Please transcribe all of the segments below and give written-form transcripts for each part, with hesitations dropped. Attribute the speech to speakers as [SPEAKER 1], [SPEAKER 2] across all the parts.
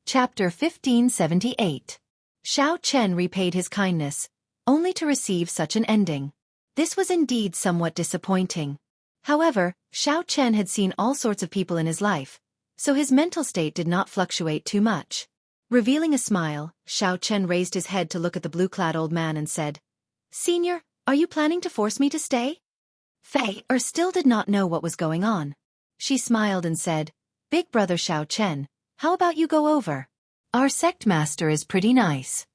[SPEAKER 1] Chapter 1578. Xiao Chen repaid his kindness, only to receive such an ending. This was indeed somewhat disappointing. However, Xiao Chen had seen all sorts of people in his life, so his mental state did not fluctuate too much. Revealing a smile, Xiao Chen raised his head to look at the blue-clad old man and said, "Senior, are you planning to force me to stay?" Fei still did not know what was going on. She smiled and said, "Big brother Xiao Chen, how about you go over? Our sect master is pretty nice."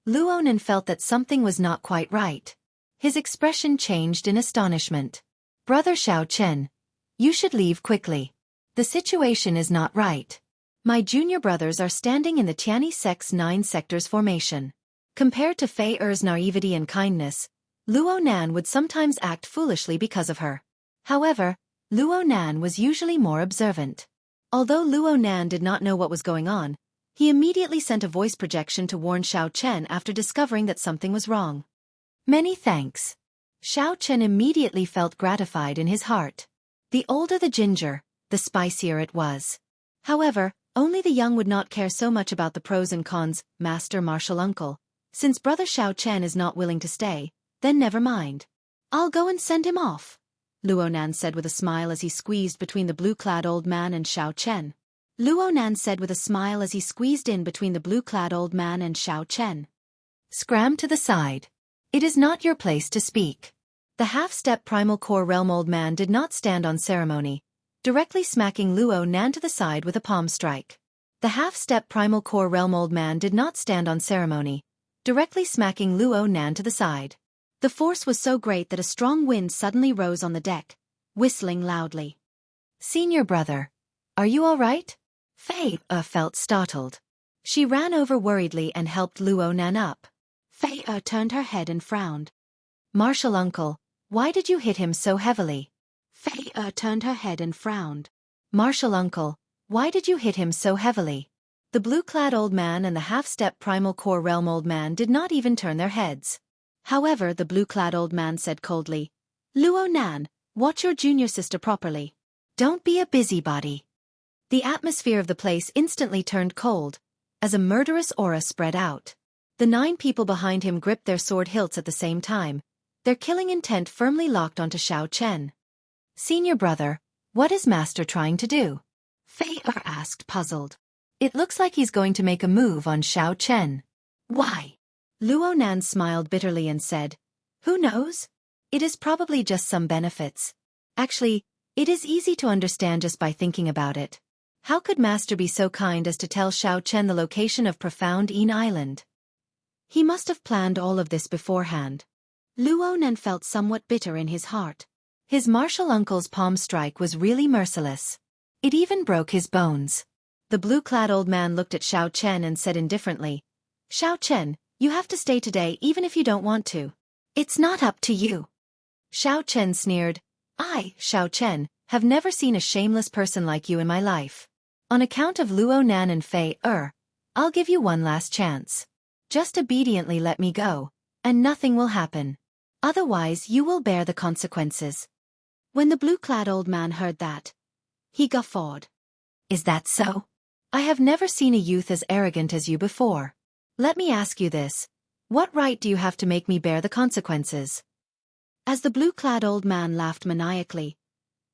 [SPEAKER 1] Luonan felt that something was not quite right. His expression changed in astonishment. "Brother Xiao Chen, you should leave quickly. The situation is not right. My junior brothers are standing in the Tianyi sect's 9 sectors formation. Compared to Fei Er's naivety and kindness, Luonan would sometimes act foolishly because of her. However, Luonan was usually more observant. Although Luonan did not know what was going on, he immediately sent a voice projection to warn Xiao Chen after discovering that something was wrong. "Many thanks." Xiao Chen immediately felt gratified in his heart. The older the ginger, the spicier it was. However, only the young would not care so much about the pros and cons, Master Martial Uncle. Since brother Xiao Chen is not willing to stay, then never mind. "I'll go and send him off," Luonan said with a smile as he squeezed between the blue-clad old man and Xiao Chen. Luonan said with a smile as he squeezed in between the blue-clad old man and Xiao Chen. "Scram to the side. It is not your place to speak." The half-step primal core realm old man did not stand on ceremony, directly smacking Luonan to the side with a palm strike. The half-step primal core realm old man did not stand on ceremony, directly smacking Luonan to the side. The force was so great that a strong wind suddenly rose on the deck, whistling loudly. "Senior brother, are you all right?" Fei felt startled. She ran over worriedly and helped Luonan up. Fei turned her head and frowned. "Martial Uncle, why did you hit him so heavily?" Fei turned her head and frowned. "Martial Uncle, why did you hit him so heavily?" The blue-clad old man and the half-step primal core realm old man did not even turn their heads. However, the blue-clad old man said coldly, "Luonan, watch your junior sister properly. Don't be a busybody." The atmosphere of the place instantly turned cold, as a murderous aura spread out. The 9 people behind him gripped their sword hilts at the same time, their killing intent firmly locked onto Xiao Chen. "Senior brother, what is Master trying to do?" Fei asked, puzzled. "It looks like he's going to make a move on Xiao Chen." "Why?" Luonan smiled bitterly and said, "Who knows? It is probably just some benefits. Actually, it is easy to understand just by thinking about it. How could Master be so kind as to tell Xiao Chen the location of Profound Een Island? He must have planned all of this beforehand." Luonan felt somewhat bitter in his heart. His martial uncle's palm strike was really merciless. It even broke his bones. The blue-clad old man looked at Xiao Chen and said indifferently, "Xiao Chen, you have to stay today even if you don't want to. It's not up to you." Xiao Chen sneered, "I, Xiao Chen, have never seen a shameless person like you in my life. On account of Luonan and Fei I'll give you one last chance. Just obediently let me go, and nothing will happen. Otherwise you will bear the consequences." When the blue-clad old man heard that, he guffawed. "Is that so? I have never seen a youth as arrogant as you before. Let me ask you this, what right do you have to make me bear the consequences?" As the blue-clad old man laughed maniacally,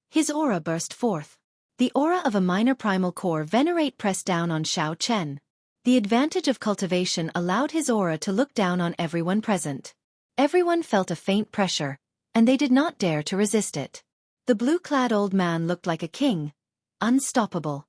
[SPEAKER 1] his aura burst forth. The aura of a minor primal core venerate pressed down on Xiao Chen. The advantage of cultivation allowed his aura to look down on everyone present. Everyone felt a faint pressure, and they did not dare to resist it. The blue-clad old man looked like a king, unstoppable.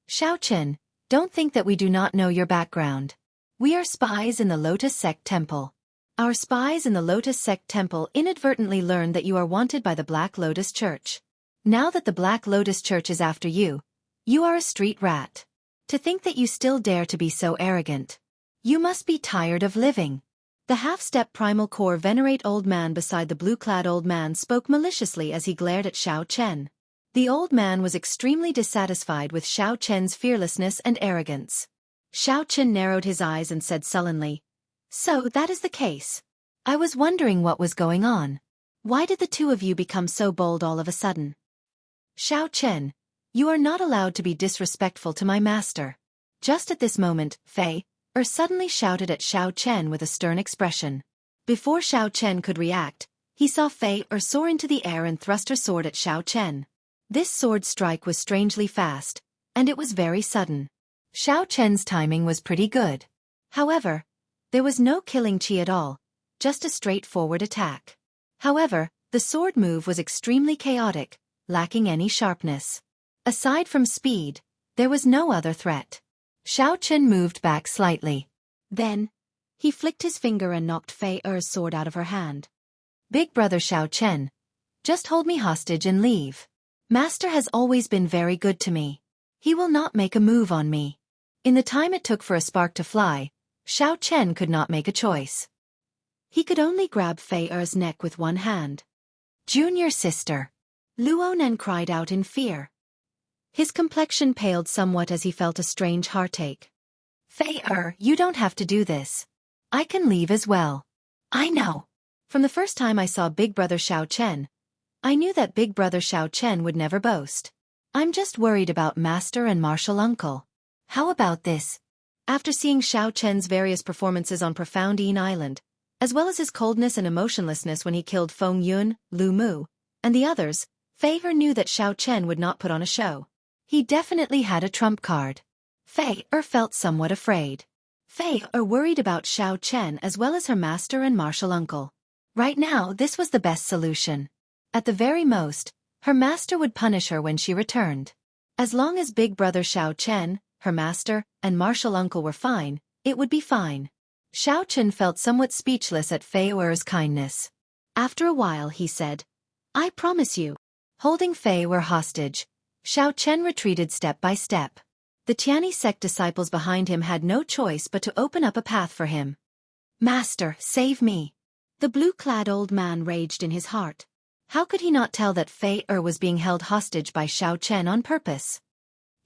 [SPEAKER 1] "Xiao Chen, don't think that we do not know your background. We are spies in the Lotus Sect Temple. Our spies in the Lotus Sect Temple inadvertently learned that you are wanted by the Black Lotus Church. Now that the Black Lotus Church is after you, you are a street rat. To think that you still dare to be so arrogant. You must be tired of living." The half-step primal core venerate old man beside the blue-clad old man spoke maliciously as he glared at Xiao Chen. The old man was extremely dissatisfied with Xiao Chen's fearlessness and arrogance. Xiao Chen narrowed his eyes and said sullenly, "So that is the case. I was wondering what was going on. Why did the two of you become so bold all of a sudden?" "Xiao Chen, you are not allowed to be disrespectful to my master. Just at this moment, Fei suddenly shouted at Xiao Chen with a stern expression. Before Xiao Chen could react, he saw Fei soar into the air and thrust her sword at Xiao Chen. This sword strike was strangely fast, and it was very sudden. Xiao Chen's timing was pretty good. However, there was no killing Qi at all, just a straightforward attack. However, the sword move was extremely chaotic, lacking any sharpness. Aside from speed, there was no other threat. Xiao Chen moved back slightly. Then, he flicked his finger and knocked Fei-er's sword out of her hand. Big brother Xiao Chen, just hold me hostage and leave. Master has always been very good to me. He will not make a move on me. In the time it took for a spark to fly, Xiao Chen could not make a choice. He could only grab Fei-er's neck with one hand. Junior sister. Luo Nan cried out in fear. His complexion paled somewhat as he felt a strange heartache. Fei-er, you don't have to do this. I can leave as well. I know. From the first time I saw Big Brother Xiao Chen, I knew that Big Brother Xiao Chen would never boast. I'm just worried about Master and Martial Uncle. How about this? After seeing Xiao Chen's various performances on Profound Een Island, as well as his coldness and emotionlessness when he killed Feng Yun, Lu Mu, and the others, Fei-er knew that Xiao Chen would not put on a show. He definitely had a trump card. Fei-er felt somewhat afraid. Fei-er worried about Xiao Chen as well as her master and martial uncle. Right now, this was the best solution. At the very most, her master would punish her when she returned. As long as Big Brother Xiao Chen, her master, and martial uncle were fine, it would be fine. Xiao Chen felt somewhat speechless at Fei-er's kindness. After a while he said, I promise you. Holding Fei-er hostage, Xiao Chen retreated step by step. The Tianyi sect disciples behind him had no choice but to open up a path for him. Master, save me! The blue-clad old man raged in his heart. How could he not tell that Fei-er was being held hostage by Xiao Chen on purpose?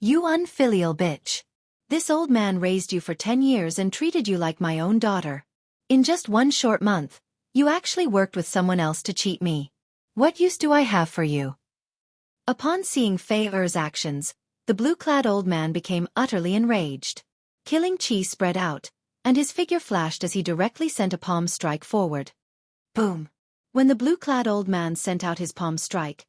[SPEAKER 1] You unfilial bitch! This old man raised you for 10 years and treated you like my own daughter. In just one short month, you actually worked with someone else to cheat me. What use do I have for you? Upon seeing Fei-er's actions, the blue-clad old man became utterly enraged. Killing Qi spread out, and his figure flashed as he directly sent a palm strike forward. Boom! When the blue-clad old man sent out his palm strike,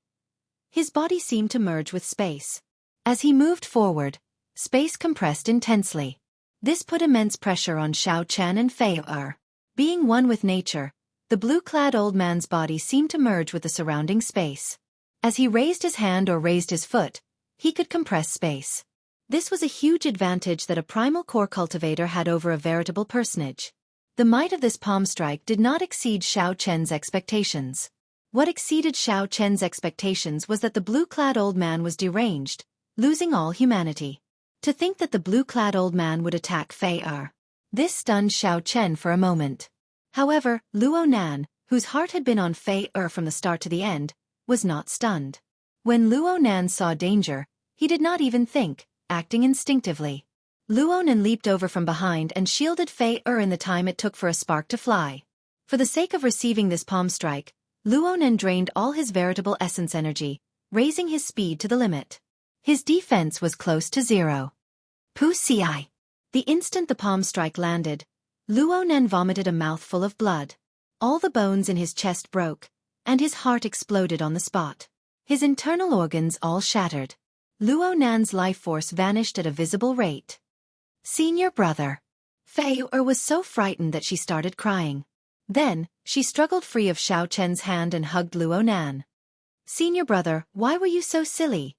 [SPEAKER 1] his body seemed to merge with space. As he moved forward, space compressed intensely. This put immense pressure on Xiao Chen and Fei-er. Being one with nature, the blue-clad old man's body seemed to merge with the surrounding space. As he raised his hand or raised his foot, he could compress space. This was a huge advantage that a primal core cultivator had over a veritable personage. The might of this palm strike did not exceed Xiao Chen's expectations. What exceeded Xiao Chen's expectations was that the blue-clad old man was deranged, losing all humanity. To think that the blue-clad old man would attack Fei-er. This stunned Xiao Chen for a moment. However, Luo Nan, whose heart had been on Fei-er from the start to the end, was not stunned. When Luo Nan saw danger, he did not even think, acting instinctively. Luo Nan leaped over from behind and shielded Fei-er in the time it took for a spark to fly. For the sake of receiving this palm strike, Luo Nan drained all his veritable essence energy, raising his speed to the limit. His defense was close to zero. Pu-ci. The instant the palm strike landed, Luo Nan vomited a mouthful of blood. All the bones in his chest broke, and his heart exploded on the spot. His internal organs all shattered. Luo Nan's life force vanished at a visible rate. Senior brother. Fei-er was so frightened that she started crying. Then, she struggled free of Xiao Chen's hand and hugged Luo Nan. Senior brother, why were you so silly?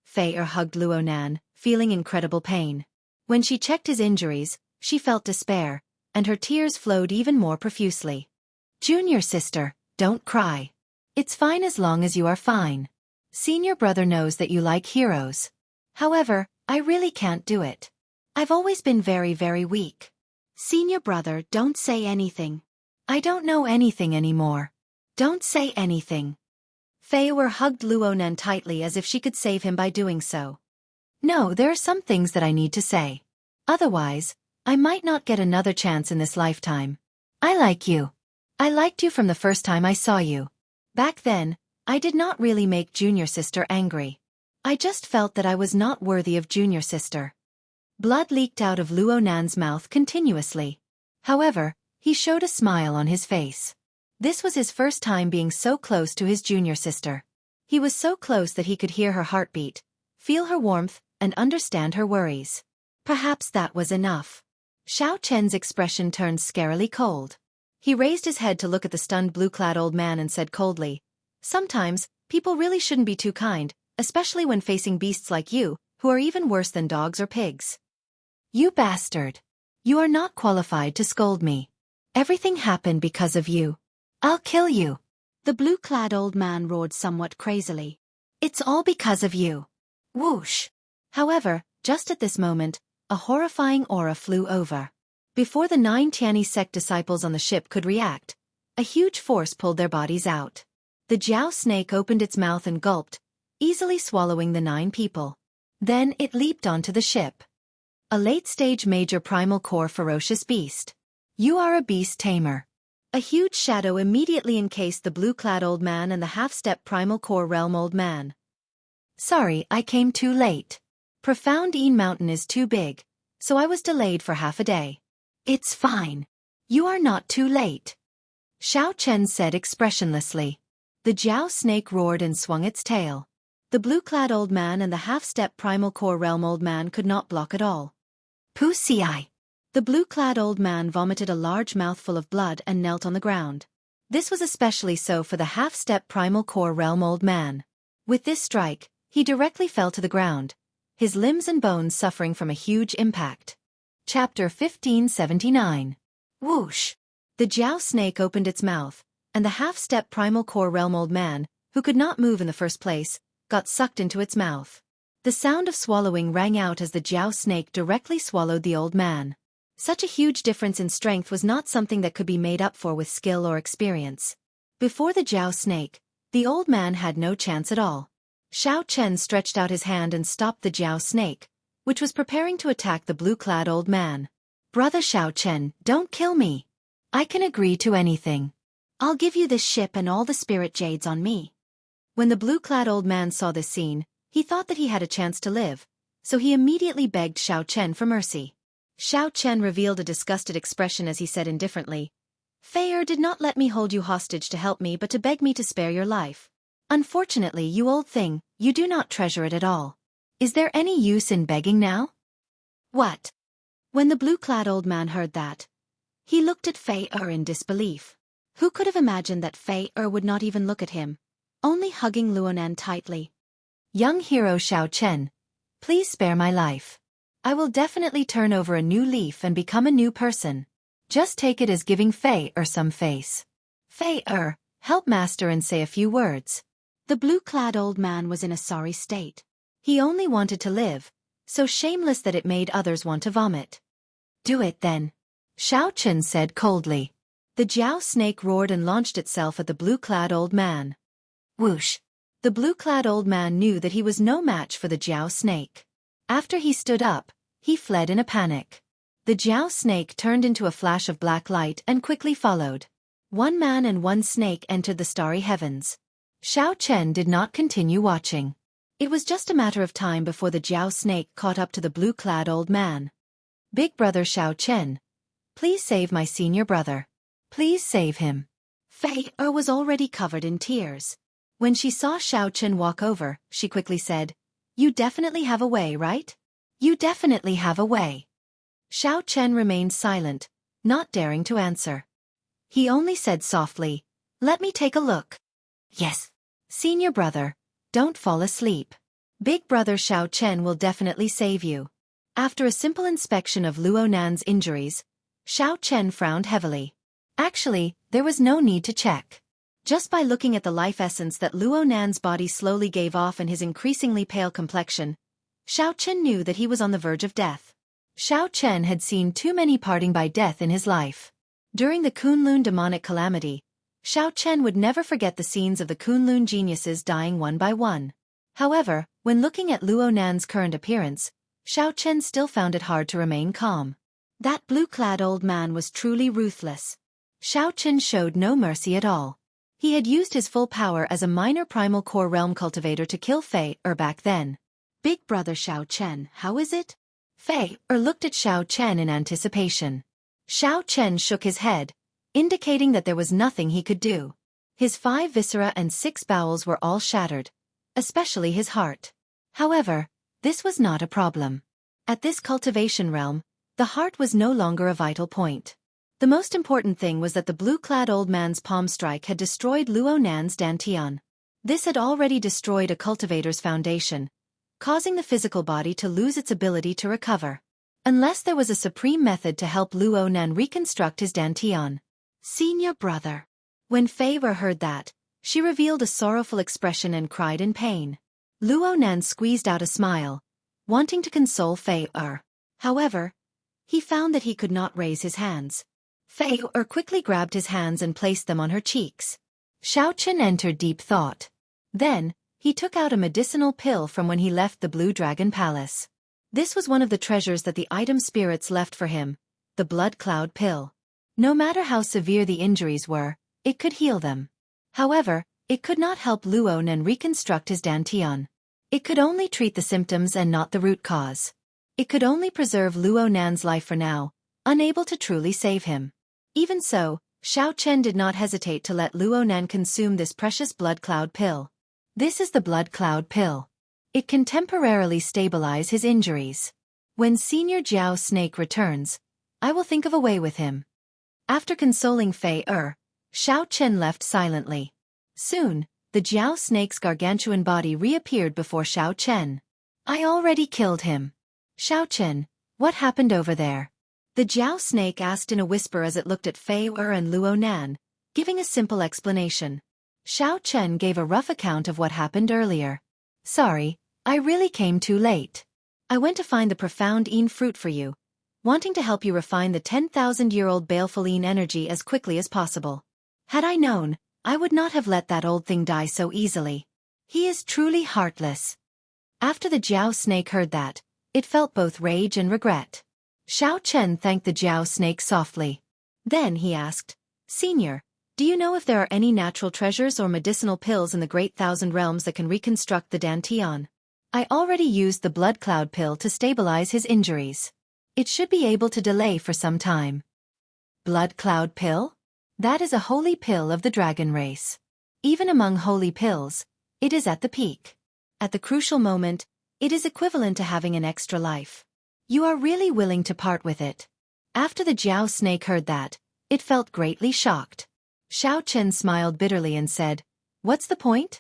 [SPEAKER 1] Fei-er hugged Luo Nan, feeling incredible pain. When she checked his injuries, she felt despair, and her tears flowed even more profusely. Junior sister, don't cry. It's fine as long as you are fine. Senior brother knows that you like heroes. However, I really can't do it. I've always been very, very weak. Senior brother, don't say anything. I don't know anything anymore. Don't say anything. Fei-er hugged Luo Nan tightly as if she could save him by doing so. No, there are some things that I need to say. Otherwise, I might not get another chance in this lifetime. I like you. I liked you from the first time I saw you. Back then, I did not really make Junior sister angry. I just felt that I was not worthy of Junior sister. Blood leaked out of Luo Nan's mouth continuously. However, he showed a smile on his face. This was his first time being so close to his junior sister. He was so close that he could hear her heartbeat, feel her warmth, and understand her worries. Perhaps that was enough. Xiao Chen's expression turned scarily cold. He raised his head to look at the stunned blue-clad old man and said coldly, "Sometimes, people really shouldn't be too kind, especially when facing beasts like you, who are even worse than dogs or pigs." "You bastard. You are not qualified to scold me. Everything happened because of you. I'll kill you." The blue-clad old man roared somewhat crazily. "It's all because of you." Whoosh! However, just at this moment, a horrifying aura flew over. Before the 9 Tianyi sect disciples on the ship could react, a huge force pulled their bodies out. The Jiao snake opened its mouth and gulped, easily swallowing the 9 people. Then it leaped onto the ship. A late-stage major primal core ferocious beast. You are a beast tamer. A huge shadow immediately encased the blue-clad old man and the half-step primal core realm old man. "Sorry, I came too late. Profound Een Mountain is too big, so I was delayed for half a day." "It's fine. You are not too late," Xiao Chen said expressionlessly. The Jiao snake roared and swung its tail. The blue-clad old man and the half-step primal core realm old man could not block at all. "Pussy-eye." The blue-clad old man vomited a large mouthful of blood and knelt on the ground. This was especially so for the half-step primal core realm old man. With this strike, he directly fell to the ground, his limbs and bones suffering from a huge impact. Chapter 1579. Whoosh! The Jiao snake opened its mouth, and the half-step primal core realm old man, who could not move in the first place, got sucked into its mouth. The sound of swallowing rang out as the Jiao snake directly swallowed the old man. Such a huge difference in strength was not something that could be made up for with skill or experience. Before the Jiao snake, the old man had no chance at all. Xiao Chen stretched out his hand and stopped the Jiao snake, which was preparing to attack the blue-clad old man. "Brother Xiao Chen, don't kill me. I can agree to anything. I'll give you this ship and all the spirit jades on me." When the blue-clad old man saw this scene, he thought that he had a chance to live, so he immediately begged Xiao Chen for mercy. Xiao Chen revealed a disgusted expression as he said indifferently, "Fei did not let me hold you hostage to help me but to beg me to spare your life. Unfortunately, you old thing, you do not treasure it at all. Is there any use in begging now?" "What?" When the blue-clad old man heard that, he looked at Fei in disbelief. Who could have imagined that Fei would not even look at him, only hugging Luonan tightly? "Young hero Xiao Chen, please spare my life. I will definitely turn over a new leaf and become a new person. Just take it as giving Fei some face. Fei help master and say a few words." The blue-clad old man was in a sorry state. He only wanted to live, so shameless that it made others want to vomit. "Do it then," Xiao Chen said coldly. The Jiao snake roared and launched itself at the blue-clad old man. Whoosh! The blue-clad old man knew that he was no match for the Jiao snake. After he stood up, he fled in a panic. The Jiao snake turned into a flash of black light and quickly followed. 1 man and 1 snake entered the starry heavens. Xiao Chen did not continue watching. It was just a matter of time before the Jiao snake caught up to the blue-clad old man. "Big brother Xiao Chen, please save my senior brother. Please save him." Fei was already covered in tears. When she saw Xiao Chen walk over, she quickly said, "You definitely have a way, right? You definitely have a way." Xiao Chen remained silent, not daring to answer. He only said softly, "Let me take a look." "Yes. Senior brother, don't fall asleep. Big brother Xiao Chen will definitely save you." After a simple inspection of Luo Nan's injuries, Xiao Chen frowned heavily. Actually, there was no need to check. Just by looking at the life essence that Luo Nan's body slowly gave off and his increasingly pale complexion, Xiao Chen knew that he was on the verge of death. Xiao Chen had seen too many parting by death in his life. During the Kunlun demonic calamity, Xiao Chen would never forget the scenes of the Kunlun geniuses dying one by one. However, when looking at Luo Nan's current appearance, Xiao Chen still found it hard to remain calm. That blue-clad old man was truly ruthless. Xiao Chen showed no mercy at all. He had used his full power as a minor primal core realm cultivator to kill Fei back then. "Big brother Xiao Chen, how is it?" Fei looked at Xiao Chen in anticipation. Xiao Chen shook his head, indicating that there was nothing he could do. His 5 viscera and 6 bowels were all shattered, especially his heart. However, this was not a problem. At this cultivation realm, the heart was no longer a vital point. The most important thing was that the blue-clad old man's palm strike had destroyed Luo Nan's dantian. This had already destroyed a cultivator's foundation, causing the physical body to lose its ability to recover. Unless there was a supreme method to help Luo Nan reconstruct his dantian. Senior brother. When Fei heard that, she revealed a sorrowful expression and cried in pain. Luo Nan squeezed out a smile, wanting to console Fei. However, he found that he could not raise his hands. Fei quickly grabbed his hands and placed them on her cheeks. Xiao Chen entered deep thought. Then, he took out a medicinal pill from when he left the Blue Dragon Palace. This was one of the treasures that the item spirits left for him, the Blood Cloud Pill. No matter how severe the injuries were, it could heal them. However, it could not help Luo Nan reconstruct his dantian. It could only treat the symptoms and not the root cause. It could only preserve Luo Nan's life for now, unable to truly save him. Even so, Xiao Chen did not hesitate to let Luo Nan consume this precious Blood Cloud Pill. This is the Blood Cloud Pill. It can temporarily stabilize his injuries. When Senior Jiao Snake returns, I will think of a way with him. After consoling Fei Xiao Chen left silently. Soon, the Jiao Snake's gargantuan body reappeared before Xiao Chen. I already killed him. Xiao Chen, what happened over there? The Jiao Snake asked in a whisper as it looked at Fei and Luo Nan, giving a simple explanation. Xiao Chen gave a rough account of what happened earlier. Sorry, I really came too late. I went to find the profound Een fruit for you, wanting to help you refine the 10,000-year-old baleful Een energy as quickly as possible. Had I known, I would not have let that old thing die so easily. He is truly heartless. After the Jiao Snake heard that, it felt both rage and regret. Xiao Chen thanked the Jiao Snake softly. Then he asked, Senior, do you know if there are any natural treasures or medicinal pills in the Great Thousand Realms that can reconstruct the dantian? I already used the Blood Cloud Pill to stabilize his injuries. It should be able to delay for some time. Blood Cloud Pill? That is a holy pill of the dragon race. Even among holy pills, it is at the peak. At the crucial moment, it is equivalent to having an extra life. You are really willing to part with it. After the Jiao Snake heard that, it felt greatly shocked. Xiao Chen smiled bitterly and said, What's the point?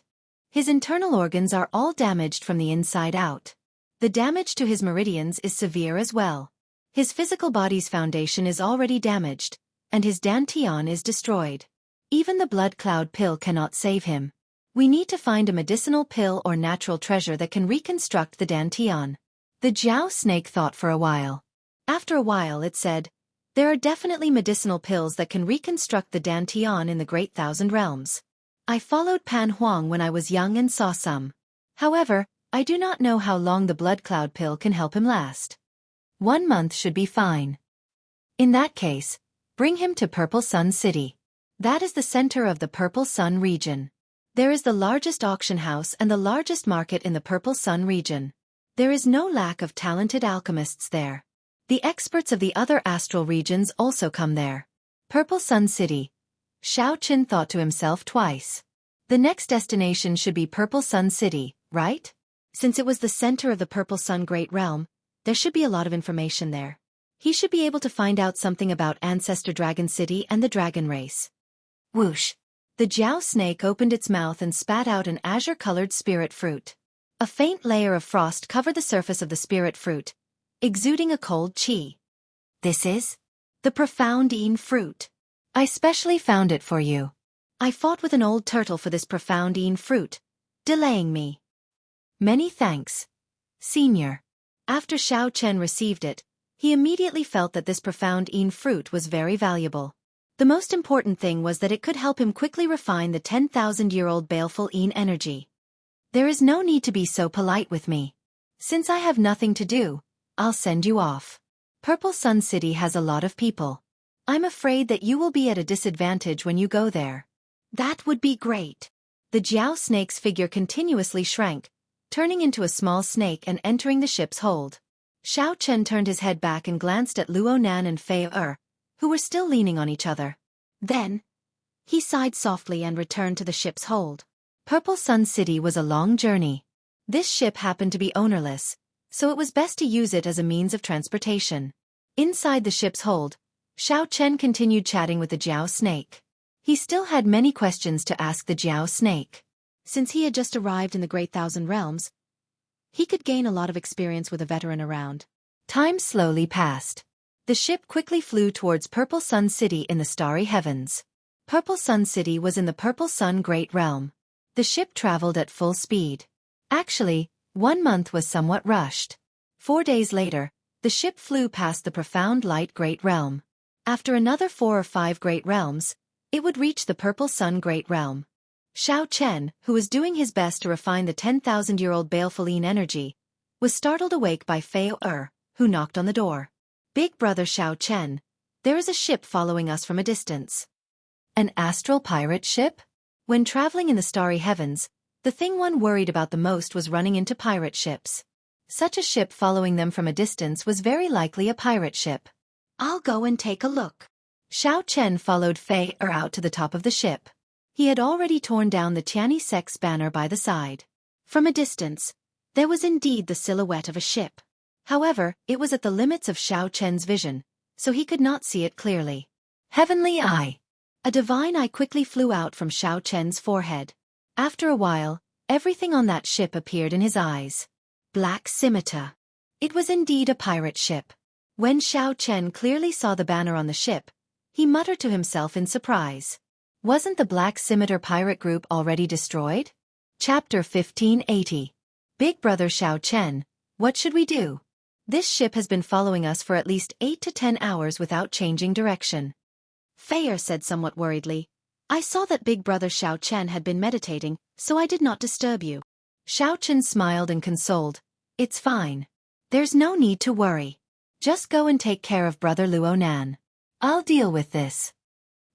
[SPEAKER 1] His internal organs are all damaged from the inside out. The damage to his meridians is severe as well. His physical body's foundation is already damaged, and his dantian is destroyed. Even the Blood Cloud Pill cannot save him. We need to find a medicinal pill or natural treasure that can reconstruct the dantian. The Jiao Snake thought for a while. After a while it said, There are definitely medicinal pills that can reconstruct the dantian in the Great Thousand Realms. I followed Pan Huang when I was young and saw some. However, I do not know how long the Blood Cloud Pill can help him last. 1 month should be fine. In that case, bring him to Purple Sun City. That is the center of the Purple Sun region. There is the largest auction house and the largest market in the Purple Sun region. There is no lack of talented alchemists there. The experts of the other astral regions also come there. Purple Sun City. Xiao Chen thought to himself twice. The next destination should be Purple Sun City, right? Since it was the center of the Purple Sun Great Realm, there should be a lot of information there. He should be able to find out something about Ancestor Dragon City and the dragon race. Whoosh! The Jiao Snake opened its mouth and spat out an azure-colored spirit fruit. A faint layer of frost covered the surface of the spirit fruit, exuding a cold chi. This is the profound Een fruit. I specially found it for you. I fought with an old turtle for this profound Een fruit, delaying me. Many thanks, Senior. After Xiao Chen received it, he immediately felt that this profound Een fruit was very valuable. The most important thing was that it could help him quickly refine the 10,000-year-old baleful Een energy. There is no need to be so polite with me. Since I have nothing to do, I'll send you off. Purple Sun City has a lot of people. I'm afraid that you will be at a disadvantage when you go there. That would be great. The Jiao Snake's figure continuously shrank, turning into a small snake and entering the ship's hold. Xiao Chen turned his head back and glanced at Luo Nan and Fei Er, who were still leaning on each other. Then, he sighed softly and returned to the ship's hold. Purple Sun City was a long journey. This ship happened to be ownerless, so it was best to use it as a means of transportation. Inside the ship's hold, Xiao Chen continued chatting with the Jiao snake. He still had many questions to ask the Jiao snake. Since he had just arrived in the Great Thousand Realms, he could gain a lot of experience with a veteran around. Time slowly passed. The ship quickly flew towards Purple Sun City in the starry heavens. Purple Sun City was in the Purple Sun Great Realm. The ship traveled at full speed. Actually, 1 month was somewhat rushed. 4 days later, the ship flew past the Profound Light Great Realm. After another 4 or 5 Great Realms, it would reach the Purple Sun Great Realm. Xiao Chen, who was doing his best to refine the 10,000-year-old Balefulline energy, was startled awake by Fei Er, who knocked on the door. Big brother Xiao Chen, there is a ship following us from a distance. An astral pirate ship? When traveling in the starry heavens, the thing one worried about the most was running into pirate ships. Such a ship following them from a distance was very likely a pirate ship. I'll go and take a look. Xiao Chen followed Fei Er out to the top of the ship. He had already torn down the Tianyi Sex banner by the side. From a distance, there was indeed the silhouette of a ship. However, it was at the limits of Xiao Chen's vision, so he could not see it clearly. Heavenly Eye! A divine eye quickly flew out from Xiao Chen's forehead. After a while, everything on that ship appeared in his eyes. Black Scimitar. It was indeed a pirate ship. When Xiao Chen clearly saw the banner on the ship, he muttered to himself in surprise. Wasn't the Black Scimitar pirate group already destroyed? Chapter 1580. Big Brother Xiao Chen, what should we do? This ship has been following us for at least 8 to 10 hours without changing direction. Fei Er said somewhat worriedly. I saw that Big Brother Xiao Chen had been meditating, so I did not disturb you. Xiao Chen smiled and consoled. It's fine. There's no need to worry. Just go and take care of Brother Luo Nan. I'll deal with this.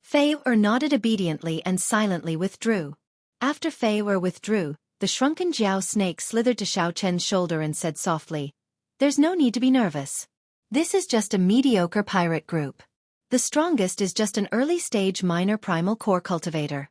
[SPEAKER 1] Fei Er nodded obediently and silently withdrew. After Fei Er withdrew, the shrunken Jiao snake slithered to Xiao Chen's shoulder and said softly, There's no need to be nervous. This is just a mediocre pirate group. The strongest is just an early-stage minor primal core cultivator.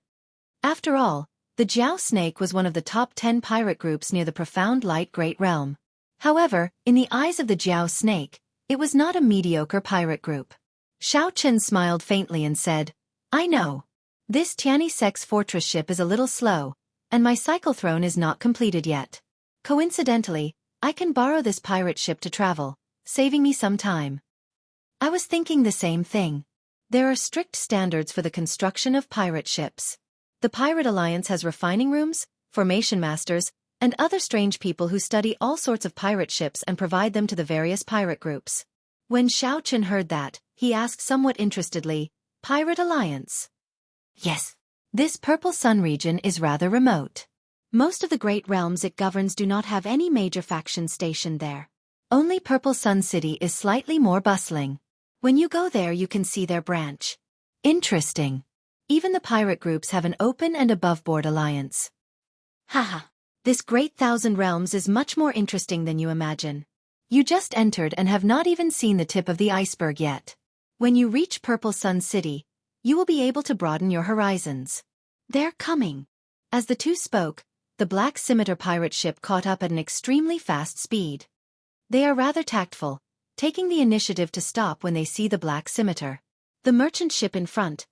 [SPEAKER 1] After all, the Jiao snake was one of the top 10 pirate groups near the Profound Light Great Realm. However, in the eyes of the Jiao snake, it was not a mediocre pirate group. Xiao Chen smiled faintly and said, I know. This Tianyi Sex fortress ship is a little slow, and my cycle throne is not completed yet. Coincidentally, I can borrow this pirate ship to travel, saving me some time. I was thinking the same thing. There are strict standards for the construction of pirate ships. The Pirate Alliance has refining rooms, formation masters, and other strange people who study all sorts of pirate ships and provide them to the various pirate groups. When Xiao Chen heard that, he asked somewhat interestedly, Pirate Alliance? Yes. This Purple Sun region is rather remote. Most of the great realms it governs do not have any major factions stationed there. Only Purple Sun City is slightly more bustling. When you go there you can see their branch. Interesting. Even the pirate groups have an open and above-board alliance. Haha. This Great Thousand Realms is much more interesting than you imagine. You just entered and have not even seen the tip of the iceberg yet. When you reach Purple Sun City, you will be able to broaden your horizons. They're coming. As the two spoke, the Black Scimitar pirate ship caught up at an extremely fast speed. They are rather tactful, taking the initiative to stop when they see the Black Scimitar. The merchant ship in front.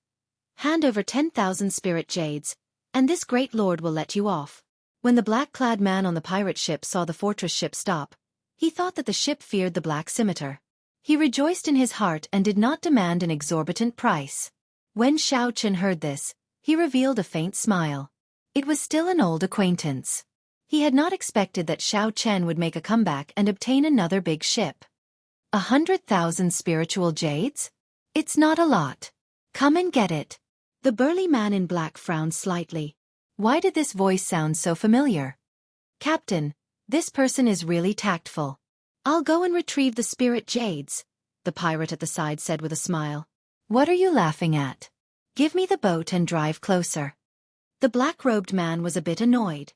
[SPEAKER 1] Hand over 10,000 spirit jades, and this great lord will let you off. When the black-clad man on the pirate ship saw the fortress ship stop, he thought that the ship feared the Black Scimitar. He rejoiced in his heart and did not demand an exorbitant price. When Xiao Chen heard this, he revealed a faint smile. It was still an old acquaintance. He had not expected that Xiao Chen would make a comeback and obtain another big ship. 100,000 spiritual jades? It's not a lot. Come and get it. The burly man in black frowned slightly. Why did this voice sound so familiar? Captain, this person is really tactful. I'll go and retrieve the spirit jades, the pirate at the side said with a smile. What are you laughing at? Give me the boat and drive closer. The black-robed man was a bit annoyed.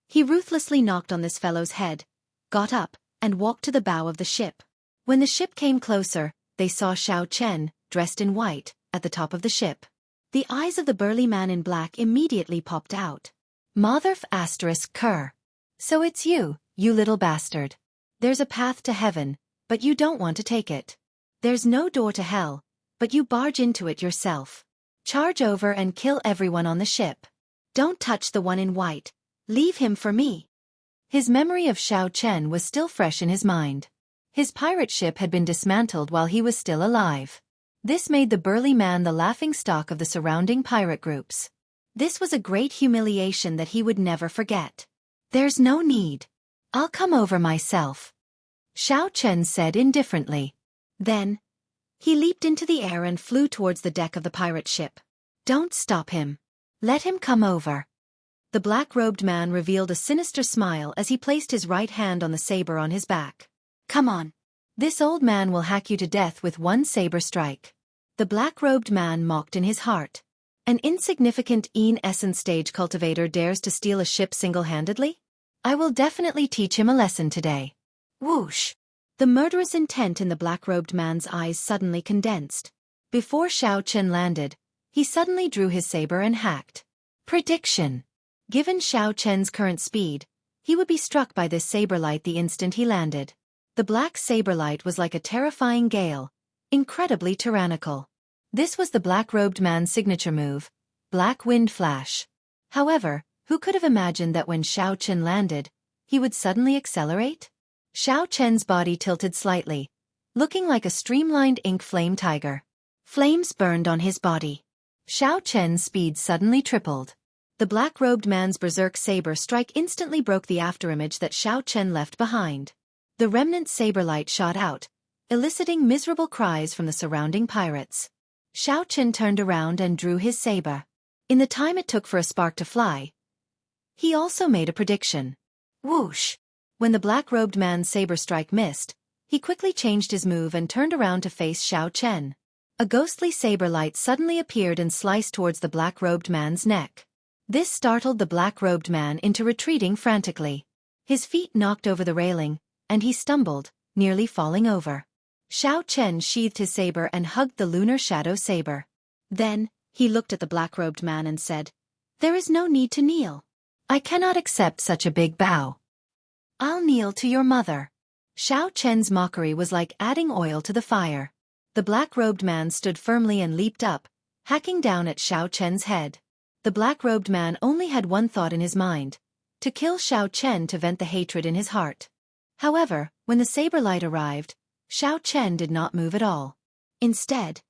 [SPEAKER 1] He ruthlessly knocked on this fellow's head, got up, and walked to the bow of the ship. When the ship came closer, they saw Xiao Chen, dressed in white, at the top of the ship. The eyes of the burly man in black immediately popped out. Motherf asterisk cur. So it's you, you little bastard. There's a path to heaven, but you don't want to take it. There's no door to hell, but you barge into it yourself. Charge over and kill everyone on the ship. Don't touch the one in white. Leave him for me. His memory of Xiao Chen was still fresh in his mind. His pirate ship had been dismantled while he was still alive. This made the burly man the laughingstock of the surrounding pirate groups. This was a great humiliation that he would never forget. There's no need. I'll come over myself, Xiao Chen said indifferently. Then, he leaped into the air and flew towards the deck of the pirate ship. Don't stop him. Let him come over. The black-robed man revealed a sinister smile as he placed his right hand on the saber on his back. Come on. This old man will hack you to death with one saber strike. The black-robed man mocked in his heart. An insignificant essence stage cultivator dares to steal a ship single-handedly? I will definitely teach him a lesson today. Whoosh! The murderous intent in the black-robed man's eyes suddenly condensed. Before Xiao Chen landed, he suddenly drew his saber and hacked. Prediction. Given Xiao Chen's current speed, he would be struck by this saber-light the instant he landed. The black saber-light was like a terrifying gale, incredibly tyrannical. This was the black-robed man's signature move, Black Wind Flash. However, who could have imagined that when Xiao Chen landed, he would suddenly accelerate? Xiao Chen's body tilted slightly, looking like a streamlined ink flame tiger. Flames burned on his body. Xiao Chen's speed suddenly tripled. The black-robed man's berserk saber strike instantly broke the afterimage that Xiao Chen left behind. The remnant saber light shot out, eliciting miserable cries from the surrounding pirates. Xiao Chen turned around and drew his saber. In the time it took for a spark to fly, he also made a prediction. Whoosh! When the black-robed man's saber strike missed, he quickly changed his move and turned around to face Xiao Chen. A ghostly saber light suddenly appeared and sliced towards the black-robed man's neck. This startled the black-robed man into retreating frantically. His feet knocked over the railing, and he stumbled, nearly falling over. Xiao Chen sheathed his saber and hugged the lunar shadow saber. Then, he looked at the black-robed man and said, There is no need to kneel. I cannot accept such a big bow. I'll kneel to your mother. Xiao Chen's mockery was like adding oil to the fire. The black-robed man stood firmly and leaped up, hacking down at Xiao Chen's head. The black-robed man only had one thought in his mind, to kill Xiao Chen to vent the hatred in his heart. However, when the saber light arrived, Xiao Chen did not move at all. Instead,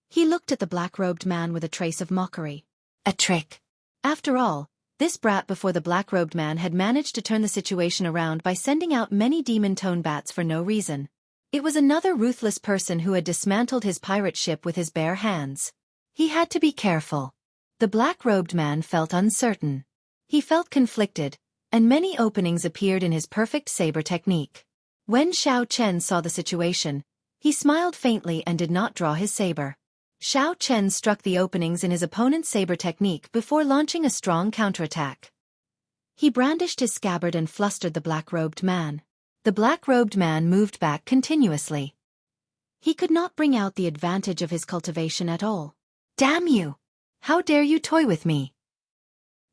[SPEAKER 1] he looked at the black-robed man with a trace of mockery. A trick. After all, this brat before the black-robed man had managed to turn the situation around by sending out many demon-tone bats for no reason. It was another ruthless person who had dismantled his pirate ship with his bare hands. He had to be careful. The black-robed man felt uncertain. He felt conflicted, and many openings appeared in his perfect saber technique. When Xiao Chen saw the situation, he smiled faintly and did not draw his saber. Xiao Chen struck the openings in his opponent's saber technique before launching a strong counterattack. He brandished his scabbard and flustered the black-robed man. The black-robed man moved back continuously. He could not bring out the advantage of his cultivation at all. Damn you! How dare you toy with me?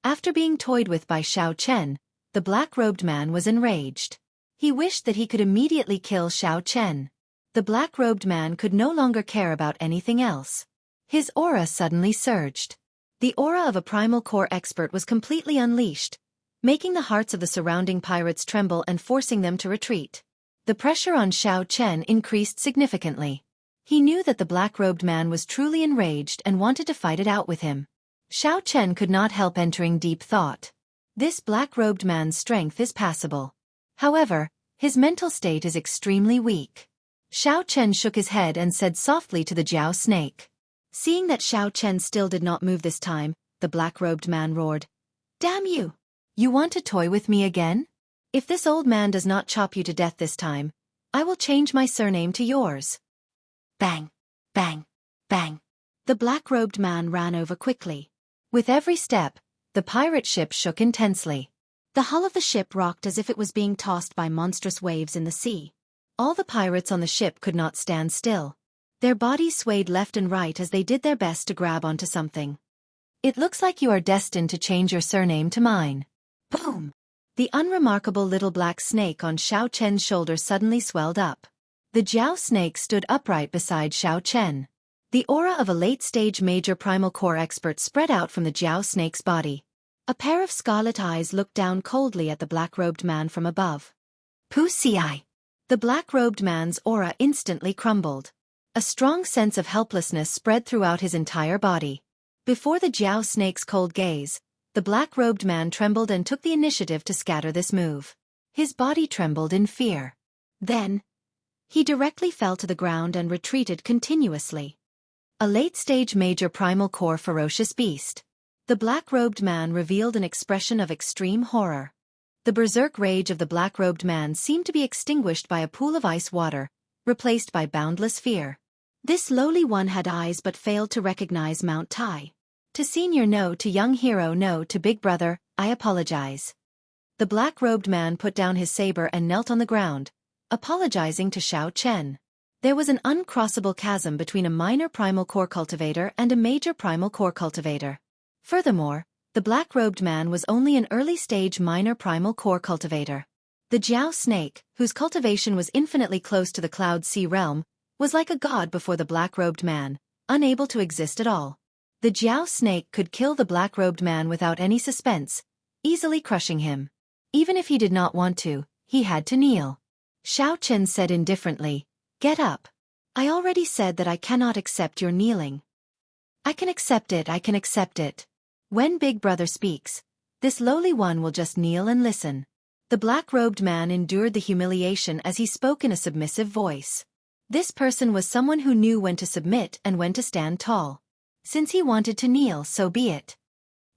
[SPEAKER 1] After being toyed with by Xiao Chen, the black-robed man was enraged. He wished that he could immediately kill Xiao Chen. The black-robed man could no longer care about anything else. His aura suddenly surged. The aura of a primal core expert was completely unleashed, making the hearts of the surrounding pirates tremble and forcing them to retreat. The pressure on Xiao Chen increased significantly. He knew that the black-robed man was truly enraged and wanted to fight it out with him. Xiao Chen could not help entering deep thought. This black-robed man's strength is passable. However, his mental state is extremely weak. Xiao Chen shook his head and said softly to the Jiao snake. Seeing that Xiao Chen still did not move this time, the black-robed man roared, Damn you! You want to toy with me again? If this old man does not chop you to death this time, I will change my surname to yours. Bang! Bang! Bang! The black-robed man ran over quickly. With every step, the pirate ship shook intensely. The hull of the ship rocked as if it was being tossed by monstrous waves in the sea. All the pirates on the ship could not stand still. Their bodies swayed left and right as they did their best to grab onto something. "It looks like you are destined to change your surname to mine." Boom! The unremarkable little black snake on Xiao Chen's shoulder suddenly swelled up. The Jiao snake stood upright beside Xiao Chen. The aura of a late-stage major primal core expert spread out from the Jiao snake's body. A pair of scarlet eyes looked down coldly at the black-robed man from above. "Pu Ci." The black-robed man's aura instantly crumbled. A strong sense of helplessness spread throughout his entire body. Before the Jiao snake's cold gaze, the black-robed man trembled and took the initiative to scatter this move. His body trembled in fear. Then, he directly fell to the ground and retreated continuously. A late-stage major primal core ferocious beast. The black-robed man revealed an expression of extreme horror. The berserk rage of the black-robed man seemed to be extinguished by a pool of ice water, replaced by boundless fear. This lowly one had eyes but failed to recognize Mount Tai. "To senior no, to young hero no, to big brother, I apologize." The black-robed man put down his saber and knelt on the ground, apologizing to Xiao Chen. There was an uncrossable chasm between a minor primal core cultivator and a major primal core cultivator. Furthermore, the black-robed man was only an early-stage minor primal core cultivator. The Jiao snake, whose cultivation was infinitely close to the Cloud Sea realm, was like a god before the black-robed man, unable to exist at all. The Jiao snake could kill the black-robed man without any suspense, easily crushing him. Even if he did not want to, he had to kneel. Xiao Chen said indifferently, "Get up. I already said that I cannot accept your kneeling." "I can accept it, I can accept it. When Big Brother speaks, this lowly one will just kneel and listen." The black-robed man endured the humiliation as he spoke in a submissive voice. This person was someone who knew when to submit and when to stand tall. Since he wanted to kneel, so be it.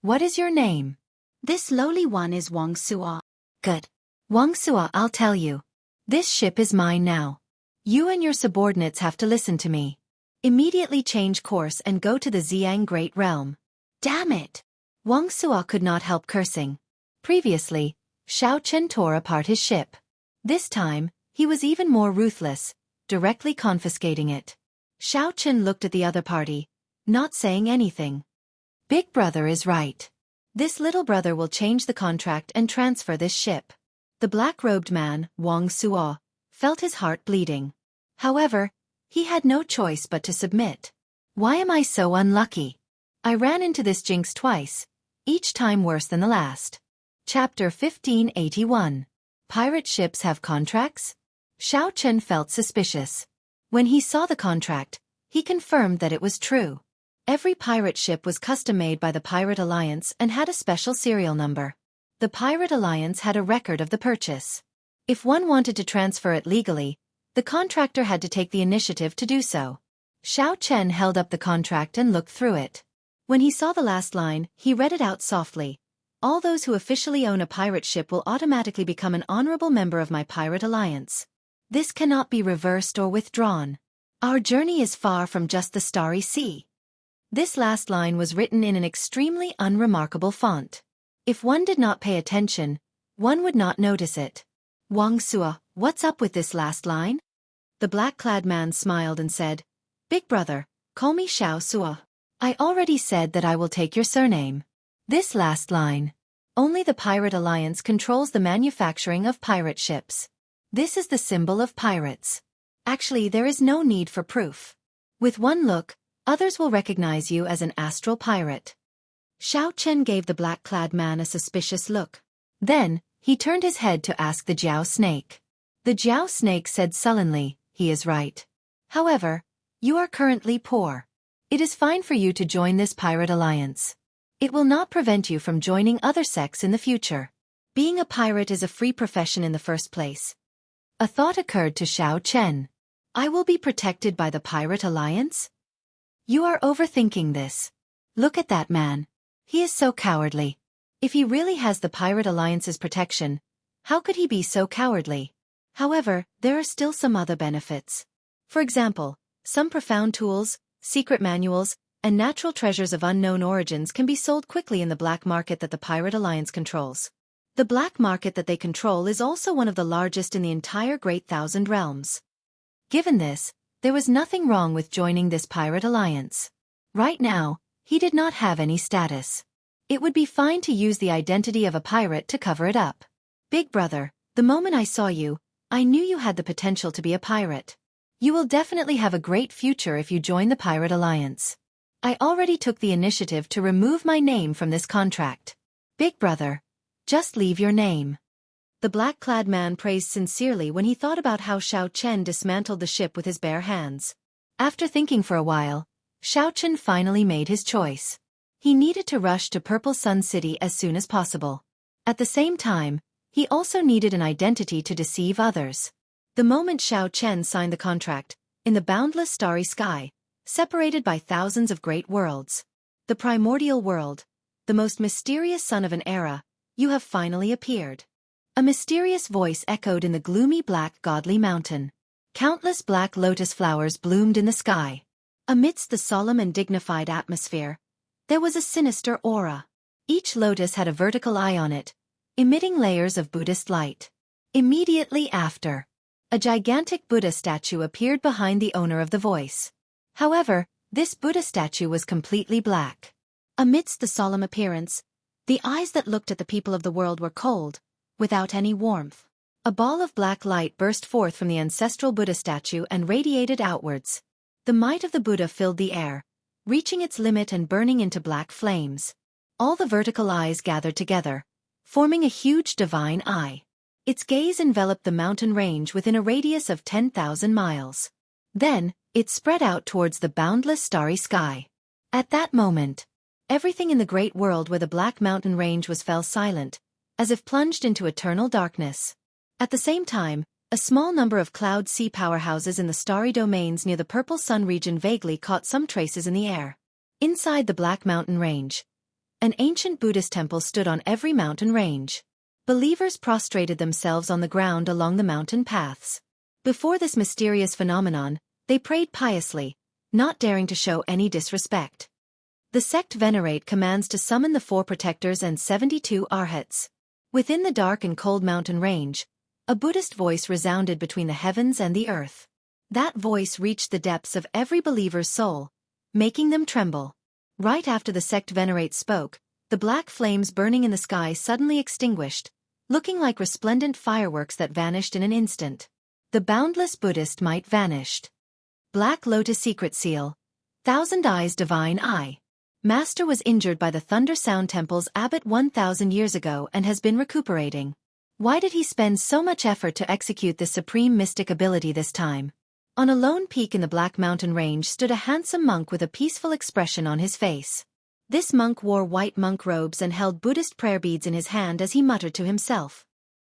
[SPEAKER 1] "What is your name?" "This lowly one is Wang Suo." "Good. Wang Suo, I'll tell you. This ship is mine now. You and your subordinates have to listen to me. Immediately change course and go to the Xiang Great Realm." "Damn it!" Wang Suo could not help cursing. Previously, Xiao Chen tore apart his ship. This time, he was even more ruthless, directly confiscating it. Xiao Chen looked at the other party, not saying anything. Big Brother is right. This little brother will change the contract and transfer this ship. The black-robed man, Wang Suo, felt his heart bleeding. However, he had no choice but to submit. "Why am I so unlucky? I ran into this jinx twice, each time worse than the last." Chapter 1581. Pirate ships have contracts? Xiao Chen felt suspicious. When he saw the contract, he confirmed that it was true. Every pirate ship was custom-made by the Pirate Alliance and had a special serial number. The Pirate Alliance had a record of the purchase. If one wanted to transfer it legally, the contractor had to take the initiative to do so. Xiao Chen held up the contract and looked through it. When he saw the last line, he read it out softly. "All those who officially own a pirate ship will automatically become an honorable member of my Pirate Alliance. This cannot be reversed or withdrawn. Our journey is far from just the Starry Sea." This last line was written in an extremely unremarkable font. If one did not pay attention, one would not notice it. "Wang Suo, what's up with this last line?" The black-clad man smiled and said, "Big Brother, call me Xiao Suo. I already said that I will take your surname." This last line. Only the Pirate Alliance controls the manufacturing of pirate ships. This is the symbol of pirates. Actually, there is no need for proof. With one look, others will recognize you as an astral pirate. Xiao Chen gave the black-clad man a suspicious look. Then, he turned his head to ask the Jiao snake. The Jiao snake said sullenly, "He is right. However, you are currently poor. It is fine for you to join this pirate alliance. It will not prevent you from joining other sects in the future. Being a pirate is a free profession in the first place." A thought occurred to Xiao Chen. "I will be protected by the Pirate Alliance?" "You are overthinking this. Look at that man. He is so cowardly. If he really has the Pirate Alliance's protection, how could he be so cowardly?" However, there are still some other benefits. For example, some profound tools, secret manuals, and natural treasures of unknown origins can be sold quickly in the black market that the Pirate Alliance controls. The black market that they control is also one of the largest in the entire Great Thousand Realms. Given this, there was nothing wrong with joining this pirate alliance. Right now, he did not have any status. It would be fine to use the identity of a pirate to cover it up. Big brother, the moment I saw you, I knew you had the potential to be a pirate. You will definitely have a great future if you join the pirate alliance. I already took the initiative to remove my name from this contract. Big brother, just leave your name. The black-clad man praised sincerely when he thought about how Xiao Chen dismantled the ship with his bare hands. After thinking for a while, Xiao Chen finally made his choice. He needed to rush to Purple Sun City as soon as possible. At the same time, he also needed an identity to deceive others. The moment Xiao Chen signed the contract, in the boundless starry sky, separated by thousands of great worlds, the primordial world, the most mysterious son of an era, you have finally appeared. A mysterious voice echoed in the gloomy black godly mountain. Countless black lotus flowers bloomed in the sky. Amidst the solemn and dignified atmosphere, there was a sinister aura. Each lotus had a vertical eye on it, emitting layers of Buddhist light. Immediately after, a gigantic Buddha statue appeared behind the owner of the voice. However, this Buddha statue was completely black. Amidst the solemn appearance, the eyes that looked at the people of the world were cold, without any warmth. A ball of black light burst forth from the ancestral Buddha statue and radiated outwards. The might of the Buddha filled the air, reaching its limit and burning into black flames. All the vertical eyes gathered together, forming a huge divine eye. Its gaze enveloped the mountain range within a radius of 10,000 miles. Then, it spread out towards the boundless starry sky. At that moment, everything in the great world where the black mountain range was fell silent, as if plunged into eternal darkness. At the same time, a small number of cloud sea powerhouses in the starry domains near the Purple Sun region vaguely caught some traces in the air. Inside the Black Mountain Range, an ancient Buddhist temple stood on every mountain range. Believers prostrated themselves on the ground along the mountain paths. Before this mysterious phenomenon, they prayed piously, not daring to show any disrespect. The sect venerate commands to summon the 4 protectors and 72 arhats. Within the dark and cold mountain range, a Buddhist voice resounded between the heavens and the earth. That voice reached the depths of every believer's soul, making them tremble. Right after the sect venerate spoke, the black flames burning in the sky suddenly extinguished, looking like resplendent fireworks that vanished in an instant. The boundless Buddhist might vanished. Black Lotus Secret Seal. Thousand Eyes Divine Eye. Master was injured by the Thunder Sound Temple's abbot 1,000 years ago and has been recuperating. Why did he spend so much effort to execute this supreme mystic ability this time? On a lone peak in the Black Mountain Range stood a handsome monk with a peaceful expression on his face. This monk wore white monk robes and held Buddhist prayer beads in his hand as he muttered to himself.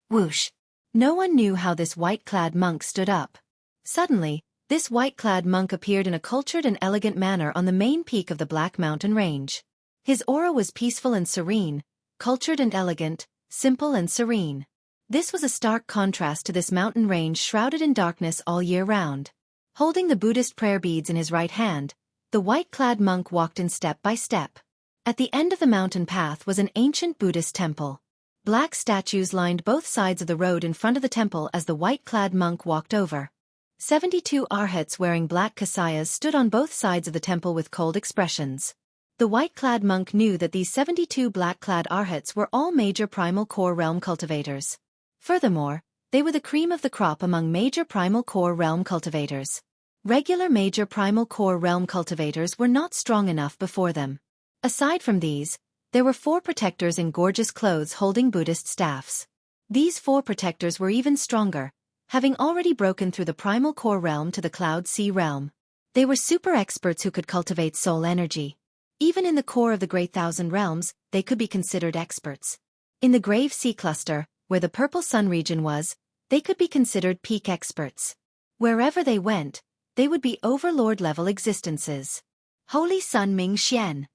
[SPEAKER 1] Whoosh! No one knew how this white-clad monk stood up. Suddenly, this white-clad monk appeared in a cultured and elegant manner on the main peak of the Black Mountain Range. His aura was peaceful and serene, cultured and elegant, simple and serene. This was a stark contrast to this mountain range shrouded in darkness all year round. Holding the Buddhist prayer beads in his right hand, the white-clad monk walked in step by step. At the end of the mountain path was an ancient Buddhist temple. Black statues lined both sides of the road in front of the temple as the white-clad monk walked over. 72 arhats wearing black kasayas stood on both sides of the temple with cold expressions. The white-clad monk knew that these 72 black-clad arhats were all major primal core realm cultivators. Furthermore, they were the cream of the crop among major primal core realm cultivators. Regular major primal core realm cultivators were not strong enough before them. Aside from these, there were 4 protectors in gorgeous clothes holding Buddhist staffs. These 4 protectors were even stronger, having already broken through the primal core realm to the cloud sea realm. They were super experts who could cultivate soul energy. Even in the core of the Great Thousand Realms, they could be considered experts. In the Grave Sea Cluster, where the Purple Sun region was, they could be considered peak experts. Wherever they went, they would be overlord-level existences. Holy Sun Ming Xian.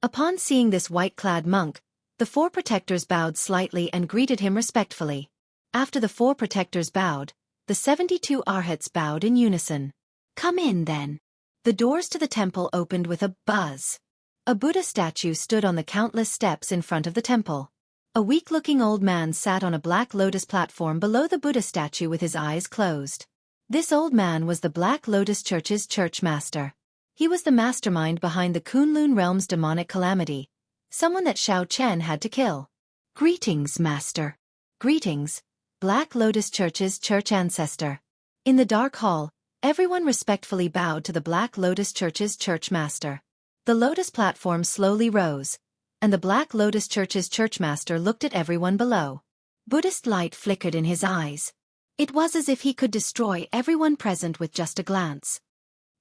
[SPEAKER 1] Upon seeing this white-clad monk, the 4 protectors bowed slightly and greeted him respectfully. After the 4 protectors bowed, the 72 arhats bowed in unison. Come in then. The doors to the temple opened with a buzz. A Buddha statue stood on the countless steps in front of the temple. A weak-looking old man sat on a black lotus platform below the Buddha statue with his eyes closed. This old man was the Black Lotus Church's church master. He was the mastermind behind the Kunlun realm's demonic calamity, someone that Xiao Chen had to kill. Greetings, master. Greetings, Black Lotus Church's church ancestor. In the dark hall, everyone respectfully bowed to the Black Lotus Church's church master. The lotus platform slowly rose, and the Black Lotus Church's churchmaster looked at everyone below. Buddhist light flickered in his eyes. It was as if he could destroy everyone present with just a glance.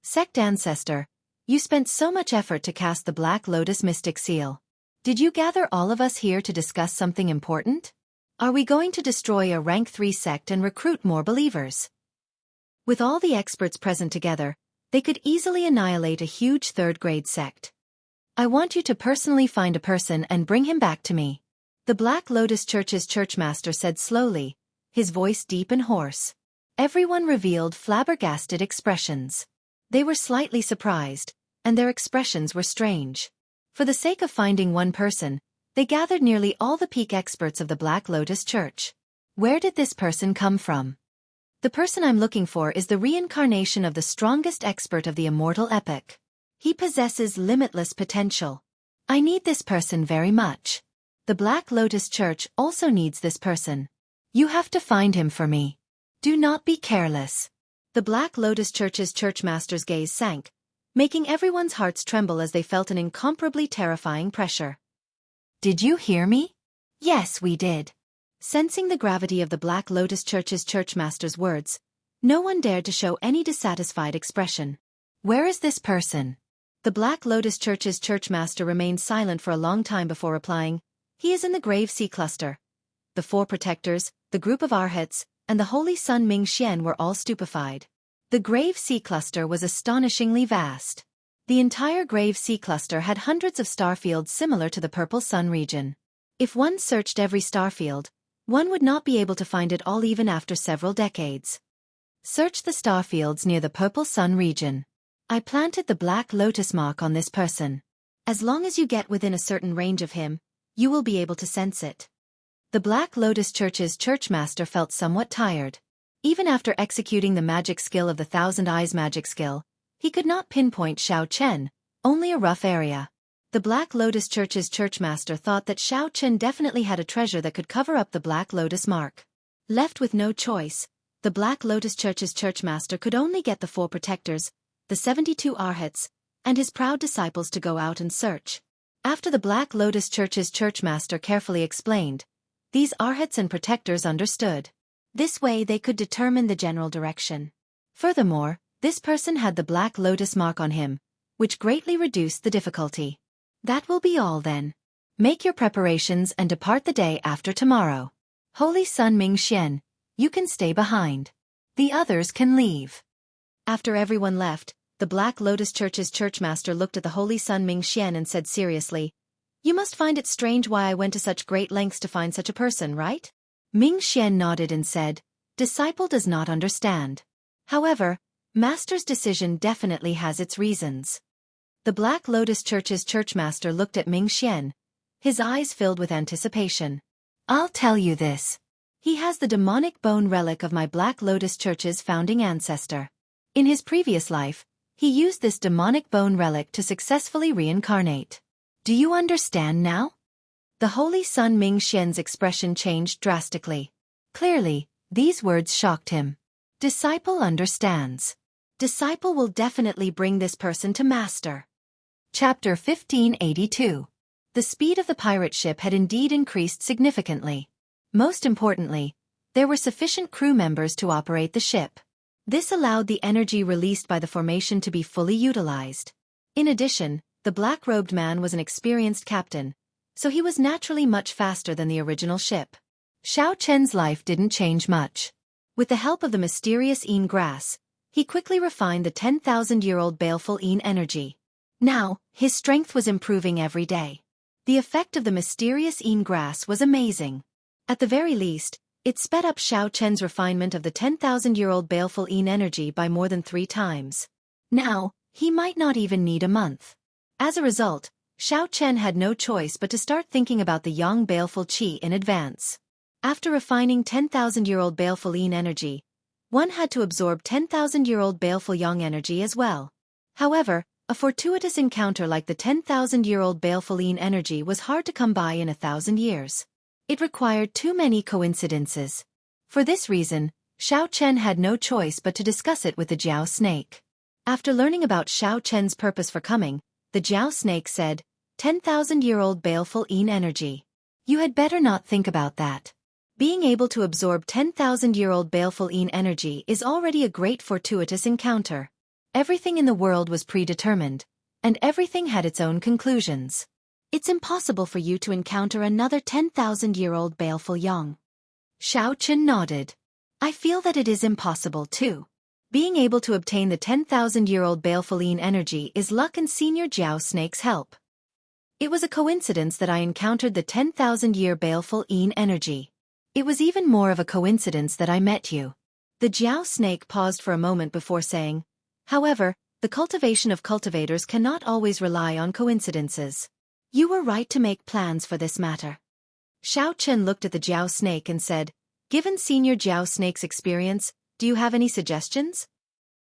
[SPEAKER 1] Sect ancestor, you spent so much effort to cast the Black Lotus mystic seal. Did you gather all of us here to discuss something important? Are we going to destroy a rank 3 sect and recruit more believers? With all the experts present together, they could easily annihilate a huge 3rd-grade sect. I want you to personally find a person and bring him back to me. The Black Lotus Church's churchmaster said slowly, his voice deep and hoarse. Everyone revealed flabbergasted expressions. They were slightly surprised, and their expressions were strange. For the sake of finding one person, they gathered nearly all the peak experts of the Black Lotus Church. Where did this person come from? The person I'm looking for is the reincarnation of the strongest expert of the immortal epic. He possesses limitless potential. I need this person very much. The Black Lotus Church also needs this person. You have to find him for me. Do not be careless. The Black Lotus Church's churchmaster's gaze sank, making everyone's hearts tremble as they felt an incomparably terrifying pressure. Did you hear me? Yes, we did. Sensing the gravity of the Black Lotus Church's churchmaster's words, no one dared to show any dissatisfied expression. Where is this person? The Black Lotus Church's churchmaster remained silent for a long time before replying. He is in the Grave Sea Cluster. The 4 protectors, the group of Arhats, and the Holy Sun Ming Xian were all stupefied. The Grave Sea Cluster was astonishingly vast. The entire Grave Sea Cluster had hundreds of starfields similar to the Purple Sun region. If one searched every starfield, one would not be able to find it all even after several decades. Search the starfields near the Purple Sun region. I planted the Black Lotus mark on this person. As long as you get within a certain range of him, you will be able to sense it. The Black Lotus Church's churchmaster felt somewhat tired. Even after executing the magic skill of the Thousand Eyes magic skill, he could not pinpoint Xiao Chen, only a rough area. The Black Lotus Church's churchmaster thought that Xiao Chen definitely had a treasure that could cover up the Black Lotus mark. Left with no choice, the Black Lotus Church's churchmaster could only get the 4 protectors, the 72 Arhats, and his proud disciples to go out and search. After the Black Lotus Church's churchmaster carefully explained, these Arhats and protectors understood. This way they could determine the general direction. Furthermore, this person had the Black Lotus mark on him, which greatly reduced the difficulty. That will be all then. Make your preparations and depart the day after tomorrow. Holy Sun Ming Xian, you can stay behind. The others can leave. After everyone left, the Black Lotus Church's churchmaster looked at the Holy Sun Ming Xian and said seriously, You must find it strange why I went to such great lengths to find such a person, right? Ming Xian nodded and said, Disciple does not understand. However, Master's decision definitely has its reasons. The Black Lotus Church's churchmaster looked at Ming Xian, his eyes filled with anticipation. I'll tell you this. He has the demonic bone relic of my Black Lotus Church's founding ancestor. In his previous life, he used this demonic bone relic to successfully reincarnate. Do you understand now? The Holy Sun Ming Xian's expression changed drastically. Clearly, these words shocked him. Disciple understands. Disciple will definitely bring this person to Master. Chapter 1582. The speed of the pirate ship had indeed increased significantly. Most importantly, there were sufficient crew members to operate the ship. This allowed the energy released by the formation to be fully utilized. In addition, the black-robed man was an experienced captain, so he was naturally much faster than the original ship. Xiao Chen's life didn't change much. With the help of the mysterious Een grass, he quickly refined the 10,000-year-old baleful Een energy. Now, his strength was improving every day. The effect of the mysterious Een grass was amazing. At the very least, it sped up Xiao Chen's refinement of the 10,000-year-old baleful Een energy by more than 3 times. Now, he might not even need a month. As a result, Xiao Chen had no choice but to start thinking about the young baleful qi in advance. After refining 10,000-year-old baleful yin energy, one had to absorb 10,000-year-old baleful yang energy as well. However, a fortuitous encounter like the 10,000-year-old baleful yin energy was hard to come by in 1,000 years. It required too many coincidences. For this reason, Xiao Chen had no choice but to discuss it with the Jiao snake. After learning about Xiao Chen's purpose for coming, the Jiao snake said, 10,000-year-old baleful yin energy. You had better not think about that. Being able to absorb 10,000-year-old baleful yin energy is already a great fortuitous encounter. Everything in the world was predetermined, and everything had its own conclusions. It's impossible for you to encounter another 10,000-year-old baleful yang. Xiao Chen nodded. I feel that it is impossible too. Being able to obtain the 10,000-year-old baleful yin energy is luck and Senior Jiao Snake's help. It was a coincidence that I encountered the 10,000-year baleful yin energy. It was even more of a coincidence that I met you. The Jiao Snake paused for a moment before saying, however, the cultivation of cultivators cannot always rely on coincidences. You were right to make plans for this matter. Xiao Chen looked at the Jiao Snake and said, given Senior Jiao Snake's experience, do you have any suggestions?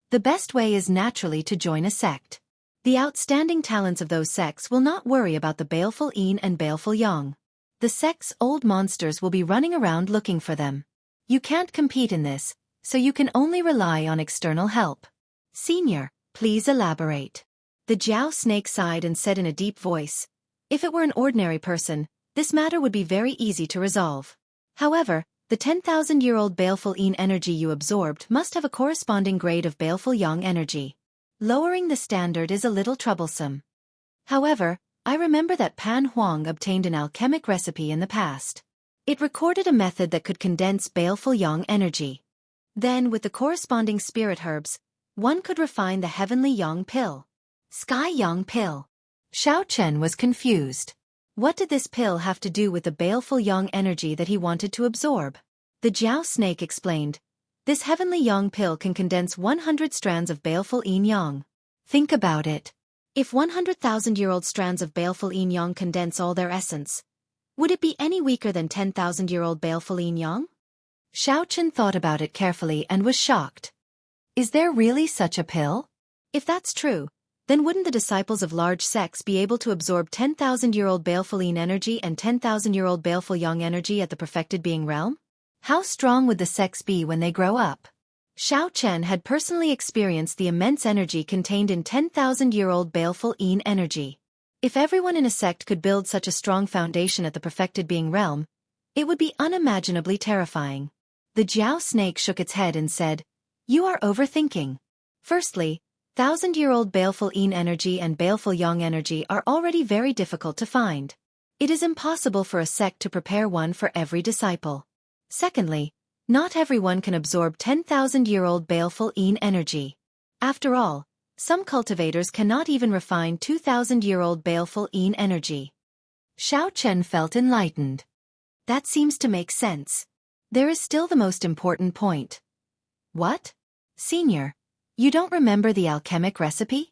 [SPEAKER 1] The best way is naturally to join a sect. The outstanding talents of those sects will not worry about the baleful yin and baleful yang. The sect's old monsters will be running around looking for them. You can't compete in this, so you can only rely on external help. Senior, please elaborate. The Jiao Snake sighed and said in a deep voice, if it were an ordinary person, this matter would be very easy to resolve. However, the 10,000-year-old baleful yin energy you absorbed must have a corresponding grade of baleful yang energy. Lowering the standard is a little troublesome. However, I remember that Pan Huang obtained an alchemic recipe in the past. It recorded a method that could condense baleful yang energy. Then, with the corresponding spirit herbs, one could refine the heavenly yang pill. Sky yang pill. Xiao Chen was confused. What did this pill have to do with the baleful yang energy that he wanted to absorb? The Jiao Snake explained, this heavenly yang pill can condense 100 strands of baleful yin yang. Think about it. If 100,000-year-old strands of baleful yin yang condense all their essence, would it be any weaker than 10,000-year-old baleful yin yang? Xiao Chen thought about it carefully and was shocked. Is there really such a pill? If that's true, then wouldn't the disciples of large sects be able to absorb 10,000-year-old baleful yin energy and 10,000-year-old baleful yang energy at the perfected being realm? How strong would the sects be when they grow up? Xiao Chen had personally experienced the immense energy contained in 10,000-year-old baleful yin energy. If everyone in a sect could build such a strong foundation at the perfected being realm, it would be unimaginably terrifying. The Jiao Snake shook its head and said, you are overthinking. Firstly, 1,000-year-old baleful yin energy and baleful yang energy are already very difficult to find. It is impossible for a sect to prepare one for every disciple. Secondly, not everyone can absorb 10,000-year-old baleful yin energy. After all, some cultivators cannot even refine 2,000-year-old baleful yin energy. Xiao Chen felt enlightened. That seems to make sense. There is still the most important point. What? Senior, you don't remember the alchemic recipe?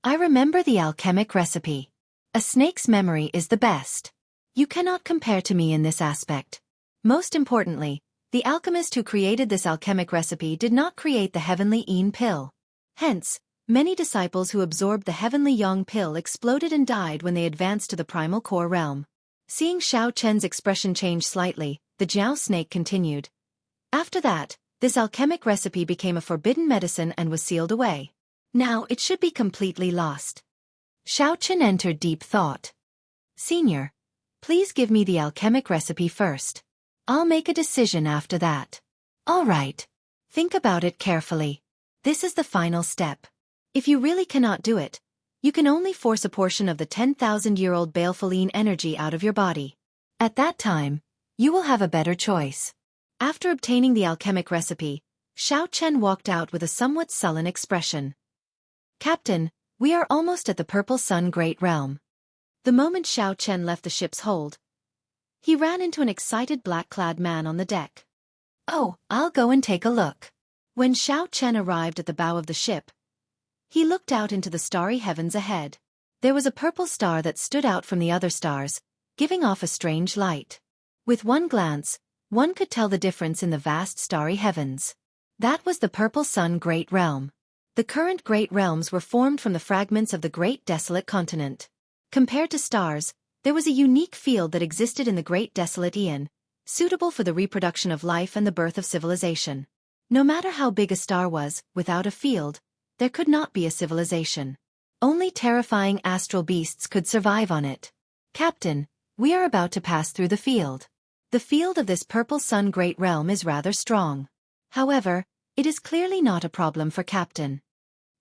[SPEAKER 1] I remember the alchemic recipe. A snake's memory is the best. You cannot compare to me in this aspect. Most importantly, the alchemist who created this alchemic recipe did not create the heavenly yin pill. Hence, many disciples who absorbed the heavenly yang pill exploded and died when they advanced to the primal core realm. Seeing Xiao Chen's expression change slightly, the Jiao Snake continued. After that, this alchemic recipe became a forbidden medicine and was sealed away. Now it should be completely lost. Xiao Chen entered deep thought. Senior, please give me the alchemic recipe first. I'll make a decision after that. All right. Think about it carefully. This is the final step. If you really cannot do it, you can only force a portion of the 10,000-year-old baleful yin energy out of your body. At that time, you will have a better choice. After obtaining the alchemic recipe, Xiao Chen walked out with a somewhat sullen expression. Captain, we are almost at the Purple Sun Great Realm. The moment Xiao Chen left the ship's hold, he ran into an excited black-clad man on the deck. Oh, I'll go and take a look. When Xiao Chen arrived at the bow of the ship, he looked out into the starry heavens ahead. There was a purple star that stood out from the other stars, giving off a strange light. With one glance, one could tell the difference in the vast starry heavens. That was the Purple Sun Great Realm. The current Great Realms were formed from the fragments of the Great Desolate Continent. Compared to stars, there was a unique field that existed in the Great Desolate Aeon, suitable for the reproduction of life and the birth of civilization. No matter how big a star was, without a field, there could not be a civilization. Only terrifying astral beasts could survive on it. Captain, we are about to pass through the field. The field of this Purple Sun Great Realm is rather strong. However, it is clearly not a problem for Captain.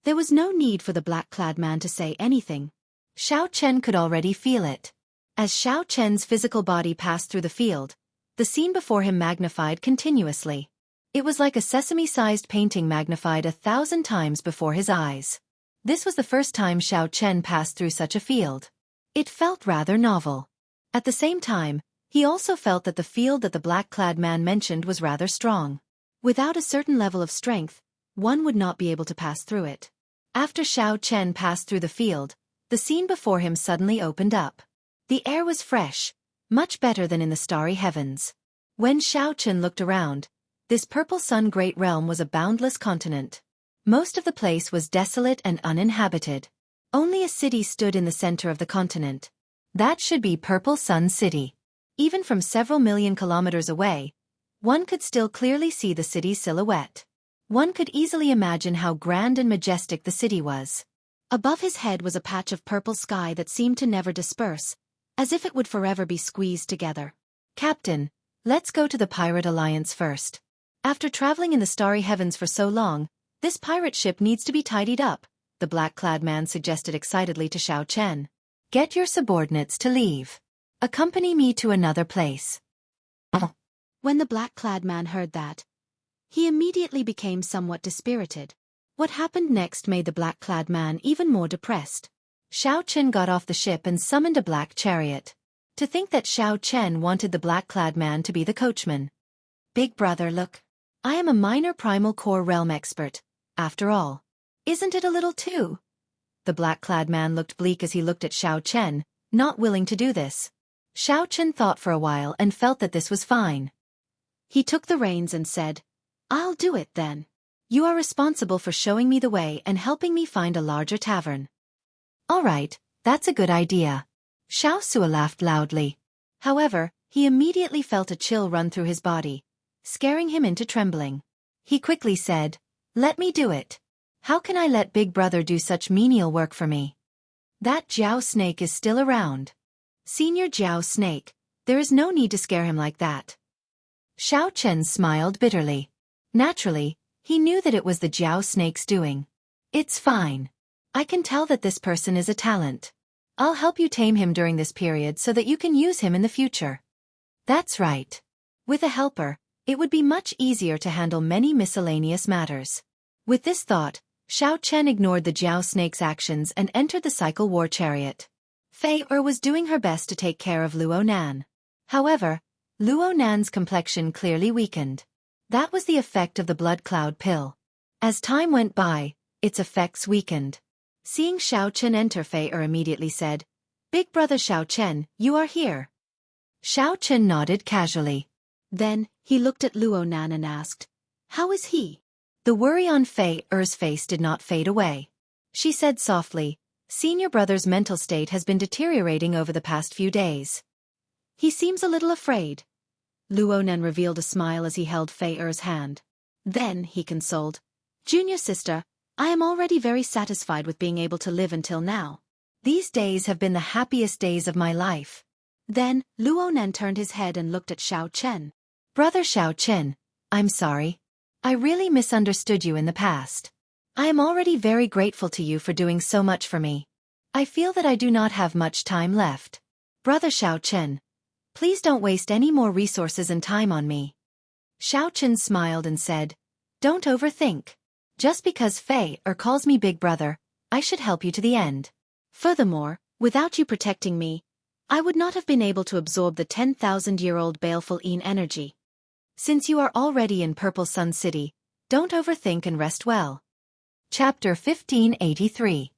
[SPEAKER 1] There was no need for the black-clad man to say anything. Xiao Chen could already feel it. As Xiao Chen's physical body passed through the field, the scene before him magnified continuously. It was like a sesame-sized painting magnified 1,000 times before his eyes. This was the first time Xiao Chen passed through such a field. It felt rather novel. At the same time, he also felt that the field that the black-clad man mentioned was rather strong. Without a certain level of strength, one would not be able to pass through it. After Xiao Chen passed through the field, the scene before him suddenly opened up. The air was fresh, much better than in the starry heavens. When Xiao Chen looked around, this Purple Sun Great Realm was a boundless continent. Most of the place was desolate and uninhabited. Only a city stood in the center of the continent. That should be Purple Sun City. Even from several million kilometers away, one could still clearly see the city's silhouette. One could easily imagine how grand and majestic the city was. Above his head was a patch of purple sky that seemed to never disperse, as if it would forever be squeezed together. Captain, let's go to the Pirate Alliance first. After traveling in the starry heavens for so long, this pirate ship needs to be tidied up, the black-clad man suggested excitedly to Xiao Chen. Get your subordinates to leave. Accompany me to another place. When the black-clad man heard that, he immediately became somewhat dispirited. What happened next made the black-clad man even more depressed. Xiao Chen got off the ship and summoned a black chariot. To think that Xiao Chen wanted the black-clad man to be the coachman. Big brother, look. I am a minor primal core realm expert, after all. Isn't it a little too? The black-clad man looked bleak as he looked at Xiao Chen, not willing to do this. Xiao Chen thought for a while and felt that this was fine. He took the reins and said, I'll do it then. You are responsible for showing me the way and helping me find a larger tavern. All right, that's a good idea. Xiao Sua laughed loudly. However, he immediately felt a chill run through his body, scaring him into trembling. He quickly said, Let me do it. How can I let Big Brother do such menial work for me? That Jiao Snake is still around. Senior Jiao Snake, there is no need to scare him like that. Xiao Chen smiled bitterly. Naturally, he knew that it was the Jiao Snake's doing. It's fine. I can tell that this person is a talent. I'll help you tame him during this period so that you can use him in the future. That's right. With a helper, it would be much easier to handle many miscellaneous matters. With this thought, Xiao Chen ignored the Jiao Snake's actions and entered the cycle war chariot. Fei was doing her best to take care of Luo Nan. However, Luo Nan's complexion clearly weakened. That was the effect of the blood cloud pill. As time went by, its effects weakened. Seeing Xiao Chen enter, Fei immediately said, Big brother Xiao Chen, you are here. Xiao Chen nodded casually. Then, he looked at Luo Nan and asked, How is he? The worry on Fei's face did not fade away. She said softly, Senior brother's mental state has been deteriorating over the past few days. He seems a little afraid. Luo Nan revealed a smile as he held Fei's hand. Then, he consoled, Junior sister, I am already very satisfied with being able to live until now. These days have been the happiest days of my life. Then, Luo Nan turned his head and looked at Xiao Chen. Brother Xiao Chen, I'm sorry. I really misunderstood you in the past. I am already very grateful to you for doing so much for me. I feel that I do not have much time left. Brother Xiao Chen, please don't waste any more resources and time on me. Xiao Chen smiled and said, Don't overthink. Just because Fei calls me big brother, I should help you to the end. Furthermore, without you protecting me, I would not have been able to absorb the 10,000-year-old baleful Een energy. Since you are already in Purple Sun City, don't overthink and rest well. Chapter 1583.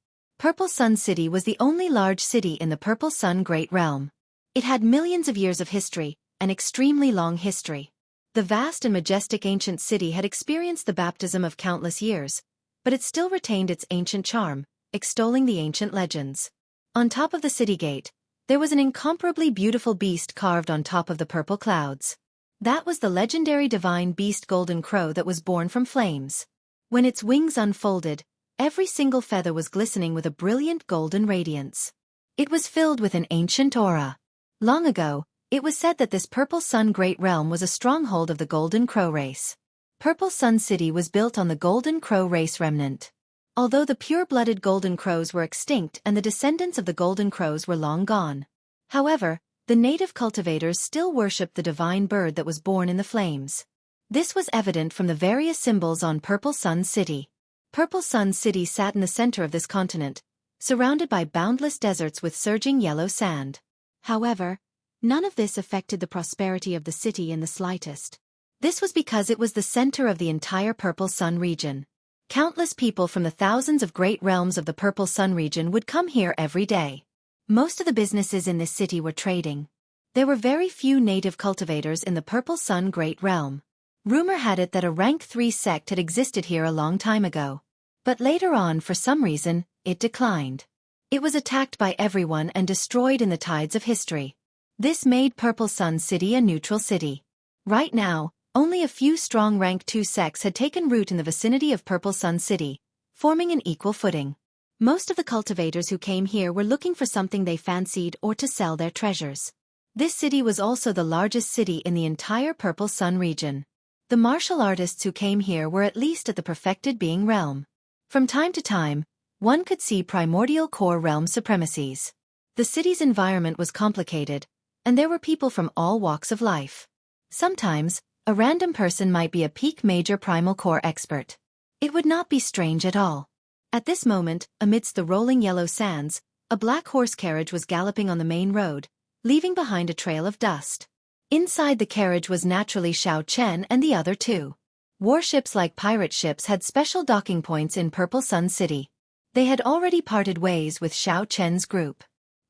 [SPEAKER 1] Purple Sun City was the only large city in the Purple Sun Great Realm. It had millions of years of history, an extremely long history. The vast and majestic ancient city had experienced the baptism of countless years, but it still retained its ancient charm, extolling the ancient legends. On top of the city gate, there was an incomparably beautiful beast carved on top of the purple clouds. That was the legendary divine beast Golden Crow that was born from flames. When its wings unfolded, every single feather was glistening with a brilliant golden radiance. It was filled with an ancient aura. Long ago, it was said that this Purple Sun Great Realm was a stronghold of the Golden Crow race. Purple Sun City was built on the Golden Crow race remnant. Although the pure-blooded Golden Crows were extinct and the descendants of the Golden Crows were long gone. However, the native cultivators still worshipped the divine bird that was born in the flames. This was evident from the various symbols on Purple Sun City. Purple Sun City sat in the center of this continent, surrounded by boundless deserts with surging yellow sand. However, none of this affected the prosperity of the city in the slightest. This was because it was the center of the entire Purple Sun region. Countless people from the thousands of great realms of the Purple Sun region would come here every day. Most of the businesses in this city were trading. There were very few native cultivators in the Purple Sun Great Realm. Rumor had it that a Rank 3 sect had existed here a long time ago. But later on, for some reason, it declined. It was attacked by everyone and destroyed in the tides of history. This made Purple Sun City a neutral city. Right now, only a few strong Rank 2 sects had taken root in the vicinity of Purple Sun City, forming an equal footing. Most of the cultivators who came here were looking for something they fancied or to sell their treasures. This city was also the largest city in the entire Purple Sun region. The martial artists who came here were at least at the perfected being realm. From time to time, one could see primordial core realm supremacies. The city's environment was complicated, and there were people from all walks of life. Sometimes, a random person might be a peak major primal core expert. It would not be strange at all. At this moment, amidst the rolling yellow sands, a black horse carriage was galloping on the main road, leaving behind a trail of dust. Inside the carriage was naturally Xiao Chen and the other two. Warships like pirate ships had special docking points in Purple Sun City. They had already parted ways with Xiao Chen's group.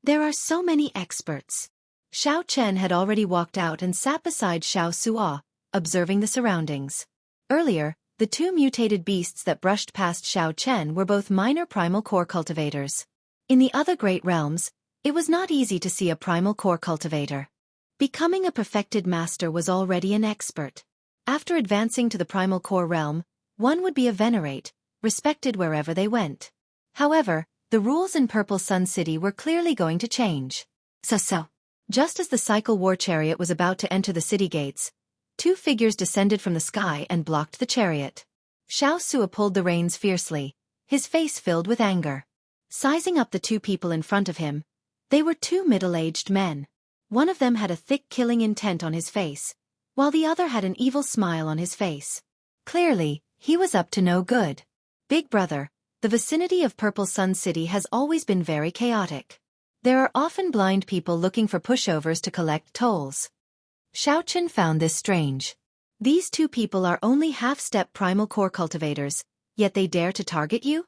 [SPEAKER 1] There are so many experts. Xiao Chen had already walked out and sat beside Xiao Suo, observing the surroundings. Earlier, the two mutated beasts that brushed past Xiao Chen were both minor primal core cultivators. In the other great realms, it was not easy to see a primal core cultivator. Becoming a perfected master was already an expert. After advancing to the primal core realm, one would be a venerate, respected wherever they went. However, the rules in Purple Sun City were clearly going to change. Just as the cycle war chariot was about to enter the city gates, two figures descended from the sky and blocked the chariot. Xiao Suo pulled the reins fiercely, his face filled with anger. Sizing up the two people in front of him, they were two middle-aged men. One of them had a thick killing intent on his face, while the other had an evil smile on his face. Clearly, he was up to no good. Big brother, the vicinity of Purple Sun City has always been very chaotic. There are often blind people looking for pushovers to collect tolls. Xiao Chen found this strange. These two people are only half-step primal core cultivators, yet they dare to target you?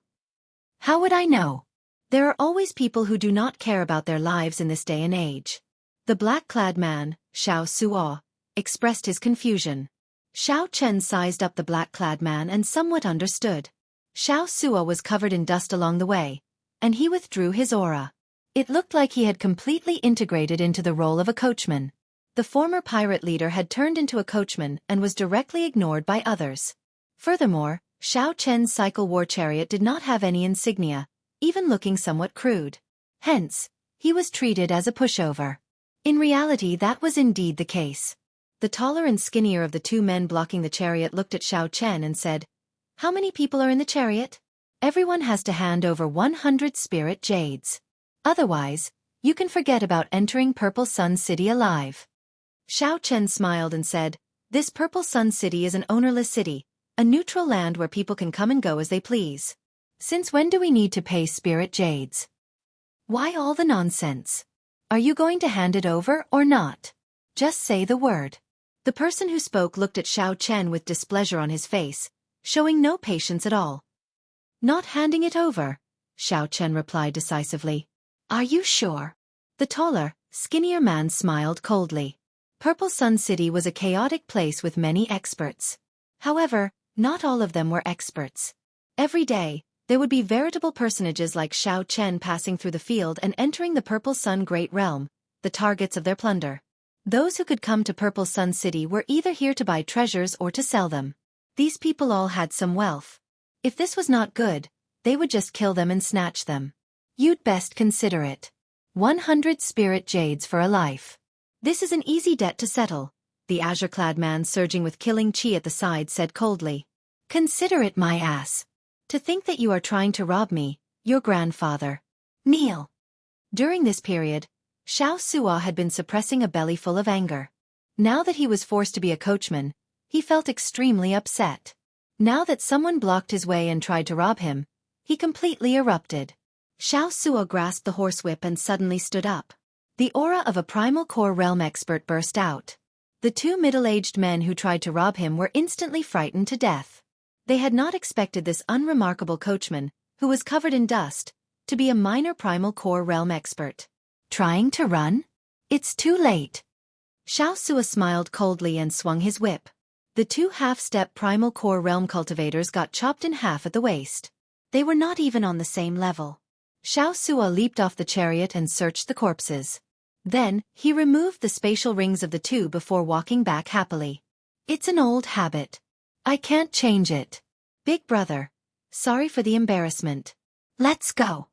[SPEAKER 1] How would I know? There are always people who do not care about their lives in this day and age. The black-clad man, Xiao Suo, expressed his confusion. Xiao Chen sized up the black-clad man and somewhat understood. Xiao Suo was covered in dust along the way, and he withdrew his aura. It looked like he had completely integrated into the role of a coachman. The former pirate leader had turned into a coachman and was directly ignored by others. Furthermore, Xiao Chen's cycle war chariot did not have any insignia, even looking somewhat crude. Hence, he was treated as a pushover. In reality, that was indeed the case. The taller and skinnier of the two men blocking the chariot looked at Xiao Chen and said, "How many people are in the chariot?" "Everyone has to hand over 100 spirit jades. Otherwise, you can forget about entering Purple Sun City alive." Xiao Chen smiled and said, "This Purple Sun City is an ownerless city, a neutral land where people can come and go as they please. Since when do we need to pay spirit jades? Why all the nonsense? Are you going to hand it over or not? Just say the word." The person who spoke looked at Xiao Chen with displeasure on his face, showing no patience at all. "Not handing it over? Xiao Chen replied decisively. Are you sure? The taller, skinnier man smiled coldly. Purple Sun City was a chaotic place with many experts. However, not all of them were experts. Every day, there would be veritable personages like Xiao Chen passing through the field and entering the Purple Sun Great Realm, the targets of their plunder. Those who could come to Purple Sun City were either here to buy treasures or to sell them. These people all had some wealth. If this was not good, they would just kill them and snatch them. You'd best consider it. 100 spirit jades for a life. This is an easy debt to settle, the azure-clad man surging with killing chi at the side said coldly. Consider it my ass. To think that you are trying to rob me, your grandfather. Kneel. During this period, Xiao Suo had been suppressing a belly full of anger. Now that he was forced to be a coachman, he felt extremely upset. Now that someone blocked his way and tried to rob him, he completely erupted. Xiao Suo grasped the horsewhip and suddenly stood up. The aura of a primal core realm expert burst out. The two middle-aged men who tried to rob him were instantly frightened to death. They had not expected this unremarkable coachman, who was covered in dust, to be a minor primal core realm expert. Trying to run? It's too late. Xiao Suo smiled coldly and swung his whip. The two half-step primal core realm cultivators got chopped in half at the waist. They were not even on the same level. Xiao Suo leaped off the chariot and searched the corpses. Then, he removed the spatial rings of the two before walking back happily. It's an old habit. I can't change it. Big brother. Sorry for the embarrassment. Let's go.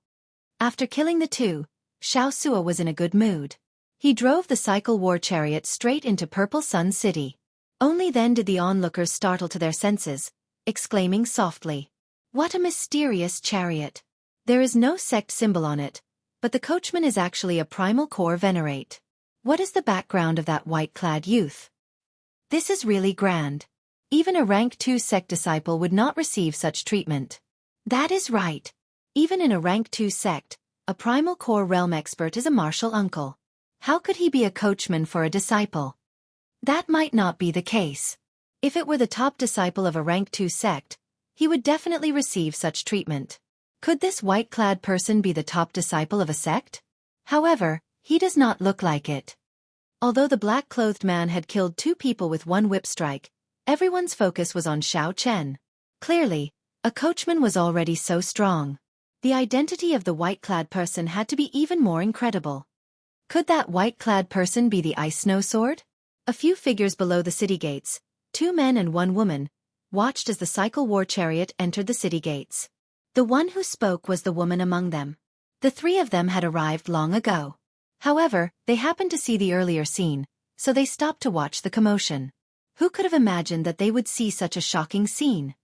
[SPEAKER 1] After killing the two, Xiao Suo was in a good mood. He drove the cycle war chariot straight into Purple Sun City. Only then did the onlookers startle to their senses, exclaiming softly, "What a mysterious chariot! There is no sect symbol on it, but the coachman is actually a primal core venerate. What is the background of that white-clad youth? This is really grand. Even a rank 2 sect disciple would not receive such treatment." That is right. Even in a rank 2 sect, a primal core realm expert is a martial uncle. How could he be a coachman for a disciple? That might not be the case. If it were the top disciple of a rank 2 sect, he would definitely receive such treatment. Could this white-clad person be the top disciple of a sect? However, he does not look like it. Although the black-clothed man had killed 2 people with 1 whip strike, everyone's focus was on Xiao Chen. Clearly, a coachman was already so strong. The identity of the white-clad person had to be even more incredible. Could that white-clad person be the Ice Snow Sword? A few figures below the city gates, 2 men and 1 woman, watched as the cycle war chariot entered the city gates. The one who spoke was the woman among them. The 3 of them had arrived long ago. However, they happened to see the earlier scene, so they stopped to watch the commotion. Who could have imagined that they would see such a shocking scene?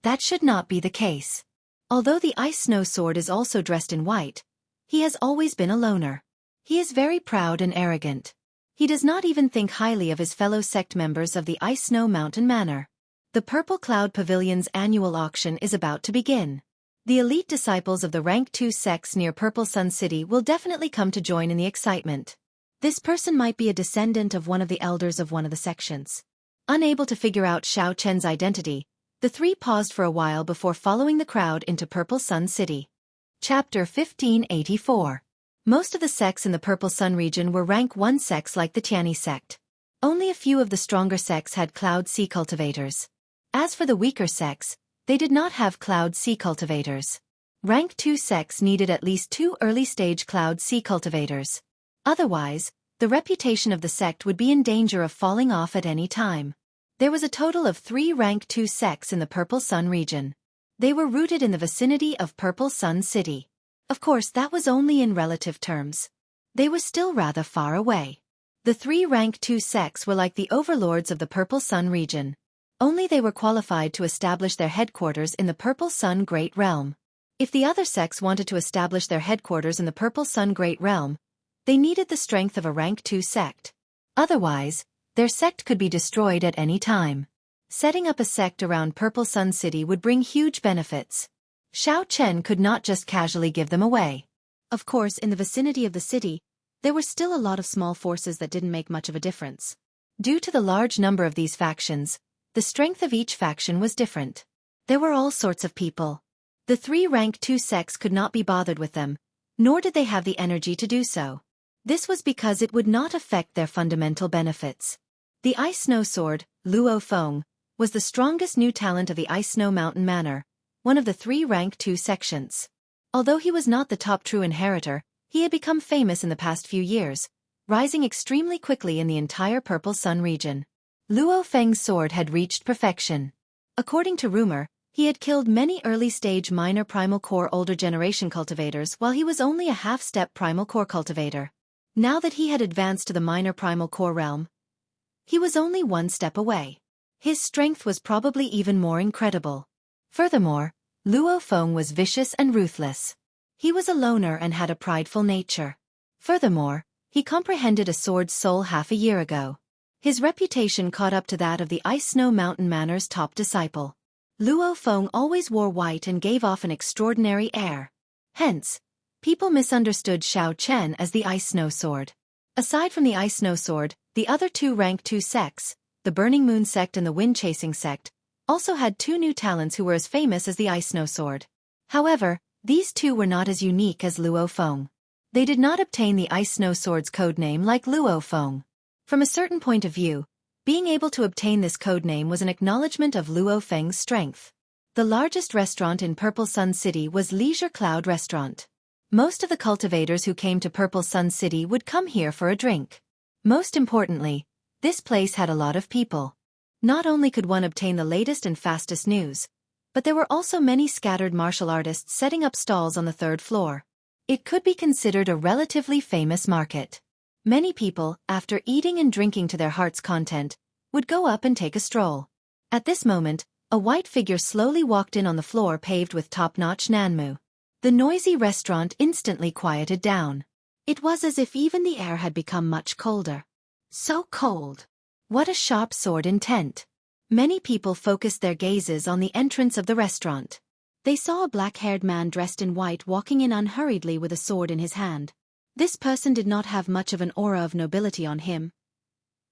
[SPEAKER 1] That should not be the case. Although the Ice Snow Sword is also dressed in white, he has always been a loner. He is very proud and arrogant. He does not even think highly of his fellow sect members of the Ice Snow Mountain Manor. The Purple Cloud Pavilion's annual auction is about to begin. The elite disciples of the rank 2 sects near Purple Sun City will definitely come to join in the excitement. This person might be a descendant of one of the elders of one of the sections. Unable to figure out Xiao Chen's identity, the 3 paused for a while before following the crowd into Purple Sun City. Chapter 1584. Most of the sects in the Purple Sun region were rank 1 sects like the Tianyi sect. Only a few of the stronger sects had Cloud Sea cultivators. As for the weaker sects, they did not have Cloud Sea cultivators. Rank 2 sects needed at least 2 early-stage Cloud Sea cultivators. Otherwise, the reputation of the sect would be in danger of falling off at any time. There was a total of 3 rank 2 sects in the Purple Sun region. They were rooted in the vicinity of Purple Sun City. Of course, that was only in relative terms. They were still rather far away. The 3 rank 2 sects were like the overlords of the Purple Sun region. Only they were qualified to establish their headquarters in the Purple Sun Great Realm. If the other sects wanted to establish their headquarters in the Purple Sun Great Realm, they needed the strength of a rank 2 sect. Otherwise, their sect could be destroyed at any time. Setting up a sect around Purple Sun City would bring huge benefits. Xiao Chen could not just casually give them away. Of course, in the vicinity of the city, there were still a lot of small forces that didn't make much of a difference. Due to the large number of these factions, the strength of each faction was different. There were all sorts of people. The 3 rank 2 sects could not be bothered with them, nor did they have the energy to do so. This was because it would not affect their fundamental benefits. The Ice Snow Sword, Luo Feng, was the strongest new talent of the Ice Snow Mountain Manor, one of the 3 rank 2 sections. Although he was not the top true inheritor, he had become famous in the past few years, rising extremely quickly in the entire Purple Sun region. Luo Feng's sword had reached perfection. According to rumor, he had killed many early-stage minor primal core older generation cultivators while he was only a half-step primal core cultivator. Now that he had advanced to the minor primal core realm, he was only 1 step away. His strength was probably even more incredible. Furthermore, Luo Feng was vicious and ruthless. He was a loner and had a prideful nature. Furthermore, he comprehended a sword's soul half a year ago. His reputation caught up to that of the Ice Snow Mountain Manor's top disciple. Luo Feng always wore white and gave off an extraordinary air. Hence, people misunderstood Xiao Chen as the Ice Snow Sword. Aside from the Ice Snow Sword, the other 2 rank 2 sects, the Burning Moon sect and the Wind Chasing sect, also had 2 new talents who were as famous as the Ice Snow Sword. However, these 2 were not as unique as Luo Feng. They did not obtain the Ice Snow Sword's codename like Luo Feng. From a certain point of view, being able to obtain this codename was an acknowledgement of Luo Feng's strength. The largest restaurant in Purple Sun City was Leisure Cloud Restaurant. Most of the cultivators who came to Purple Sun City would come here for a drink. Most importantly, this place had a lot of people. Not only could one obtain the latest and fastest news, but there were also many scattered martial artists setting up stalls on the 3rd floor. It could be considered a relatively famous market. Many people, after eating and drinking to their heart's content, would go up and take a stroll. At this moment, a white figure slowly walked in on the floor paved with top-notch nanmu. The noisy restaurant instantly quieted down. It was as if even the air had become much colder. So cold. What a sharp sword intent. Many people focused their gazes on the entrance of the restaurant. They saw a black-haired man dressed in white walking in unhurriedly with a sword in his hand. This person did not have much of an aura of nobility on him.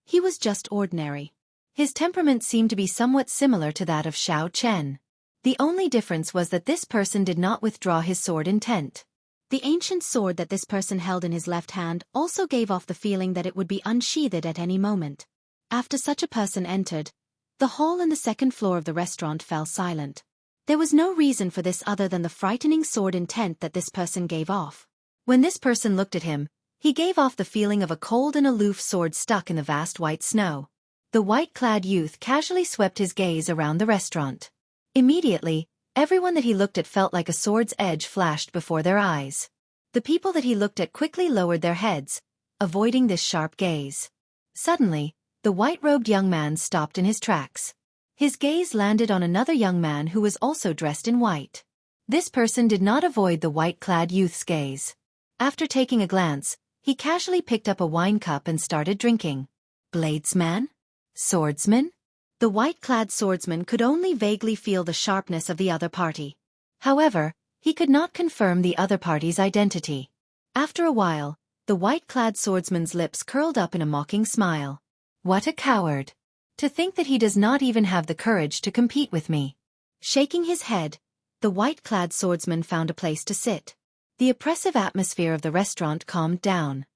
[SPEAKER 1] He was just ordinary. His temperament seemed to be somewhat similar to that of Xiao Chen. The only difference was that this person did not withdraw his sword intent. The ancient sword that this person held in his left hand also gave off the feeling that it would be unsheathed at any moment. After such a person entered, the hall and the 2nd floor of the restaurant fell silent. There was no reason for this other than the frightening sword intent that this person gave off. When this person looked at him, he gave off the feeling of a cold and aloof sword stuck in the vast white snow. The white-clad youth casually swept his gaze around the restaurant. Immediately, everyone that he looked at felt like a sword's edge flashed before their eyes. The people that he looked at quickly lowered their heads, avoiding this sharp gaze. Suddenly, the white-robed young man stopped in his tracks. His gaze landed on another young man who was also dressed in white. This person did not avoid the white-clad youth's gaze. After taking a glance, he casually picked up a wine cup and started drinking. Bladesman? Swordsman? The white-clad swordsman could only vaguely feel the sharpness of the other party. However, he could not confirm the other party's identity. After a while, the white-clad swordsman's lips curled up in a mocking smile. What a coward! To think that he does not even have the courage to compete with me. Shaking his head, the white-clad swordsman found a place to sit. The oppressive atmosphere of the restaurant calmed down.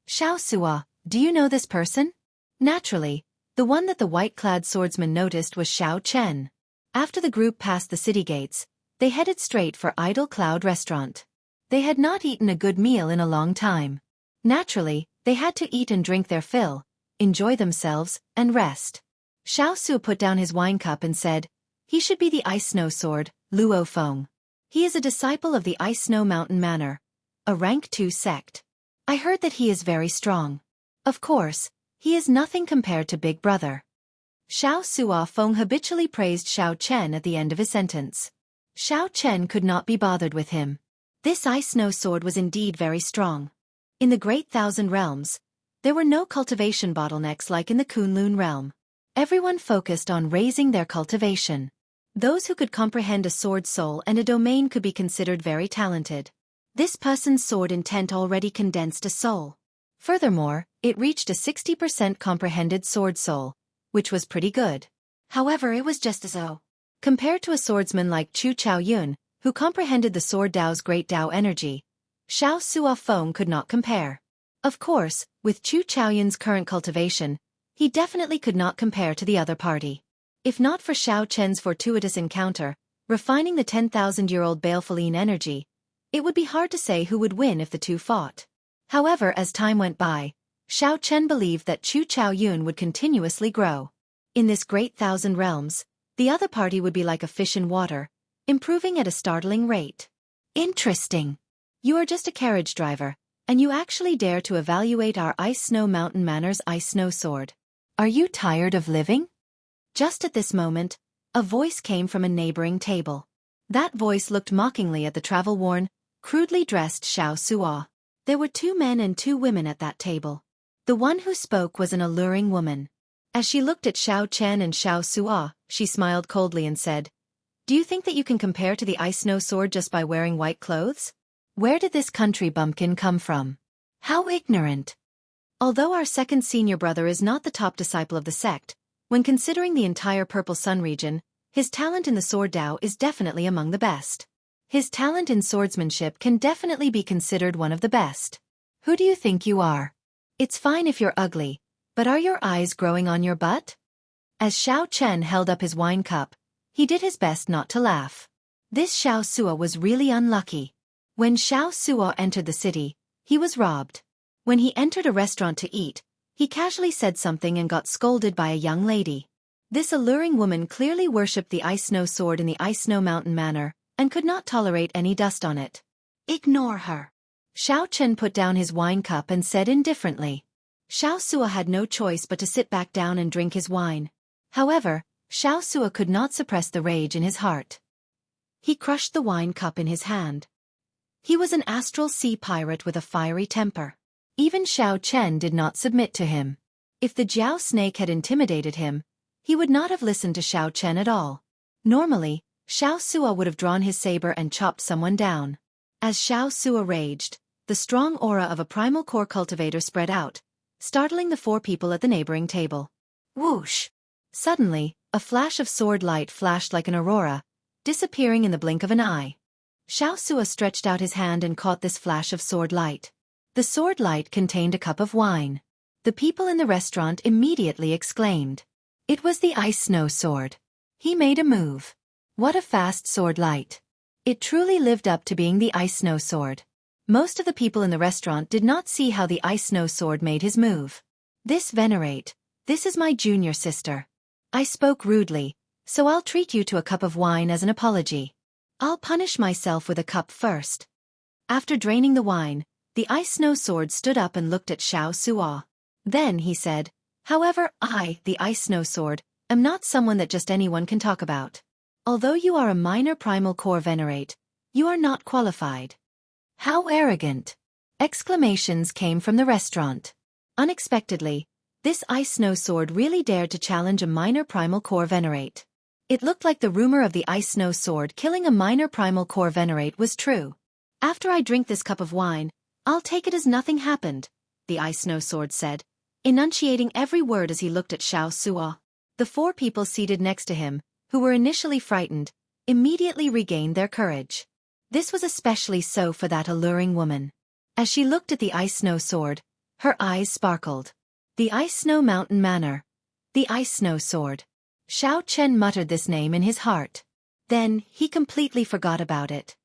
[SPEAKER 1] Xiao Sua, do you know this person? Naturally, the one that the white-clad swordsman noticed was Xiao Chen. After the group passed the city gates, they headed straight for Idle Cloud Restaurant. They had not eaten a good meal in a long time. Naturally, they had to eat and drink their fill, enjoy themselves, and rest. Xiao Su put down his wine cup and said, he should be the Ice Snow Sword, Luo Feng. He is a disciple of the Ice Snow Mountain Manor, a rank 2 sect. I heard that he is very strong. Of course, he is nothing compared to Big Brother. Xiao Sua Feng habitually praised Xiao Chen at the end of his sentence. Xiao Chen could not be bothered with him. This Ice Snow Sword was indeed very strong. In the Great Thousand Realms, there were no cultivation bottlenecks like in the Kunlun realm. Everyone focused on raising their cultivation. Those who could comprehend a sword soul and a domain could be considered very talented. This person's sword intent already condensed a soul. Furthermore, it reached a 60% comprehended sword soul, which was pretty good. However, it was just as though, compared to a swordsman like Chu Chaoyun, who comprehended the Sword Dao's great Dao energy, Xiao Sua Feng could not compare. Of course, with Chu Chaoyun's current cultivation, he definitely could not compare to the other party. If not for Xiao Chen's fortuitous encounter, refining the 10,000-year-old baleful energy, it would be hard to say who would win if the two fought. However, as time went by, Xiao Chen believed that Chu Chaoyun would continuously grow. In this great thousand realms, the other party would be like a fish in water, improving at a startling rate. Interesting. You are just a carriage driver, and you actually dare to evaluate our Ice Snow Mountain Manor's Ice Snow Sword. Are you tired of living? Just at this moment, a voice came from a neighboring table. That voice looked mockingly at the travel-worn, crudely dressed Xiao Sua. There were 2 men and 2 women at that table. The one who spoke was an alluring woman. As she looked at Xiao Chen and Xiao Sua, she smiled coldly and said, "Do you think that you can compare to the Ice Snow Sword just by wearing white clothes? Where did this country bumpkin come from? How ignorant." Although our second senior brother is not the top disciple of the sect, when considering the entire Purple Sun region, his talent in the Sword Dao is definitely among the best. His talent in swordsmanship can definitely be considered one of the best. Who do you think you are? It's fine if you're ugly, but are your eyes growing on your butt? As Xiao Chen held up his wine cup, he did his best not to laugh. This Xiao Sua was really unlucky. When Xiao Sua entered the city, he was robbed. When he entered a restaurant to eat, he casually said something and got scolded by a young lady. This alluring woman clearly worshipped the Ice Snow Sword in the Ice Snow Mountain Manor, and could not tolerate any dust on it. Ignore her. Xiao Chen put down his wine cup and said indifferently. Xiao Sua had no choice but to sit back down and drink his wine. However, Xiao Sua could not suppress the rage in his heart. He crushed the wine cup in his hand. He was an astral sea pirate with a fiery temper. Even Xiao Chen did not submit to him. If the Jiao snake had intimidated him, he would not have listened to Xiao Chen at all. Normally, Xiao Sua would have drawn his saber and chopped someone down. As Xiao Sua raged, the strong aura of a primal core cultivator spread out, startling the 4 people at the neighboring table. Whoosh! Suddenly, a flash of sword light flashed like an aurora, disappearing in the blink of an eye. Xiao Sua stretched out his hand and caught this flash of sword light. The sword light contained a cup of wine. The people in the restaurant immediately exclaimed. It was the Ice Snow Sword. He made a move. What a fast sword light. It truly lived up to being the Ice Snow Sword. Most of the people in the restaurant did not see how the Ice Snow Sword made his move. This venerate, this is my junior sister. I spoke rudely, so I'll treat you to a cup of wine as an apology. I'll punish myself with a cup first. After draining the wine, the Ice Snow Sword stood up and looked at Xiao Sua. Then he said, "However, I, the Ice Snow Sword, am not someone that just anyone can talk about. Although you are a minor primal core venerate, you are not qualified." How arrogant! Exclamations came from the restaurant. Unexpectedly, this Ice Snow Sword really dared to challenge a minor primal core venerate. It looked like the rumor of the Ice Snow Sword killing a minor primal core venerate was true. After I drink this cup of wine, I'll take it as nothing happened, the Ice Snow Sword said, enunciating every word as he looked at Xiao Sua. The 4 people seated next to him, who were initially frightened, immediately regained their courage. This was especially so for that alluring woman. As she looked at the Ice Snow Sword, her eyes sparkled. The Ice Snow Mountain Manor. The Ice Snow Sword. Xiao Chen muttered this name in his heart. Then, he completely forgot about it.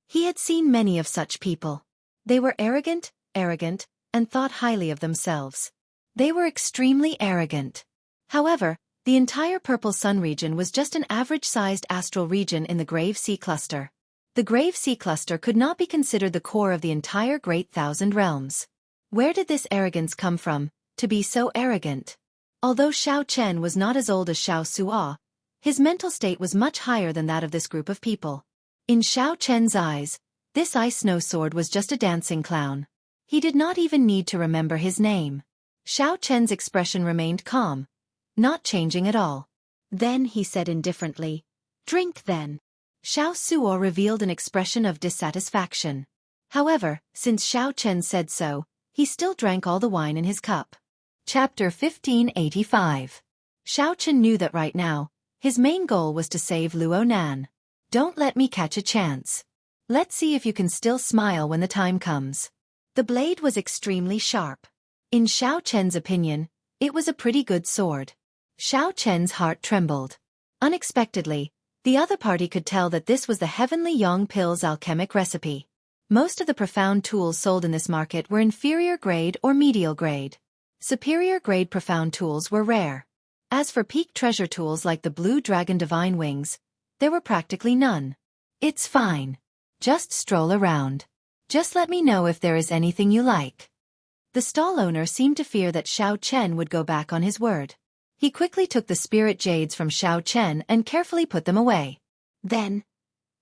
[SPEAKER 1] He had seen many of such people. They were arrogant, and thought highly of themselves. They were extremely arrogant. However, the entire Purple Sun region was just an average-sized astral region in the Grave Sea Cluster. The Grave Sea Cluster could not be considered the core of the entire Great Thousand Realms. Where did this arrogance come from, to be so arrogant? Although Xiao Chen was not as old as Xiao Sua, his mental state was much higher than that of this group of people. In Xiao Chen's eyes, this Ice Snow Sword was just a dancing clown. He did not even need to remember his name. Xiao Chen's expression remained calm, not changing at all. Then he said indifferently, "Drink then." Xiao Sua revealed an expression of dissatisfaction. However, since Xiao Chen said so, he still drank all the wine in his cup. Chapter 1585. Xiao Chen knew that right now, his main goal was to save Luo Nan. Don't let me catch a chance. Let's see if you can still smile when the time comes. The blade was extremely sharp. In Xiao Chen's opinion, it was a pretty good sword. Xiao Chen's heart trembled. Unexpectedly, the other party could tell that this was the Heavenly Yang Pill's alchemic recipe. Most of the profound tools sold in this market were inferior grade or medial grade. Superior grade profound tools were rare. As for peak treasure tools like the Blue Dragon Divine Wings, there were practically none. It's fine. Just stroll around. Just let me know if there is anything you like. The stall owner seemed to fear that Xiao Chen would go back on his word. He quickly took the spirit jades from Xiao Chen and carefully put them away. Then,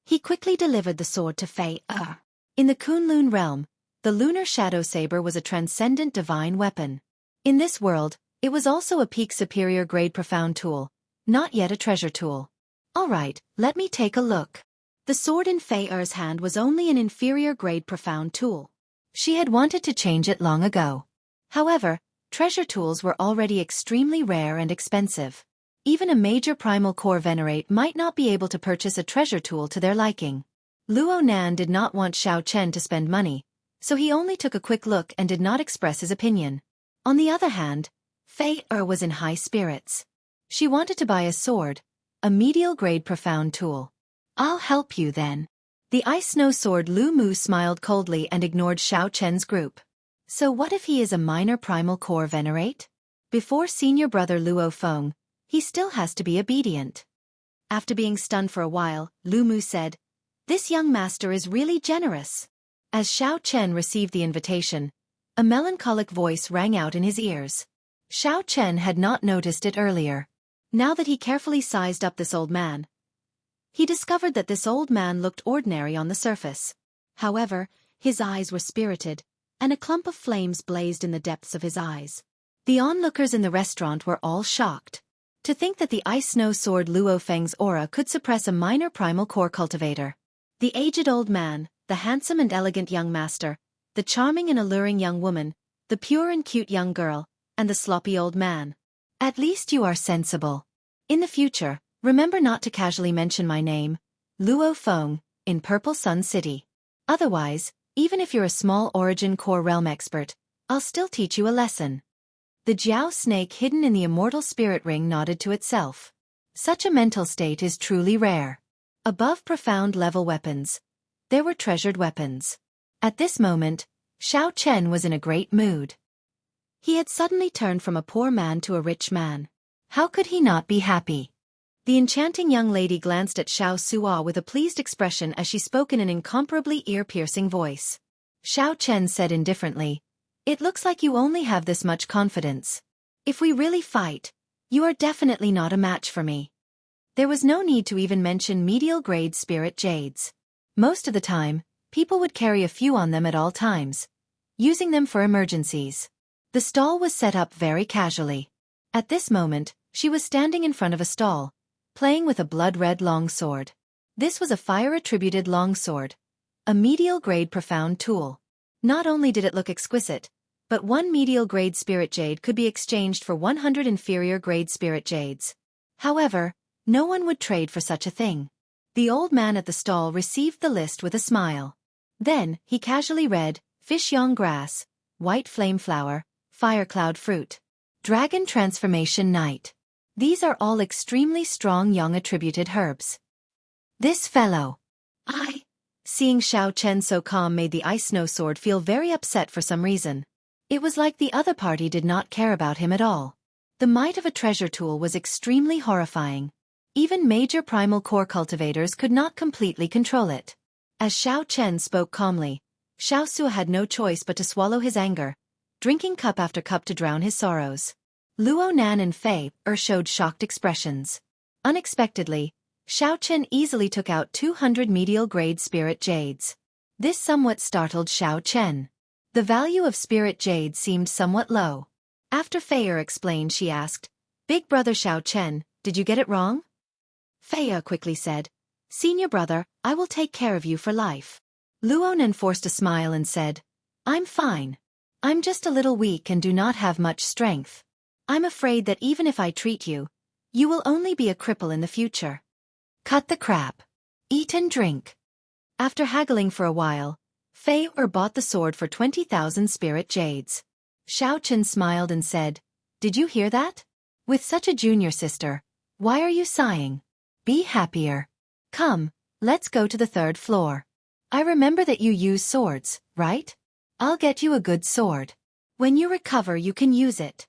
[SPEAKER 1] he quickly delivered the sword to Fei Er. In the Kunlun realm, the lunar shadow saber was a transcendent divine weapon. In this world, it was also a peak superior grade profound tool, not yet a treasure tool. Alright, let me take a look. The sword in Fei Er's hand was only an inferior grade profound tool. She had wanted to change it long ago. However, treasure tools were already extremely rare and expensive. Even a major primal core venerate might not be able to purchase a treasure tool to their liking. Luo Nan did not want Xiao Chen to spend money, so he only took a quick look and did not express his opinion. On the other hand, Fei Er was in high spirits. She wanted to buy a sword, a medial grade profound tool. I'll help you then. The ice snow sword Lu Mu smiled coldly and ignored Xiao Chen's group. So what if he is a minor primal core venerate? Before senior brother Luo Feng, he still has to be obedient. After being stunned for a while, Lu Mu said, "This young master is really generous." As Xiao Chen received the invitation, a melancholic voice rang out in his ears. Xiao Chen had not noticed it earlier. Now that he carefully sized up this old man, he discovered that this old man looked ordinary on the surface. However, his eyes were spirited, and a clump of flames blazed in the depths of his eyes. The onlookers in the restaurant were all shocked. To think that the ice snow sword Luo Feng's aura could suppress a minor primal core cultivator. The aged old man, the handsome and elegant young master, the charming and alluring young woman, the pure and cute young girl, and the sloppy old man. At least you are sensible. In the future, remember not to casually mention my name, Luo Feng, in Purple Sun City. Otherwise, even if you're a small origin core realm expert, I'll still teach you a lesson. The Jiao snake hidden in the immortal spirit ring nodded to itself. Such a mental state is truly rare. Above profound level weapons, there were treasured weapons. At this moment, Xiao Chen was in a great mood. He had suddenly turned from a poor man to a rich man. How could he not be happy? The enchanting young lady glanced at Xiao Suo with a pleased expression as she spoke in an incomparably ear-piercing voice. Xiao Chen said indifferently, "It looks like you only have this much confidence. If we really fight, you are definitely not a match for me." There was no need to even mention medial grade spirit jades. Most of the time, people would carry a few on them at all times, using them for emergencies. The stall was set up very casually. At this moment, she was standing in front of a stall, playing with a blood-red longsword. This was a fire-attributed longsword, a medial-grade profound tool. Not only did it look exquisite, but one medial-grade spirit jade could be exchanged for 100 inferior-grade spirit jades. However, no one would trade for such a thing. The old man at the stall received the list with a smile. Then, he casually read, Fish Yong Grass, White Flame Flower, Fire Cloud Fruit, Dragon Transformation Night. These are all extremely strong Yang attributed herbs. This fellow. Seeing Xiao Chen so calm made the ice snow sword feel very upset for some reason. It was like the other party did not care about him at all. The might of a treasure tool was extremely horrifying. Even major primal core cultivators could not completely control it. As Xiao Chen spoke calmly, Xiao Su had no choice but to swallow his anger, drinking cup after cup to drown his sorrows. Luo Nan and Fei Er showed shocked expressions. Unexpectedly, Xiao Chen easily took out 200 medial-grade spirit jades. This somewhat startled Xiao Chen. The value of spirit jade seemed somewhat low. After Fei Er explained, she asked, "Big brother Xiao Chen, did you get it wrong?" Fei Er quickly said, "Senior brother, I will take care of you for life." Luo Nan forced a smile and said, "I'm fine. I'm just a little weak and do not have much strength. I'm afraid that even if I treat you, you will only be a cripple in the future." Cut the crap. Eat and drink. After haggling for a while, Fei-er bought the sword for 20,000 spirit jades. Xiao Chen smiled and said, "Did you hear that? With such a junior sister, why are you sighing? Be happier. Come, let's go to the 3rd floor. I remember that you use swords, right? I'll get you a good sword. When you recover you can use it."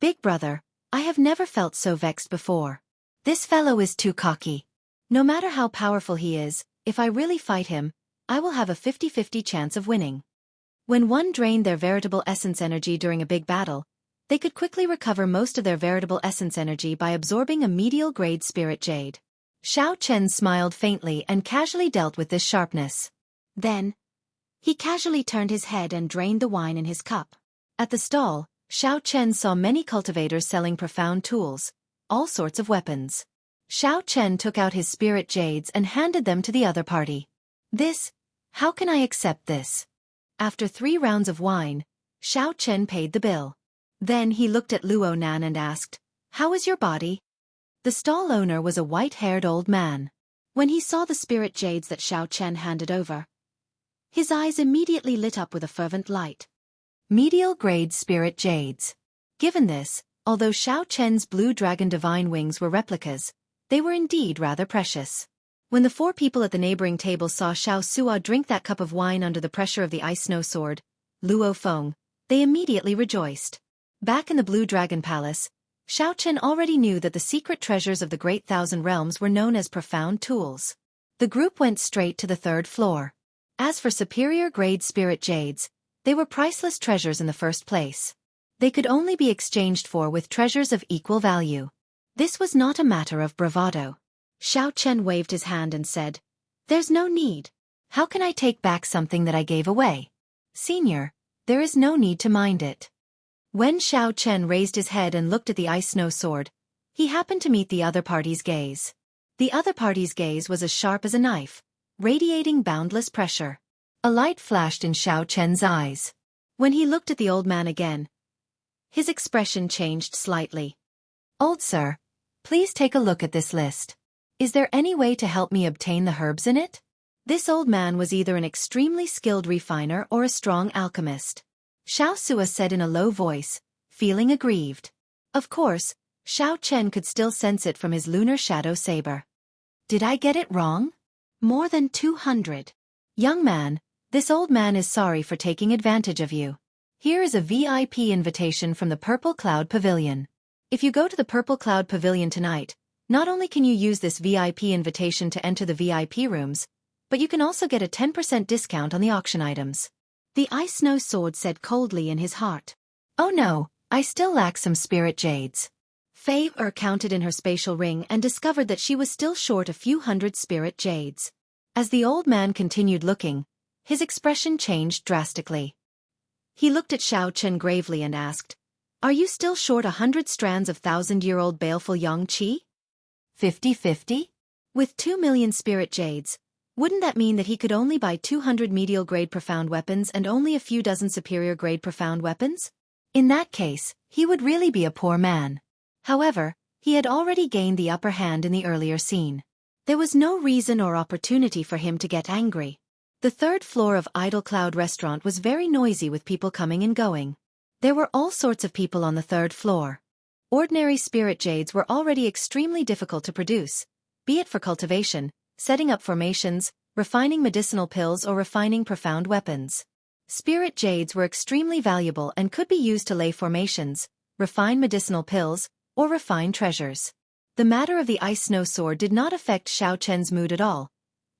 [SPEAKER 1] Big brother, I have never felt so vexed before. This fellow is too cocky. No matter how powerful he is, if I really fight him, I will have a 50-50 chance of winning. When one drained their veritable essence energy during a big battle, they could quickly recover most of their veritable essence energy by absorbing a medial-grade spirit jade. Xiao Chen smiled faintly and casually dealt with this sharpness. Then, he casually turned his head and drained the wine in his cup. At the stall, Xiao Chen saw many cultivators selling profound tools, all sorts of weapons. Xiao Chen took out his spirit jades and handed them to the other party. How can I accept this? After 3 rounds of wine, Xiao Chen paid the bill. Then he looked at Luo Nan and asked, "How is your body?" The stall owner was a white-haired old man. When he saw the spirit jades that Xiao Chen handed over, his eyes immediately lit up with a fervent light. Medial-grade spirit jades. Given this, although Xiao Chen's blue dragon divine wings were replicas, they were indeed rather precious. When the 4 people at the neighboring table saw Xiao Suo drink that cup of wine under the pressure of the ice snow sword, Luo Feng, they immediately rejoiced. Back in the Blue Dragon Palace, Xiao Chen already knew that the secret treasures of the Great Thousand Realms were known as profound tools. The group went straight to the 3rd floor. As for superior-grade spirit jades, they were priceless treasures in the first place. They could only be exchanged for with treasures of equal value. This was not a matter of bravado. Xiao Chen waved his hand and said, "There's no need. How can I take back something that I gave away? Senior, there is no need to mind it." When Xiao Chen raised his head and looked at the ice snow sword, he happened to meet the other party's gaze. The other party's gaze was as sharp as a knife, radiating boundless pressure. A light flashed in Xiao Chen's eyes. When he looked at the old man again, his expression changed slightly. "Old sir, please take a look at this list. Is there any way to help me obtain the herbs in it?" This old man was either an extremely skilled refiner or a strong alchemist. Xiao Suo said in a low voice, feeling aggrieved. Of course, Xiao Chen could still sense it from his lunar shadow saber. "Did I get it wrong? More than 200. Young man, this old man is sorry for taking advantage of you. Here is a VIP invitation from the Purple Cloud Pavilion. If you go to the Purple Cloud Pavilion tonight, not only can you use this VIP invitation to enter the VIP rooms, but you can also get a 10% discount on the auction items." The ice snow sword said coldly in his heart. "Oh no, I still lack some spirit jades." Fei-er counted in her spatial ring and discovered that she was still short a few hundred spirit jades. As the old man continued looking, his expression changed drastically. He looked at Xiao Chen gravely and asked, "Are you still short 100 strands of 1,000-year-old baleful yang qi?" 50-50? With 2 million spirit jades, wouldn't that mean that he could only buy 200 medial-grade profound weapons and only a few dozen superior-grade profound weapons? In that case, he would really be a poor man. However, he had already gained the upper hand in the earlier scene. There was no reason or opportunity for him to get angry. The 3rd floor of Idle Cloud Restaurant was very noisy with people coming and going. There were all sorts of people on the 3rd floor. Ordinary spirit jades were already extremely difficult to produce, be it for cultivation, setting up formations, refining medicinal pills or refining profound weapons. Spirit jades were extremely valuable and could be used to lay formations, refine medicinal pills, or refine treasures. The matter of the ice snow sword did not affect Xiao Chen's mood at all,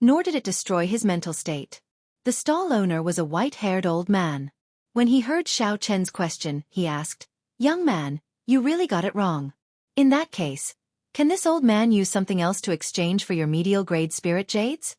[SPEAKER 1] nor did it destroy his mental state. The stall owner was a white-haired old man. When he heard Xiao Chen's question, he asked, "Young man, you really got it wrong. In that case, can this old man use something else to exchange for your medial-grade spirit jades?"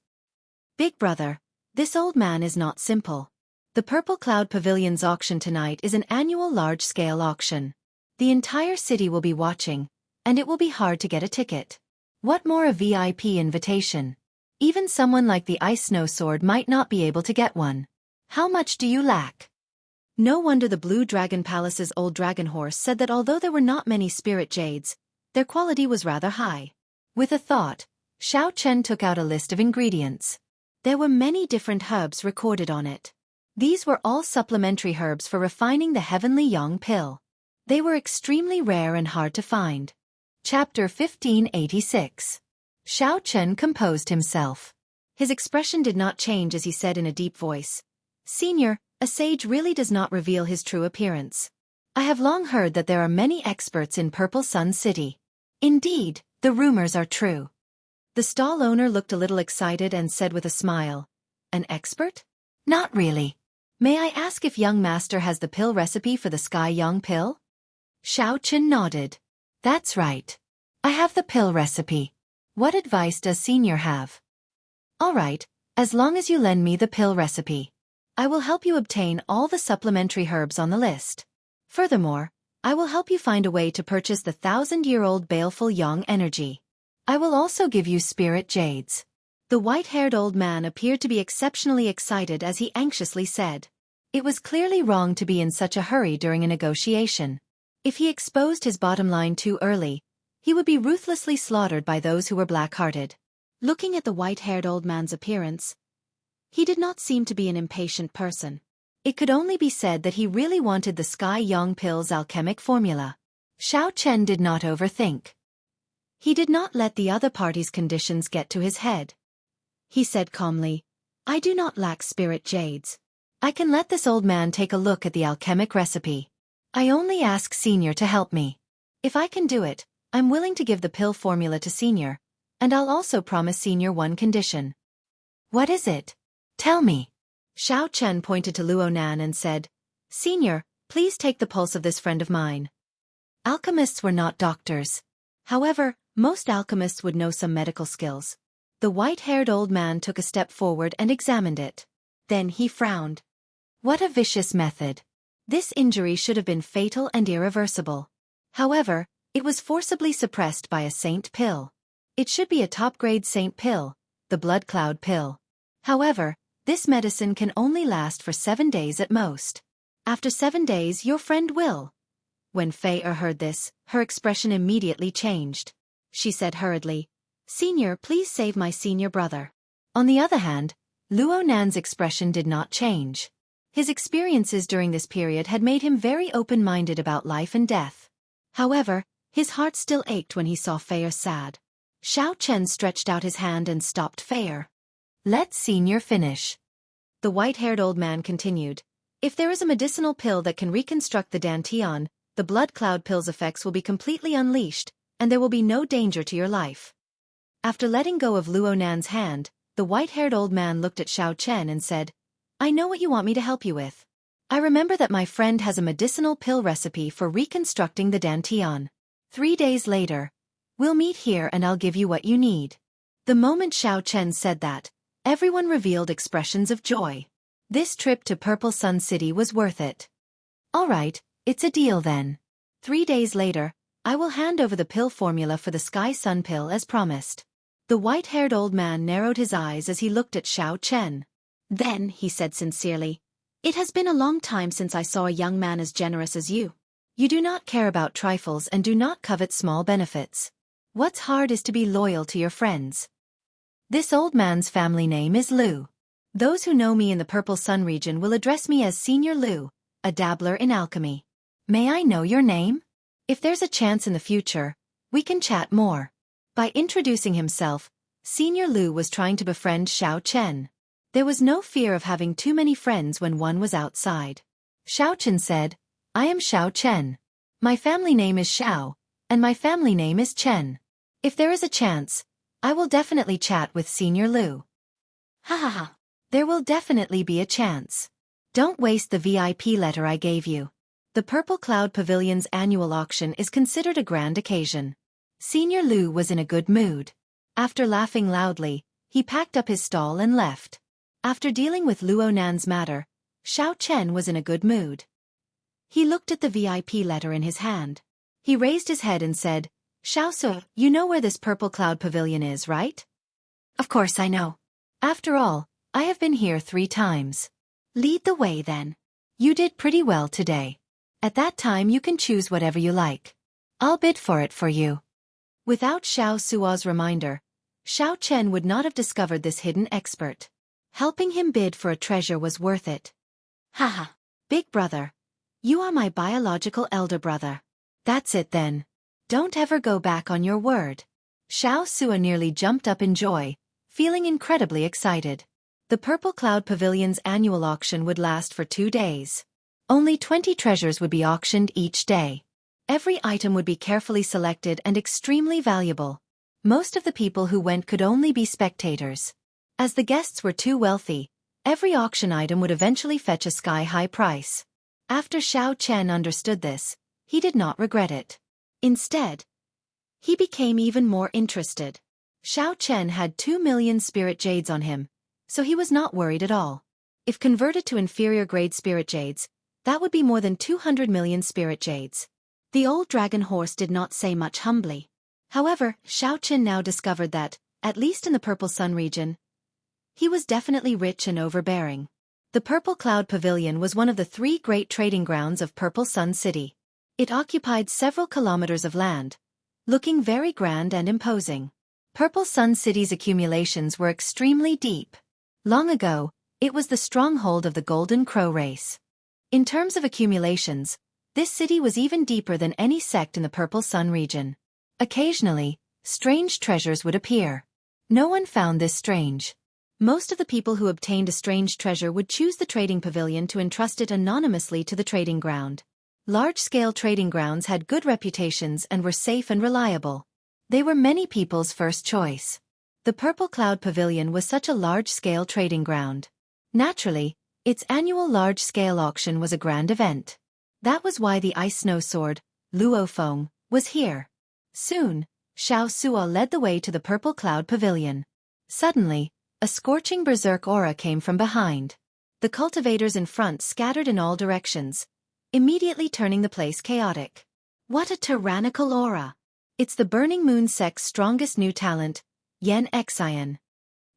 [SPEAKER 1] "Big brother, this old man is not simple. The Purple Cloud Pavilion's auction tonight is an annual large-scale auction. The entire city will be watching, and it will be hard to get a ticket. What more a VIP invitation? Even someone like the Ice Snow Sword might not be able to get one. How much do you lack?" No wonder the Blue Dragon Palace's old dragon horse said that although there were not many spirit jades, their quality was rather high. With a thought, Xiao Chen took out a list of ingredients. There were many different herbs recorded on it. These were all supplementary herbs for refining the Heavenly Yang pill. They were extremely rare and hard to find. Chapter 1586. Xiao Chen composed himself. His expression did not change as he said in a deep voice, "Senior, a sage really does not reveal his true appearance. I have long heard that there are many experts in Purple Sun City. Indeed, the rumors are true." The stall owner looked a little excited and said with a smile, "An expert? Not really. May I ask if young master has the pill recipe for the Sky Yang pill?" Xiao Chen nodded. "That's right. I have the pill recipe. What advice does senior have?" "All right, as long as you lend me the pill recipe. I will help you obtain all the supplementary herbs on the list. Furthermore, I will help you find a way to purchase the 1,000-year-old baleful Yang energy. I will also give you spirit jades." The white-haired old man appeared to be exceptionally excited as he anxiously said. It was clearly wrong to be in such a hurry during a negotiation. If he exposed his bottom line too early, he would be ruthlessly slaughtered by those who were black-hearted. Looking at the white-haired old man's appearance, he did not seem to be an impatient person. It could only be said that he really wanted the Sky Yang pill's alchemic formula. Xiao Chen did not overthink. He did not let the other party's conditions get to his head. He said calmly, "I do not lack spirit jades. I can let this old man take a look at the alchemic recipe. I only ask senior to help me. If I can do it, I'm willing to give the pill formula to senior, and I'll also promise senior one condition." "What is it? Tell me." Xiao Chen pointed to Luo Nan and said, "Senior, please take the pulse of this friend of mine." Alchemists were not doctors. However, most alchemists would know some medical skills. The white-haired old man took a step forward and examined it. Then he frowned. What a vicious method. This injury should have been fatal and irreversible. However, it was forcibly suppressed by a saint pill. It should be a top-grade saint pill, the blood cloud pill. However, this medicine can only last for 7 days at most. After 7 days your friend will. When Fei heard this, her expression immediately changed. She said hurriedly, "Senior, please save my senior brother." On the other hand, Luo Nan's expression did not change. His experiences during this period had made him very open-minded about life and death. However, his heart still ached when he saw Fei sad. Xiao Chen stretched out his hand and stopped Fei. "Let senior finish." The white-haired old man continued, "If there is a medicinal pill that can reconstruct the Dantian, the blood cloud pill's effects will be completely unleashed, and there will be no danger to your life." After letting go of Luo Nan's hand, the white-haired old man looked at Xiao Chen and said, "I know what you want me to help you with. I remember that my friend has a medicinal pill recipe for reconstructing the Dantian. 3 days later, we'll meet here and I'll give you what you need." The moment Xiao Chen said that, everyone revealed expressions of joy. This trip to Purple Sun City was worth it. "All right, it's a deal then. 3 days later, I will hand over the pill formula for the Sky Sun pill as promised." The white-haired old man narrowed his eyes as he looked at Xiao Chen. Then, he said sincerely, "It has been a long time since I saw a young man as generous as you. You do not care about trifles and do not covet small benefits. What's hard is to be loyal to your friends." This old man's family name is Lu. Those who know me in the Purple Sun region will address me as Senior Lu, a dabbler in alchemy. May I know your name? If there's a chance in the future, we can chat more. By introducing himself, Senior Lu was trying to befriend Xiao Chen. There was no fear of having too many friends when one was outside. Xiao Chen said, "I am Xiao Chen. My family name is Xiao, and my family name is Chen. If there is a chance, I will definitely chat with Senior Lu." "Ha ha ha. There will definitely be a chance. Don't waste the VIP letter I gave you. The Purple Cloud Pavilion's annual auction is considered a grand occasion." Senior Lu was in a good mood. After laughing loudly, he packed up his stall and left. After dealing with Luo Nan's matter, Xiao Chen was in a good mood. He looked at the VIP letter in his hand. He raised his head and said, "Xiao Su, you know where this Purple Cloud Pavilion is, right?" "Of course I know. After all, I have been here 3 times. Lead the way then. You did pretty well today. At that time you can choose whatever you like. I'll bid for it for you." Without Xiao Suo's reminder, Xiao Chen would not have discovered this hidden expert. Helping him bid for a treasure was worth it. Haha. Big brother. You are my biological elder brother. That's it then. Don't ever go back on your word. Xiao Sua nearly jumped up in joy, feeling incredibly excited. The Purple Cloud Pavilion's annual auction would last for 2 days. Only 20 treasures would be auctioned each day. Every item would be carefully selected and extremely valuable. Most of the people who went could only be spectators. As the guests were too wealthy, every auction item would eventually fetch a sky-high price. After Xiao Chen understood this, he did not regret it. Instead, he became even more interested. Xiao Chen had 2 million spirit jades on him, so he was not worried at all. If converted to inferior-grade spirit jades, that would be more than 200 million spirit jades. The old dragon horse did not say much humbly. However, Xiao Chen now discovered that, at least in the Purple Sun region, he was definitely rich and overbearing. The Purple Cloud Pavilion was one of the 3 great trading grounds of Purple Sun City. It occupied several kilometers of land, looking very grand and imposing. Purple Sun City's accumulations were extremely deep. Long ago, it was the stronghold of the Golden Crow race. In terms of accumulations, this city was even deeper than any sect in the Purple Sun region. Occasionally, strange treasures would appear. No one found this strange. Most of the people who obtained a strange treasure would choose the trading pavilion to entrust it anonymously to the trading ground. Large-scale trading grounds had good reputations and were safe and reliable. They were many people's first choice. The Purple Cloud Pavilion was such a large-scale trading ground. Naturally, its annual large-scale auction was a grand event. That was why the Ice Snow Sword, Luo Feng, was here. Soon, Xiao Sua led the way to the Purple Cloud Pavilion. Suddenly, a scorching berserk aura came from behind. The cultivators in front scattered in all directions, immediately turning the place chaotic. What a tyrannical aura! It's the Burning Moon sect's strongest new talent, Enrich.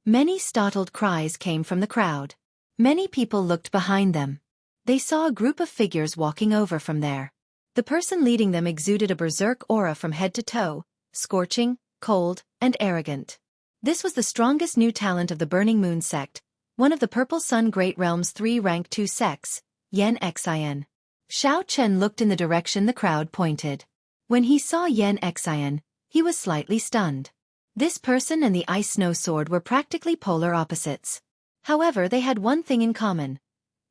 [SPEAKER 1] Many startled cries came from the crowd. Many people looked behind them. They saw a group of figures walking over from there. The person leading them exuded a berserk aura from head to toe, scorching, cold, and arrogant. This was the strongest new talent of the Burning Moon sect, one of the Purple Sun Great Realm's 3 rank 2 sects, Enrich. Xiao Chen looked in the direction the crowd pointed. When he saw Enrich, he was slightly stunned. This person and the Ice Snow Sword were practically polar opposites. However, they had one thing in common.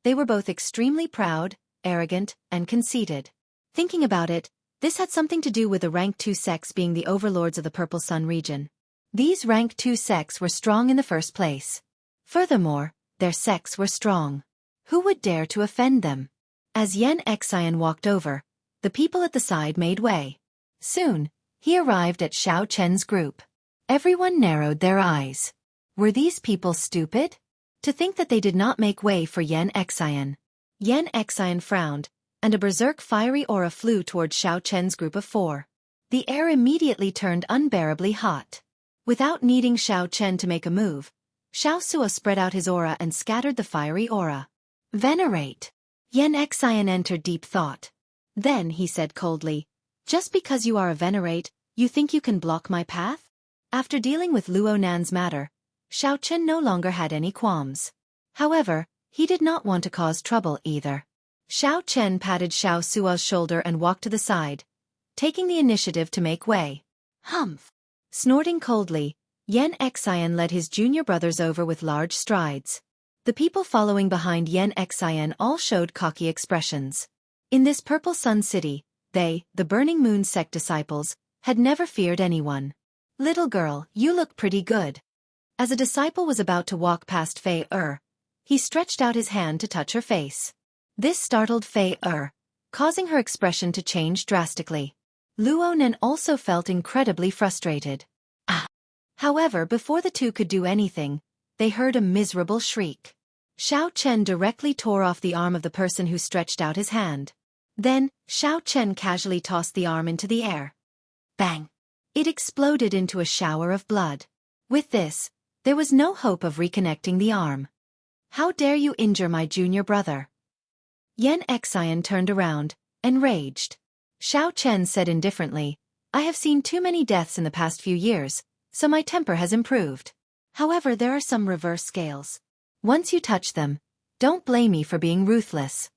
[SPEAKER 1] They were both extremely proud, arrogant, and conceited. Thinking about it, this had something to do with the rank 2 sects being the overlords of the Purple Sun region. These rank 2 sects were strong in the first place. Furthermore, their sects were strong. Who would dare to offend them? As Enrich walked over, the people at the side made way. Soon, he arrived at Xiao Chen's group. Everyone narrowed their eyes. Were these people stupid? To think that they did not make way for Enrich. Enrich frowned, and a berserk fiery aura flew toward Xiao Chen's group of 4. The air immediately turned unbearably hot. Without needing Xiao Chen to make a move, Xiao Sua spread out his aura and scattered the fiery aura. Venerate. Enrich entered deep thought. Then he said coldly, "Just because you are a venerate, you think you can block my path?" After dealing with Luo Nan's matter, Xiao Chen no longer had any qualms. However, he did not want to cause trouble either. Xiao Chen patted Xiao Sua's shoulder and walked to the side, taking the initiative to make way. Humph! Snorting coldly, Enrich led his junior brothers over with large strides. The people following behind Enrich all showed cocky expressions. In this Purple Sun City, they, the Burning Moon sect disciples, had never feared anyone. "Little girl, you look pretty good." As a disciple was about to walk past Fei he stretched out his hand to touch her face. This startled Fei causing her expression to change drastically. Luo Nan also felt incredibly frustrated. However, before the two could do anything, they heard a miserable shriek. Xiao Chen directly tore off the arm of the person who stretched out his hand. Then, Xiao Chen casually tossed the arm into the air. Bang! It exploded into a shower of blood. With this, there was no hope of reconnecting the arm. "How dare you injure my junior brother?" Enrich turned around, enraged. Xiao Chen said indifferently, "I have seen too many deaths in the past few years, so my temper has improved. However, there are some reverse scales. Once you touch them, don't blame me for being ruthless.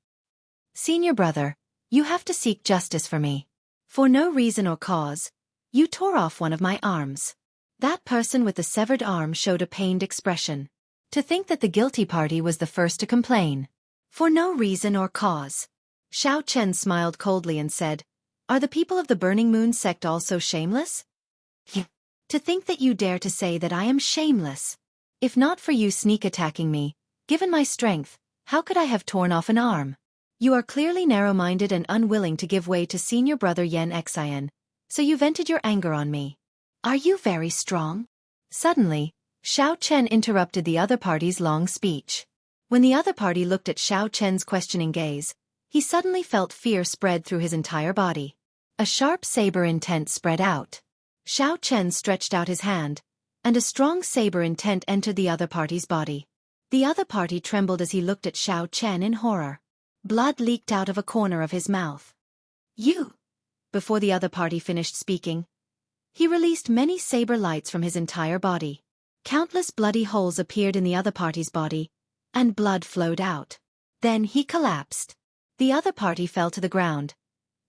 [SPEAKER 1] Senior brother, you have to seek justice for me. For no reason or cause, you tore off one of my arms. That person with the severed arm showed a pained expression. To think that the guilty party was the first to complain. For no reason or cause. Xiao Chen smiled coldly and said, "Are the people of the Burning Moon sect also shameless?" To think that you dare to say that I am shameless. If not for you sneak attacking me, given my strength, how could I have torn off an arm? You are clearly narrow-minded and unwilling to give way to senior brother Yan Xian, so you vented your anger on me. Are you very strong? Suddenly, Xiao Chen interrupted the other party's long speech. When the other party looked at Xiao Chen's questioning gaze, he suddenly felt fear spread through his entire body. A sharp saber intent spread out. Xiao Chen stretched out his hand, and a strong saber intent entered the other party's body. The other party trembled as he looked at Xiao Chen in horror. Blood leaked out of a corner of his mouth. You! Before the other party finished speaking, he released many saber lights from his entire body. Countless bloody holes appeared in the other party's body, and blood flowed out. Then he collapsed. The other party fell to the ground,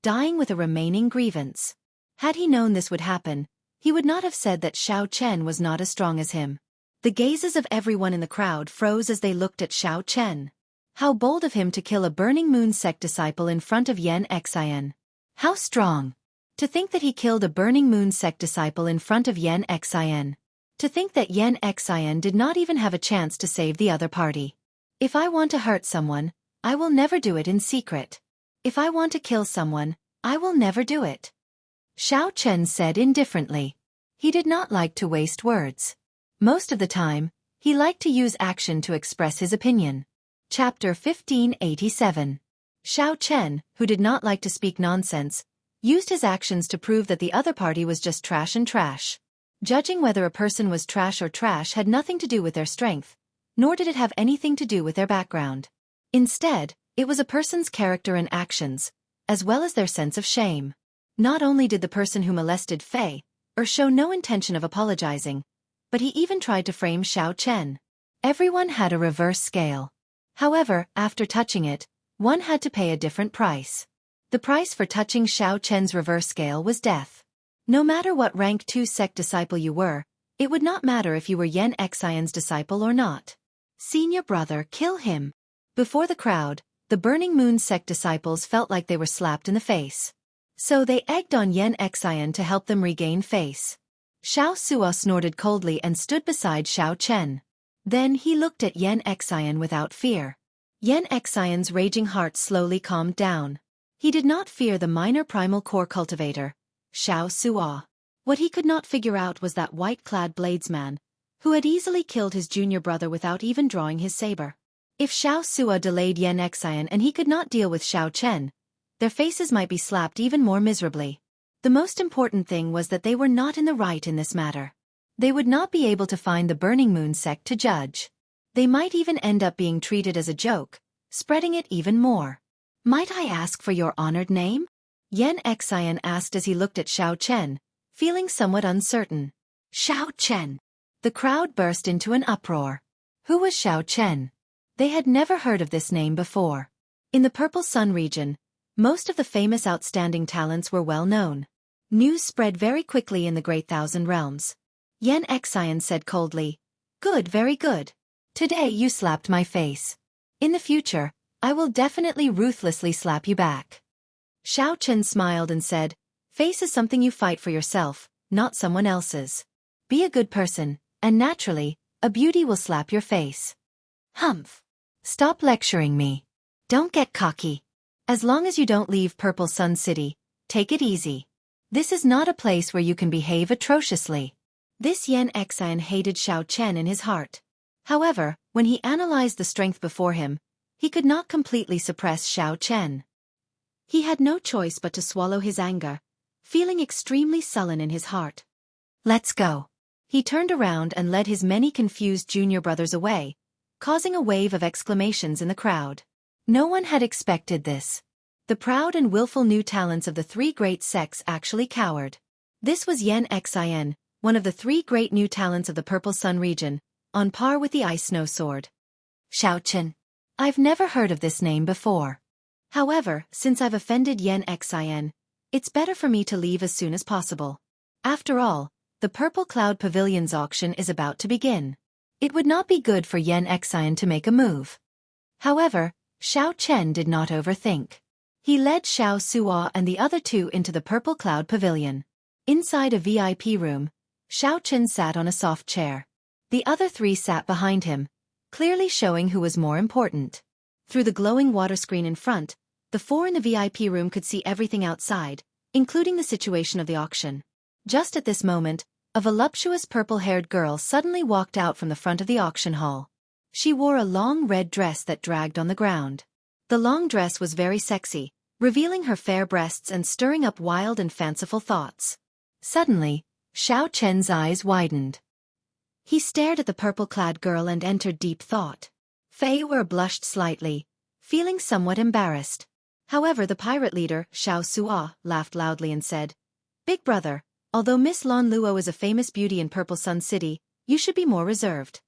[SPEAKER 1] dying with a remaining grievance. Had he known this would happen, he would not have said that Xiao Chen was not as strong as him. The gazes of everyone in the crowd froze as they looked at Xiao Chen. How bold of him to kill a Burning Moon sect disciple in front of Yan Xian. How strong! To think that he killed a Burning Moon sect disciple in front of Yan Xian. To think that Yan Xian did not even have a chance to save the other party. If I want to hurt someone, I will never do it in secret. If I want to kill someone, I will never do it. Xiao Chen said indifferently. He did not like to waste words. Most of the time, he liked to use action to express his opinion. Chapter 1587. Xiao Chen, who did not like to speak nonsense, used his actions to prove that the other party was just trash and trash. Judging whether a person was trash or trash had nothing to do with their strength, nor did it have anything to do with their background. Instead, it was a person's character and actions, as well as their sense of shame. Not only did the person who molested Fei show no intention of apologizing, but he even tried to frame Xiao Chen. Everyone had a reverse scale. However, after touching it, one had to pay a different price. The price for touching Xiao Chen's reverse scale was death. No matter what rank 2 sect disciple you were, it would not matter if you were Yan Xian's disciple or not. Senior brother, kill him. Before the crowd, the Burning Moon sect disciples felt like they were slapped in the face. So they egged on Yan Xian to help them regain face. Xiao Suo snorted coldly and stood beside Xiao Chen. Then he looked at Yan Xian without fear. Yan Xian's raging heart slowly calmed down. He did not fear the minor primal core cultivator, Xiao Suo. What he could not figure out was that white-clad bladesman, who had easily killed his junior brother without even drawing his saber. If Xiao Suo delayed Yan Xian and he could not deal with Xiao Chen, their faces might be slapped even more miserably. The most important thing was that they were not in the right in this matter. They would not be able to find the Burning Moon sect to judge. They might even end up being treated as a joke, spreading it even more. Might I ask for your honored name? Yan Xian asked as he looked at Xiao Chen, feeling somewhat uncertain. Xiao Chen. The crowd burst into an uproar. Who was Xiao Chen? They had never heard of this name before. In the Purple Sun region, most of the famous outstanding talents were well known. News spread very quickly in the Great Thousand Realms. Yan Xian said coldly, "Good, very good. Today you slapped my face. In the future, I will definitely ruthlessly slap you back." Xiao Chen smiled and said, "Face is something you fight for yourself, not someone else's. Be a good person, and naturally, a beauty will slap your face." Humph. Stop lecturing me. Don't get cocky. As long as you don't leave Purple Sun City, take it easy. This is not a place where you can behave atrociously. This Yan Xian hated Xiao Chen in his heart. However, when he analyzed the strength before him, he could not completely suppress Xiao Chen. He had no choice but to swallow his anger, feeling extremely sullen in his heart. Let's go. He turned around and led his many confused junior brothers away, causing a wave of exclamations in the crowd. No one had expected this. The proud and willful new talents of the three great sects actually cowered. This was Yan Xian, one of the 3 great new talents of the Purple Sun region, on par with the Ice Snow Sword. Xiao Chen. I've never heard of this name before. However, since I've offended Yen Xin, it's better for me to leave as soon as possible. After all, the Purple Cloud Pavilion's auction is about to begin. It would not be good for Yen Xin to make a move. However, Xiao Chen did not overthink. He led Xiao Suo and the other 2 into the Purple Cloud Pavilion. Inside a VIP room, Xiao Chen sat on a soft chair. The other 3 sat behind him, clearly showing who was more important. Through the glowing water screen in front, the 4 in the VIP room could see everything outside, including the situation of the auction. Just at this moment, a voluptuous purple-haired girl suddenly walked out from the front of the auction hall. She wore a long red dress that dragged on the ground. The long dress was very sexy, revealing her fair breasts and stirring up wild and fanciful thoughts. Suddenly, Xiao Chen's eyes widened. He stared at the purple-clad girl and entered deep thought. Fei Wu blushed slightly, feeling somewhat embarrassed. However, the pirate leader, Xiao Suo, laughed loudly and said, "Big brother, although Miss Lan Luo is a famous beauty in Purple Sun City, you should be more reserved."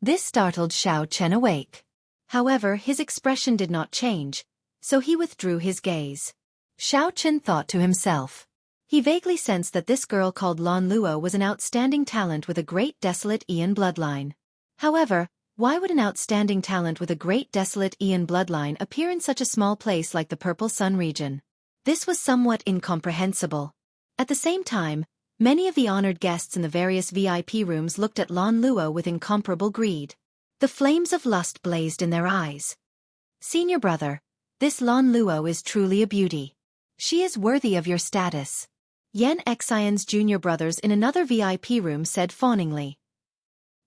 [SPEAKER 1] This startled Xiao Chen awake. However, his expression did not change, so he withdrew his gaze. Xiao Chen thought to himself. He vaguely sensed that this girl called Lan Luo was an outstanding talent with a great desolate Ian bloodline. However, why would an outstanding talent with a great desolate Ian bloodline appear in such a small place like the Purple Sun region? This was somewhat incomprehensible. At the same time, many of the honored guests in the various VIP rooms looked at Lan Luo with incomparable greed. The flames of lust blazed in their eyes. "Senior brother, this Lan Luo is truly a beauty. She is worthy of your status," Yen Xion's junior brothers in another VIP room said fawningly.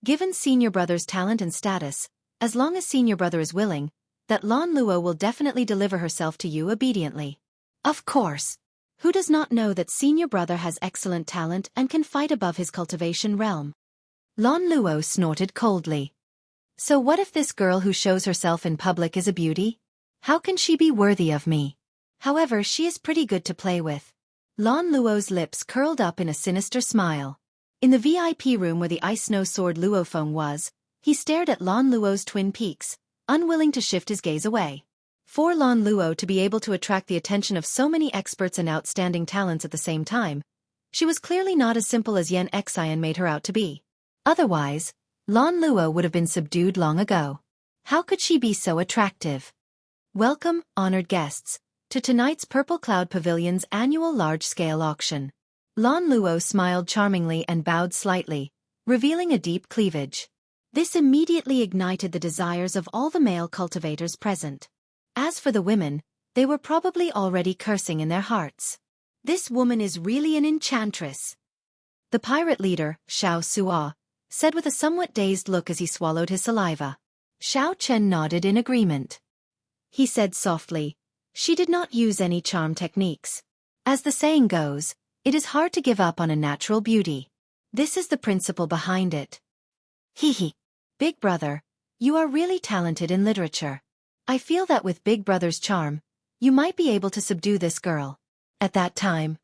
[SPEAKER 1] "Given senior brother's talent and status, as long as senior brother is willing, that Lan Luo will definitely deliver herself to you obediently. Of course. Who does not know that senior brother has excellent talent and can fight above his cultivation realm?" Lan Luo snorted coldly. "So what if this girl who shows herself in public is a beauty? How can she be worthy of me? However, she is pretty good to play with." Lan Luo's lips curled up in a sinister smile. In the VIP room where the Ice Snow Sword Luofeng was, he stared at Lan Luo's twin peaks, unwilling to shift his gaze away. For Lan Luo to be able to attract the attention of so many experts and outstanding talents at the same time, she was clearly not as simple as Yen Xian made her out to be. Otherwise, Lan Luo would have been subdued long ago. How could she be so attractive? Welcome, honored guests, to tonight's Purple Cloud Pavilion's annual large-scale auction. Lan Luo smiled charmingly and bowed slightly, revealing a deep cleavage. This immediately ignited the desires of all the male cultivators present. As for the women, they were probably already cursing in their hearts. "This woman is really an enchantress," the pirate leader, Xiao Suo, said with a somewhat dazed look as he swallowed his saliva. Xiao Chen nodded in agreement. He said softly, "She did not use any charm techniques. As the saying goes, it is hard to give up on a natural beauty. This is the principle behind it." Hee. "Big brother, you are really talented in literature. I feel that with Big brother's charm, you might be able to subdue this girl. At that time,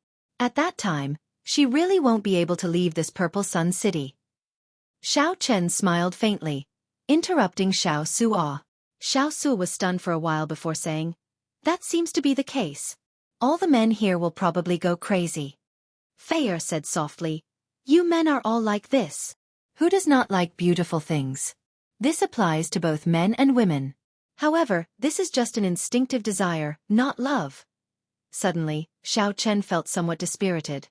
[SPEAKER 1] she really won't be able to leave this Purple Sun City." Xiao Chen smiled faintly, interrupting Xiao Suo. Xiao Suo was stunned for a while before saying, "That seems to be the case. All the men here will probably go crazy." Fei said softly, "You men are all like this. Who does not like beautiful things? This applies to both men and women. However, this is just an instinctive desire, not love." Suddenly, Xiao Chen felt somewhat dispirited.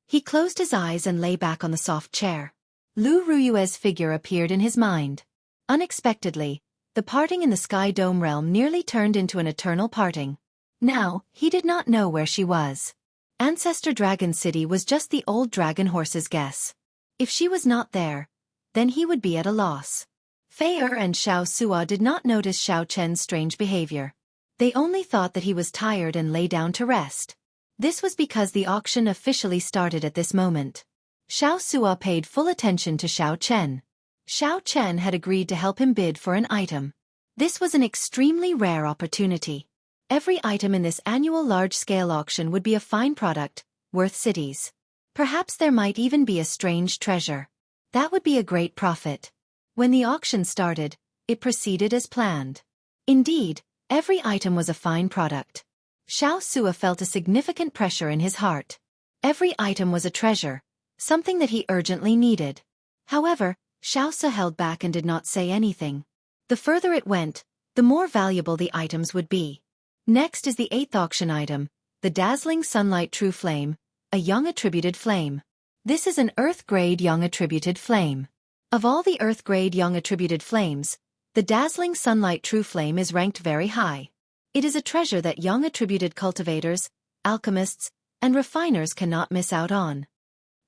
[SPEAKER 1] He closed his eyes and lay back on the soft chair. Lu Ruyue's figure appeared in his mind. Unexpectedly, the parting in the Sky Dome realm nearly turned into an eternal parting. Now, he did not know where she was. Ancestor Dragon City was just the old dragon horse's guess. If she was not there, then he would be at a loss. Fei and Xiao Suo did not notice Xiao Chen's strange behavior. They only thought that he was tired and lay down to rest. This was because the auction officially started at this moment. Xiao Suo paid full attention to Xiao Chen. Xiao Chen had agreed to help him bid for an item. This was an extremely rare opportunity. Every item in this annual large-scale auction would be a fine product, worth cities. Perhaps there might even be a strange treasure. That would be a great profit. When the auction started, it proceeded as planned. Indeed, every item was a fine product. Xiao Sua felt a significant pressure in his heart. Every item was a treasure, something that he urgently needed. However, Xiao Sua held back and did not say anything. The further it went, the more valuable the items would be. Next is the 8th auction item, the Dazzling Sunlight True Flame, a Young Attributed Flame. This is an Earth-grade Young Attributed Flame. Of all the Earth-grade Young Attributed Flames, the Dazzling Sunlight True Flame is ranked very high. It is a treasure that young attributed cultivators, alchemists, and refiners cannot miss out on.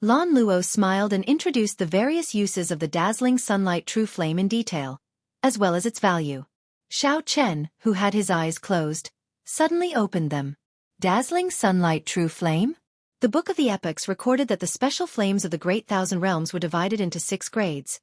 [SPEAKER 1] Lan Luo smiled and introduced the various uses of the Dazzling Sunlight True Flame in detail, as well as its value. Xiao Chen, who had his eyes closed, suddenly opened them. Dazzling Sunlight True Flame? The Book of the Epochs recorded that the special flames of the Great Thousand Realms were divided into 6 grades: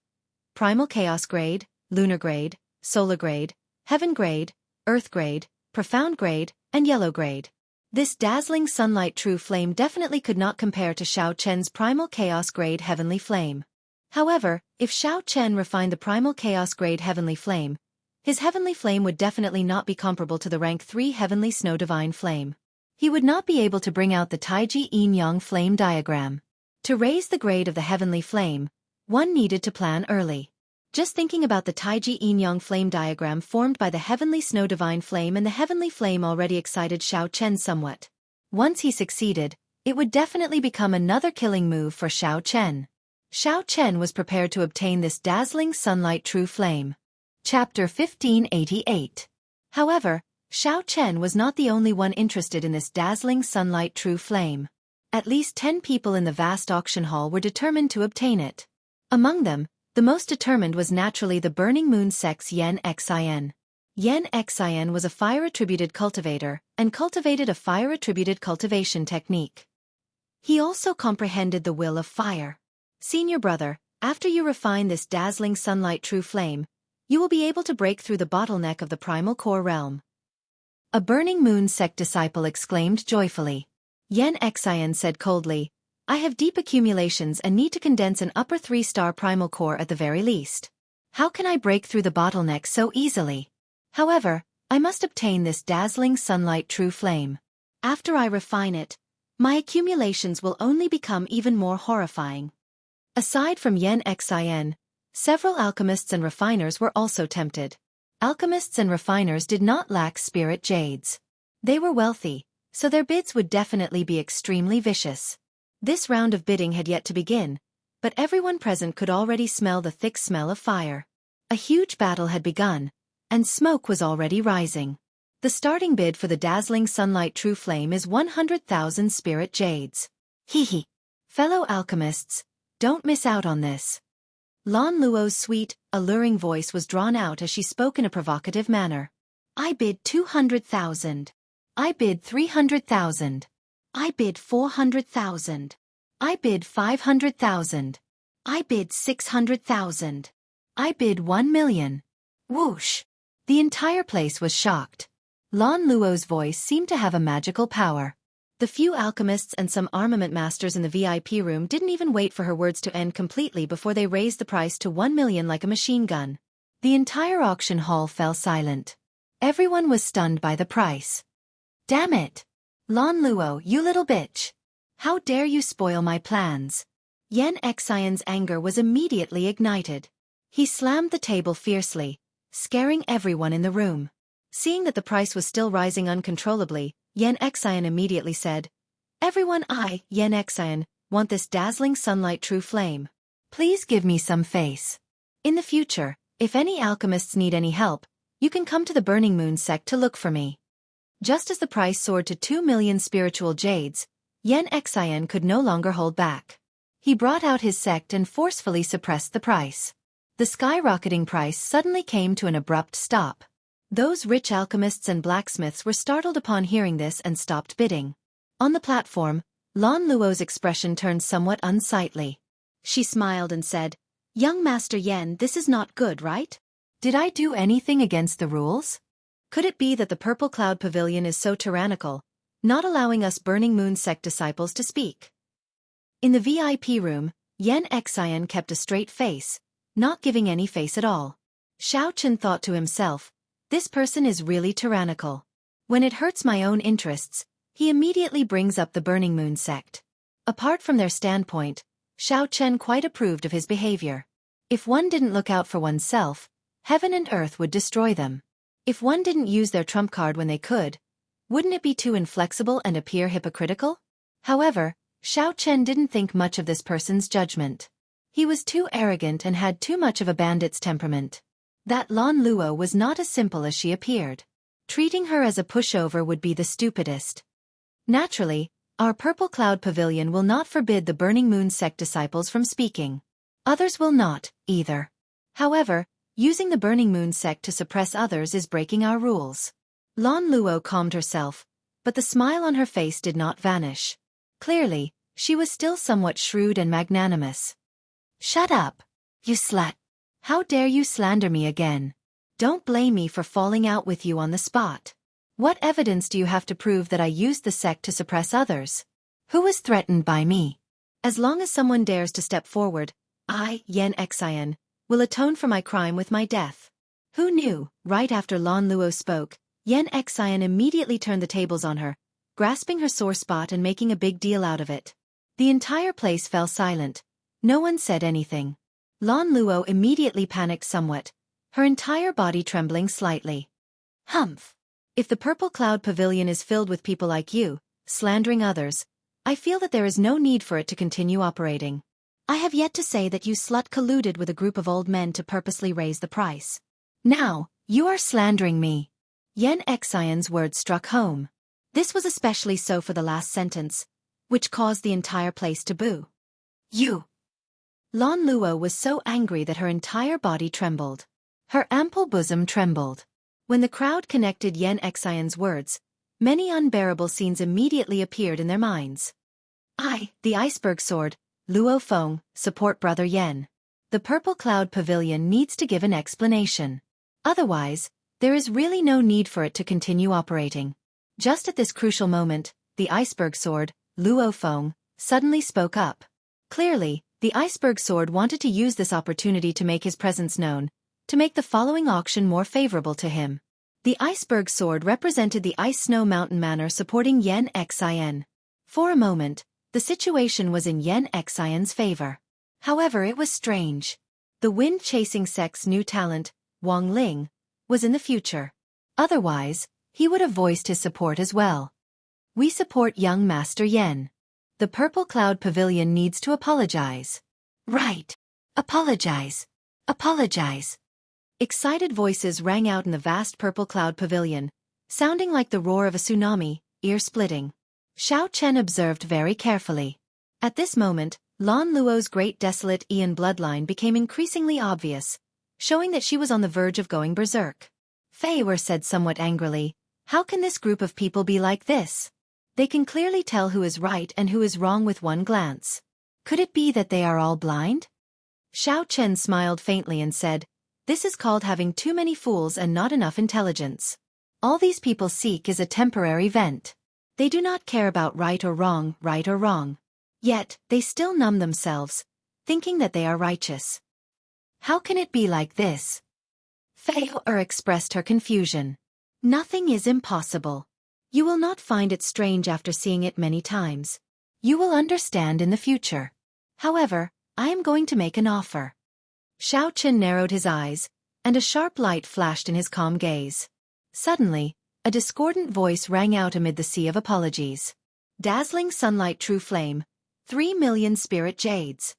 [SPEAKER 1] Primal Chaos Grade, Lunar Grade, Solar Grade, Heaven Grade, Earth Grade, Profound Grade, and Yellow Grade. This Dazzling Sunlight True Flame definitely could not compare to Xiao Chen's Primal Chaos Grade Heavenly Flame. However, if Xiao Chen refined the Primal Chaos Grade Heavenly Flame, his Heavenly Flame would definitely not be comparable to the rank 3 Heavenly Snow Divine Flame. He would not be able to bring out the Taiji Yin-Yang Flame diagram. To raise the grade of the Heavenly Flame, one needed to plan early. Just thinking about the Taiji Yin-Yang Flame diagram formed by the Heavenly Snow Divine Flame and the Heavenly Flame already excited Xiao Chen somewhat. Once he succeeded, it would definitely become another killing move for Xiao Chen. Xiao Chen was prepared to obtain this Dazzling Sunlight True Flame. Chapter 1588. However, Xiao Chen was not the only one interested in this Dazzling Sunlight True Flame. At least 10 people in the vast auction hall were determined to obtain it. Among them, the most determined was naturally the Burning Moon Sect's Yen Xin. Yen Xin was a fire-attributed cultivator and cultivated a fire-attributed cultivation technique. He also comprehended the will of fire. Senior brother, after you refine this Dazzling Sunlight True Flame, you will be able to break through the bottleneck of the Primal Core realm. A Burning Moon Sect disciple exclaimed joyfully. Yen Xin said coldly, I have deep accumulations and need to condense an upper 3-star Primal Core at the very least. How can I break through the bottleneck so easily? However, I must obtain this Dazzling Sunlight True Flame. After I refine it, my accumulations will only become even more horrifying. Aside from Yen Xin, several alchemists and refiners were also tempted. Alchemists and refiners did not lack spirit jades. They were wealthy, so their bids would definitely be extremely vicious. This round of bidding had yet to begin, but everyone present could already smell the thick smell of fire. A huge battle had begun, and smoke was already rising. The starting bid for the Dazzling Sunlight True Flame is 100,000 spirit jades. Hee. Fellow alchemists, don't miss out on this. Lan Luo's sweet, alluring voice was drawn out as she spoke in a provocative manner. I bid 200,000. I bid 300,000. I bid 400,000. I bid 500,000. I bid 600,000. I bid 1 million. Whoosh! The entire place was shocked. Lan Luo's voice seemed to have a magical power. The few alchemists and some armament masters in the VIP room didn't even wait for her words to end completely before they raised the price to 1 million like a machine gun. The entire auction hall fell silent. Everyone was stunned by the price. Damn it! Lan Luo, you little bitch! How dare you spoil my plans? Yen Xion's anger was immediately ignited. He slammed the table fiercely, scaring everyone in the room. Seeing that the price was still rising uncontrollably, Yen Xion immediately said, Everyone, I, Yen Xion, want this Dazzling Sunlight True Flame. Please give me some face. In the future, if any alchemists need any help, you can come to the Burning Moon Sect to look for me. Just as the price soared to 2 million spiritual jades, Yen Xion could no longer hold back. He brought out his sect and forcefully suppressed the price. The skyrocketing price suddenly came to an abrupt stop. Those rich alchemists and blacksmiths were startled upon hearing this and stopped bidding. On the platform, Lan Luo's expression turned somewhat unsightly. She smiled and said, Young Master Yen, this is not good, right? Did I do anything against the rules? Could it be that the Purple Cloud Pavilion is so tyrannical, not allowing us Burning Moon Sect disciples to speak? In the VIP room, Yen Xian kept a straight face, not giving any face at all. Xiao Chen thought to himself, this person is really tyrannical. When it hurts my own interests, he immediately brings up the Burning Moon sect. Apart from their standpoint, Xiao Chen quite approved of his behavior. If one didn't look out for oneself, heaven and earth would destroy them. If one didn't use their trump card when they could, wouldn't it be too inflexible and appear hypocritical? However, Xiao Chen didn't think much of this person's judgment. He was too arrogant and had too much of a bandit's temperament. That Lan Luo was not as simple as she appeared. Treating her as a pushover would be the stupidest. Naturally, our Purple Cloud Pavilion will not forbid the Burning Moon sect disciples from speaking. Others will not, either. However, using the Burning Moon sect to suppress others is breaking our rules. Lan Luo calmed herself, but the smile on her face did not vanish. Clearly, she was still somewhat shrewd and magnanimous. Shut up, you slut. How dare you slander me again? Don't blame me for falling out with you on the spot. What evidence do you have to prove that I used the sect to suppress others? Who was threatened by me? As long as someone dares to step forward, I, Yen Xian, will atone for my crime with my death. Who knew? Right after Lan Luo spoke, Yen Xian immediately turned the tables on her, grasping her sore spot and making a big deal out of it. The entire place fell silent. No one said anything. Lan Luo immediately panicked somewhat, her entire body trembling slightly. Humph! If the Purple Cloud Pavilion is filled with people like you, slandering others, I feel that there is no need for it to continue operating. I have yet to say that you slut colluded with a group of old men to purposely raise the price. Now, you are slandering me. Yen Xian's words struck home. This was especially so for the last sentence, which caused the entire place to boo. You! Lan Luo was so angry that her entire body trembled. Her ample bosom trembled. When the crowd connected Yen Xian's words, many unbearable scenes immediately appeared in their minds. The iceberg sword, Luo Feng, support Brother Yen. The Purple Cloud Pavilion needs to give an explanation. Otherwise, there is really no need for it to continue operating. Just at this crucial moment, the iceberg sword, Luo Feng, suddenly spoke up. Clearly, the iceberg sword wanted to use this opportunity to make his presence known, to make the following auction more favorable to him. The iceberg sword represented the Ice Snow Mountain Manor supporting Yen Xian. For a moment, the situation was in Yen Xian's favor. However, it was strange. The wind-chasing sect's new talent, Wang Ling, was in the future. Otherwise, he would have voiced his support as well. We support young Master Yen. The Purple Cloud Pavilion needs to apologize. Right. Apologize. Apologize. Excited voices rang out in the vast Purple Cloud Pavilion, sounding like the roar of a tsunami, ear-splitting. Xiao Chen observed very carefully. At this moment, Lan Luo's great desolate Ian bloodline became increasingly obvious, showing that she was on the verge of going berserk. Fei Wer said somewhat angrily, "How can this group of people be like this? They can clearly tell who is right and who is wrong with one glance. Could it be that they are all blind?" Xiao Chen smiled faintly and said, "This is called having too many fools and not enough intelligence. All these people seek is a temporary vent. They do not care about right or wrong, right or wrong. Yet, they still numb themselves, thinking that they are righteous. How can it be like this?" Fei Wer expressed her confusion. "Nothing is impossible. You will not find it strange after seeing it many times. You will understand in the future. However, I am going to make an offer." Xiao Chen narrowed his eyes, and a sharp light flashed in his calm gaze. Suddenly, a discordant voice rang out amid the sea of apologies. "Dazzling sunlight, true flame, 3,000,000 spirit jades."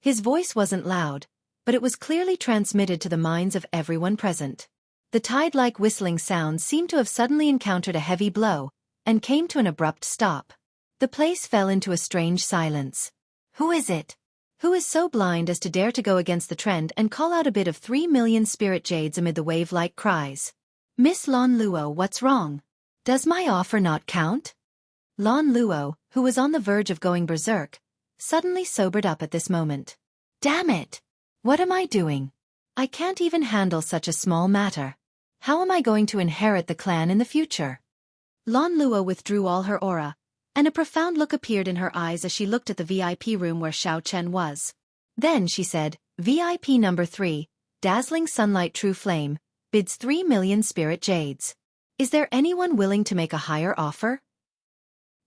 [SPEAKER 1] His voice wasn't loud, but it was clearly transmitted to the minds of everyone present. The tide-like whistling sound seemed to have suddenly encountered a heavy blow, and came to an abrupt stop. The place fell into a strange silence. Who is it? Who is so blind as to dare to go against the trend and call out a bid of 3,000,000 spirit jades amid the wave-like cries? "Miss Lan Luo, what's wrong? Does my offer not count?" Lan Luo, who was on the verge of going berserk, suddenly sobered up at this moment. "Damn it! What am I doing? I can't even handle such a small matter. How am I going to inherit the clan in the future?" Lan Luo withdrew all her aura, and a profound look appeared in her eyes as she looked at the VIP room where Xiao Chen was. Then she said, VIP number 3, Dazzling Sunlight True Flame, bids 3 million spirit jades. Is there anyone willing to make a higher offer?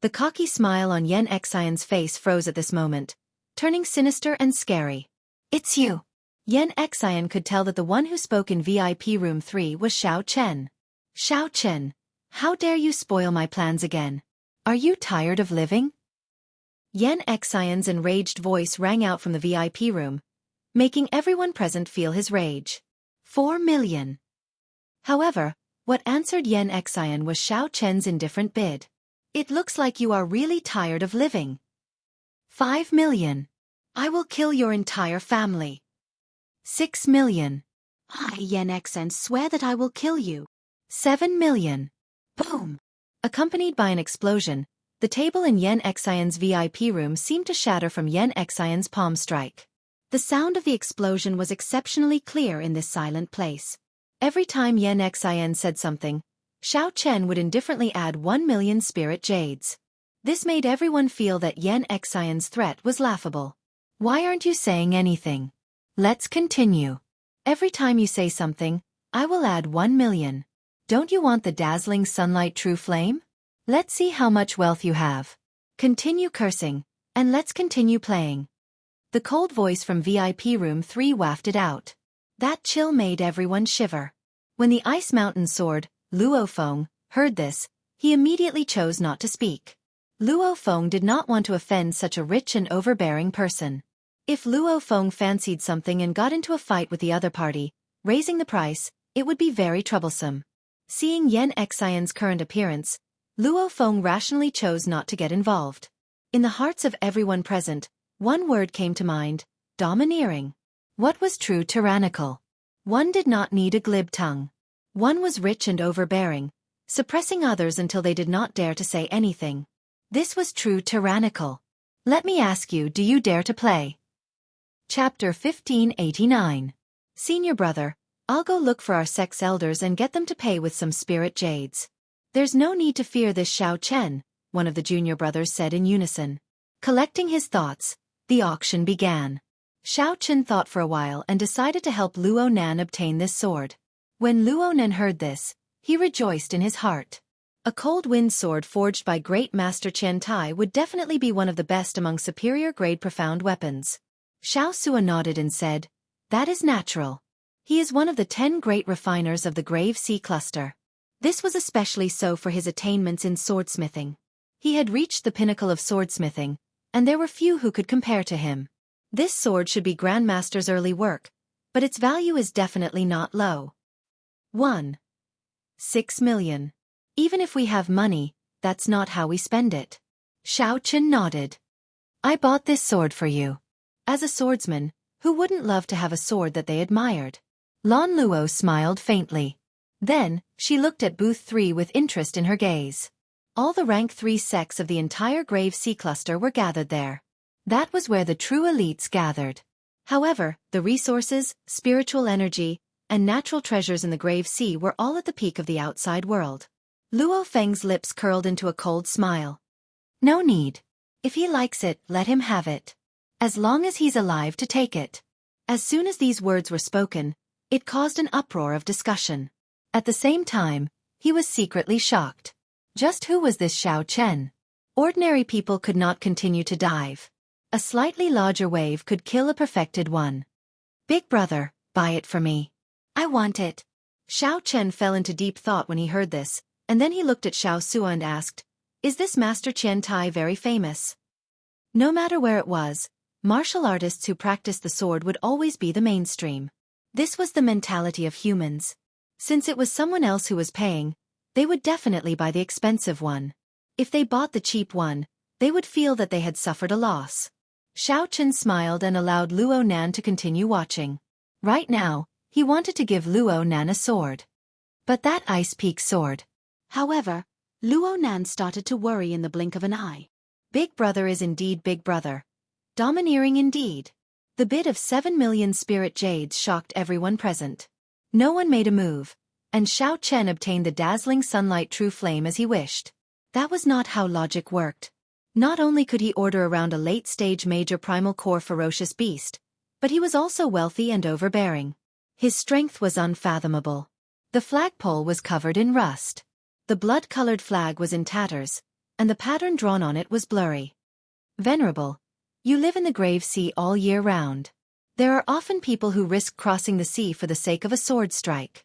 [SPEAKER 1] The cocky smile on Yen Xian's face froze at this moment, turning sinister and scary. It's you. Yen Xian could tell that the one who spoke in VIP room 3 was Xiao Chen. Xiao Chen, how dare you spoil my plans again? Are you tired of living? Yen Xian's enraged voice rang out from the VIP room, making everyone present feel his rage. 4 million. However, what answered Yen Xian was Xiao Chen's indifferent bid. It looks like you are really tired of living. 5 million. I will kill your entire family. 6 million. I, Yen Xian, swear that I will kill you. 7 million. Boom. Accompanied by an explosion, the table in Yen Xian's VIP room seemed to shatter from Yen Xian's palm strike. The sound of the explosion was exceptionally clear in this silent place. Every time Yen Xian said something, Xiao Chen would indifferently add 1 million spirit jades. This made everyone feel that Yen Xian's threat was laughable. Why aren't you saying anything? Let's continue. Every time you say something, I will add 1 million. Don't you want the dazzling sunlight true flame? Let's see how much wealth you have. Continue cursing, and let's continue playing. The cold voice from VIP room 3 wafted out. That chill made everyone shiver. When the Ice Mountain Sword, Luo Feng, heard this, he immediately chose not to speak. Luo Feng did not want to offend such a rich and overbearing person. If Luo Feng fancied something and got into a fight with the other party, raising the price, it would be very troublesome. Seeing Yen Xian's current appearance, Luo Feng rationally chose not to get involved. In the hearts of everyone present, one word came to mind: domineering. What was true tyrannical? One did not need a glib tongue. One was rich and overbearing, suppressing others until they did not dare to say anything. This was true tyrannical. Let me ask you, do you dare to play? Chapter 1589. Senior brother, I'll go look for our sex elders and get them to pay with some spirit jades. There's no need to fear this Xiao Chen, one of the junior brothers said in unison. Collecting his thoughts, the auction began. Xiao Chen thought for a while and decided to help Luo Nan obtain this sword. When Luo Nan heard this, he rejoiced in his heart. A cold wind sword forged by Great Master Qian Tai would definitely be one of the best among superior-grade profound weapons. Xiao Sua nodded and said, that is natural. He is one of the 10 great refiners of the Grave Sea Cluster. This was especially so for his attainments in swordsmithing. He had reached the pinnacle of swordsmithing, and there were few who could compare to him. This sword should be Grandmaster's early work, but its value is definitely not low. 1. 6 million. Even if we have money, that's not how we spend it. Xiao Chen nodded. I bought this sword for you. As a swordsman, who wouldn't love to have a sword that they admired? Lan Luo smiled faintly. Then, she looked at booth 3 with interest in her gaze. All the rank 3 sects of the entire Grave Sea Cluster were gathered there. That was where the true elites gathered. However, the resources, spiritual energy, and natural treasures in the Grave Sea were all at the peak of the outside world. Luo Feng's lips curled into a cold smile. No need. If he likes it, let him have it. As long as he's alive to take it. As soon as these words were spoken, it caused an uproar of discussion. At the same time, he was secretly shocked. Just who was this Xiao Chen? Ordinary people could not continue to dive. A slightly larger wave could kill a perfected one. Big brother, buy it for me. I want it. Xiao Chen fell into deep thought when he heard this, and then he looked at Xiao Sua and asked, is this Master Qian Tai very famous? No matter where it was, martial artists who practiced the sword would always be the mainstream. This was the mentality of humans. Since it was someone else who was paying, they would definitely buy the expensive one. If they bought the cheap one, they would feel that they had suffered a loss. Xiao Chen smiled and allowed Luo Nan to continue watching. Right now, he wanted to give Luo Nan a sword. But that Ice Peak sword. However, Luo Nan started to worry in the blink of an eye. Big brother is indeed big brother. Domineering indeed. The bid of 7 million spirit jades shocked everyone present. No one made a move, and Xiao Chen obtained the dazzling sunlight true flame as he wished. That was not how logic worked. Not only could he order around a late-stage major primal core ferocious beast, but he was also wealthy and overbearing. His strength was unfathomable. The flagpole was covered in rust. The blood-colored flag was in tatters, and the pattern drawn on it was blurry. Venerable, you live in the grave sea all year round. There are often people who risk crossing the sea for the sake of a sword strike.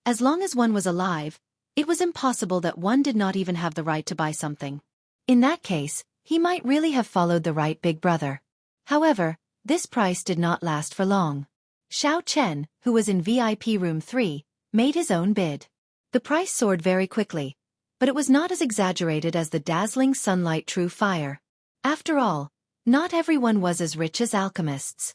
[SPEAKER 1] As long as one was alive, it was impossible that one did not even have the right to buy something. In that case, he might really have followed the right big brother. However, this price did not last for long. Xiao Chen, who was in VIP room 3, made his own bid. The price soared very quickly, but it was not as exaggerated as the dazzling sunlight true fire. After all, not everyone was as rich as alchemists.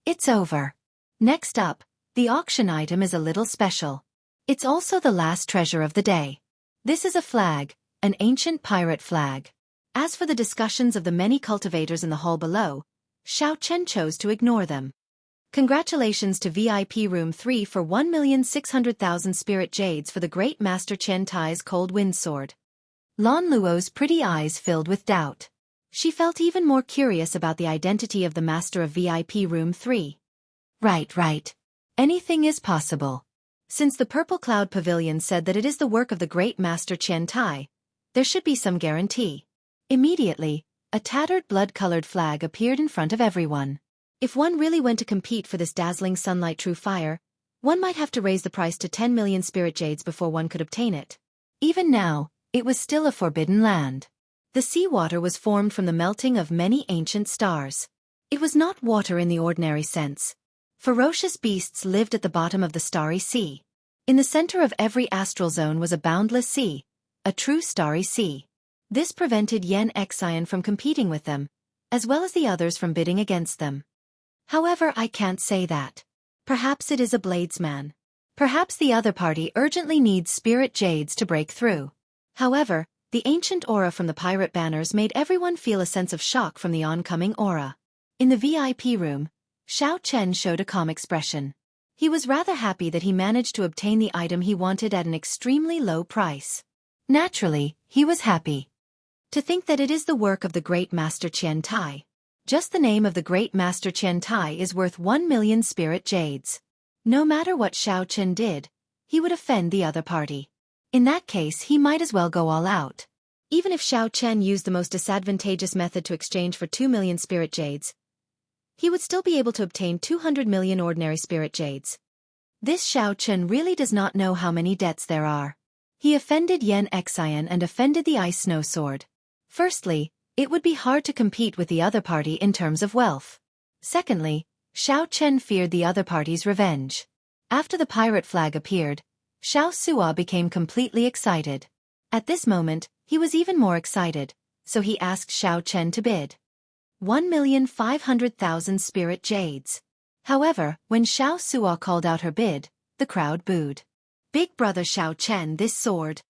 [SPEAKER 1] It's over. Next up, the auction item is a little special. It's also the last treasure of the day. This is a flag, an ancient pirate flag. As for the discussions of the many cultivators in the hall below, Xiao Chen chose to ignore them. Congratulations to VIP Room 3 for 1,600,000 spirit jades for the great Master Chen Tai's cold wind sword. Lan Luo's pretty eyes filled with doubt. She felt even more curious about the identity of the master of VIP Room 3. Right. Anything is possible. Since the Purple Cloud Pavilion said that it is the work of the great Master Chen Tai, there should be some guarantee. Immediately, a tattered blood-colored flag appeared in front of everyone. If one really went to compete for this dazzling sunlight true fire, one might have to raise the price to 10 million spirit jades before one could obtain it. Even now, it was still a forbidden land. The seawater was formed from the melting of many ancient stars. It was not water in the ordinary sense. Ferocious beasts lived at the bottom of the starry sea. In the center of every astral zone was a boundless sea, a true starry sea. This prevented Yen Xian from competing with them, as well as the others from bidding against them. However, I can't say that. Perhaps it is a bladesman. Perhaps the other party urgently needs spirit jades to break through. However, the ancient aura from the pirate banners made everyone feel a sense of shock from the oncoming aura. In the VIP room, Xiao Chen showed a calm expression. He was rather happy that he managed to obtain the item he wanted at an extremely low price. Naturally, he was happy. To think that it is the work of the great Master Chen Tai. Just the name of the great Master Chen Tai is worth 1 million spirit jades. No matter what Xiao Chen did, he would offend the other party. In that case, he might as well go all out. Even if Xiao Chen used the most disadvantageous method to exchange for 2 million spirit jades, he would still be able to obtain 200 million ordinary spirit jades. This Xiao Chen really does not know how many debts there are. He offended Yen Xian and offended the Ice Snow Sword. Firstly, it would be hard to compete with the other party in terms of wealth. Secondly, Xiao Chen feared the other party's revenge. After the pirate flag appeared, Xiao Suo became completely excited. At this moment, he was even more excited, so he asked Xiao Chen to bid 1,500,000 spirit jades. However, when Xiao Suo called out her bid, the crowd booed. Big brother Xiao Chen, this sword.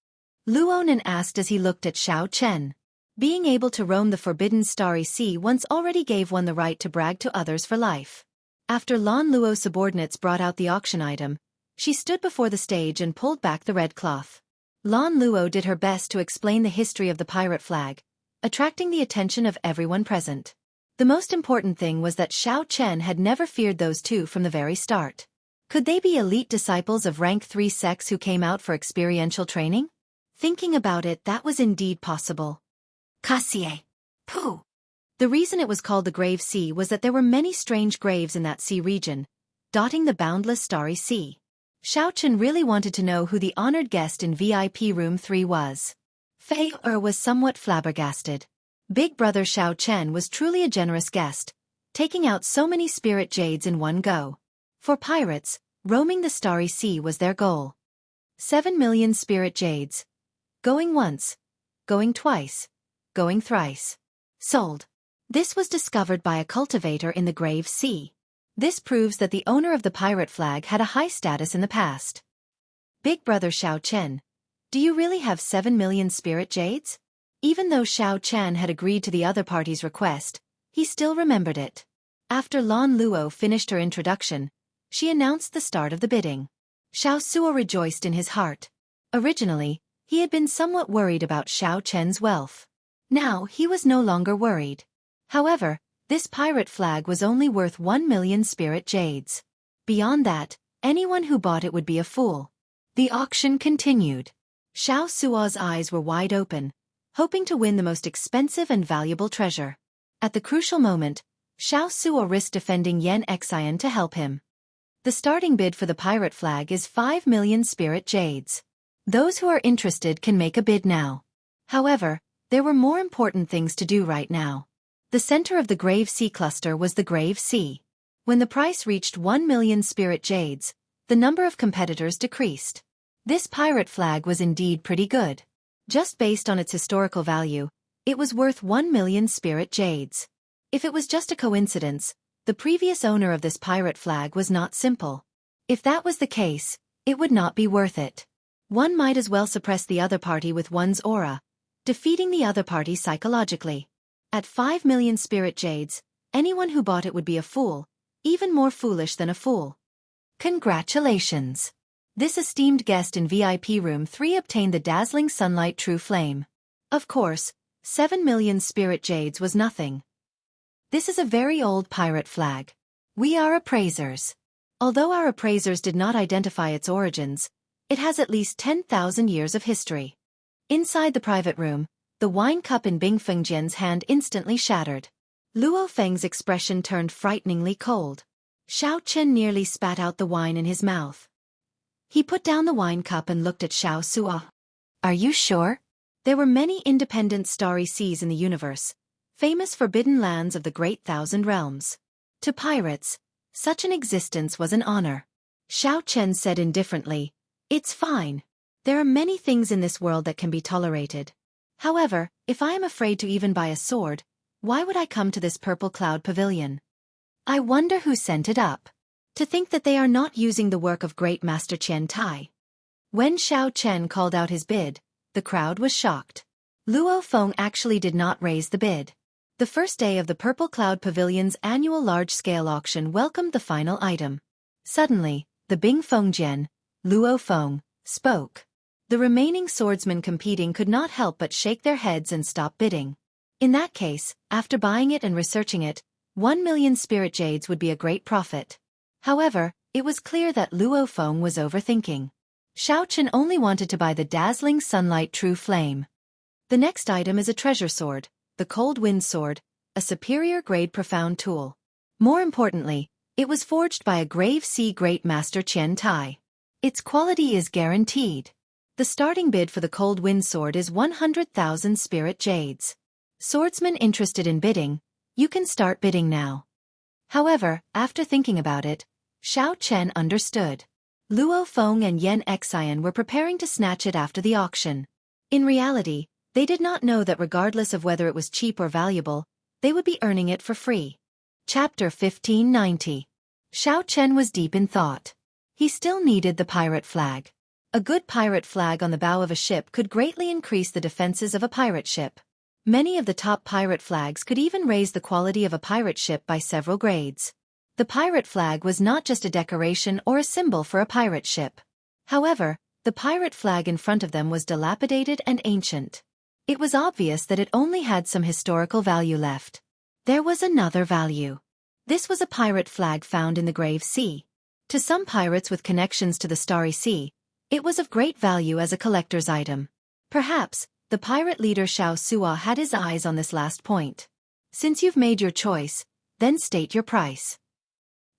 [SPEAKER 1] Luonan asked as he looked at Xiao Chen. Being able to roam the forbidden starry sea once already gave one the right to brag to others for life. After Lan Luo's subordinates brought out the auction item, she stood before the stage and pulled back the red cloth. Lan Luo did her best to explain the history of the pirate flag, attracting the attention of everyone present. The most important thing was that Xiao Chen had never feared those two from the very start. Could they be elite disciples of rank 3 sects who came out for experiential training? Thinking about it, that was indeed possible. Cassier. Pooh. The reason it was called the Grave Sea was that there were many strange graves in that sea region, dotting the boundless starry sea. Xiao Chen really wanted to know who the honored guest in VIP Room 3 was. Fei was somewhat flabbergasted. Big brother Xiao Chen was truly a generous guest, taking out so many spirit jades in one go. For pirates, roaming the starry sea was their goal. 7 million spirit jades. Going once. Going twice. Going thrice. Sold. This was discovered by a cultivator in the Grave Sea. This proves that the owner of the pirate flag had a high status in the past. Big brother Xiao Chen, do you really have 7 million spirit jades? Even though Xiao Chen had agreed to the other party's request, he still remembered it. After Lan Luo finished her introduction, she announced the start of the bidding. Xiao Suo rejoiced in his heart. Originally, he had been somewhat worried about Xiao Chen's wealth. Now he was no longer worried. However, this pirate flag was only worth 1,000,000 spirit jades. Beyond that, anyone who bought it would be a fool. The auction continued. Xiao Suo's eyes were wide open, hoping to win the most expensive and valuable treasure. At the crucial moment, Xiao Suo risked defending Yan Xian to help him. The starting bid for the pirate flag is 5,000,000 spirit jades. Those who are interested can make a bid now. However, there were more important things to do right now. The center of the Grave Sea cluster was the Grave Sea. When the price reached 1,000,000 spirit jades, the number of competitors decreased. This pirate flag was indeed pretty good. Just based on its historical value, it was worth 1,000,000 spirit jades. If it was just a coincidence, the previous owner of this pirate flag was not simple. If that was the case, it would not be worth it. One might as well suppress the other party with one's aura, defeating the other party psychologically. At 5,000,000 spirit jades, anyone who bought it would be a fool, even more foolish than a fool. Congratulations! This esteemed guest in VIP room 3 obtained the dazzling sunlight true flame. Of course, 7,000,000 spirit jades was nothing. This is a very old pirate flag. We are appraisers. Although our appraisers did not identify its origins, it has at least 10,000 years of history. Inside the private room, the wine cup in Bing Fengjian's hand instantly shattered. Luo Feng's expression turned frighteningly cold. Xiao Chen nearly spat out the wine in his mouth. He put down the wine cup and looked at Xiao Suo. Are you sure? There were many independent starry seas in the universe, famous forbidden lands of the Great Thousand Realms. To pirates, such an existence was an honor. Xiao Chen said indifferently, "It's fine. There are many things in this world that can be tolerated. However, if I am afraid to even buy a sword, why would I come to this purple cloud pavilion? I wonder who sent it up. To think that they are not using the work of great Master Qian Tai." When Xiao Chen called out his bid, the crowd was shocked. Luo Feng actually did not raise the bid. The first day of the Purple Cloud Pavilion's annual large-scale auction welcomed the final item. Suddenly, the Bing Fengjian, Luo Feng, spoke. The remaining swordsmen competing could not help but shake their heads and stop bidding. In that case, after buying it and researching it, 1,000,000 spirit jades would be a great profit. However, it was clear that Luo Feng was overthinking. Xiao Chen only wanted to buy the dazzling sunlight true flame. The next item is a treasure sword, the Cold Wind Sword, a superior grade profound tool. More importantly, it was forged by a Grave Sea Great Master Qian Tai. Its quality is guaranteed. The starting bid for the Cold Wind Sword is 100,000 spirit jades. Swordsmen interested in bidding, you can start bidding now. However, after thinking about it, Xiao Chen understood. Luo Feng and Yan Xian were preparing to snatch it after the auction. In reality, they did not know that regardless of whether it was cheap or valuable, they would be earning it for free. Chapter 1590. Xiao Chen was deep in thought. He still needed the pirate flag. A good pirate flag on the bow of a ship could greatly increase the defenses of a pirate ship. Many of the top pirate flags could even raise the quality of a pirate ship by several grades. The pirate flag was not just a decoration or a symbol for a pirate ship. However, the pirate flag in front of them was dilapidated and ancient. It was obvious that it only had some historical value left. There was another value. This was a pirate flag found in the Grave Sea. To some pirates with connections to the Starry Sea, it was of great value as a collector's item. Perhaps, the pirate leader Xiao Suo had his eyes on this last point. Since you've made your choice, then state your price.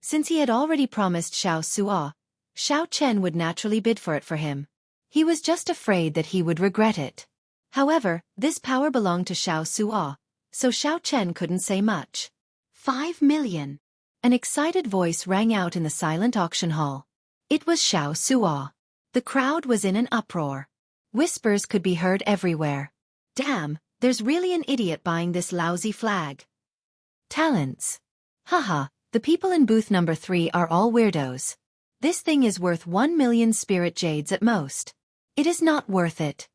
[SPEAKER 1] Since he had already promised Xiao Suo, Xiao Chen would naturally bid for it for him. He was just afraid that he would regret it. However, this power belonged to Xiao Suo, so Xiao Chen couldn't say much. 5,000,000. An excited voice rang out in the silent auction hall. It was Xiao Suo. The crowd was in an uproar. Whispers could be heard everywhere. Damn, there's really an idiot buying this lousy flag. Talents. Haha, the people in booth number 3 are all weirdos. This thing is worth 1,000,000 spirit jades at most. It is not worth it.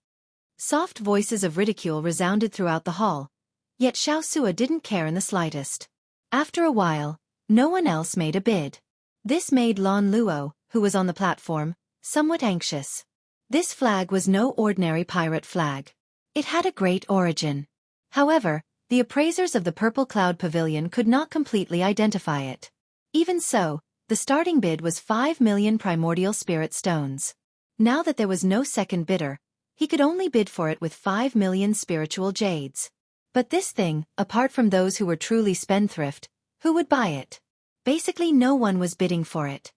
[SPEAKER 1] Soft voices of ridicule resounded throughout the hall, yet Xiao Suo didn't care in the slightest. After a while, no one else made a bid. This made Lan Luo, who was on the platform, somewhat anxious. This flag was no ordinary pirate flag. It had a great origin. However, the appraisers of the Purple Cloud Pavilion could not completely identify it. Even so, the starting bid was 5 million primordial spirit stones. Now that there was no second bidder, he could only bid for it with 5 million spiritual jades. But this thing, apart from those who were truly spendthrift, who would buy it? Basically no one was bidding for it.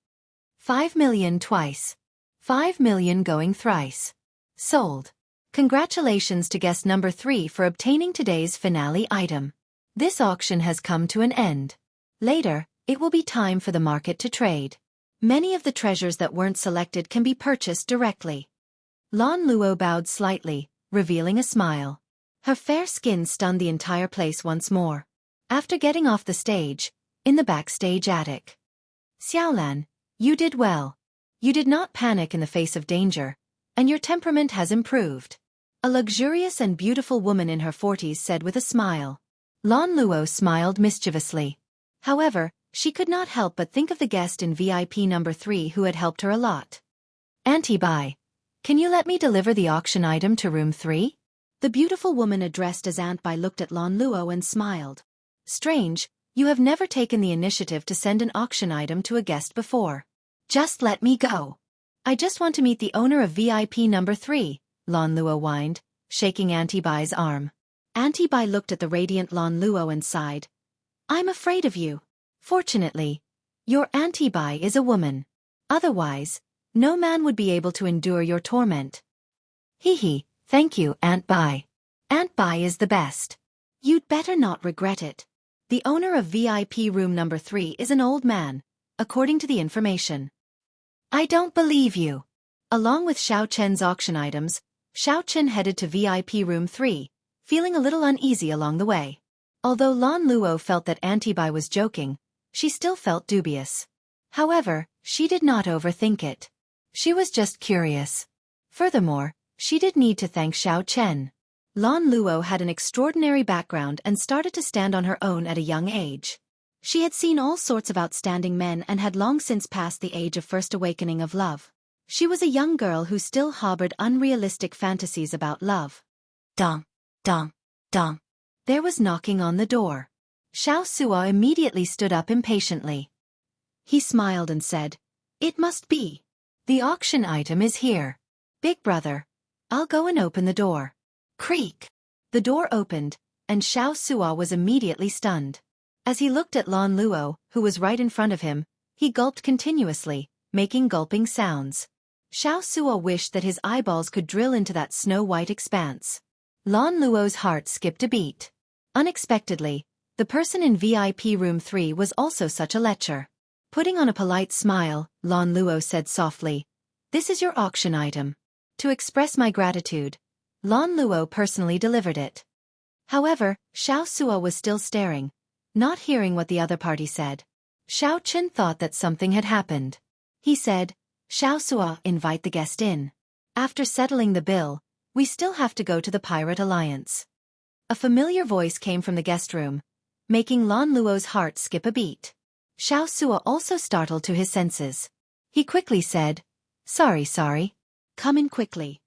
[SPEAKER 1] 5 million twice. 5 million going thrice. Sold. Congratulations to guest number 3 for obtaining today's finale item. This auction has come to an end. Later, it will be time for the market to trade. Many of the treasures that weren't selected can be purchased directly. Lan Luo bowed slightly, revealing a smile. Her fair skin stunned the entire place once more. After getting off the stage, in the backstage attic. Xiaolan, you did well. You did not panic in the face of danger, and your temperament has improved. A luxurious and beautiful woman in her 40s said with a smile. Lan Luo smiled mischievously. However, she could not help but think of the guest in VIP number 3 who had helped her a lot. Auntie Bai, can you let me deliver the auction item to room 3? The beautiful woman addressed as Aunt Bai looked at Lan Luo and smiled. Strange, you have never taken the initiative to send an auction item to a guest before. Just let me go. I just want to meet the owner of VIP number 3, Lan Luo whined, shaking Auntie Bai's arm. Auntie Bai looked at the radiant Lan Luo and sighed. I'm afraid of you. Fortunately, your Auntie Bai is a woman. Otherwise, no man would be able to endure your torment. Hee, thank you, Aunt Bai. Aunt Bai is the best. You'd better not regret it. The owner of VIP room number 3 is an old man, according to the information. I don't believe you. Along with Xiao Chen's auction items, Xiao Chen headed to VIP room 3, feeling a little uneasy along the way. Although Lan Luo felt that Auntie Bai was joking, she still felt dubious. However, she did not overthink it. She was just curious. Furthermore, she did need to thank Xiao Chen. Lan Luo had an extraordinary background and started to stand on her own at a young age. She had seen all sorts of outstanding men and had long since passed the age of first awakening of love. She was a young girl who still harbored unrealistic fantasies about love. Dong, dong, dong. There was knocking on the door. Xiao Suo immediately stood up impatiently. He smiled and said, "It must be. The auction item is here. Big brother, I'll go and open the door." Creak! The door opened, and Xiao Suo was immediately stunned. As he looked at Lan Luo, who was right in front of him, he gulped continuously, making gulping sounds. Xiao Suo wished that his eyeballs could drill into that snow-white expanse. Lan Luo's heart skipped a beat. Unexpectedly, the person in VIP room 3 was also such a lecher. Putting on a polite smile, Lan Luo said softly, "This is your auction item. To express my gratitude." Lan Luo personally delivered it. However, Xiao Suo was still staring, not hearing what the other party said. Xiao Chen thought that something had happened. He said, "Xiao Suo, invite the guest in. After settling the bill, we still have to go to the Pirate Alliance." A familiar voice came from the guest room, making Lan Luo's heart skip a beat. Xiao Suo also startled to his senses. He quickly said, Sorry. Come in quickly."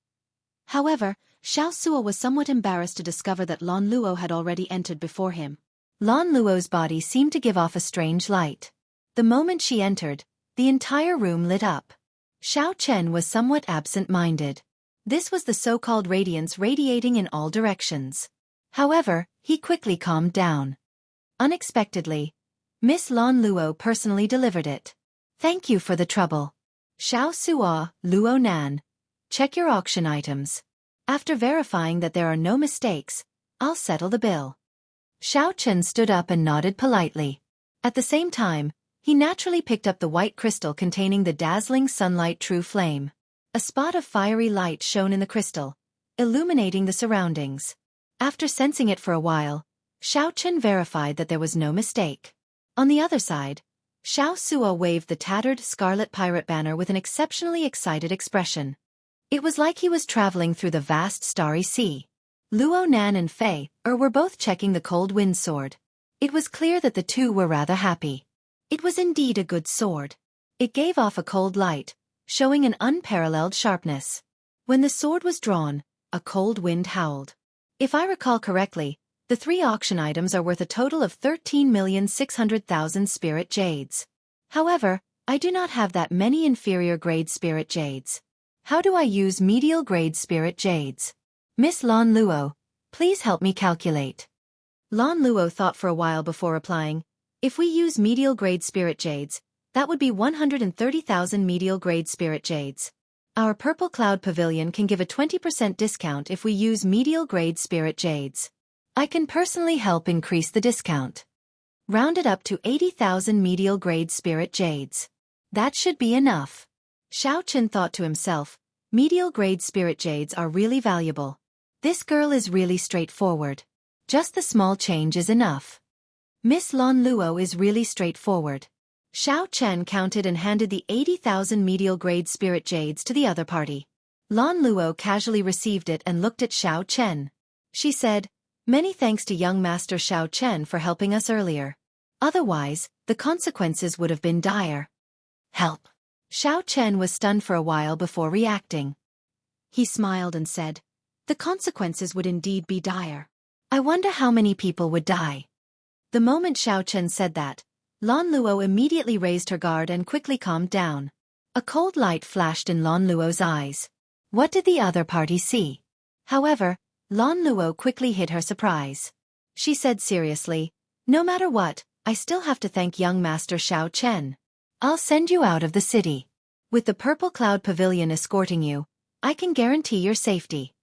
[SPEAKER 1] However, Xiao Suo was somewhat embarrassed to discover that Lan Luo had already entered before him. Lan Luo's body seemed to give off a strange light. The moment she entered, the entire room lit up. Xiao Chen was somewhat absent-minded. This was the so-called radiance radiating in all directions. However, he quickly calmed down. Unexpectedly, Miss Lan Luo personally delivered it. "Thank you for the trouble. Xiao Suo, Luo Nan. Check your auction items. After verifying that there are no mistakes, I'll settle the bill." Xiao Chen stood up and nodded politely. At the same time, he naturally picked up the white crystal containing the dazzling sunlight true flame. A spot of fiery light shone in the crystal, illuminating the surroundings. After sensing it for a while, Xiao Chen verified that there was no mistake. On the other side, Xiao Suo waved the tattered scarlet pirate banner with an exceptionally excited expression. It was like he was traveling through the vast starry sea. Luo Nan and Fei were both checking the cold wind sword. It was clear that the two were rather happy. It was indeed a good sword. It gave off a cold light, showing an unparalleled sharpness. When the sword was drawn, a cold wind howled. If I recall correctly, The 3 auction items are worth a total of 13,600,000 spirit jades. However, I do not have that many inferior grade spirit jades. How do I use medial grade spirit jades? Miss Lon Luo, please help me calculate. Lon Luo thought for a while before replying, if we use medial grade spirit jades, that would be 130,000 medial grade spirit jades. Our Purple Cloud Pavilion can give a 20% discount if we use medial grade spirit jades. I can personally help increase the discount. Round it up to 80,000 medial grade spirit jades. That should be enough. Xiao Chen thought to himself, medial grade spirit jades are really valuable. This girl is really straightforward. Just the small change is enough. Miss Lon Luo is really straightforward. Xiao Chen counted and handed the 80,000 medial grade spirit jades to the other party. Lon Luo casually received it and looked at Xiao Chen. She said, many thanks to young Master Xiao Chen for helping us earlier. Otherwise, the consequences would have been dire. Help. Xiao Chen was stunned for a while before reacting. He smiled and said, the consequences would indeed be dire. I wonder how many people would die. The moment Xiao Chen said that, Lon Luo immediately raised her guard and quickly calmed down. A cold light flashed in Lon Luo's eyes. What did the other party see? However, Lon Luo quickly hid her surprise. She said seriously, no matter what, I still have to thank young Master Xiao Chen. I'll send you out of the city. With the Purple Cloud Pavilion escorting you, I can guarantee your safety.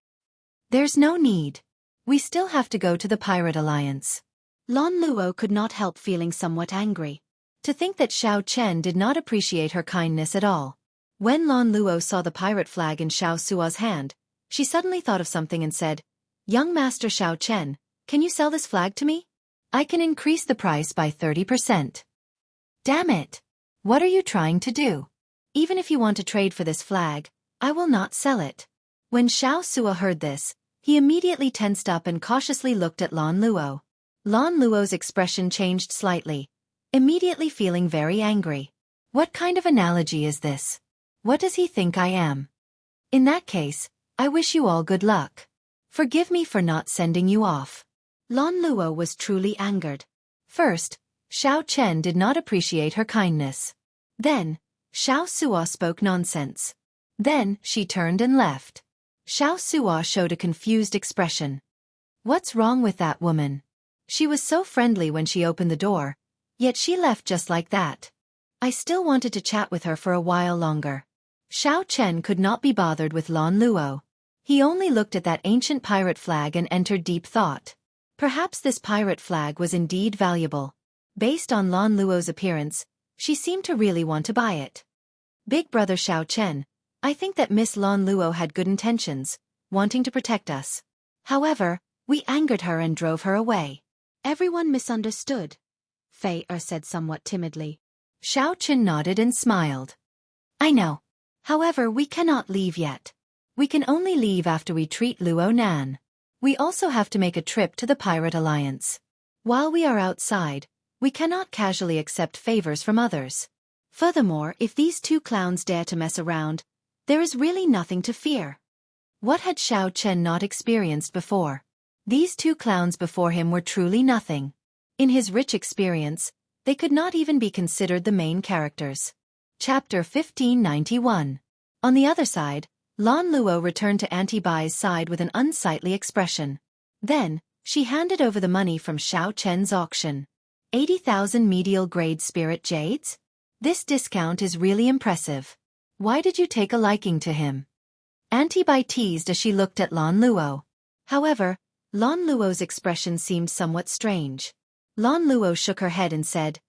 [SPEAKER 1] There's no need. We still have to go to the Pirate Alliance. Lon Luo could not help feeling somewhat angry. To think that Xiao Chen did not appreciate her kindness at all. When Lon Luo saw the pirate flag in Xiao Sua's hand, she suddenly thought of something and said, young Master Xiao Chen, can you sell this flag to me? I can increase the price by 30%. Damn it! What are you trying to do? Even if you want to trade for this flag, I will not sell it. When Xiao Sua heard this, he immediately tensed up and cautiously looked at Lon Luo. Lon Luo's expression changed slightly, immediately feeling very angry. What kind of analogy is this? What does he think I am? In that case, I wish you all good luck. Forgive me for not sending you off. Lon Luo was truly angered. First, Xiao Chen did not appreciate her kindness. Then, Xiao Sua spoke nonsense. Then, she turned and left. Xiao Sua showed a confused expression. What's wrong with that woman? She was so friendly when she opened the door, yet she left just like that. I still wanted to chat with her for a while longer. Xiao Chen could not be bothered with Lon Luo. He only looked at that ancient pirate flag and entered deep thought. Perhaps this pirate flag was indeed valuable. Based on Lon Luo's appearance, she seemed to really want to buy it. Big brother Xiao Chen, I think that Miss Lon Luo had good intentions, wanting to protect us. However, we angered her and drove her away. Everyone misunderstood, Fei said somewhat timidly. Xiao Chen nodded and smiled. I know. However, we cannot leave yet. We can only leave after we treat Luo Nan. We also have to make a trip to the Pirate Alliance. While we are outside, we cannot casually accept favors from others. Furthermore, if these 2 clowns dare to mess around, there is really nothing to fear. What had Xiao Chen not experienced before? These 2 clowns before him were truly nothing. In his rich experience, they could not even be considered the main characters. Chapter 1591. On the other side, Lon Luo returned to Auntie Bai's side with an unsightly expression. Then, she handed over the money from Xiao Chen's auction. 80,000 medial grade spirit jades? This discount is really impressive. Why did you take a liking to him? Auntie Bai teased as she looked at Lon Luo. However, Lon Luo's expression seemed somewhat strange. Lon Luo shook her head and said,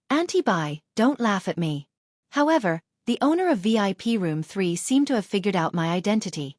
[SPEAKER 1] Auntie Bai, don't laugh at me. However, the owner of VIP Room 3 seemed to have figured out my identity.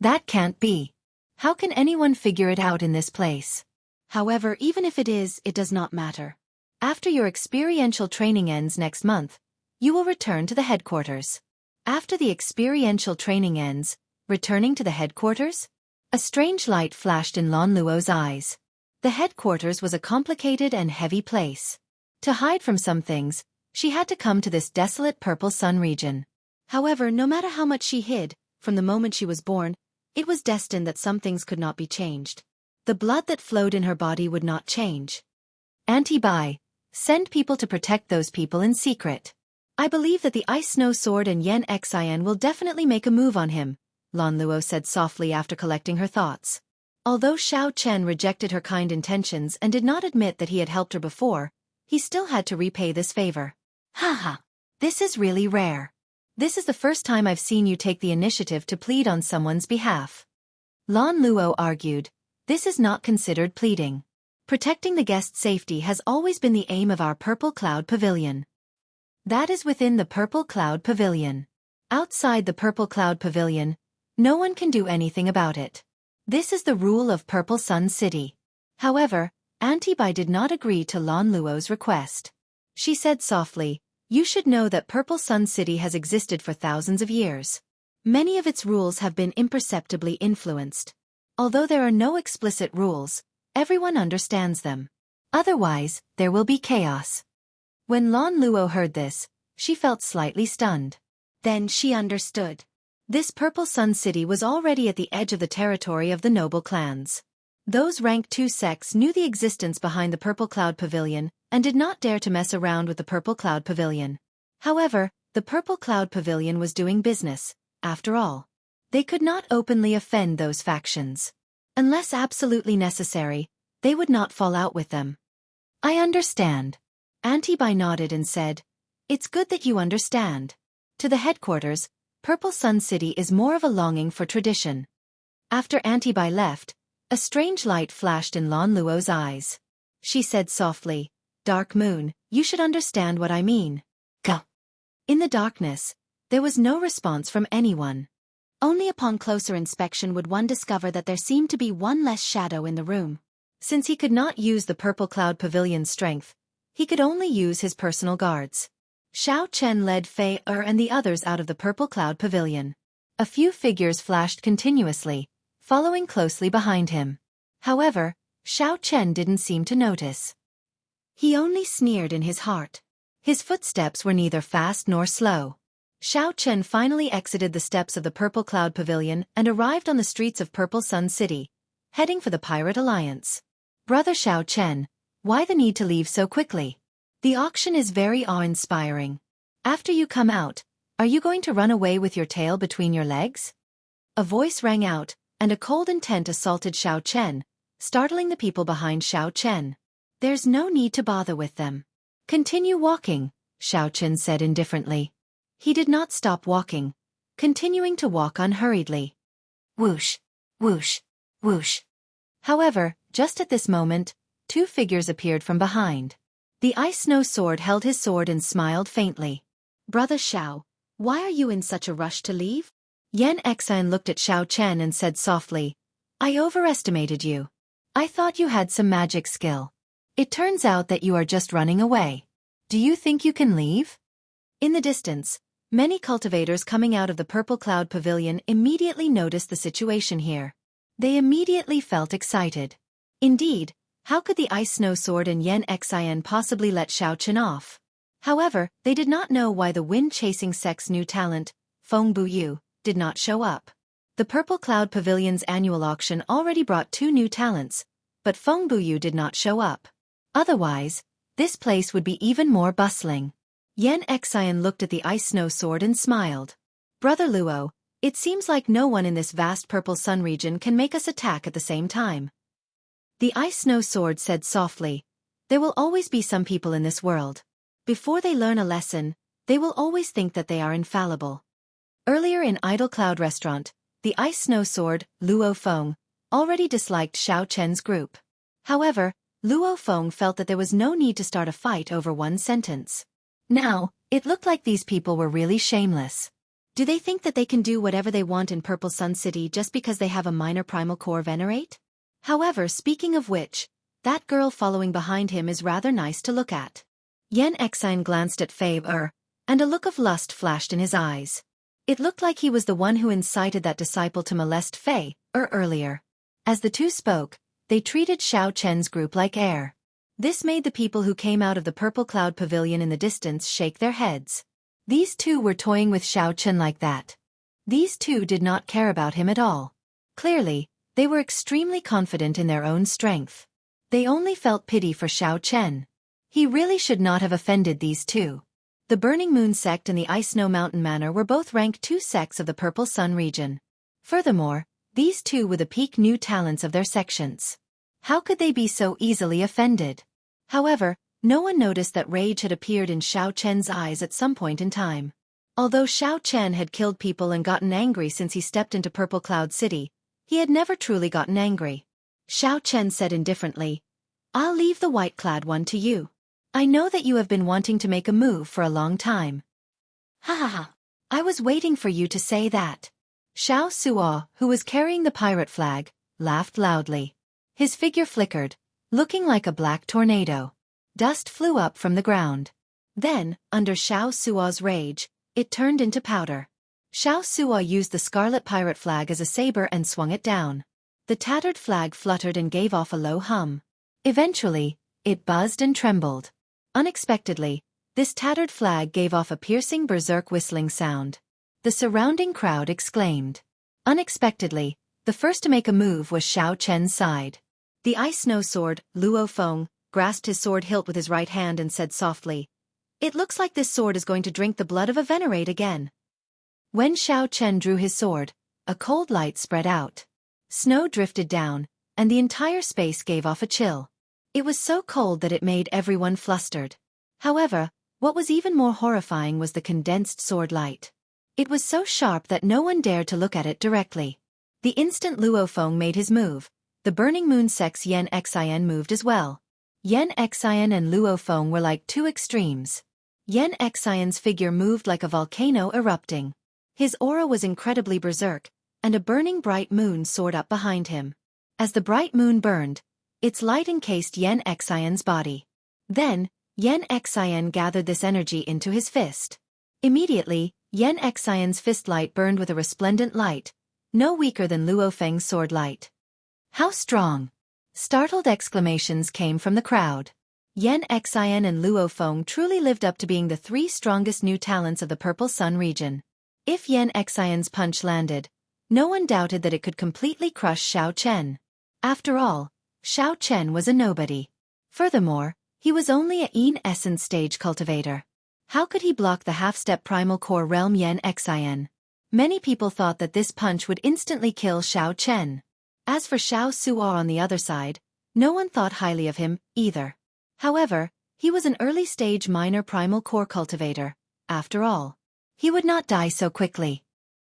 [SPEAKER 1] That can't be. How can anyone figure it out in this place? However, even if it is, it does not matter. After your experiential training ends next month, you will return to the headquarters. After the experiential training ends, returning to the headquarters? A strange light flashed in Lon Luo's eyes. The headquarters was a complicated and heavy place. To hide from some things, she had to come to this desolate purple sun region. However, no matter how much she hid, from the moment she was born, it was destined that some things could not be changed. The blood that flowed in her body would not change. Auntie Bai, send people to protect those people in secret. I believe that the Ice Snow Sword and Yen Xin will definitely make a move on him, Lan Luo said softly after collecting her thoughts. Although Xiao Chen rejected her kind intentions and did not admit that he had helped her before, he still had to repay this favor. Haha, this is really rare. This is the first time I've seen you take the initiative to plead on someone's behalf. Lan Luo argued, this is not considered pleading. Protecting the guest's safety has always been the aim of our Purple Cloud Pavilion. That is within the Purple Cloud Pavilion. Outside the Purple Cloud Pavilion, no one can do anything about it. This is the rule of Purple Sun City. However, Auntie Bai did not agree to Lan Luo's request. She said softly, you should know that Purple Sun City has existed for thousands of years. Many of its rules have been imperceptibly influenced. Although there are no explicit rules, everyone understands them. Otherwise, there will be chaos. When Lan Luo heard this, she felt slightly stunned. Then she understood. This Purple Sun City was already at the edge of the territory of the noble clans. Those rank 2 sects knew the existence behind the Purple Cloud Pavilion and did not dare to mess around with the Purple Cloud Pavilion. However, the Purple Cloud Pavilion was doing business, after all. They could not openly offend those factions. Unless absolutely necessary, they would not fall out with them. I understand. Auntie Bai nodded and said, it's good that you understand. To the headquarters, Purple Sun City is more of a longing for tradition. After Auntie Bai left, a strange light flashed in Lan Luo's eyes. She said softly, Dark Moon, you should understand what I mean. Go. In the darkness, there was no response from anyone. Only upon closer inspection would one discover that there seemed to be one less shadow in the room. Since he could not use the Purple Cloud Pavilion's strength, he could only use his personal guards. Xiao Chen led Fei and the others out of the Purple Cloud Pavilion. A few figures flashed continuously, following closely behind him. However, Xiao Chen didn't seem to notice. He only sneered in his heart. His footsteps were neither fast nor slow. Xiao Chen finally exited the steps of the Purple Cloud Pavilion and arrived on the streets of Purple Sun City, heading for the Pirate Alliance. Brother Xiao Chen, why the need to leave so quickly? The auction is very awe-inspiring. After you come out, are you going to run away with your tail between your legs? A voice rang out, and a cold intent assaulted Xiao Chen, startling the people behind Xiao Chen. There's no need to bother with them. Continue walking, Xiao Chen said indifferently. He did not stop walking, continuing to walk unhurriedly. Whoosh, whoosh, whoosh. However, just at this moment, 2 figures appeared from behind. The Ice Snow Sword held his sword and smiled faintly. Brother Xiao, why are you in such a rush to leave? Yen Xin looked at Xiao Chen and said softly, I overestimated you. I thought you had some magic skill. It turns out that you are just running away. Do you think you can leave? In the distance, many cultivators coming out of the Purple Cloud Pavilion immediately noticed the situation here. They immediately felt excited. Indeed, how could the Ice Snow Sword and Yen Xin possibly let Xiao Chen off? However, they did not know why the wind-chasing sect's new talent, Feng Buyu, did not show up. The Purple Cloud Pavilion's annual auction already brought 2 new talents, but Feng Buyu did not show up. Otherwise, this place would be even more bustling. Yen Xin looked at the Ice Snow Sword and smiled. Brother Luo, it seems like no one in this vast Purple Sun region can make us attack at the same time. The Ice Snow Sword said softly, there will always be some people in this world. Before they learn a lesson, they will always think that they are infallible. Earlier in Idle Cloud Restaurant, the Ice Snow Sword, Luo Feng, already disliked Xiao Chen's group. However, Luo Feng felt that there was no need to start a fight over one sentence. Now, it looked like these people were really shameless. Do they think that they can do whatever they want in Purple Sun City just because they have a minor primal core venerate? However, speaking of which, that girl following behind him is rather nice to look at. Yen Xin glanced at Fei and a look of lust flashed in his eyes. It looked like he was the one who incited that disciple to molest Fei earlier. As the two spoke, they treated Xiao Chen's group like air. This made the people who came out of the Purple Cloud Pavilion in the distance shake their heads. These two were toying with Xiao Chen like that. These two did not care about him at all. Clearly, They were extremely confident in their own strength. They only felt pity for Xiao Chen. He really should not have offended these two. The Burning Moon sect and the Ice Snow Mountain Manor were both ranked 2 sects of the Purple Sun region. Furthermore, these two were the peak new talents of their sections. How could they be so easily offended? However, no one noticed that rage had appeared in Xiao Chen's eyes at some point in time. Although Xiao Chen had killed people and gotten angry since he stepped into Purple Cloud City, he had never truly gotten angry. Xiao Chen said indifferently, "I'll leave the white-clad one to you. I know that you have been wanting to make a move for a long time." "Ha ha ha. I was waiting for you to say that." Xiao Suo, who was carrying the pirate flag, laughed loudly. His figure flickered, looking like a black tornado. Dust flew up from the ground. Then, under Xiao Suo's rage, it turned into powder. Xiao Suo used the scarlet pirate flag as a saber and swung it down. The tattered flag fluttered and gave off a low hum. Eventually, it buzzed and trembled. Unexpectedly, this tattered flag gave off a piercing berserk whistling sound. The surrounding crowd exclaimed. Unexpectedly, the first to make a move was Xiao Chen's side. The ice snow sword, Luo Feng, grasped his sword hilt with his right hand and said softly, "It looks like this sword is going to drink the blood of a venerate again." When Xiao Chen drew his sword, a cold light spread out. Snow drifted down, and the entire space gave off a chill. It was so cold that it made everyone flustered. However, what was even more horrifying was the condensed sword light. It was so sharp that no one dared to look at it directly. The instant Luo Feng made his move, the Burning Moon sect's Yan Xian moved as well. Yan Xian and Luo Feng were like two extremes. Yan Xian's figure moved like a volcano erupting. His aura was incredibly berserk, and a burning bright moon soared up behind him. As the bright moon burned, its light encased Yan Xian's body. Then, Yan Xian gathered this energy into his fist. Immediately, Yan Xian's fist light burned with a resplendent light, no weaker than Luo Feng's sword light. "How strong!" Startled exclamations came from the crowd. Yan Xian and Luo Feng truly lived up to being the 3 strongest new talents of the Purple Sun region. If Yan Xian's punch landed, no one doubted that it could completely crush Xiao Chen. After all, Xiao Chen was a nobody. Furthermore, he was only a Yin Essence stage cultivator. How could he block the half-step primal core realm Yan Xian? Many people thought that this punch would instantly kill Xiao Chen. As for Xiao Suo on the other side, no one thought highly of him, either. However, he was an early-stage minor primal core cultivator. After all, he would not die so quickly.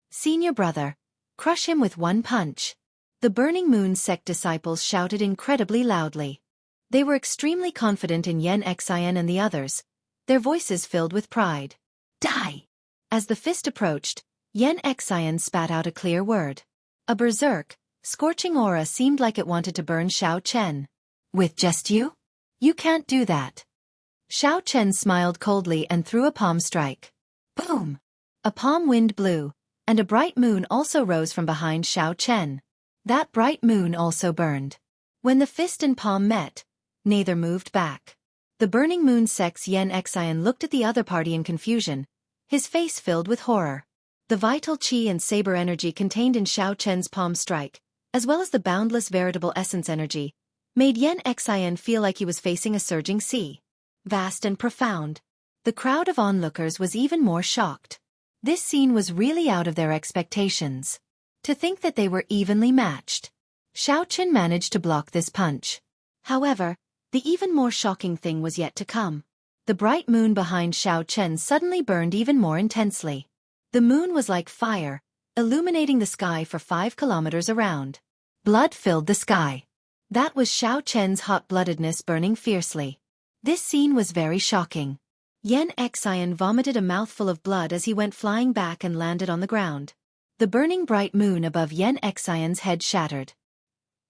[SPEAKER 1] "Senior brother, crush him with one punch." The Burning Moon sect disciples shouted incredibly loudly. They were extremely confident in Yan Xian and the others, their voices filled with pride. "Die!" As the fist approached, Yan Xian spat out a clear word. A berserk, scorching aura seemed like it wanted to burn Xiao Chen. "With just you? You can't do that." Xiao Chen smiled coldly and threw a palm strike. Boom! A palm wind blew, and a bright moon also rose from behind Xiao Chen. That bright moon also burned. When the fist and palm met, neither moved back. The Burning Moon sect's Yan Xian looked at the other party in confusion, his face filled with horror. The vital qi and saber energy contained in Xiao Chen's palm strike, as well as the boundless veritable essence energy, made Yan Xian feel like he was facing a surging sea. Vast and profound. The crowd of onlookers was even more shocked. This scene was really out of their expectations. To think that they were evenly matched. Xiao Chen managed to block this punch. However, the even more shocking thing was yet to come. The bright moon behind Xiao Chen suddenly burned even more intensely. The moon was like fire, illuminating the sky for 5 kilometers around. Blood filled the sky. That was Xiao Chen's hot-bloodedness burning fiercely. This scene was very shocking. Yan Xian vomited a mouthful of blood as he went flying back and landed on the ground. The burning bright moon above Yan Xian's head shattered.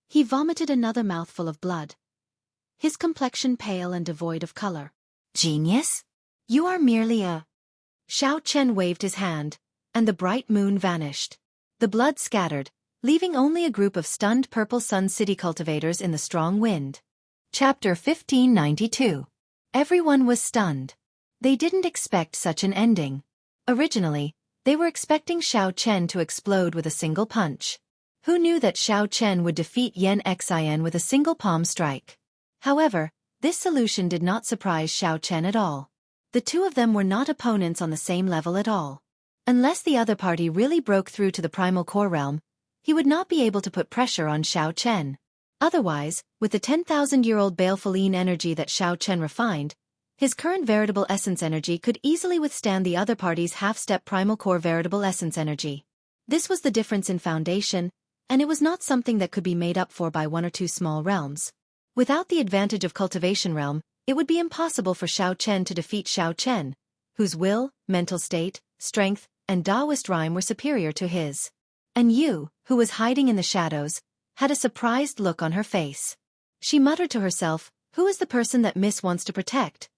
[SPEAKER 1] He vomited another mouthful of blood, his complexion pale and devoid of color. "Genius? You are merely a..." Xiao Chen waved his hand, and the bright moon vanished. The blood scattered, leaving only a group of stunned Purple Sun City cultivators in the strong wind. Chapter 1592. Everyone was stunned. They didn't expect such an ending. Originally, they were expecting Xiao Chen to explode with a single punch. Who knew that Xiao Chen would defeat Yen Xin with a single palm strike? However, this solution did not surprise Xiao Chen at all. The two of them were not opponents on the same level at all. Unless the other party really broke through to the primal core realm, he would not be able to put pressure on Xiao Chen. Otherwise, with the 10,000-year-old baleful energy that Xiao Chen refined, his current veritable essence energy could easily withstand the other party's half-step primal core veritable essence energy. This was the difference in foundation, and it was not something that could be made up for by one or two small realms. Without the advantage of cultivation realm, it would be impossible for Xiao Chen to defeat Xiao Chen, whose will, mental state, strength, and Taoist rhyme were superior to his. And Yu, who was hiding in the shadows, had a surprised look on her face. She muttered to herself, "Who is the person that Miss wants to protect?"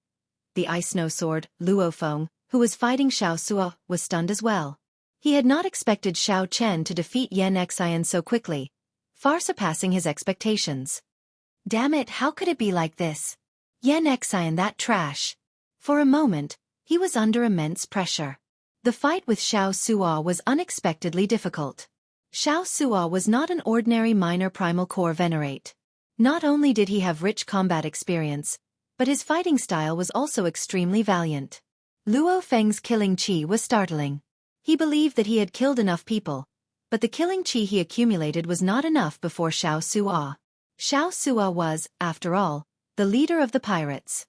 [SPEAKER 1] The ice snow sword, Luo Feng, who was fighting Xiao Suo, was stunned as well. He had not expected Xiao Chen to defeat Yen Xian so quickly, far surpassing his expectations. Damn it, how could it be like this? Yen Xian, that trash. For a moment, he was under immense pressure. The fight with Xiao Suo was unexpectedly difficult. Xiao Suo was not an ordinary minor primal core venerate. Not only did he have rich combat experience, but his fighting style was also extremely valiant. Luo Feng's killing chi was startling. He believed that he had killed enough people, but the killing chi he accumulated was not enough before Xiao Suo. Xiao Suo was, after all, the leader of the pirates.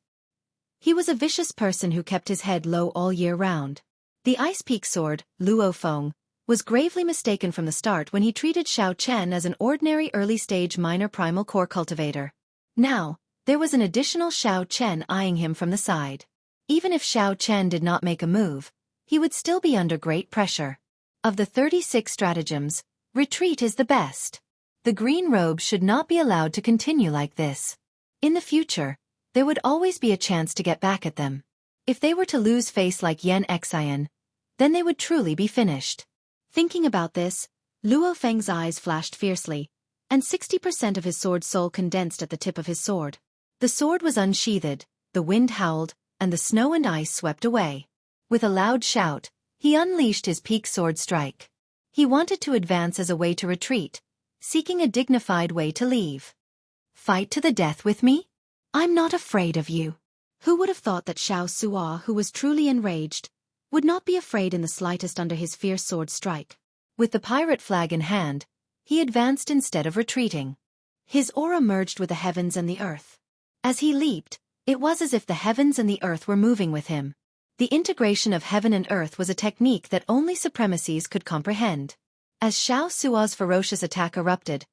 [SPEAKER 1] He was a vicious person who kept his head low all year round. The Ice Peak sword, Luo Feng, was gravely mistaken from the start when he treated Xiao Chen as an ordinary early-stage minor primal core cultivator. Now, there was an additional Xiao Chen eyeing him from the side. Even if Xiao Chen did not make a move, he would still be under great pressure. Of the 36 stratagems, retreat is the best. The green robe should not be allowed to continue like this. In the future, there would always be a chance to get back at them. If they were to lose face like Yen Xian, then they would truly be finished. Thinking about this, Luo Feng's eyes flashed fiercely, and 60% of his sword soul condensed at the tip of his sword. The sword was unsheathed, the wind howled, and the snow and ice swept away. With a loud shout, he unleashed his peak sword strike. He wanted to advance as a way to retreat, seeking a dignified way to leave. Fight to the death with me? I'm not afraid of you. Who would have thought that Xiao Suo, who was truly enraged, would not be afraid in the slightest under his fierce sword strike? With the pirate flag in hand, he advanced instead of retreating. His aura merged with the heavens and the earth. As he leaped, it was as if the heavens and the earth were moving with him. The integration of heaven and earth was a technique that only supremacies could comprehend. As Xiao Suo's ferocious attack erupted,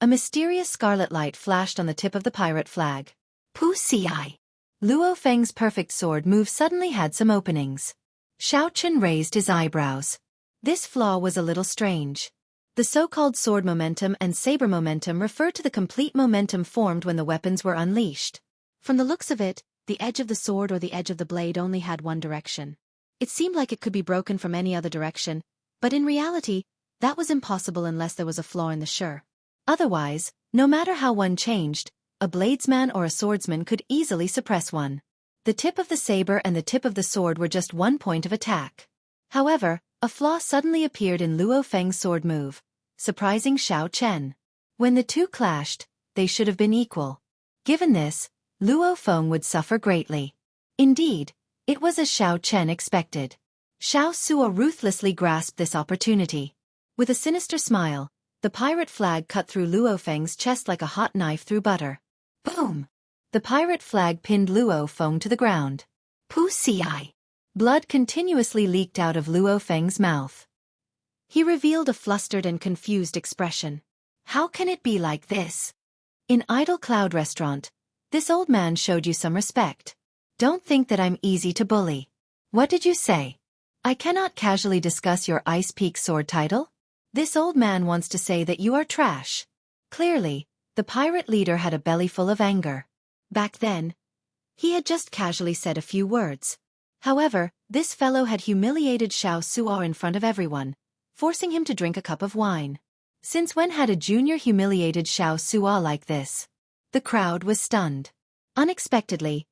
[SPEAKER 1] a mysterious scarlet light flashed on the tip of the pirate flag. Pu Ci. Luo Feng's perfect sword move suddenly had some openings. Xiao Chen raised his eyebrows. This flaw was a little strange. The so-called sword momentum and saber momentum refer to the complete momentum formed when the weapons were unleashed. From the looks of it, the edge of the sword or the edge of the blade only had one direction. It seemed like it could be broken from any other direction, but in reality, that was impossible unless there was a flaw in the sure. Otherwise, no matter how one changed, a bladesman or a swordsman could easily suppress one. The tip of the saber and the tip of the sword were just one point of attack. However, a flaw suddenly appeared in Luo Feng's sword move, surprising Xiao Chen. When the two clashed, they should have been equal. Given this, Luo Feng would suffer greatly. Indeed, it was as Xiao Chen expected. Xiao Suo ruthlessly grasped this opportunity. With a sinister smile, the pirate flag cut through Luo Feng's chest like a hot knife through butter. Boom! The pirate flag pinned Luo Feng to the ground. Pu Ci. Blood continuously leaked out of Luo Feng's mouth. He revealed a flustered and confused expression. How can it be like this? In Idle Cloud Restaurant, this old man showed you some respect. Don't think that I'm easy to bully. What did you say? I cannot casually discuss your Ice Peak sword title? This old man wants to say that you are trash. Clearly, the pirate leader had a belly full of anger. Back then, he had just casually said a few words. However, this fellow had humiliated Xiao Suo in front of everyone, forcing him to drink a cup of wine. Since when had a junior humiliated Xiao Suo like this? The crowd was stunned. Unexpectedly,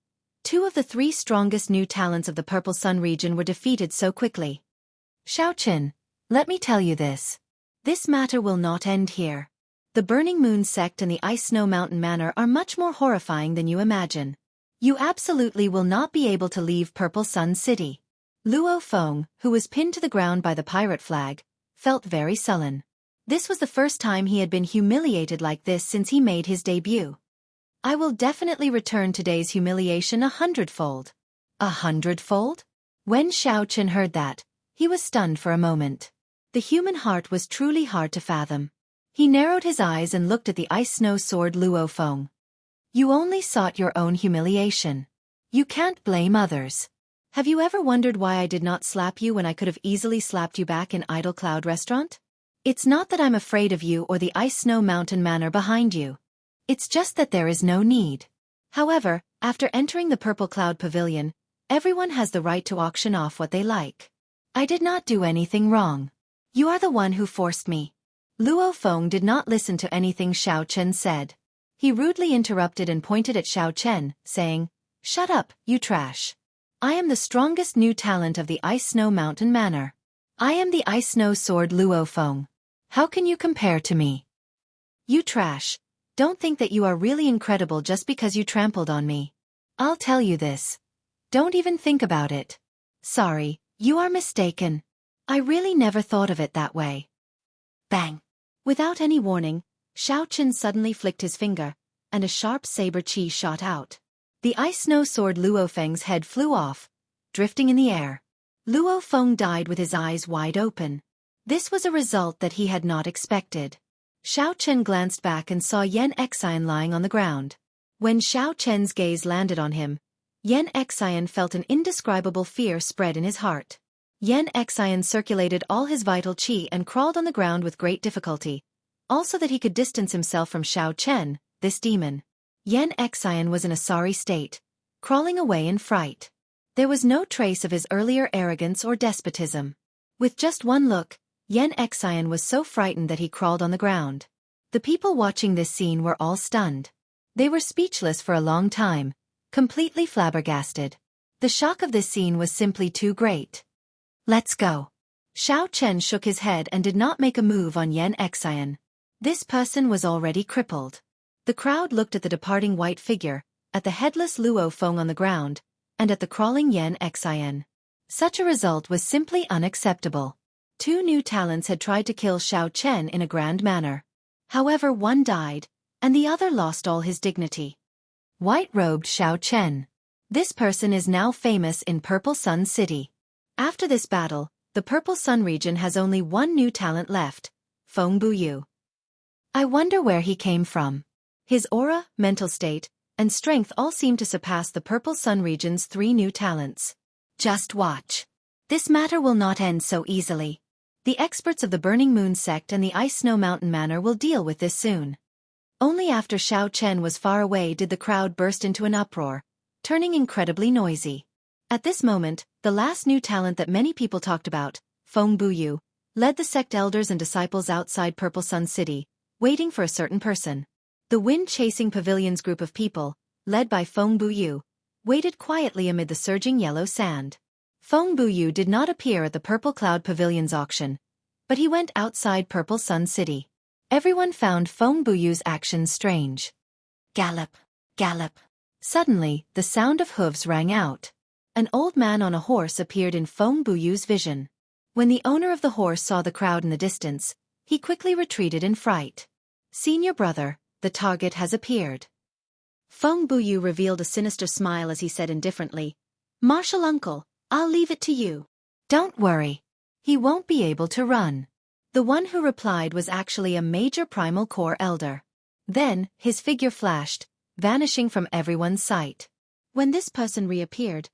[SPEAKER 1] two of the three strongest new talents of the Purple Sun region were defeated so quickly. Xiao Chen, let me tell you this. This matter will not end here. The Burning Moon sect and the Ice Snow Mountain Manor are much more horrifying than you imagine. You absolutely will not be able to leave Purple Sun City. Luo Feng, who was pinned to the ground by the pirate flag, felt very sullen. This was the first time he had been humiliated like this since he made his debut. I will definitely return today's humiliation 100-fold. 100-fold? When Xiao Chen heard that, he was stunned for a moment. The human heart was truly hard to fathom. He narrowed his eyes and looked at the ice snow sword Luo Feng. You only sought your own humiliation. You can't blame others. Have you ever wondered why I did not slap you when I could have easily slapped you back in Idle Cloud Restaurant? It's not that I'm afraid of you or the Ice Snow Mountain Manor behind you. It's just that there is no need. However, after entering the Purple Cloud Pavilion, everyone has the right to auction off what they like. I did not do anything wrong. You are the one who forced me. Luo Feng did not listen to anything Xiao Chen said. He rudely interrupted and pointed at Xiao Chen, saying, "Shut up, you trash. I am the strongest new talent of the Ice Snow Mountain Manor. I am the Ice Snow Sword Luo Feng. How can you compare to me? You trash. Don't think that you are really incredible just because you trampled on me. I'll tell you this. Don't even think about it. Sorry, you are mistaken. I really never thought of it that way." Bang! Without any warning, Xiao Chen suddenly flicked his finger, and a sharp saber chi shot out. The ice snow sword Luo Feng's head flew off, drifting in the air. Luo Feng died with his eyes wide open. This was a result that he had not expected. Xiao Chen glanced back and saw Yan Xian lying on the ground. When Xiao Chen's gaze landed on him, Yan Xian felt an indescribable fear spread in his heart. Yan Xian circulated all his vital qi and crawled on the ground with great difficulty, also that he could distance himself from Xiao Chen, this demon. Yan Xian was in a sorry state, crawling away in fright. There was no trace of his earlier arrogance or despotism. With just one look, Yan Xian was so frightened that he crawled on the ground. The people watching this scene were all stunned. They were speechless for a long time, completely flabbergasted. The shock of this scene was simply too great. Let's go. Xiao Chen shook his head and did not make a move on Yan Xian. This person was already crippled. The crowd looked at the departing white figure, at the headless Luo Feng on the ground, and at the crawling Yan Xian. Such a result was simply unacceptable. Two new talents had tried to kill Xiao Chen in a grand manner. However, one died, and the other lost all his dignity. White-robed Xiao Chen. This person is now famous in Purple Sun City. After this battle, the Purple Sun region has only one new talent left, Feng Buyu. I wonder where he came from. His aura, mental state, and strength all seem to surpass the Purple Sun region's 3 new talents. Just watch. This matter will not end so easily. The experts of the Burning Moon sect and the Ice Snow Mountain Manor will deal with this soon. Only after Xiao Chen was far away did the crowd burst into an uproar, turning incredibly noisy. At this moment, the last new talent that many people talked about, Feng Buyu, led the sect elders and disciples outside Purple Sun City, waiting for a certain person. The wind-chasing pavilion's group of people, led by Feng Buyu, waited quietly amid the surging yellow sand. Feng Buyu did not appear at the Purple Cloud Pavilion's auction, but he went outside Purple Sun City. Everyone found Feng Buyu's actions strange. Gallop, gallop. Suddenly, the sound of hooves rang out. An old man on a horse appeared in Feng Buyu's vision. When the owner of the horse saw the crowd in the distance, he quickly retreated in fright. Senior brother, the target has appeared. Feng Buyu revealed a sinister smile as he said indifferently, "Martial uncle, I'll leave it to you. Don't worry. He won't be able to run." The one who replied was actually a major primal core elder. Then, his figure flashed, vanishing from everyone's sight. When this person reappeared,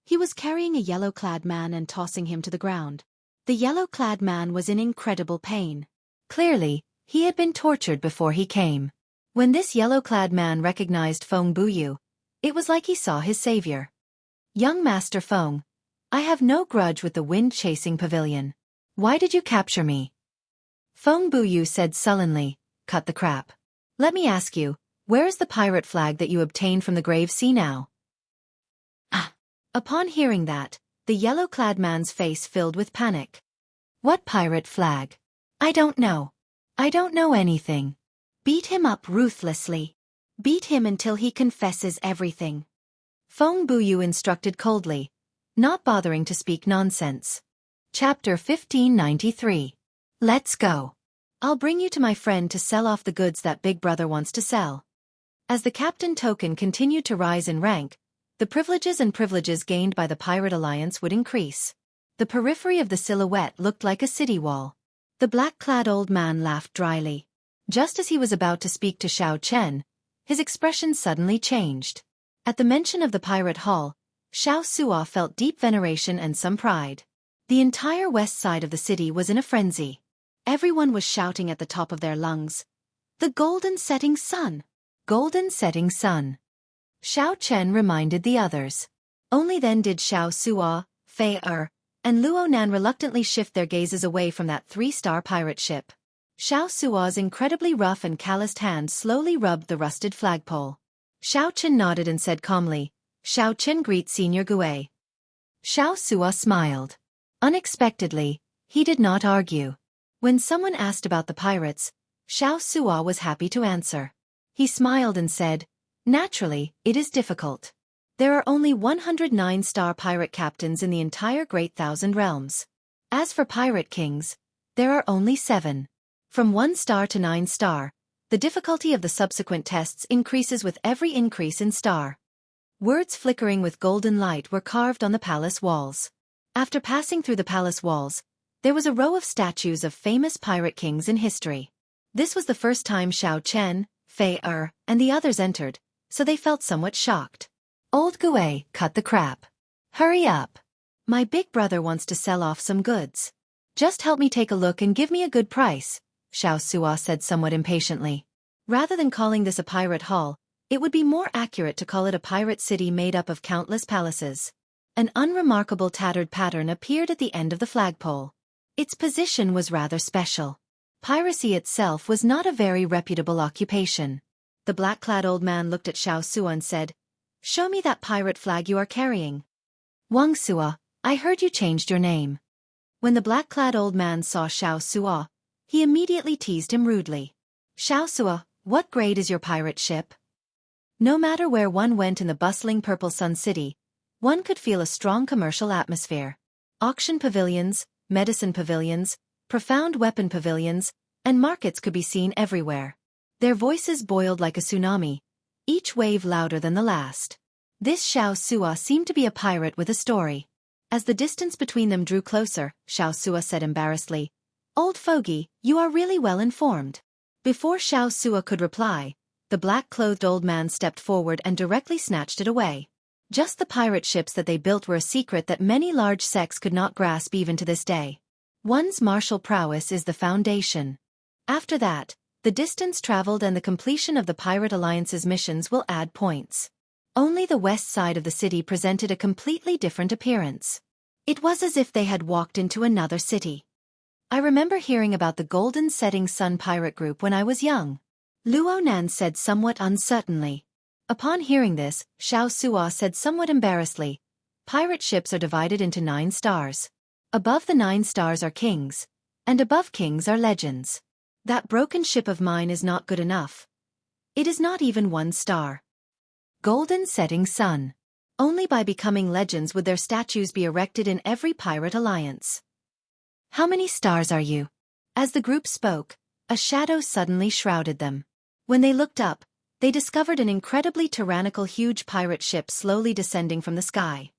[SPEAKER 1] he was carrying a yellow-clad man and tossing him to the ground. The yellow-clad man was in incredible pain. Clearly, he had been tortured before he came. When this yellow-clad man recognized Feng Buyu, it was like he saw his savior. "Young Master Feng, I have no grudge with the wind-chasing pavilion. Why did you capture me?" Feng Buyu said sullenly, "Cut the crap. Let me ask you, where is the pirate flag that you obtained from the grave sea now?" Upon hearing that, the yellow-clad man's face filled with panic. "What pirate flag? I don't know. I don't know anything. Beat him up ruthlessly. Beat him until he confesses everything. Feng Buyu instructed coldly, not bothering to speak nonsense. Chapter 1593. Let's go. I'll bring you to my friend to sell off the goods that Big Brother wants to sell. As the captain token continued to rise in rank, the privileges gained by the Pirate Alliance would increase. The periphery of the silhouette looked like a city wall. The black-clad old man laughed dryly. Just as he was about to speak to Xiao Chen, his expression suddenly changed. At the mention of the pirate hall, Xiao Suo felt deep veneration and some pride. The entire west side of the city was in a frenzy. Everyone was shouting at the top of their lungs, "The golden setting sun! Golden setting sun!" Xiao Chen reminded the others. Only then did Xiao Suo, Fei and Luo Nan reluctantly shift their gazes away from that three-star pirate ship. Xiao Suo's incredibly rough and calloused hand slowly rubbed the rusted flagpole. Xiao Chen nodded and said calmly, "Xiao Chen greet Senior Gue." Xiao Suo smiled. Unexpectedly, he did not argue. When someone asked about the pirates, Xiao Suo was happy to answer. He smiled and said, "Naturally, it is difficult. There are only 109-star pirate captains in the entire Great Thousand Realms. As for pirate kings, there are only 7. From 1 star to 9 star, the difficulty of the subsequent tests increases with every increase in star." Words flickering with golden light were carved on the palace walls. After passing through the palace walls, there was a row of statues of famous pirate kings in history. This was the first time Xiao Chen, Fei and the others entered, so they felt somewhat shocked. "Old Gue, cut the crap. Hurry up. My big brother wants to sell off some goods. Just help me take a look and give me a good price," Xiao Suo said somewhat impatiently. Rather than calling this a pirate hall, it would be more accurate to call it a pirate city made up of countless palaces. An unremarkable tattered pattern appeared at the end of the flagpole. Its position was rather special. Piracy itself was not a very reputable occupation. The black-clad old man looked at Xiao Suo and said, "Show me that pirate flag you are carrying." "Wang Suo, I heard you changed your name." When the black-clad old man saw Xiao Suo, he immediately teased him rudely. "Xiao Suo, what grade is your pirate ship?" No matter where one went in the bustling Purple Sun City, one could feel a strong commercial atmosphere. Auction pavilions, medicine pavilions, profound weapon pavilions, and markets could be seen everywhere. Their voices boiled like a tsunami, each wave louder than the last. This Xiao Suo seemed to be a pirate with a story. As the distance between them drew closer, Xiao Suo said embarrassedly, "Old fogey, you are really well informed." Before Xiao Suo could reply, the black-clothed old man stepped forward and directly snatched it away. Just the pirate ships that they built were a secret that many large sects could not grasp even to this day. One's martial prowess is the foundation. After that, the distance traveled and the completion of the Pirate Alliance's missions will add points. Only the west side of the city presented a completely different appearance. It was as if they had walked into another city. "I remember hearing about the Golden Setting Sun pirate group when I was young," Luo Nan said somewhat uncertainly. Upon hearing this, Xiao Suo said somewhat embarrassedly, "Pirate ships are divided into 9 stars. Above the 9 stars are kings, and above kings are legends. That broken ship of mine is not good enough. It is not even 1 star. Golden Setting Sun. Only by becoming legends would their statues be erected in every pirate alliance." "How many stars are you?" As the group spoke, a shadow suddenly shrouded them. When they looked up, they discovered an incredibly tyrannical huge pirate ship slowly descending from the sky.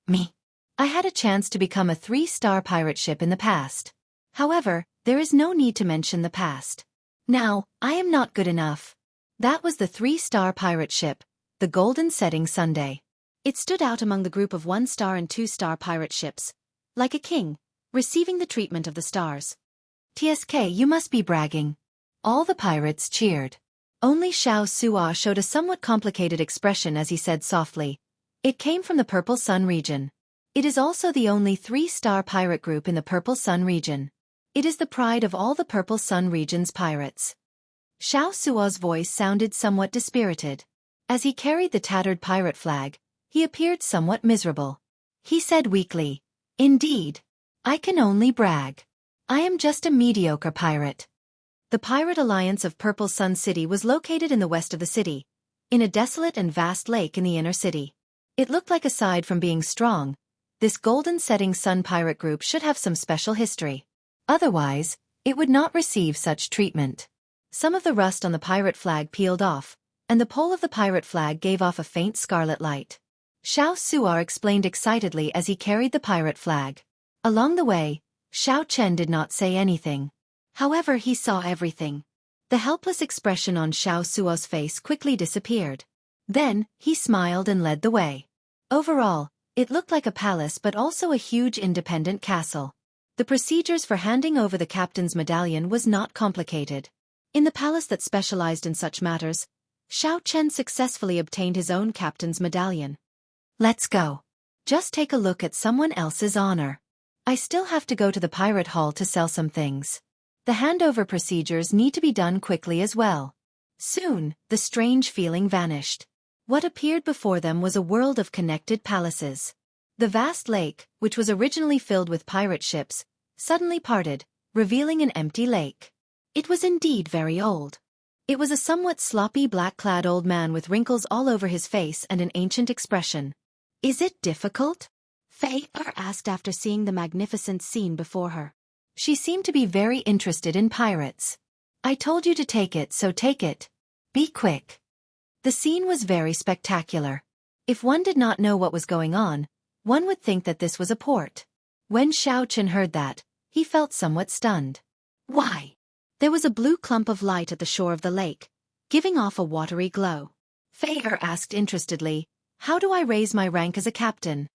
[SPEAKER 1] "Me. I had a chance to become a 3-star pirate ship in the past. However, there is no need to mention the past. Now, I am not good enough." That was the 3-star pirate ship, the Golden Setting Sunday. It stood out among the group of 1-star and 2-star pirate ships, like a king, receiving the treatment of the stars. "TSK, you must be bragging." All the pirates cheered. Only Xiao Suo showed a somewhat complicated expression as he said softly, "It came from the Purple Sun region. It is also the only 3-star pirate group in the Purple Sun region. It is the pride of all the Purple Sun region's pirates." Xiao Suo's voice sounded somewhat dispirited. As he carried the tattered pirate flag, he appeared somewhat miserable. He said weakly, "Indeed. I can only brag. I am just a mediocre pirate. The Pirate Alliance of Purple Sun City was located in the west of the city, in a desolate and vast lake in the inner city. It looked like aside from being strong, this golden setting sun pirate group should have some special history. Otherwise, it would not receive such treatment. Some of the rust on the pirate flag peeled off, and the pole of the pirate flag gave off a faint scarlet light. Xiao Suar explained excitedly as he carried the pirate flag. Along the way, Xiao Chen did not say anything. However, he saw everything. The helpless expression on Xiao Suo's face quickly disappeared. Then, he smiled and led the way. Overall, it looked like a palace but also a huge independent castle. The procedures for handing over the captain's medallion was not complicated. In the palace that specialized in such matters, Xiao Chen successfully obtained his own captain's medallion. Let's go. Just take a look at someone else's honor. I still have to go to the pirate hall to sell some things. The handover procedures need to be done quickly as well. Soon, the strange feeling vanished. What appeared before them was a world of connected palaces. The vast lake, which was originally filled with pirate ships, suddenly parted, revealing an empty lake. It was indeed very old. It was a somewhat sloppy black-clad old man with wrinkles all over his face and an ancient expression. Is it difficult? Fei asked after seeing the magnificent scene before her. She seemed to be very interested in pirates. I told you to take it, so take it. Be quick. The scene was very spectacular. If one did not know what was going on, one would think that this was a port. When Xiao Chen heard that, he felt somewhat stunned. Why? There was a blue clump of light at the shore of the lake, giving off a watery glow. Fei asked interestedly, how do I raise my rank as a captain?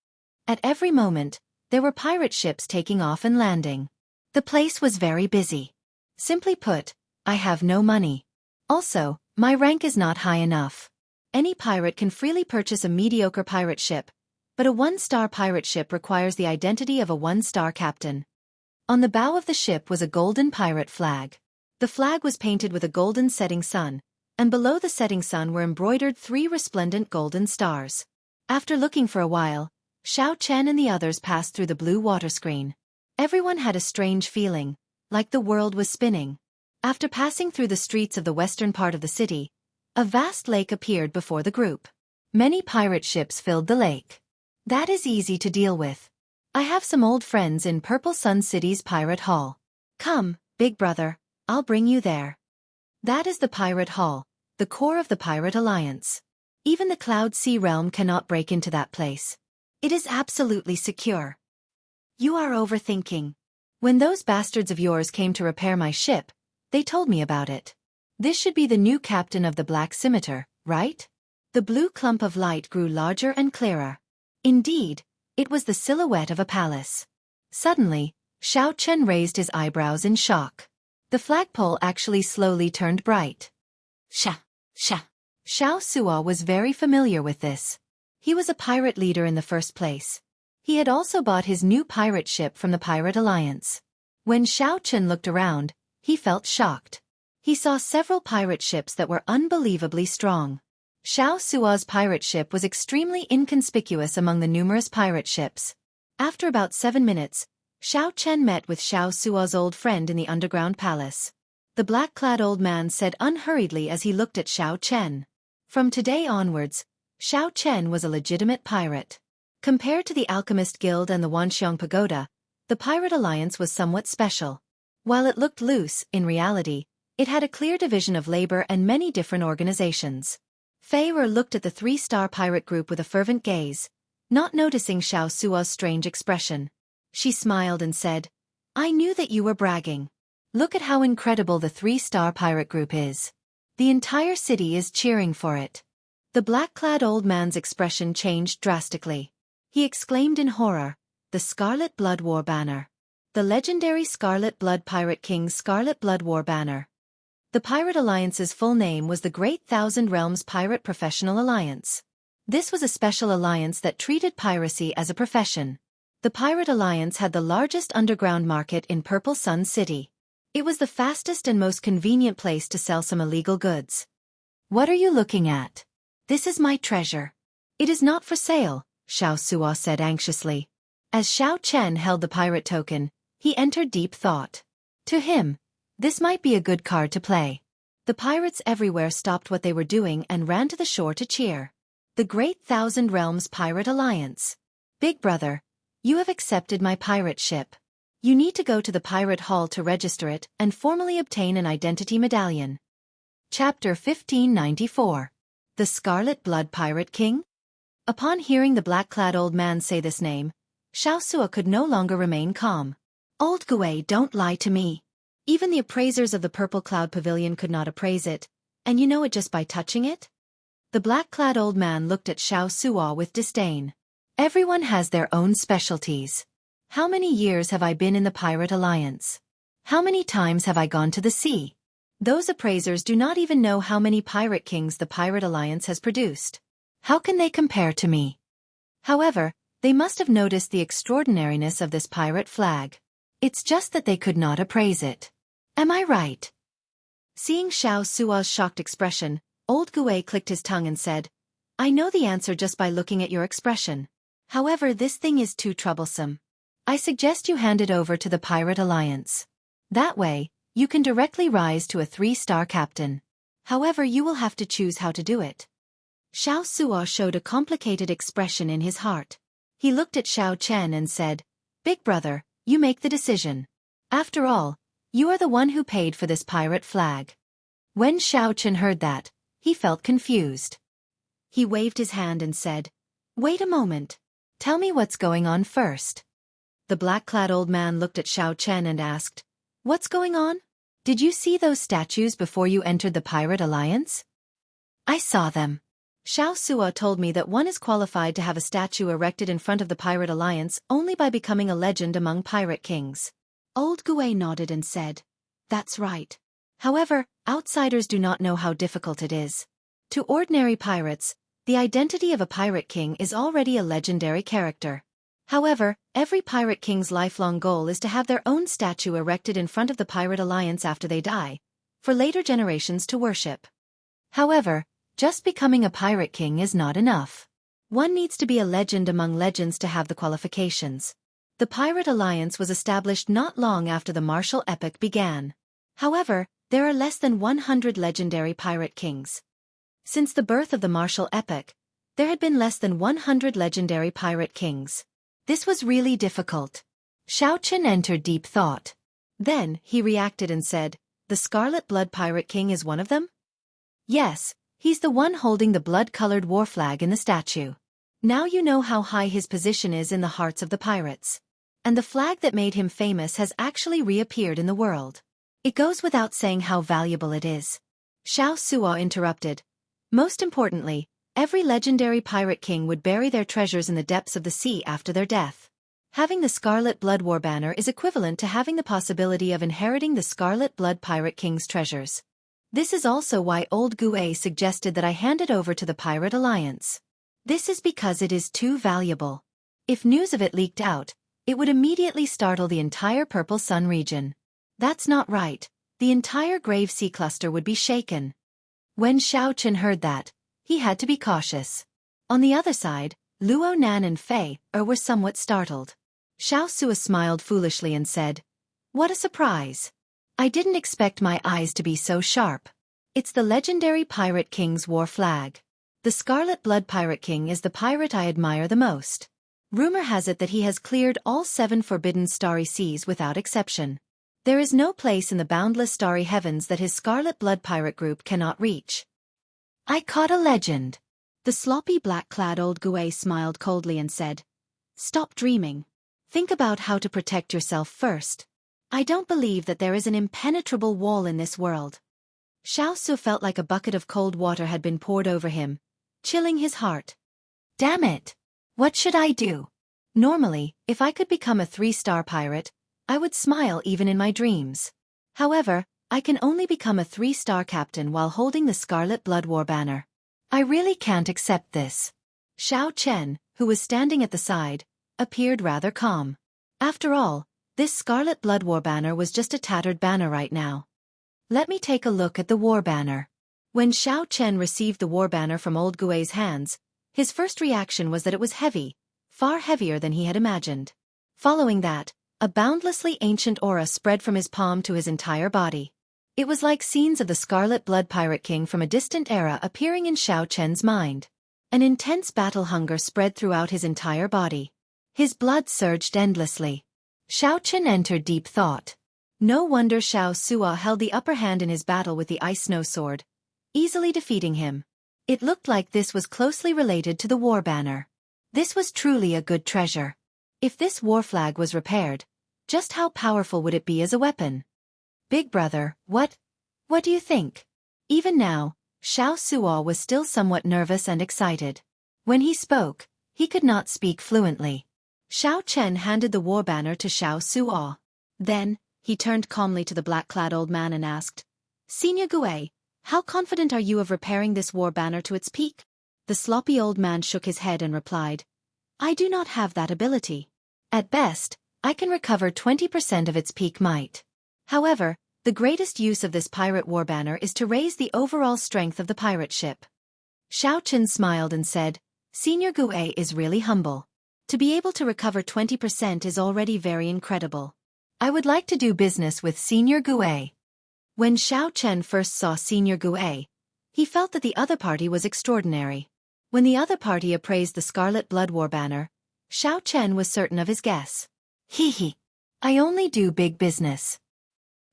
[SPEAKER 1] At every moment, there were pirate ships taking off and landing. The place was very busy. Simply put, I have no money. Also, my rank is not high enough. Any pirate can freely purchase a mediocre pirate ship, but a one-star pirate ship requires the identity of a one-star captain. On the bow of the ship was a golden pirate flag. The flag was painted with a golden setting sun, and below the setting sun were embroidered 3 resplendent golden stars. After looking for a while, Xiao Chen and the others passed through the blue water screen. Everyone had a strange feeling, like the world was spinning. After passing through the streets of the western part of the city, a vast lake appeared before the group. Many pirate ships filled the lake. That is easy to deal with. I have some old friends in Purple Sun City's Pirate Hall. Come, big brother, I'll bring you there. That is the Pirate Hall, the core of the Pirate Alliance. Even the Cloud Sea realm cannot break into that place. It is absolutely secure. You are overthinking. When those bastards of yours came to repair my ship, they told me about it. This should be the new captain of the Black Scimitar, right? The blue clump of light grew larger and clearer. Indeed, it was the silhouette of a palace. Suddenly, Xiao Chen raised his eyebrows in shock. The flagpole actually slowly turned bright. Xiao Suo was very familiar with this. He was a pirate leader in the first place. He had also bought his new pirate ship from the Pirate Alliance. When Xiao Chen looked around, he felt shocked. He saw several pirate ships that were unbelievably strong. Xiao Suo's pirate ship was extremely inconspicuous among the numerous pirate ships. After about 7 minutes, Xiao Chen met with Xiao Suo's old friend in the underground palace. The black-clad old man said unhurriedly as he looked at Xiao Chen. From today onwards, Xiao Chen was a legitimate pirate. Compared to the Alchemist Guild and the Wanxiong Pagoda, the Pirate Alliance was somewhat special. While it looked loose, in reality, it had a clear division of labor and many different organizations. Fei looked at the 3-star pirate group with a fervent gaze, not noticing Xiao Suo's strange expression. She smiled and said, I knew that you were bragging. Look at how incredible the 3-star pirate group is. The entire city is cheering for it. The black-clad old man's expression changed drastically. He exclaimed in horror, the Scarlet Blood War Banner. The legendary Scarlet Blood Pirate King's Scarlet Blood War Banner. The Pirate Alliance's full name was the Great Thousand Realms Pirate Professional Alliance. This was a special alliance that treated piracy as a profession. The Pirate Alliance had the largest underground market in Purple Sun City. It was the fastest and most convenient place to sell some illegal goods. What are you looking at? This is my treasure. It is not for sale, Xiao Suo said anxiously. As Xiao Chen held the pirate token, He entered deep thought. To him, this might be a good card to play. The pirates everywhere stopped what they were doing and ran to the shore to cheer. The Great Thousand Realms Pirate Alliance. Big brother, you have accepted my pirate ship. You need to go to the Pirate Hall to register it and formally obtain an identity medallion. Chapter 1594. The Scarlet Blood Pirate King? Upon hearing the black-clad old man say this name, Xiaosua could no longer remain calm. Old Gui, don't lie to me. Even the appraisers of the Purple Cloud Pavilion could not appraise it, and you know it just by touching it? The black-clad old man looked at Xiaosua with disdain. Everyone has their own specialties. How many years have I been in the Pirate Alliance? How many times have I gone to the sea? Those appraisers do not even know how many pirate kings the Pirate Alliance has produced. How can they compare to me? However, they must have noticed the extraordinariness of this pirate flag. It's just that they could not appraise it. Am I right? Seeing Xiaosua's shocked expression, old Gui clicked his tongue and said, I know the answer just by looking at your expression. However, this thing is too troublesome. I suggest you hand it over to the Pirate Alliance. That way, you can directly rise to a 3-star captain. However, you will have to choose how to do it. Xiaosua showed a complicated expression in his heart. He looked at Xiao Chen and said, Big brother, you make the decision. After all, you are the one who paid for this pirate flag. When Xiao Chen heard that, he felt confused. He waved his hand and said, Wait a moment. Tell me what's going on first. The black-clad old man looked at Xiao Chen and asked, What's going on? Did you see those statues before you entered the Pirate Alliance? I saw them. Xiaosua told me that one is qualified to have a statue erected in front of the Pirate Alliance only by becoming a legend among pirate kings. Old Gui nodded and said, That's right. However, outsiders do not know how difficult it is. To ordinary pirates, the identity of a pirate king is already a legendary character. However, every pirate king's lifelong goal is to have their own statue erected in front of the Pirate Alliance after they die, for later generations to worship. However, just becoming a pirate king is not enough. One needs to be a legend among legends to have the qualifications. The Pirate Alliance was established not long after the martial epoch began. However, there are less than 100 legendary pirate kings. Since the birth of the martial epoch, there had been less than 100 legendary pirate kings. This was really difficult. Xiao Chen entered deep thought. Then, he reacted and said, The Scarlet Blood Pirate King is one of them? Yes, he's the one holding the blood-colored war flag in the statue. Now you know how high his position is in the hearts of the pirates. And the flag that made him famous has actually reappeared in the world. It goes without saying how valuable it is. Xiaosua interrupted. Most importantly, every legendary pirate king would bury their treasures in the depths of the sea after their death. Having the Scarlet Blood War banner is equivalent to having the possibility of inheriting the Scarlet Blood Pirate King's treasures. This is also why old Gui suggested that I hand it over to the Pirate Alliance. This is because it is too valuable. If news of it leaked out, it would immediately startle the entire Purple Sun region. That's not right. The entire Grave Sea cluster would be shaken. When Xiao Chen heard that, he had to be cautious. On the other side, Luo Nan and Fei were somewhat startled. Xiaosua smiled foolishly and said, What a surprise. I didn't expect my eyes to be so sharp. It's the legendary Pirate King's war flag. The Scarlet Blood Pirate King is the pirate I admire the most. Rumor has it that he has cleared all 7 forbidden starry seas without exception. There is no place in the boundless starry heavens that his Scarlet Blood Pirate group cannot reach. I caught a legend. The sloppy black-clad old Gui smiled coldly and said, Stop dreaming. Think about how to protect yourself first. I don't believe that there is an impenetrable wall in this world. Xiaosu felt like a bucket of cold water had been poured over him, chilling his heart. Damn it! What should I do? Normally, if I could become a 3-star pirate, I would smile even in my dreams. However, I can only become a 3-star captain while holding the Scarlet Blood War banner. I really can't accept this. Xiao Chen, who was standing at the side, appeared rather calm. After all, this Scarlet Blood War banner was just a tattered banner right now. Let me take a look at the war banner. When Xiao Chen received the war banner from old Gui's hands, his first reaction was that it was heavy, far heavier than he had imagined. Following that, A boundlessly ancient aura spread from his palm to his entire body. It was like scenes of the Scarlet Blood Pirate King from a distant era appearing in Xiao Chen's mind. An intense battle hunger spread throughout his entire body. His blood surged endlessly. Xiao Chen entered deep thought. No wonder Xiao Suo held the upper hand in his battle with the Ice Snow Sword, easily defeating him. It looked like this was closely related to the war banner. This was truly a good treasure. If this war flag was repaired, just how powerful would it be as a weapon? Big brother, what do you think? Even now, Xiao Suo was still somewhat nervous and excited. When he spoke, he could not speak fluently. Xiao Chen handed the war banner to Xiao Suo. Then, he turned calmly to the black-clad old man and asked, "Senior Gue, how confident are you of repairing this war banner to its peak?" The sloppy old man shook his head and replied, "I do not have that ability. At best, I can recover 20% of its peak might. However, the greatest use of this pirate war banner is to raise the overall strength of the pirate ship." Xiao Chen smiled and said, "Senior Gue is really humble. To be able to recover 20% is already very incredible. I would like to do business with Senior Gue." When Xiao Chen first saw Senior Gue, he felt that the other party was extraordinary. When the other party appraised the Scarlet Blood War banner, Xiao Chen was certain of his guess. Hee. I only do big business.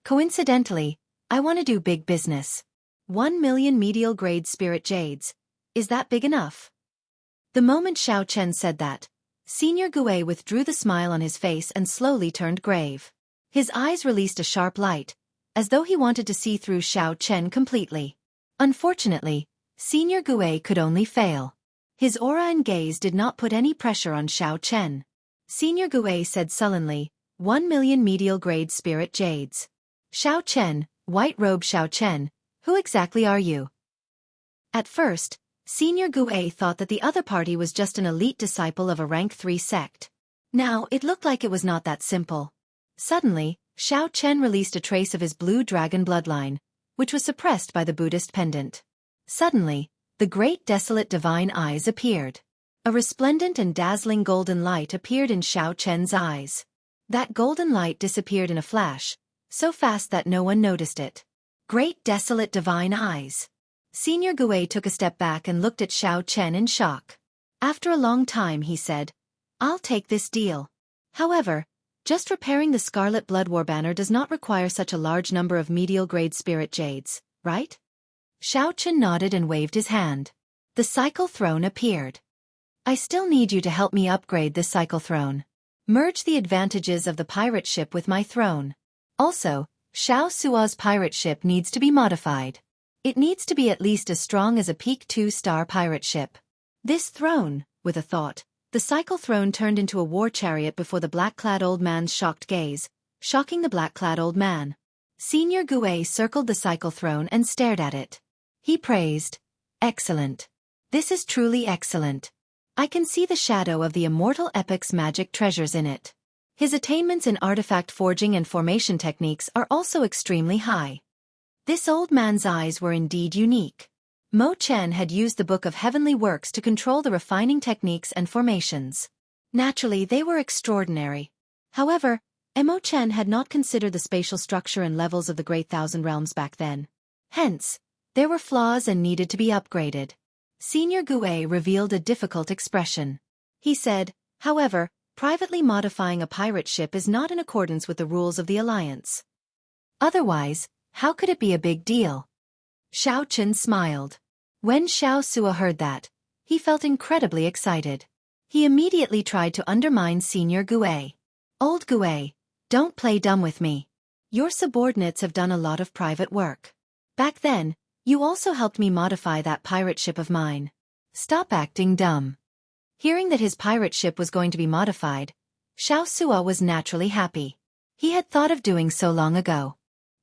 [SPEAKER 1] Coincidentally, I want to do big business. 1 million medial grade spirit jades. Is that big enough? The moment Xiao Chen said that, Senior Gue withdrew the smile on his face and slowly turned grave. His eyes released a sharp light, as though he wanted to see through Xiao Chen completely. Unfortunately, Senior Gue could only fail. His aura and gaze did not put any pressure on Xiao Chen. Senior Gue said sullenly, 1 million medial grade spirit jades. Xiao Chen, white robe Xiao Chen, who exactly are you? At first, Senior Gue thought that the other party was just an elite disciple of a rank 3 sect. Now, it looked like it was not that simple. Suddenly, Xiao Chen released a trace of his blue dragon bloodline, which was suppressed by the Buddhist pendant. Suddenly, the great desolate divine eyes appeared. A resplendent and dazzling golden light appeared in Xiao Chen's eyes. That golden light disappeared in a flash, so fast that no one noticed it. Great desolate divine eyes. Senior Gue took a step back and looked at Xiao Chen in shock. After a long time he said, "I'll take this deal. However, just repairing the Scarlet Blood War banner does not require such a large number of medial grade spirit jades, right?" Xiao Chen nodded and waved his hand. The cycle throne appeared. "I still need you to help me upgrade this cycle throne. Merge the advantages of the pirate ship with my throne. Also, Xiao Suo's pirate ship needs to be modified. It needs to be at least as strong as a peak 2-star pirate ship." This throne, with a thought, the cycle throne turned into a war chariot before the black-clad old man's shocked gaze, shocking the black-clad old man. Senior Gue circled the cycle throne and stared at it. He praised, "Excellent. This is truly excellent. I can see the shadow of the immortal epic's magic treasures in it. His attainments in artifact forging and formation techniques are also extremely high." This old man's eyes were indeed unique. Mo Chen had used the Book of Heavenly Works to control the refining techniques and formations. Naturally, they were extraordinary. However, Mo Chen had not considered the spatial structure and levels of the Great Thousand Realms back then. Hence, there were flaws and needed to be upgraded. Senior Gue revealed a difficult expression. He said, "However, privately modifying a pirate ship is not in accordance with the rules of the Alliance. Otherwise, how could it be a big deal?" Xiao Chen smiled. When Xiao Suo heard that, he felt incredibly excited. He immediately tried to undermine Senior Gue. "Old Gue, don't play dumb with me. Your subordinates have done a lot of private work. Back then, you also helped me modify that pirate ship of mine. Stop acting dumb." Hearing that his pirate ship was going to be modified, Xiao Suo was naturally happy. He had thought of doing so long ago.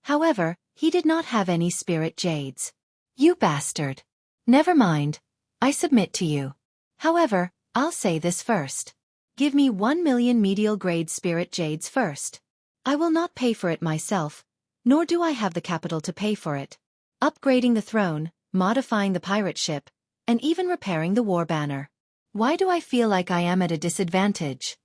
[SPEAKER 1] However, he did not have any spirit jades. "You bastard. Never mind. I submit to you. However, I'll say this first. Give me 1 million medial grade spirit jades first. I will not pay for it myself, nor do I have the capital to pay for it. Upgrading the throne, modifying the pirate ship, and even repairing the war banner. Why do I feel like I am at a disadvantage?"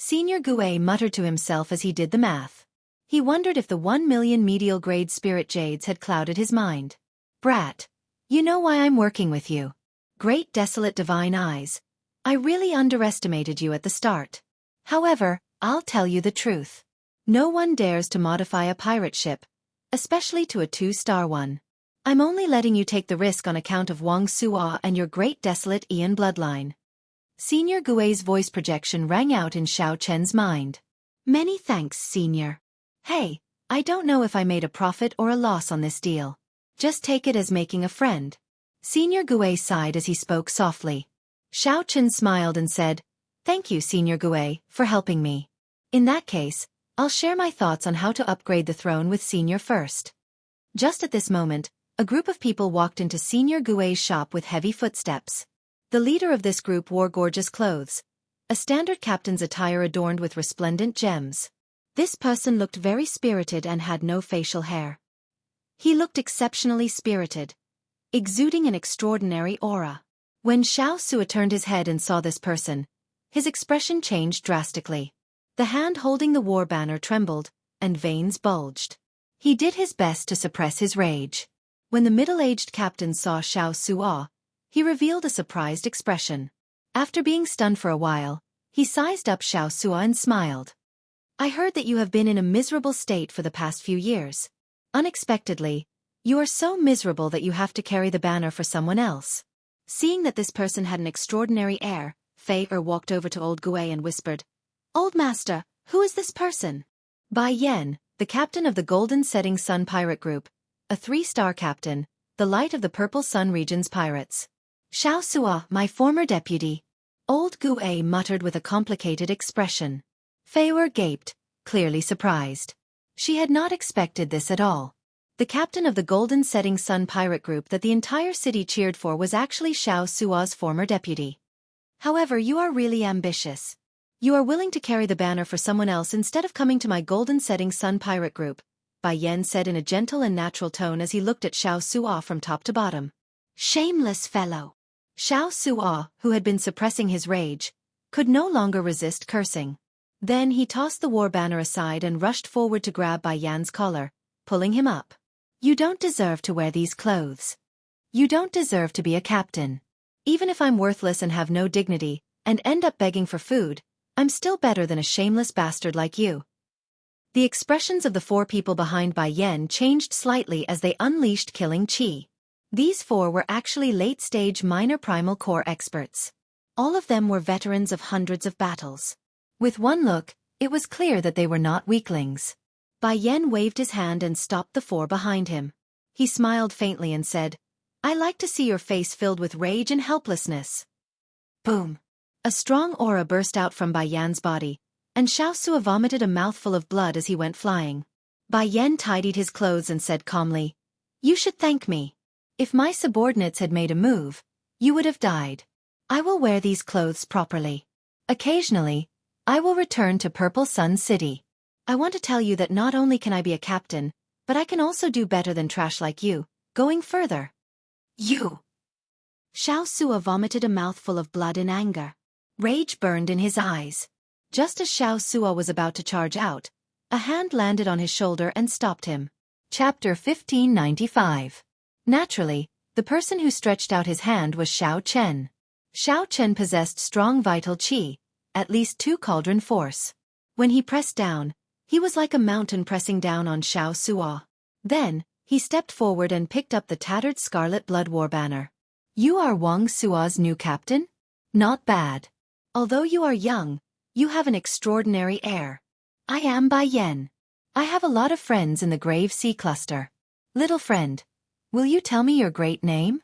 [SPEAKER 1] Senior Gue muttered to himself as he did the math. He wondered if the 1,000,000 medial grade spirit jades had clouded his mind. Brat. You know why I'm working with you. Great desolate divine eyes. I really underestimated you at the start. However, I'll tell you the truth. No one dares to modify a pirate ship, especially to a 2-star one. I'm only letting you take the risk on account of Wang Suo and your great desolate Ian bloodline. Senior Gue's voice projection rang out in Xiao Chen's mind. Many thanks, Senior. Hey, I don't know if I made a profit or a loss on this deal. Just take it as making a friend. Senior Gue sighed as he spoke softly. Xiao Chen smiled and said, Thank you, Senior Gue, for helping me. In that case, I'll share my thoughts on how to upgrade the throne with Senior first. Just at this moment, a group of people walked into Senior Gue's shop with heavy footsteps. The leader of this group wore gorgeous clothes, a standard captain's attire adorned with resplendent gems. This person looked very spirited and had no facial hair. He looked exceptionally spirited, exuding an extraordinary aura. When Xiao Sua turned his head and saw this person, his expression changed drastically. The hand holding the war banner trembled, and veins bulged. He did his best to suppress his rage. When the middle-aged captain saw Xiao Sua, he revealed a surprised expression. After being stunned for a while, he sized up Xiao Sua and smiled. I heard that you have been in a miserable state for the past few years. Unexpectedly, you are so miserable that you have to carry the banner for someone else. Seeing that this person had an extraordinary air, Fei walked over to old Gue and whispered, Old Master, who is this person? Bai Yan, the captain of the Golden Setting Sun Pirate Group, a 3-star captain, the light of the Purple Sun Region's pirates. Xiao Sua, my former deputy. Old Gue muttered with a complicated expression. Fei gaped, clearly surprised. She had not expected this at all. The captain of the Golden Setting Sun Pirate Group that the entire city cheered for was actually Xiao Sua's former deputy. However, you are really ambitious. You are willing to carry the banner for someone else instead of coming to my Golden Setting Sun Pirate Group, Bai Yan said in a gentle and natural tone as he looked at Xiao Sua from top to bottom. Shameless fellow. Xiao Sua, who had been suppressing his rage, could no longer resist cursing. Then he tossed the war banner aside and rushed forward to grab Bai Yan's collar, pulling him up. You don't deserve to wear these clothes. You don't deserve to be a captain. Even if I'm worthless and have no dignity, and end up begging for food, I'm still better than a shameless bastard like you. The expressions of the 4 people behind Bai Yan changed slightly as they unleashed killing chi. These 4 were actually late-stage minor primal core experts. All of them were veterans of hundreds of battles. With one look, it was clear that they were not weaklings. Bai Yan waved his hand and stopped the 4 behind him. He smiled faintly and said, I like to see your face filled with rage and helplessness. Boom. A strong aura burst out from Bai Yan's body, and Xiao Sua vomited a mouthful of blood as he went flying. Bai Yan tidied his clothes and said calmly, You should thank me. If my subordinates had made a move, you would have died. I will wear these clothes properly. Occasionally, I will return to Purple Sun City. I want to tell you that not only can I be a captain, but I can also do better than trash like you, going further. You! Xiao Sua vomited a mouthful of blood in anger. Rage burned in his eyes. Just as Xiao Sua was about to charge out, a hand landed on his shoulder and stopped him. Chapter 1595. Naturally, the person who stretched out his hand was Xiao Chen. Xiao Chen possessed strong vital qi, at least 2 cauldron force. When he pressed down, he was like a mountain pressing down on Xiao Sua. Then, he stepped forward and picked up the tattered scarlet blood war banner. You are Wang Sua's new captain? Not bad. Although you are young, you have an extraordinary air. I am Bai Yan. I have a lot of friends in the Grave Sea Cluster. Little friend, will you tell me your great name?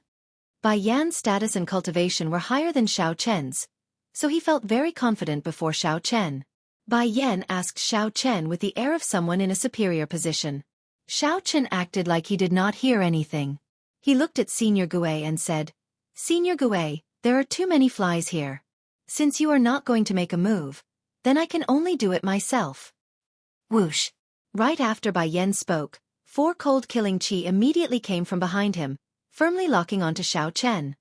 [SPEAKER 1] Bai Yan's status and cultivation were higher than Xiao Chen's, so he felt very confident before Xiao Chen. Bai Yan asked Xiao Chen with the air of someone in a superior position. Xiao Chen acted like he did not hear anything. He looked at Senior Gue and said, Senior Gue, there are too many flies here. Since you are not going to make a move, then I can only do it myself. Whoosh! Right after Bai Yan spoke, 4 cold killing chi immediately came from behind him, firmly locking onto Xiao Chen.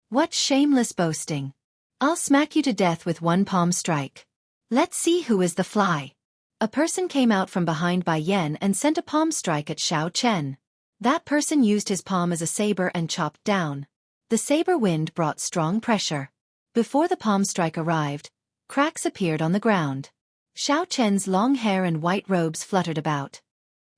[SPEAKER 1] What shameless boasting! I'll smack you to death with one palm strike. Let's see who is the fly. A person came out from behind Bai Yan and sent a palm strike at Xiao Chen. That person used his palm as a saber and chopped down. The saber wind brought strong pressure. Before the palm strike arrived, cracks appeared on the ground. Xiao Chen's long hair and white robes fluttered about.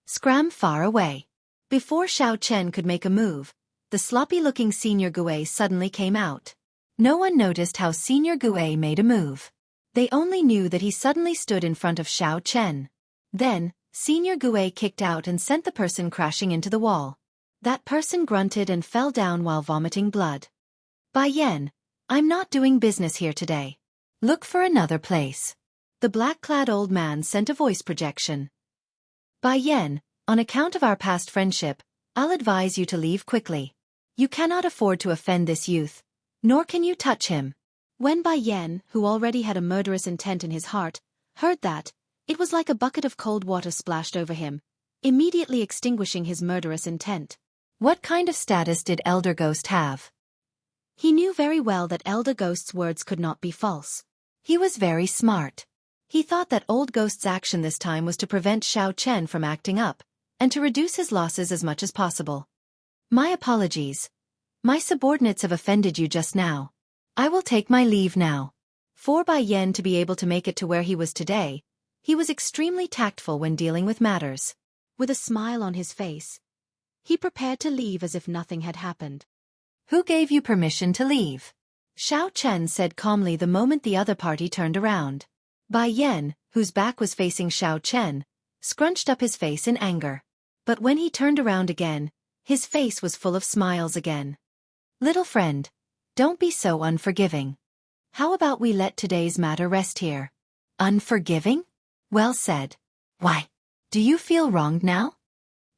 [SPEAKER 1] Scram far away. Before Xiao Chen could make a move, the sloppy-looking Senior Gue suddenly came out. No one noticed how Senior Gue made a move. They only knew that he suddenly stood in front of Xiao Chen. Then, Senior Gue kicked out and sent the person crashing into the wall. That person grunted and fell down while vomiting blood. Bai Yan, I'm not doing business here today. Look for another place. The black-clad old man sent a voice projection. Bai Yan, on account of our past friendship, I'll advise you to leave quickly. You cannot afford to offend this youth, nor can you touch him. When Bai Yan, who already had a murderous intent in his heart, heard that, it was like a bucket of cold water splashed over him, immediately extinguishing his murderous intent. What kind of status did Elder Ghost have? He knew very well that Elder Ghost's words could not be false. He was very smart. He thought that Old Ghost's action this time was to prevent Xiao Chen from acting up, and to reduce his losses as much as possible. My apologies. My subordinates have offended you just now. I will take my leave now. For Bai Yan to be able to make it to where he was today, he was extremely tactful when dealing with matters. With a smile on his face, he prepared to leave as if nothing had happened. Who gave you permission to leave? Xiao Chen said calmly the moment the other party turned around. Bai Yan, whose back was facing Xiao Chen, scrunched up his face in anger. But when he turned around again, his face was full of smiles again. Little friend, don't be so unforgiving. How about we let today's matter rest here? Unforgiving? Well said. Why? Do you feel wronged now?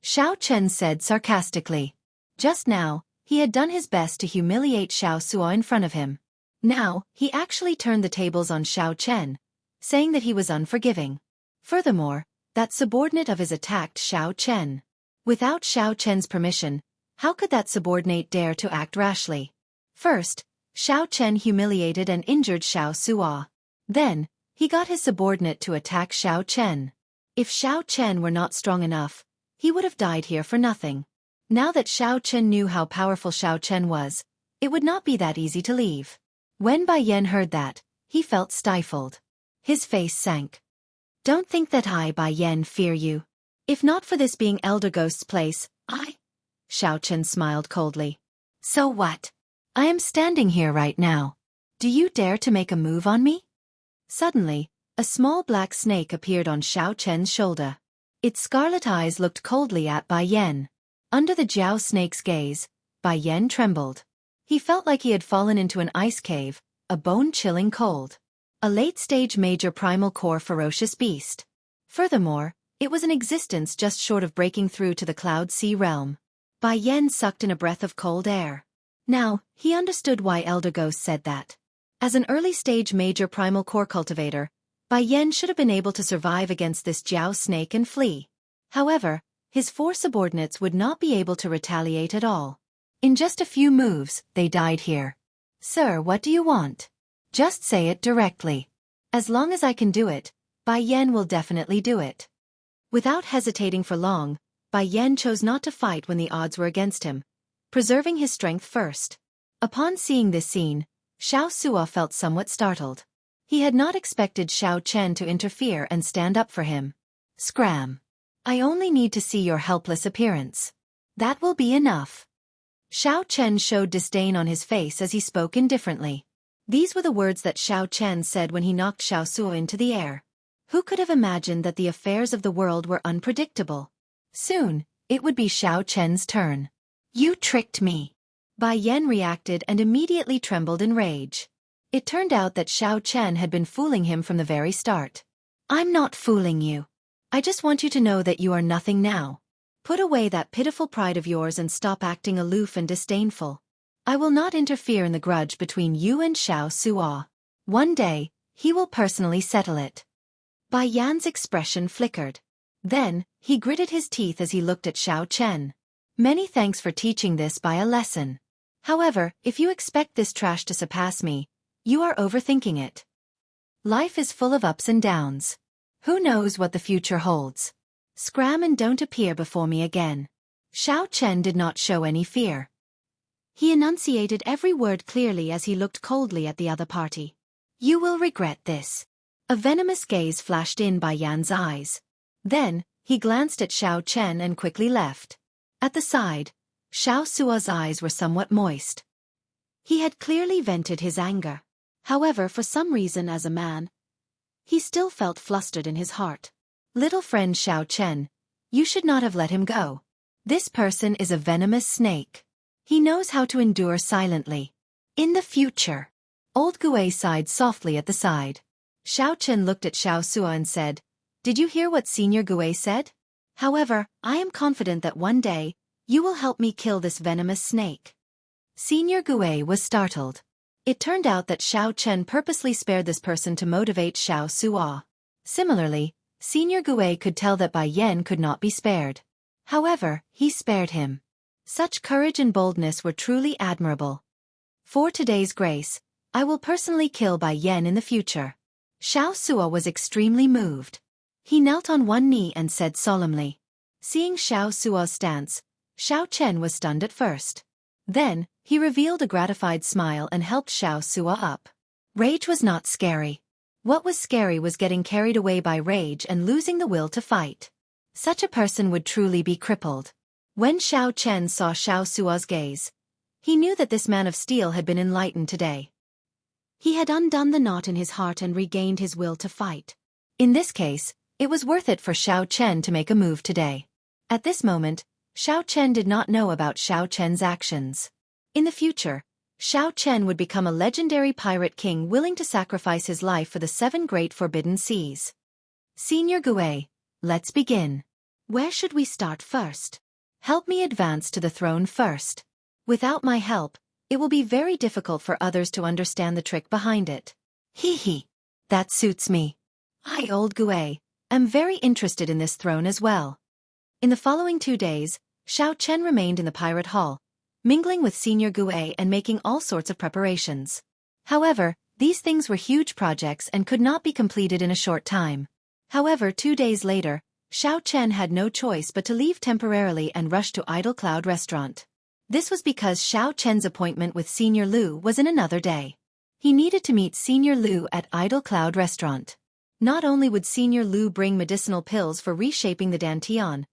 [SPEAKER 1] Xiao Chen said sarcastically. Just now, he had done his best to humiliate Xiao Suo in front of him. Now, he actually turned the tables on Xiao Chen, saying that he was unforgiving. Furthermore, that subordinate of his attacked Xiao Chen. Without Xiao Chen's permission, how could that subordinate dare to act rashly? First, Xiao Chen humiliated and injured Xiao Suo. Then, he got his subordinate to attack Xiao Chen. If Xiao Chen were not strong enough, he would have died here for nothing. Now that Xiao Chen knew how powerful Xiao Chen was, it would not be that easy to leave. When Bai Yan heard that, he felt stifled. His face sank. Don't think that I, Bai Yan, fear you. If not for this being Elder Ghost's place, Xiao Chen smiled coldly. So what? I am standing here right now. Do you dare to make a move on me? Suddenly, a small black snake appeared on Xiao Chen's shoulder. Its scarlet eyes looked coldly at Bai Yan. Under the Jiao snake's gaze, Bai Yan trembled. He felt like he had fallen into an ice cave, a bone-chilling cold. A late-stage major primal core ferocious beast. Furthermore, it was an existence just short of breaking through to the Cloud Sea realm. Bai Yan sucked in a breath of cold air. Now, he understood why Elder Ghost said that. As an early-stage major primal core cultivator, Bai Yan should have been able to survive against this Jiao snake and flee. However, his 4 subordinates would not be able to retaliate at all. In just a few moves, they died here. Sir, what do you want? Just say it directly. As long as I can do it, Bai Yan will definitely do it. Without hesitating for long, Bai Yan chose not to fight when the odds were against him, preserving his strength first. Upon seeing this scene, Xiao Suo felt somewhat startled. He had not expected Xiao Chen to interfere and stand up for him. Scram. I only need to see your helpless appearance. That will be enough. Xiao Chen showed disdain on his face as he spoke indifferently. These were the words that Xiao Chen said when he knocked Xiao Suo into the air. Who could have imagined that the affairs of the world were unpredictable? Soon, it would be Xiao Chen's turn. You tricked me. Bai Yan reacted and immediately trembled in rage. It turned out that Xiao Chen had been fooling him from the very start. I'm not fooling you. I just want you to know that you are nothing now. Put away that pitiful pride of yours and stop acting aloof and disdainful. I will not interfere in the grudge between you and Xiao Suo. One day, he will personally settle it. Bai Yan's expression flickered. Then, he gritted his teeth as he looked at Xiao Chen. Many thanks for teaching this by a lesson. However, if you expect this trash to surpass me, you are overthinking it. Life is full of ups and downs. Who knows what the future holds? Scram and don't appear before me again. Xiao Chen did not show any fear. He enunciated every word clearly as he looked coldly at the other party. You will regret this. A venomous gaze flashed in by Yan's eyes. Then, he glanced at Xiao Chen and quickly left. At the side, Xiao Sua's eyes were somewhat moist. He had clearly vented his anger. However, for some reason as a man, he still felt flustered in his heart. Little friend Xiao Chen, you should not have let him go. This person is a venomous snake. He knows how to endure silently. In the future. Old Gui sighed softly at the side. Xiao Chen looked at Xiao Sua and said, Did you hear what Senior Gui said? However, I am confident that one day, you will help me kill this venomous snake. Senior Gui was startled. It turned out that Xiao Chen purposely spared this person to motivate Xiao Sua. Similarly, Senior Gui could tell that Bai Yan could not be spared. However, he spared him. Such courage and boldness were truly admirable. For today's grace, I will personally kill Bai Yan in the future. Xiao Sua was extremely moved. He knelt on one knee and said solemnly. Seeing Xiao Sua's stance, Xiao Chen was stunned at first. Then, he revealed a gratified smile and helped Xiao Sua up. Rage was not scary. What was scary was getting carried away by rage and losing the will to fight. Such a person would truly be crippled. When Xiao Chen saw Xiao Sua's gaze, he knew that this man of steel had been enlightened today. He had undone the knot in his heart and regained his will to fight. In this case, it was worth it for Xiao Chen to make a move today. At this moment, Xiao Chen did not know about Xiao Chen's actions. In the future, Xiao Chen would become a legendary pirate king willing to sacrifice his life for the 7 great forbidden seas. Senior Gui, let's begin. Where should we start first? Help me advance to the throne first. Without my help, it will be very difficult for others to understand the trick behind it. Hee hee. That suits me. I, Old Gui, am very interested in this throne as well. In the following 2 days, Xiao Chen remained in the pirate hall, mingling with Senior Gui and making all sorts of preparations. However, these things were huge projects and could not be completed in a short time. However, 2 days later, Xiao Chen had no choice but to leave temporarily and rush to Idle Cloud Restaurant. This was because Xiao Chen's appointment with Senior Lu was in another day. He needed to meet Senior Lu at Idle Cloud Restaurant. Not only would Senior Lu bring medicinal pills for reshaping the Dantian,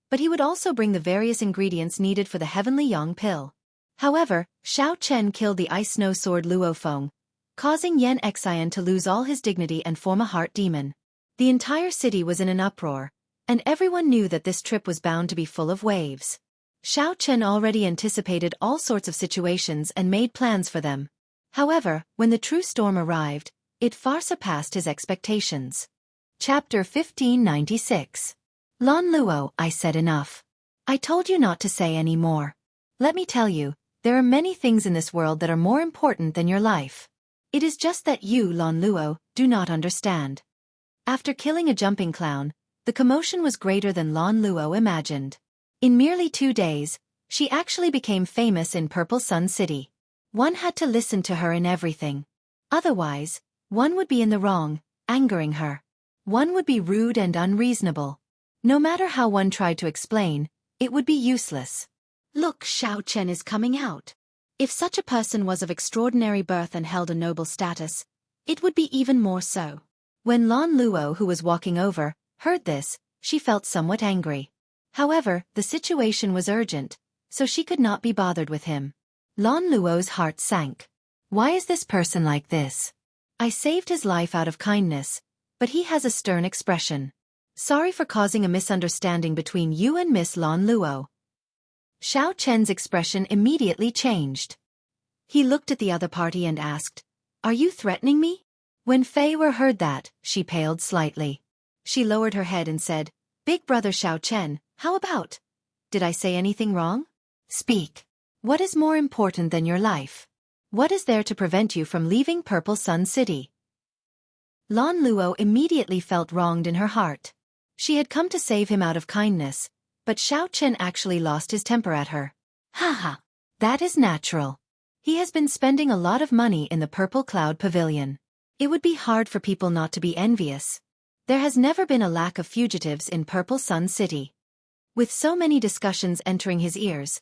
[SPEAKER 1] but he would also bring the various ingredients needed for the Heavenly Yang pill. However, Xiao Chen killed the Ice Snow Sword Luofeng, causing Yan Xian to lose all his dignity and form a heart demon. The entire city was in an uproar, and everyone knew that this trip was bound to be full of waves. Xiao Chen already anticipated all sorts of situations and made plans for them. However, when the true storm arrived, it far surpassed his expectations. Chapter 1596. Lan Luo, I said enough. I told you not to say any more. Let me tell you, there are many things in this world that are more important than your life. It is just that you, Lan Luo, do not understand. After killing a jumping clown, the commotion was greater than Lan Luo imagined. In merely 2 days, she actually became famous in Purple Sun City. One had to listen to her in everything. Otherwise, one would be in the wrong, angering her. One would be rude and unreasonable. No matter how one tried to explain, it would be useless. Look, Xiao Chen is coming out. If such a person was of extraordinary birth and held a noble status, it would be even more so. When Lan Luo, who was walking over, heard this, she felt somewhat angry. However, the situation was urgent, so she could not be bothered with him. Lan Luo's heart sank. Why is this person like this? I saved his life out of kindness, but he has a stern expression. Sorry for causing a misunderstanding between you and Miss Lan Luo. Xiao Chen's expression immediately changed. He looked at the other party and asked, Are you threatening me? When Fei Wu heard that, she paled slightly. She lowered her head and said, Big brother Xiao Chen, how about? Did I say anything wrong? Speak. What is more important than your life? What is there to prevent you from leaving Purple Sun City? Lan Luo immediately felt wronged in her heart. She had come to save him out of kindness, but Xiao Chen actually lost his temper at her. Haha, that is natural. He has been spending a lot of money in the Purple Cloud Pavilion. It would be hard for people not to be envious. There has never been a lack of fugitives in Purple Sun City. With so many discussions entering his ears,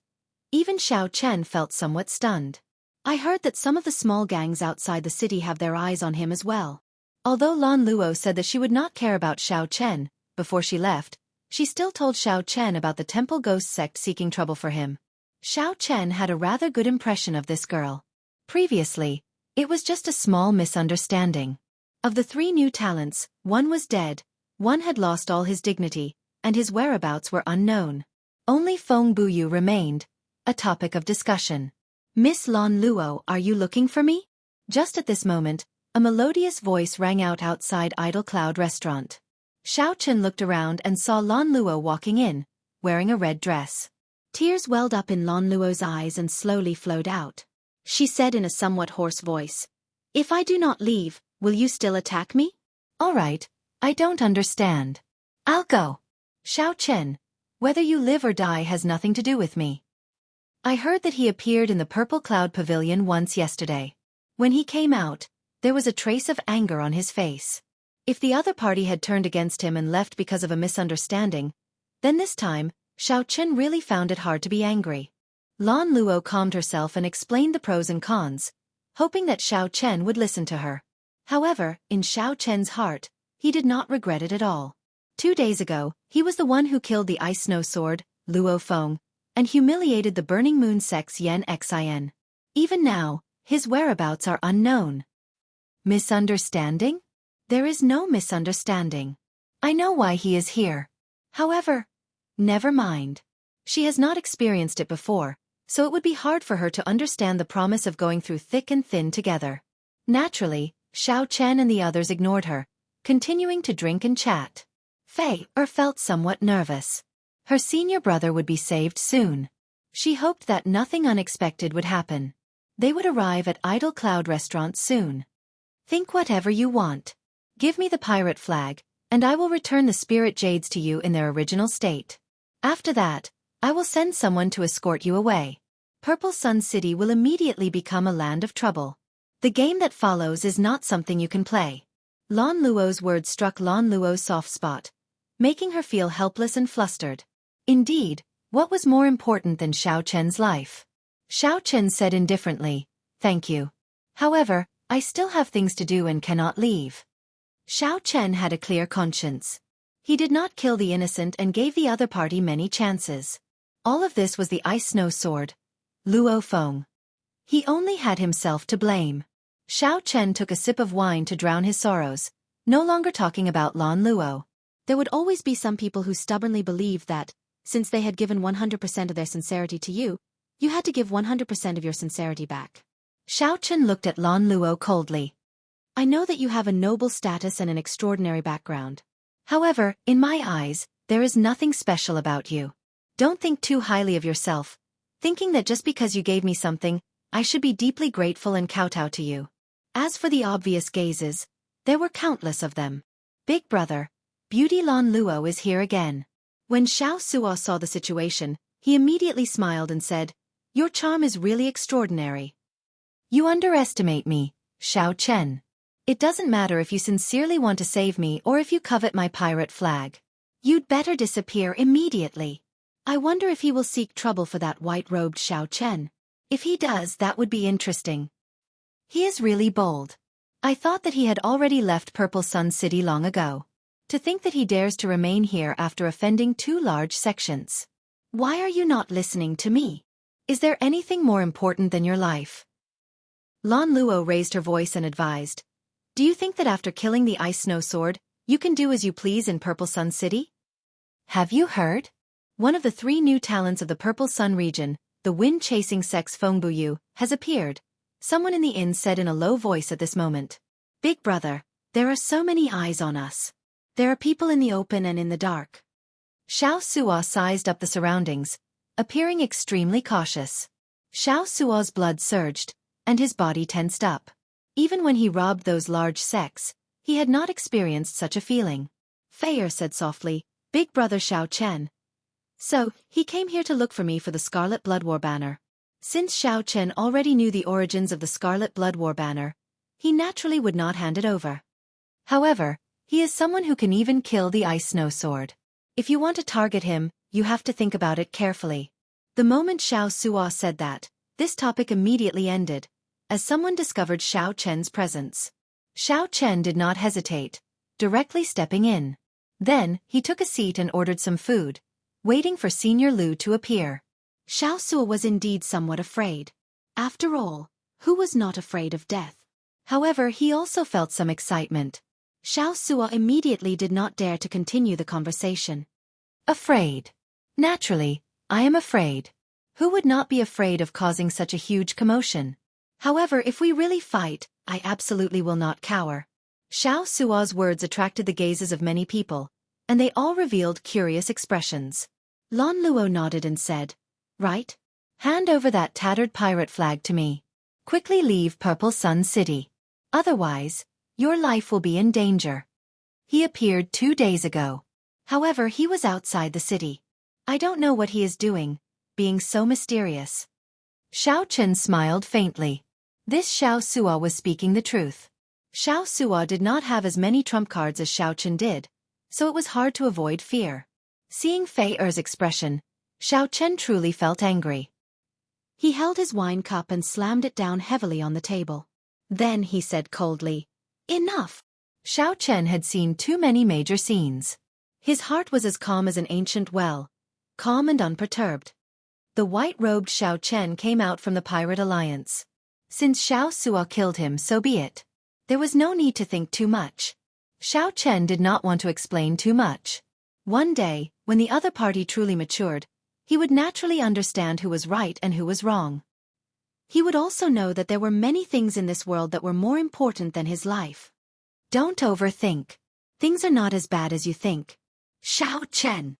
[SPEAKER 1] even Xiao Chen felt somewhat stunned. I heard that some of the small gangs outside the city have their eyes on him as well. Although Lan Luo said that she would not care about Xiao Chen before she left, she still told Xiao Chen about the temple ghost sect seeking trouble for him. Xiao Chen had a rather good impression of this girl. Previously, it was just a small misunderstanding. Of the 3 new talents, one was dead, one had lost all his dignity, and his whereabouts were unknown. Only Feng Buyu remained, a topic of discussion. Miss Lan Luo, are you looking for me? Just at this moment, a melodious voice rang out outside Idle Cloud Restaurant. Xiao Chen looked around and saw Lan Luo walking in, wearing a red dress. Tears welled up in Lan Luo's eyes and slowly flowed out. She said in a somewhat hoarse voice, "If I do not leave, will you still attack me?" "All right, I don't understand. I'll go." "Xiao Chen, whether you live or die has nothing to do with me. I heard that he appeared in the Purple Cloud Pavilion once yesterday. When he came out, there was a trace of anger on his face. If the other party had turned against him and left because of a misunderstanding, then this time, Xiao Chen really found it hard to be angry." Lan Luo calmed herself and explained the pros and cons, hoping that Xiao Chen would listen to her. However, in Xiao Chen's heart, he did not regret it at all. 2 days ago, he was the one who killed the Ice Snow Sword, Luo Feng, and humiliated the Burning Moon Sect's Yan Xin. Even now, his whereabouts are unknown. Misunderstanding? There is no misunderstanding. I know why he is here. However, never mind. She has not experienced it before, so it would be hard for her to understand the promise of going through thick and thin together. Naturally, Xiao Chen and the others ignored her, continuing to drink and chat. Felt somewhat nervous. Her senior brother would be saved soon. She hoped that nothing unexpected would happen. They would arrive at Idle Cloud Restaurant soon. "Think whatever you want. Give me the pirate flag, and I will return the spirit jades to you in their original state. After that, I will send someone to escort you away. Purple Sun City will immediately become a land of trouble. The game that follows is not something you can play." Lan Luo's words struck Lan Luo's soft spot, making her feel helpless and flustered. Indeed, what was more important than Xiao Chen's life? Xiao Chen said indifferently, "Thank you. However, I still have things to do and cannot leave." Xiao Chen had a clear conscience. He did not kill the innocent and gave the other party many chances. All of this was the Ice Snow Sword, Luo Feng. He only had himself to blame. Xiao Chen took a sip of wine to drown his sorrows, no longer talking about Lan Luo. There would always be some people who stubbornly believed that, since they had given 100% of their sincerity to you, you had to give 100% of your sincerity back. Xiao Chen looked at Lan Luo coldly. "I know that you have a noble status and an extraordinary background. However, in my eyes, there is nothing special about you. Don't think too highly of yourself, thinking that just because you gave me something, I should be deeply grateful and kowtow to you." As for the obvious gazes, there were countless of them. "Big brother, Beauty Lan Luo is here again." When Xiao Suo saw the situation, he immediately smiled and said, "Your charm is really extraordinary." "You underestimate me, Xiao Chen. It doesn't matter if you sincerely want to save me or if you covet my pirate flag. You'd better disappear immediately. I wonder if he will seek trouble for that white-robed Xiao Chen. If he does, that would be interesting. He is really bold. I thought that he had already left Purple Sun City long ago. To think that he dares to remain here after offending 2 large sections. Why are you not listening to me? Is there anything more important than your life?" Lan Luo raised her voice and advised, "Do you think that after killing the Ice Snow Sword, you can do as you please in Purple Sun City? Have you heard? One of the 3 new talents of the Purple Sun region, the wind-chasing sex Fengbuyu, has appeared," someone in the inn said in a low voice at this moment. "Big brother, there are so many eyes on us. There are people in the open and in the dark." Xiao Suo sized up the surroundings, appearing extremely cautious. Xiao Suo's blood surged, and his body tensed up. Even when he robbed those large sects, he had not experienced such a feeling. Feier said softly, "Big brother Xiao Chen. So, he came here to look for me for the Scarlet Blood War banner." Since Xiao Chen already knew the origins of the Scarlet Blood War banner, he naturally would not hand it over. However, he is someone who can even kill the ice snow sword. If you want to target him, you have to think about it carefully. The moment Xiao Suo said that, this topic immediately ended, as someone discovered Xiao Chen's presence. Xiao Chen did not hesitate, directly stepping in. Then, he took a seat and ordered some food, waiting for Senior Lu to appear. Xiao Suo was indeed somewhat afraid. After all, who was not afraid of death? However, he also felt some excitement. Xiao Suo immediately did not dare to continue the conversation. Afraid. Naturally, I am afraid. Who would not be afraid of causing such a huge commotion? However, if we really fight, I absolutely will not cower. Xiao Suo's words attracted the gazes of many people, and they all revealed curious expressions. Lan Luo nodded and said, "Right. Hand over that tattered pirate flag to me. Quickly leave Purple Sun City. Otherwise, your life will be in danger." He appeared 2 days ago. However, he was outside the city. I don't know what he is doing, being so mysterious. Xiao Chen smiled faintly. This Xiao Suo was speaking the truth. Xiao Suo did not have as many trump cards as Xiao Chen did, so it was hard to avoid fear. Seeing Fei Er's expression, Xiao Chen truly felt angry. He held his wine cup and slammed it down heavily on the table. Then he said coldly, "Enough." Xiao Chen had seen too many major scenes. His heart was as calm as an ancient well, calm and unperturbed. The white-robed Xiao Chen came out from the Pirate Alliance. Since Xiao Suo killed him, so be it. There was no need to think too much. Xiao Chen did not want to explain too much. One day, when the other party truly matured, he would naturally understand who was right and who was wrong. He would also know that there were many things in this world that were more important than his life. Don't overthink. Things are not as bad as you think. Xiao Chen.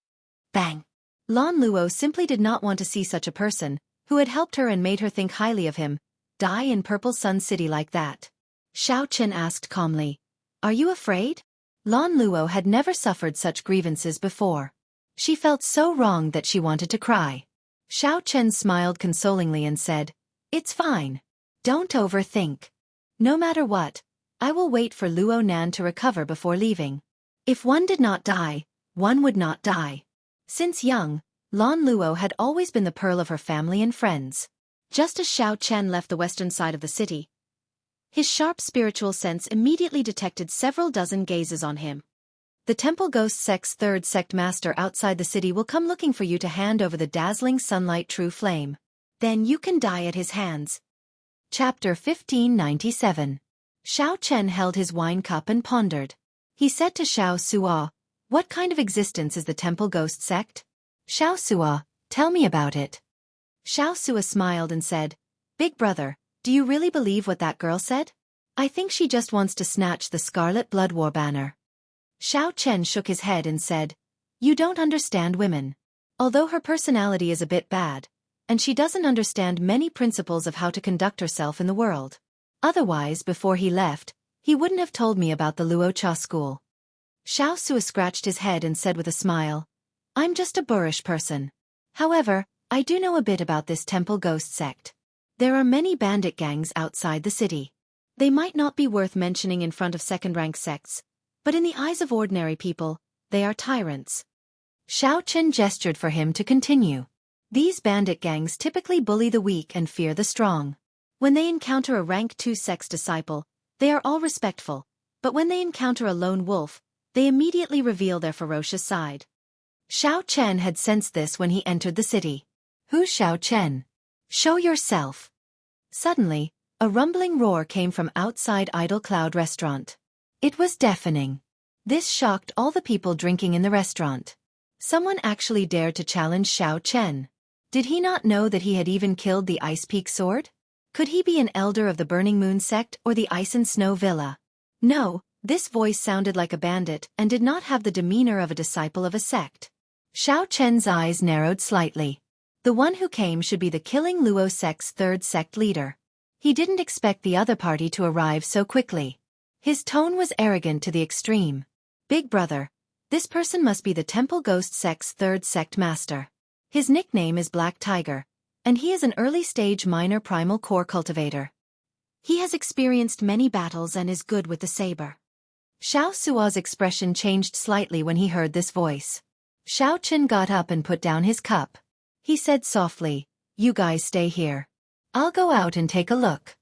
[SPEAKER 1] Bang. Lan Luo simply did not want to see such a person, who had helped her and made her think highly of him, die in Purple Sun City like that. Xiao Chen asked calmly, "Are you afraid?" Lan Luo had never suffered such grievances before. She felt so wrong that she wanted to cry. Xiao Chen smiled consolingly and said, "It's fine. Don't overthink. No matter what, I will wait for Luo Nan to recover before leaving. If one did not die, one would not die." Since young, Lan Luo had always been the pearl of her family and friends. Just as Xiao Chen left the western side of the city, his sharp spiritual sense immediately detected several dozen gazes on him. The Temple Ghost Sect's third sect master outside the city will come looking for you to hand over the dazzling sunlight true flame. Then you can die at his hands. Chapter 1597. Xiao Chen held his wine cup and pondered. He said to Xiao Suo, "What kind of existence is the Temple Ghost Sect?" "Xiao Suo, tell me about it." Xiao Suo smiled and said, "Big brother, do you really believe what that girl said? I think she just wants to snatch the Scarlet Blood War banner." Xiao Chen shook his head and said, "You don't understand women. Although her personality is a bit bad, and she doesn't understand many principles of how to conduct herself in the world. Otherwise, before he left, he wouldn't have told me about the Luo Cha school." Xiao Suo scratched his head and said with a smile, "I'm just a boorish person. However, I do know a bit about this Temple Ghost Sect. There are many bandit gangs outside the city. They might not be worth mentioning in front of second-rank sects, but in the eyes of ordinary people, they are tyrants." Xiao Chen gestured for him to continue. These bandit gangs typically bully the weak and fear the strong. When they encounter a rank 2 sect's disciple, they are all respectful, but when they encounter a lone wolf, they immediately reveal their ferocious side. Xiao Chen had sensed this when he entered the city. "Who's Xiao Chen? Show yourself." Suddenly, a rumbling roar came from outside Idle Cloud Restaurant. It was deafening. This shocked all the people drinking in the restaurant. Someone actually dared to challenge Xiao Chen. Did he not know that he had even killed the Ice Peak Sword? Could he be an elder of the Burning Moon sect or the Ice and Snow Villa? No, this voice sounded like a bandit and did not have the demeanor of a disciple of a sect. Xiao Chen's eyes narrowed slightly. The one who came should be the Killing Luo sect's third sect leader. He didn't expect the other party to arrive so quickly. His tone was arrogant to the extreme. "Big brother, this person must be the Temple Ghost sect's third sect master. His nickname is Black Tiger, and he is an early-stage minor primal core cultivator. He has experienced many battles and is good with the saber. Xiao Suo's expression changed slightly when he heard this voice. Xiao Chen got up and put down his cup. He said softly, "You guys stay here. I'll go out and take a look."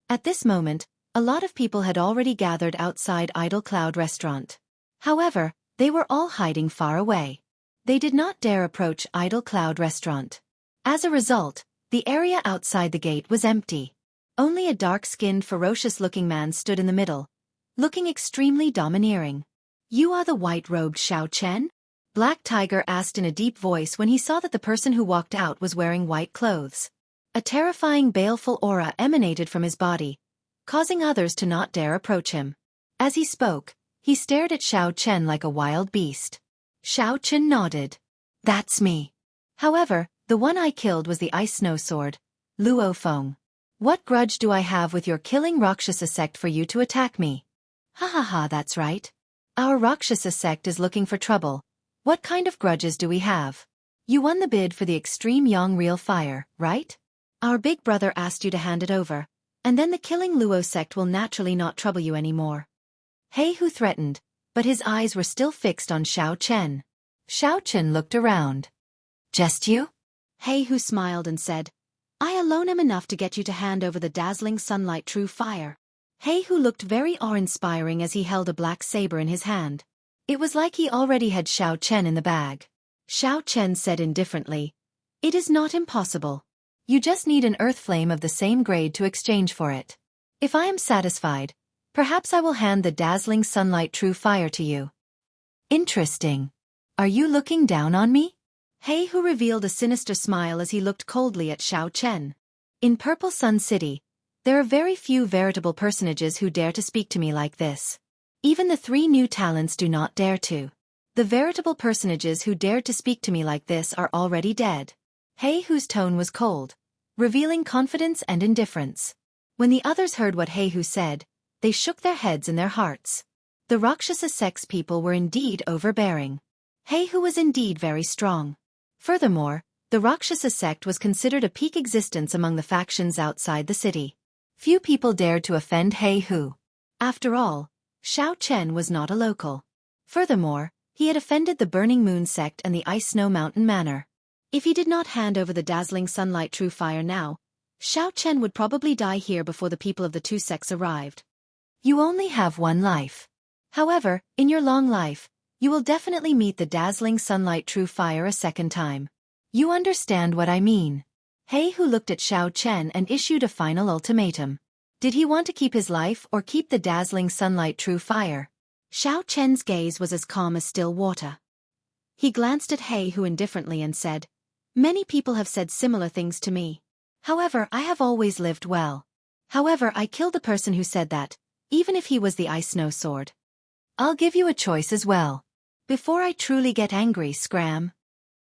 [SPEAKER 1] At this moment, a lot of people had already gathered outside Idle Cloud Restaurant. However, they were all hiding far away. They did not dare approach Idle Cloud Restaurant. As a result, the area outside the gate was empty. Only a dark-skinned, ferocious-looking man stood in the middle, looking extremely domineering. "You are the white-robed Xiao Chen?" Black Tiger asked in a deep voice when he saw that the person who walked out was wearing white clothes. A terrifying baleful aura emanated from his body, causing others to not dare approach him. As he spoke, he stared at Xiao Chen like a wild beast. Xiao Chen nodded. "That's me. However, the one I killed was the Ice Snow Sword, Luo Feng. What grudge do I have with your killing Rakshasa sect for you to attack me?" "Ha ha ha, that's right. Our Rakshasa sect is looking for trouble. What kind of grudges do we have? You won the bid for the Extreme Yang Real Fire, right? Our big brother asked you to hand it over, and then the killing Luo sect will naturally not trouble you anymore." He Hu threatened, but his eyes were still fixed on Xiao Chen. Xiao Chen looked around. "Just you?" He Hu smiled and said, "I alone am enough to get you to hand over the dazzling sunlight true fire." He Hu looked very awe-inspiring as he held a black saber in his hand. It was like he already had Xiao Chen in the bag. Xiao Chen said indifferently, "It is not impossible. You just need an earth flame of the same grade to exchange for it. If I am satisfied, perhaps I will hand the dazzling sunlight true fire to you." "Interesting. Are you looking down on me?" He Hu revealed a sinister smile as he looked coldly at Xiao Chen. "In Purple Sun City, there are very few veritable personages who dare to speak to me like this. Even the 3 new talents do not dare to. The veritable personages who dared to speak to me like this are already dead." He Hu's tone was cold, revealing confidence and indifference. When the others heard what He Hu said, they shook their heads in their hearts. The Rakshasa sect's people were indeed overbearing. He Hu was indeed very strong. Furthermore, the Rakshasa sect was considered a peak existence among the factions outside the city. Few people dared to offend He Hu. After all, Xiao Chen was not a local. Furthermore, he had offended the Burning Moon sect and the Ice Snow Mountain Manor. If he did not hand over the dazzling sunlight true fire now, Xiao Chen would probably die here before the people of the 2 sects arrived. You only have 1 life. However, in your long life, you will definitely meet the dazzling sunlight true fire a second time. You understand what I mean? He Hu looked at Xiao Chen and issued a final ultimatum. Did he want to keep his life or keep the dazzling sunlight true fire? Xiao Chen's gaze was as calm as still water. He glanced at He Hu indifferently and said, "Many people have said similar things to me. However, I have always lived well. However, I killed the person who said that, even if he was the Ice Snow Sword. I'll give you a choice as well. Before I truly get angry, scram."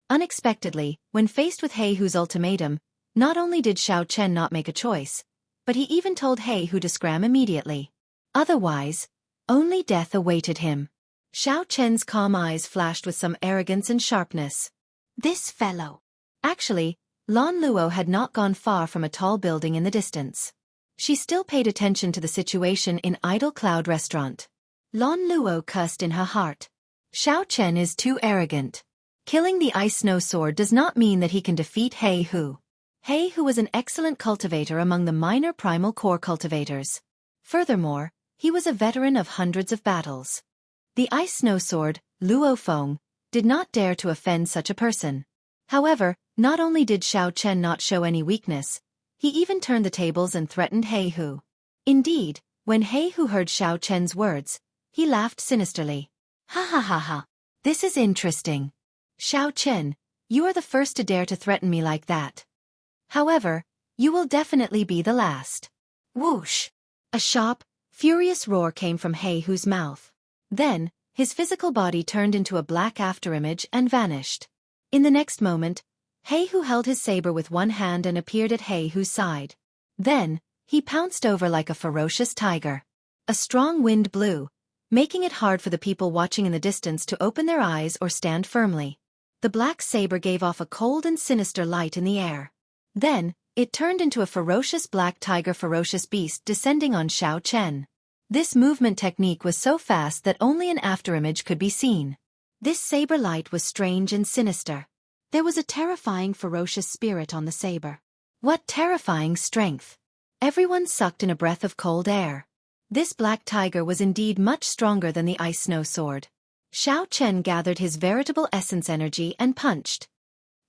[SPEAKER 1] Unexpectedly, when faced with He Hu's ultimatum, not only did Xiao Chen not make a choice, but he even told He Hu to scram immediately. Otherwise, only death awaited him. Xiao Chen's calm eyes flashed with some arrogance and sharpness. This fellow. Actually, Lan Luo had not gone far from a tall building in the distance. She still paid attention to the situation in Idle Cloud Restaurant. Lan Luo cursed in her heart. Xiao Chen is too arrogant. Killing the Ice Snow Sword does not mean that he can defeat He Hu. He Hu was an excellent cultivator among the minor primal core cultivators. Furthermore, he was a veteran of hundreds of battles. The Ice Snow Sword, Luo Feng, did not dare to offend such a person. However, not only did Xiao Chen not show any weakness, he even turned the tables and threatened He Hu. Indeed, when He Hu heard Xiao Chen's words, he laughed sinisterly. "Ha ha ha ha. This is interesting. Xiao Chen, you are the first to dare to threaten me like that. However, you will definitely be the last." Whoosh! A sharp, furious roar came from He Hu's mouth. Then, his physical body turned into a black afterimage and vanished. In the next moment, He Hu held his saber with one hand and appeared at He Hu's side. Then, he pounced over like a ferocious tiger. A strong wind blew, making it hard for the people watching in the distance to open their eyes or stand firmly. The black saber gave off a cold and sinister light in the air. Then, It turned into a ferocious black tiger ferocious beast descending on Xiao Chen. This movement technique was so fast that only an afterimage could be seen. This saber light was strange and sinister. There was a terrifying ferocious spirit on the saber. What terrifying strength! Everyone sucked in a breath of cold air. This black tiger was indeed much stronger than the ice snow sword. Xiao Chen gathered his veritable essence energy and punched.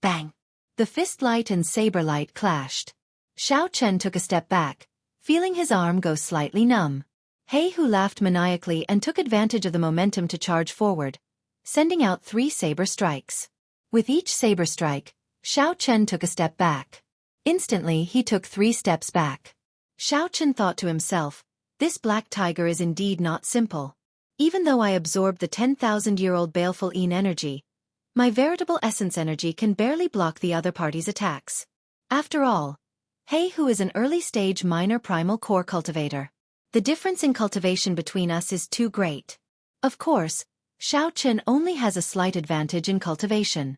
[SPEAKER 1] Bang! The fist light and saber light clashed. Xiao Chen took a step back, feeling his arm go slightly numb. He Hu laughed maniacally and took advantage of the momentum to charge forward, sending out 3 saber strikes. With each saber strike, Xiao Chen took a step back. Instantly he took 3 steps back. Xiao Chen thought to himself, this black tiger is indeed not simple. Even though I absorbed the 10,000-year-old baleful Yin energy, my veritable essence energy can barely block the other party's attacks. After all, He Hu is an early-stage minor primal core cultivator. The difference in cultivation between us is too great. Of course, Xiao Chen only has a slight advantage in cultivation.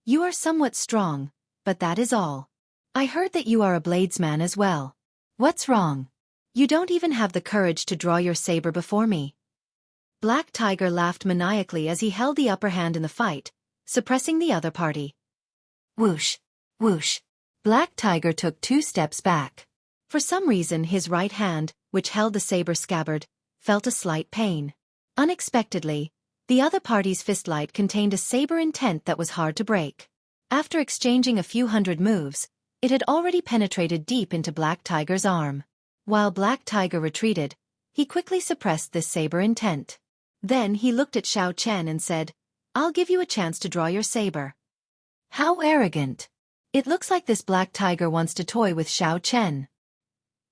[SPEAKER 1] You are somewhat strong, but that is all. I heard that you are a bladesman as well. What's wrong? You don't even have the courage to draw your saber before me. Black Tiger laughed maniacally as he held the upper hand in the fight, suppressing the other party. Whoosh! Whoosh! Black Tiger took 2 steps back. For some reason his right hand, which held the saber scabbard, felt a slight pain. Unexpectedly, the other party's fistlight contained a saber intent that was hard to break. After exchanging a few hundred moves, it had already penetrated deep into Black Tiger's arm. While Black Tiger retreated, he quickly suppressed this saber intent. Then he looked at Xiao Chen and said, I'll give you a chance to draw your saber. How arrogant! It looks like this Black Tiger wants to toy with Xiao Chen.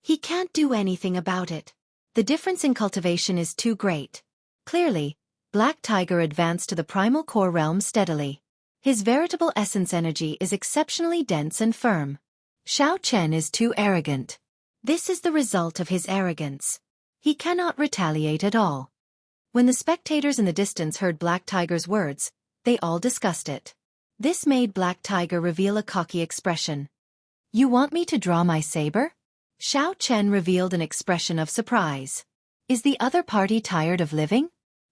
[SPEAKER 1] He can't do anything about it. The difference in cultivation is too great. Clearly, Black Tiger advanced to the primal core realm steadily. His veritable essence energy is exceptionally dense and firm. Xiao Chen is too arrogant. This is the result of his arrogance. He cannot retaliate at all. When the spectators in the distance heard Black Tiger's words, they all discussed it. This made Black Tiger reveal a cocky expression. You want me to draw my saber? Xiao Chen revealed an expression of surprise. Is the other party tired of living?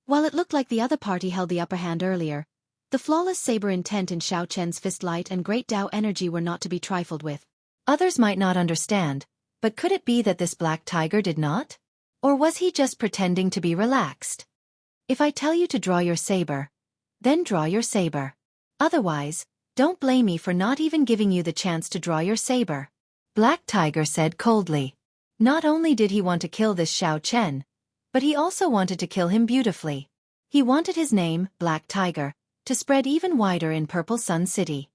[SPEAKER 1] While it looked like the other party held the upper hand earlier, the flawless saber intent in Xiao Chen's fist light and great Tao energy were not to be trifled with. Others might not understand, but could it be that this Black Tiger did not? Or was he just pretending to be relaxed? If I tell you to draw your saber, then draw your saber. Otherwise, don't blame me for not even giving you the chance to draw your saber. Black Tiger said coldly. Not only did he want to kill this Xiao Chen, but he also wanted to kill him beautifully. He wanted his name, Black Tiger, to spread even wider in Purple Sun City.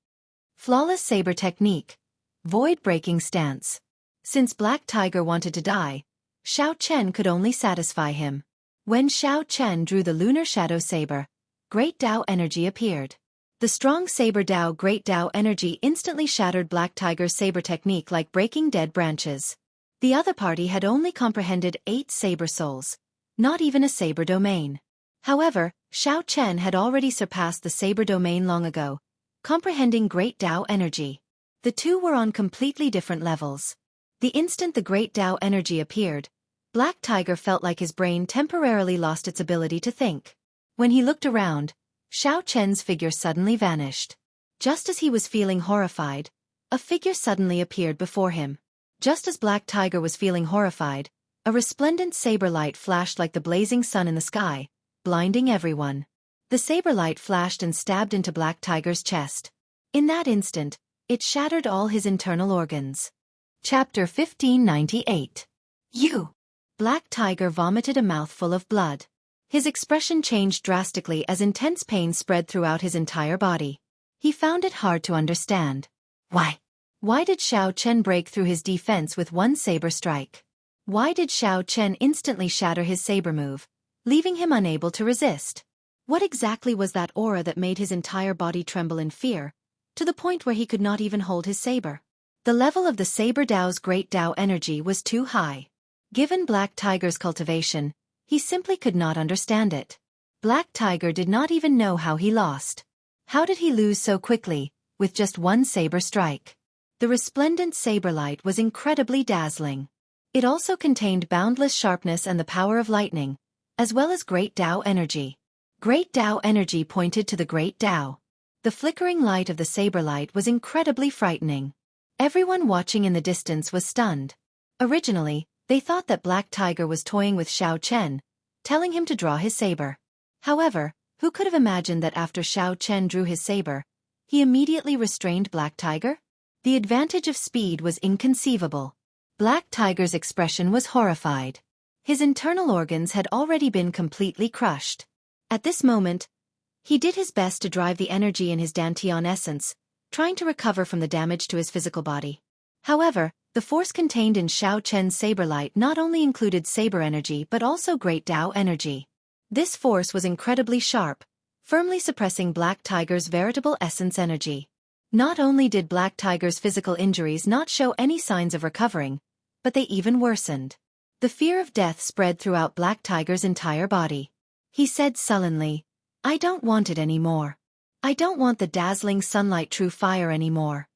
[SPEAKER 1] Flawless saber technique. Void-breaking stance. Since Black Tiger wanted to die, Xiao Chen could only satisfy him. When Xiao Chen drew the lunar shadow saber, Great Tao energy appeared. The strong saber Tao Great Tao energy instantly shattered Black Tiger's saber technique like breaking dead branches. The other party had only comprehended 8 saber souls, not even a saber domain. However, Xiao Chen had already surpassed the saber domain long ago, comprehending Great Tao energy. The two were on completely different levels. The instant the Great Tao energy appeared, Black Tiger felt like his brain temporarily lost its ability to think. When he looked around, Xiao Chen's figure suddenly vanished. Just as he was feeling horrified, a figure suddenly appeared before him. Just as Black Tiger was feeling horrified, a resplendent saber light flashed like the blazing sun in the sky, blinding everyone. The saber light flashed and stabbed into Black Tiger's chest. In that instant, it shattered all his internal organs. Chapter 1598. You! Black Tiger vomited a mouthful of blood. His expression changed drastically as intense pain spread throughout his entire body. He found it hard to understand. Why? Why did Xiao Chen break through his defense with one saber strike? Why did Xiao Chen instantly shatter his saber move, leaving him unable to resist? What exactly was that aura that made his entire body tremble in fear, to the point where he could not even hold his saber? The level of the saber Tao's Great Tao energy was too high. Given Black Tiger's cultivation, he simply could not understand it. Black Tiger did not even know how he lost. How did he lose so quickly, with just one saber strike? The resplendent saber light was incredibly dazzling. It also contained boundless sharpness and the power of lightning, as well as Great Tao energy. Great Tao energy pointed to the Great Tao. The flickering light of the saber light was incredibly frightening. Everyone watching in the distance was stunned. Originally, they thought that Black Tiger was toying with Xiao Chen, telling him to draw his saber. However, who could have imagined that after Xiao Chen drew his saber, he immediately restrained Black Tiger? The advantage of speed was inconceivable. Black Tiger's expression was horrified. His internal organs had already been completely crushed. At this moment, he did his best to drive the energy in his Dantian essence, trying to recover from the damage to his physical body. However, the force contained in Xiao Chen's saber light not only included saber energy but also Great Tao energy. This force was incredibly sharp, firmly suppressing Black Tiger's veritable essence energy. Not only did Black Tiger's physical injuries not show any signs of recovering, but they even worsened. The fear of death spread throughout Black Tiger's entire body. He said sullenly, "I don't want it anymore. I don't want the dazzling sunlight true fire anymore."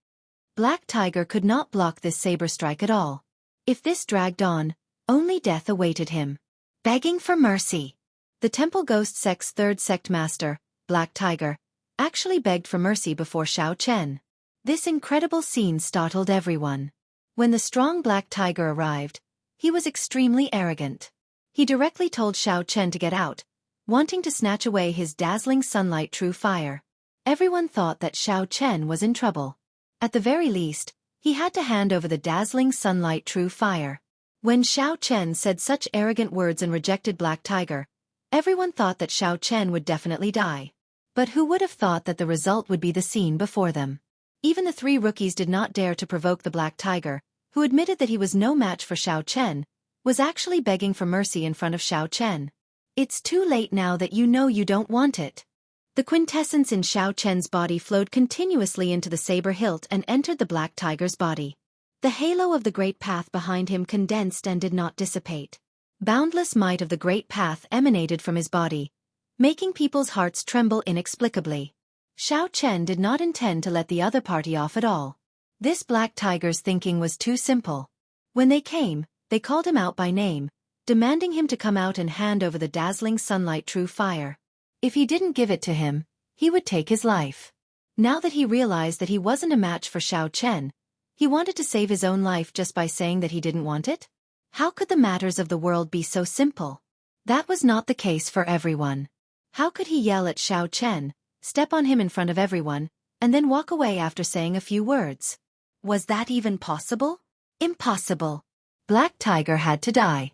[SPEAKER 1] Black Tiger could not block this saber strike at all. If this dragged on, only death awaited him. Begging for mercy. The Temple Ghost Sect's third sect master, Black Tiger, actually begged for mercy before Xiao Chen. This incredible scene startled everyone. When the strong Black Tiger arrived, he was extremely arrogant. He directly told Xiao Chen to get out, wanting to snatch away his dazzling sunlight true fire. Everyone thought that Xiao Chen was in trouble. At the very least, he had to hand over the dazzling sunlight true fire. When Xiao Chen said such arrogant words and rejected Black Tiger, everyone thought that Xiao Chen would definitely die. But who would have thought that the result would be the scene before them? Even the three rookies did not dare to provoke the Black Tiger, who admitted that he was no match for Xiao Chen, was actually begging for mercy in front of Xiao Chen. "It's too late now that you know you don't want it." The quintessence in Xiao Chen's body flowed continuously into the saber hilt and entered the Black Tiger's body. The halo of the Great Path behind him condensed and did not dissipate. Boundless might of the Great Path emanated from his body, making people's hearts tremble inexplicably. Xiao Chen did not intend to let the other party off at all. This Black Tiger's thinking was too simple. When they came, they called him out by name, demanding him to come out and hand over the dazzling sunlight true fire. If he didn't give it to him, he would take his life. Now that he realized that he wasn't a match for Xiao Chen, he wanted to save his own life just by saying that he didn't want it? How could the matters of the world be so simple? That was not the case for everyone. How could he yell at Xiao Chen, step on him in front of everyone, and then walk away after saying a few words? Was that even possible? Impossible. Black Tiger had to die.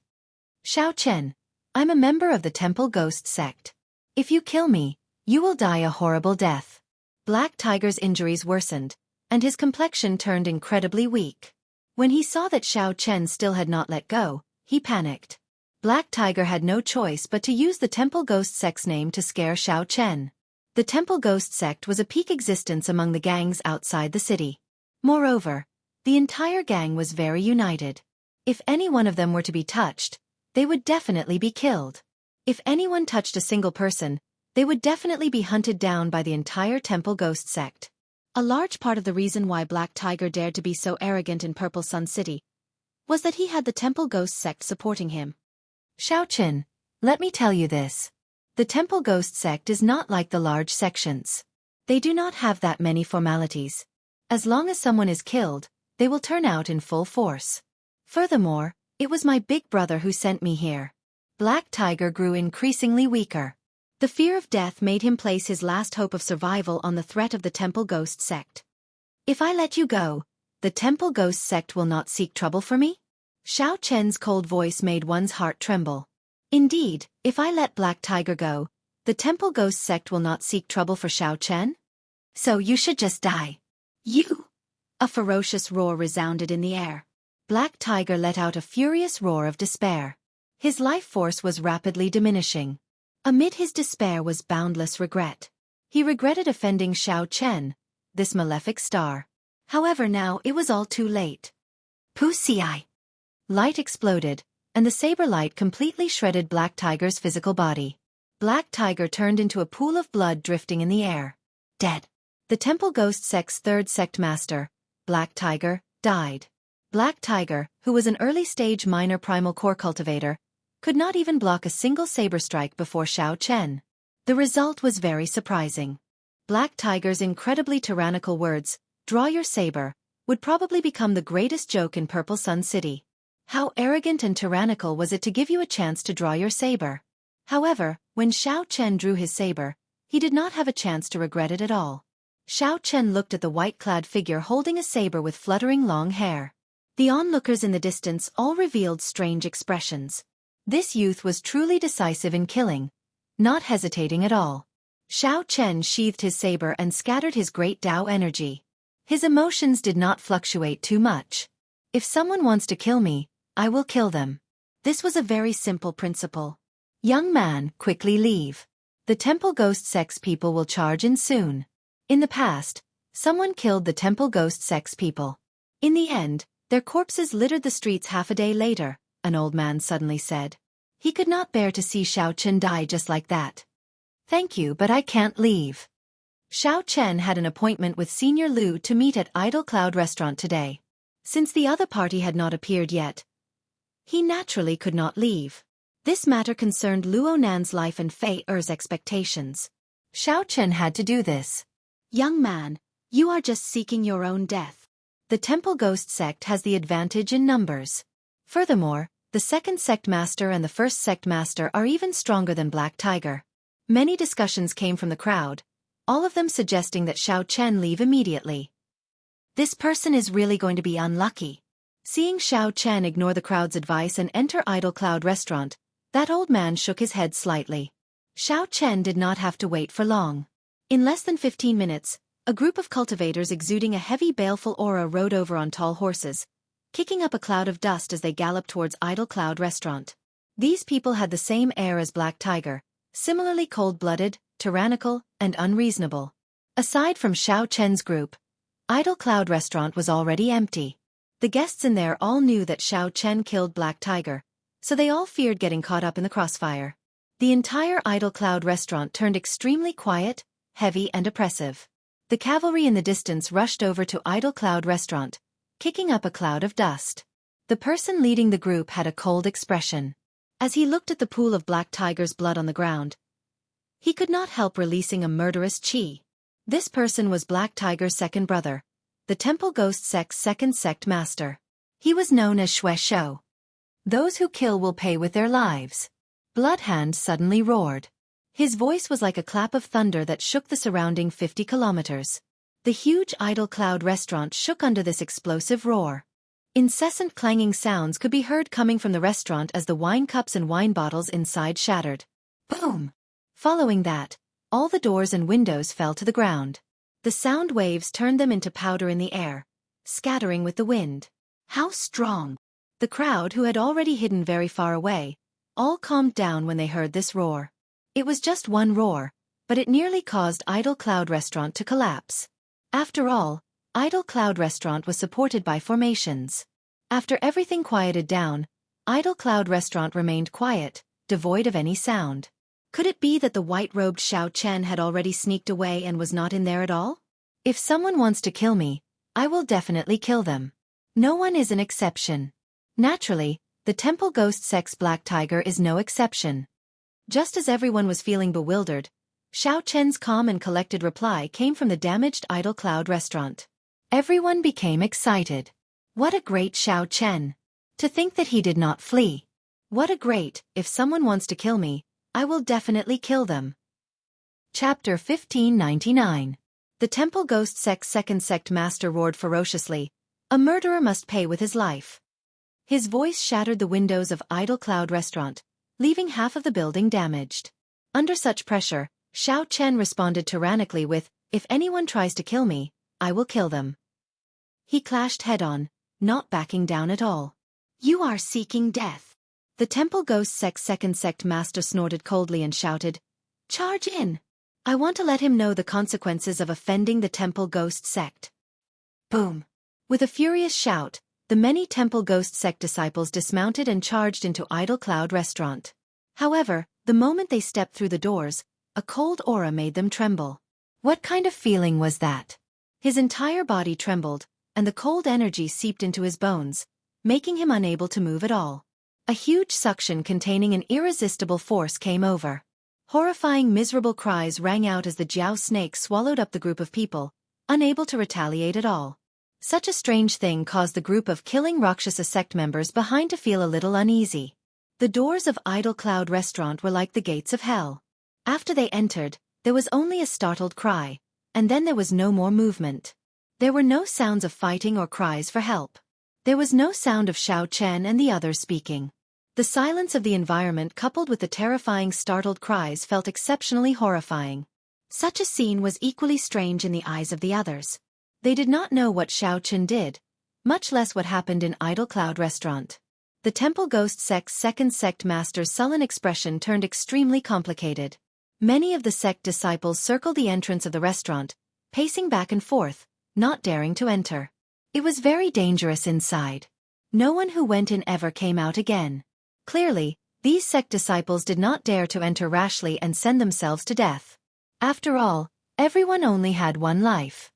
[SPEAKER 1] "Xiao Chen, I'm a member of the Temple Ghost Sect. If you kill me, you will die a horrible death." Black Tiger's injuries worsened, and his complexion turned incredibly weak. When he saw that Xiao Chen still had not let go, he panicked. Black Tiger had no choice but to use the Temple Ghost Sect's name to scare Xiao Chen. The Temple Ghost Sect was a peak existence among the gangs outside the city. Moreover, the entire gang was very united. If any one of them were to be touched, they would definitely be killed. If anyone touched a single person, they would definitely be hunted down by the entire Temple Ghost Sect. A large part of the reason why Black Tiger dared to be so arrogant in Purple Sun City was that he had the Temple Ghost Sect supporting him. "Xiao Chen, let me tell you this. The Temple Ghost Sect is not like the large sections. They do not have that many formalities. As long as someone is killed, they will turn out in full force. Furthermore, it was my big brother who sent me here." Black Tiger grew increasingly weaker. The fear of death made him place his last hope of survival on the threat of the Temple Ghost Sect. "If I let you go, the Temple Ghost Sect will not seek trouble for me?" Xiao Chen's cold voice made one's heart tremble. "Indeed, if I let Black Tiger go, the Temple Ghost Sect will not seek trouble for Xiao Chen? So you should just die. You!" A ferocious roar resounded in the air. Black Tiger let out a furious roar of despair. His life force was rapidly diminishing. Amid his despair was boundless regret. He regretted offending Xiao Chen, this malefic star. However, now it was all too late. Pussy-eye! Light exploded, and the saber light completely shredded Black Tiger's physical body. Black Tiger turned into a pool of blood drifting in the air. Dead. The Temple Ghost Sect's third sect master, Black Tiger, died. Black Tiger, who was an early-stage minor primal core cultivator, could not even block a single saber strike before Xiao Chen. The result was very surprising. Black Tiger's incredibly tyrannical words, "Draw your saber," would probably become the greatest joke in Purple Sun City. How arrogant and tyrannical was it to give you a chance to draw your saber? However, when Xiao Chen drew his saber, he did not have a chance to regret it at all. Xiao Chen looked at the white-clad figure holding a saber with fluttering long hair. The onlookers in the distance all revealed strange expressions. This youth was truly decisive in killing, not hesitating at all. Xiao Chen sheathed his saber and scattered his great Dao energy. His emotions did not fluctuate too much. If someone wants to kill me, I will kill them. This was a very simple principle. Young man, quickly leave. The Temple Ghost Sex people will charge in soon. In the past, someone killed the Temple Ghost Sex people. In the end, their corpses littered the streets half a day later, an old man suddenly said. He could not bear to see Xiao Chen die just like that. Thank you, but I can't leave. Xiao Chen had an appointment with Senior Lu to meet at Idle Cloud Restaurant today. Since the other party had not appeared yet, he naturally could not leave. This matter concerned Luo Nan's life and Fei Er's expectations. Xiao Chen had to do this. Young man, you are just seeking your own death. The Temple Ghost Sect has the advantage in numbers. Furthermore, the second sect master and the first sect master are even stronger than Black Tiger. Many discussions came from the crowd, all of them suggesting that Xiao Chen leave immediately. This person is really going to be unlucky. Seeing Xiao Chen ignore the crowd's advice and enter Idle Cloud Restaurant, that old man shook his head slightly. Xiao Chen did not have to wait for long. In less than 15 minutes, a group of cultivators exuding a heavy baleful aura rode over on tall horses, kicking up a cloud of dust as they galloped towards Idle Cloud Restaurant. These people had the same air as Black Tiger, similarly cold-blooded, tyrannical, and unreasonable. Aside from Xiao Chen's group, Idle Cloud Restaurant was already empty. The guests in there all knew that Xiao Chen killed Black Tiger, so they all feared getting caught up in the crossfire. The entire Idle Cloud Restaurant turned extremely quiet, heavy and oppressive. The cavalry in the distance rushed over to Idle Cloud Restaurant, kicking up a cloud of dust. The person leading the group had a cold expression. As he looked at the pool of Black Tiger's blood on the ground, he could not help releasing a murderous chi. This person was Black Tiger's second brother, the Temple Ghost Sect's second sect master. He was known as Xue Shou. Those who kill will pay with their lives. Bloodhand suddenly roared. His voice was like a clap of thunder that shook the surrounding 50 kilometers. The huge Idle Cloud Restaurant shook under this explosive roar. Incessant clanging sounds could be heard coming from the restaurant as the wine cups and wine bottles inside shattered. Boom! Following that, all the doors and windows fell to the ground. The sound waves turned them into powder in the air, scattering with the wind. How strong! The crowd, who had already hidden very far away, all calmed down when they heard this roar. It was just one roar, but it nearly caused Idle Cloud Restaurant to collapse. After all, Idle Cloud Restaurant was supported by formations. After everything quieted down, Idle Cloud Restaurant remained quiet, devoid of any sound. Could it be that the white-robed Xiao Chen had already sneaked away and was not in there at all? If someone wants to kill me, I will definitely kill them. No one is an exception. Naturally, the Temple Ghost Sect's Black Tiger is no exception. Just as everyone was feeling bewildered, Xiao Chen's calm and collected reply came from the damaged Idle Cloud Restaurant. Everyone became excited. What a great Xiao Chen! To think that he did not flee. What a great, if someone wants to kill me, I will definitely kill them. Chapter 1599. The Temple Ghost Sect's second sect master roared ferociously. A murderer must pay with his life. His voice shattered the windows of Idle Cloud Restaurant, leaving half of the building damaged. Under such pressure, Xiao Chen responded tyrannically with, "If anyone tries to kill me, I will kill them." He clashed head-on, not backing down at all. You are seeking death. The Temple Ghost Sect's second sect master snorted coldly and shouted, "Charge in! I want to let him know the consequences of offending the Temple Ghost Sect." Boom! With a furious shout, the many Temple Ghost Sect disciples dismounted and charged into Idle Cloud Restaurant. However, the moment they stepped through the doors, a cold aura made them tremble. What kind of feeling was that? His entire body trembled, and the cold energy seeped into his bones, making him unable to move at all. A huge suction containing an irresistible force came over. Horrifying, miserable cries rang out as the Jiao snake swallowed up the group of people, unable to retaliate at all. Such a strange thing caused the group of killing Rakshasa sect members behind to feel a little uneasy. The doors of Idle Cloud Restaurant were like the gates of hell. After they entered, there was only a startled cry, and then there was no more movement. There were no sounds of fighting or cries for help. There was no sound of Xiao Chen and the others speaking. The silence of the environment coupled with the terrifying startled cries felt exceptionally horrifying. Such a scene was equally strange in the eyes of the others. They did not know what Xiao Chen did, much less what happened in Idle Cloud Restaurant. The Temple Ghost Sect's second sect master's sullen expression turned extremely complicated. Many of the sect disciples circled the entrance of the restaurant, pacing back and forth, not daring to enter. It was very dangerous inside. No one who went in ever came out again. Clearly, these sect disciples did not dare to enter rashly and send themselves to death. After all, everyone only had one life.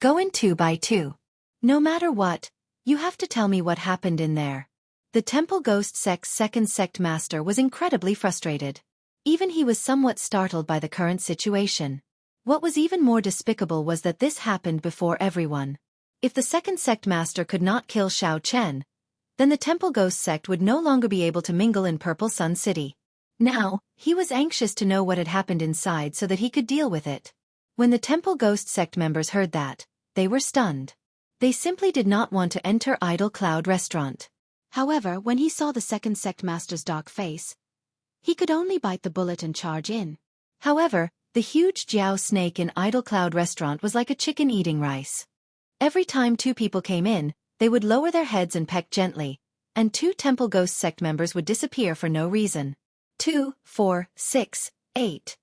[SPEAKER 1] Go in 2 by 2. No matter what, you have to tell me what happened in there. The Temple Ghost Sect's second sect master was incredibly frustrated. Even he was somewhat startled by the current situation. What was even more despicable was that this happened before everyone. If the second sect master could not kill Xiao Chen, then the Temple Ghost Sect would no longer be able to mingle in Purple Sun City. Now, he was anxious to know what had happened inside so that he could deal with it. When the Temple Ghost Sect members heard that, they were stunned. They simply did not want to enter Idle Cloud Restaurant. However, when he saw the second sect master's dark face, he could only bite the bullet and charge in. However, the huge Jiao snake in Idle Cloud Restaurant was like a chicken eating rice. Every time 2 people came in, they would lower their heads and peck gently, and 2 Temple Ghost Sect members would disappear for no reason. 2, 4, 6, 8.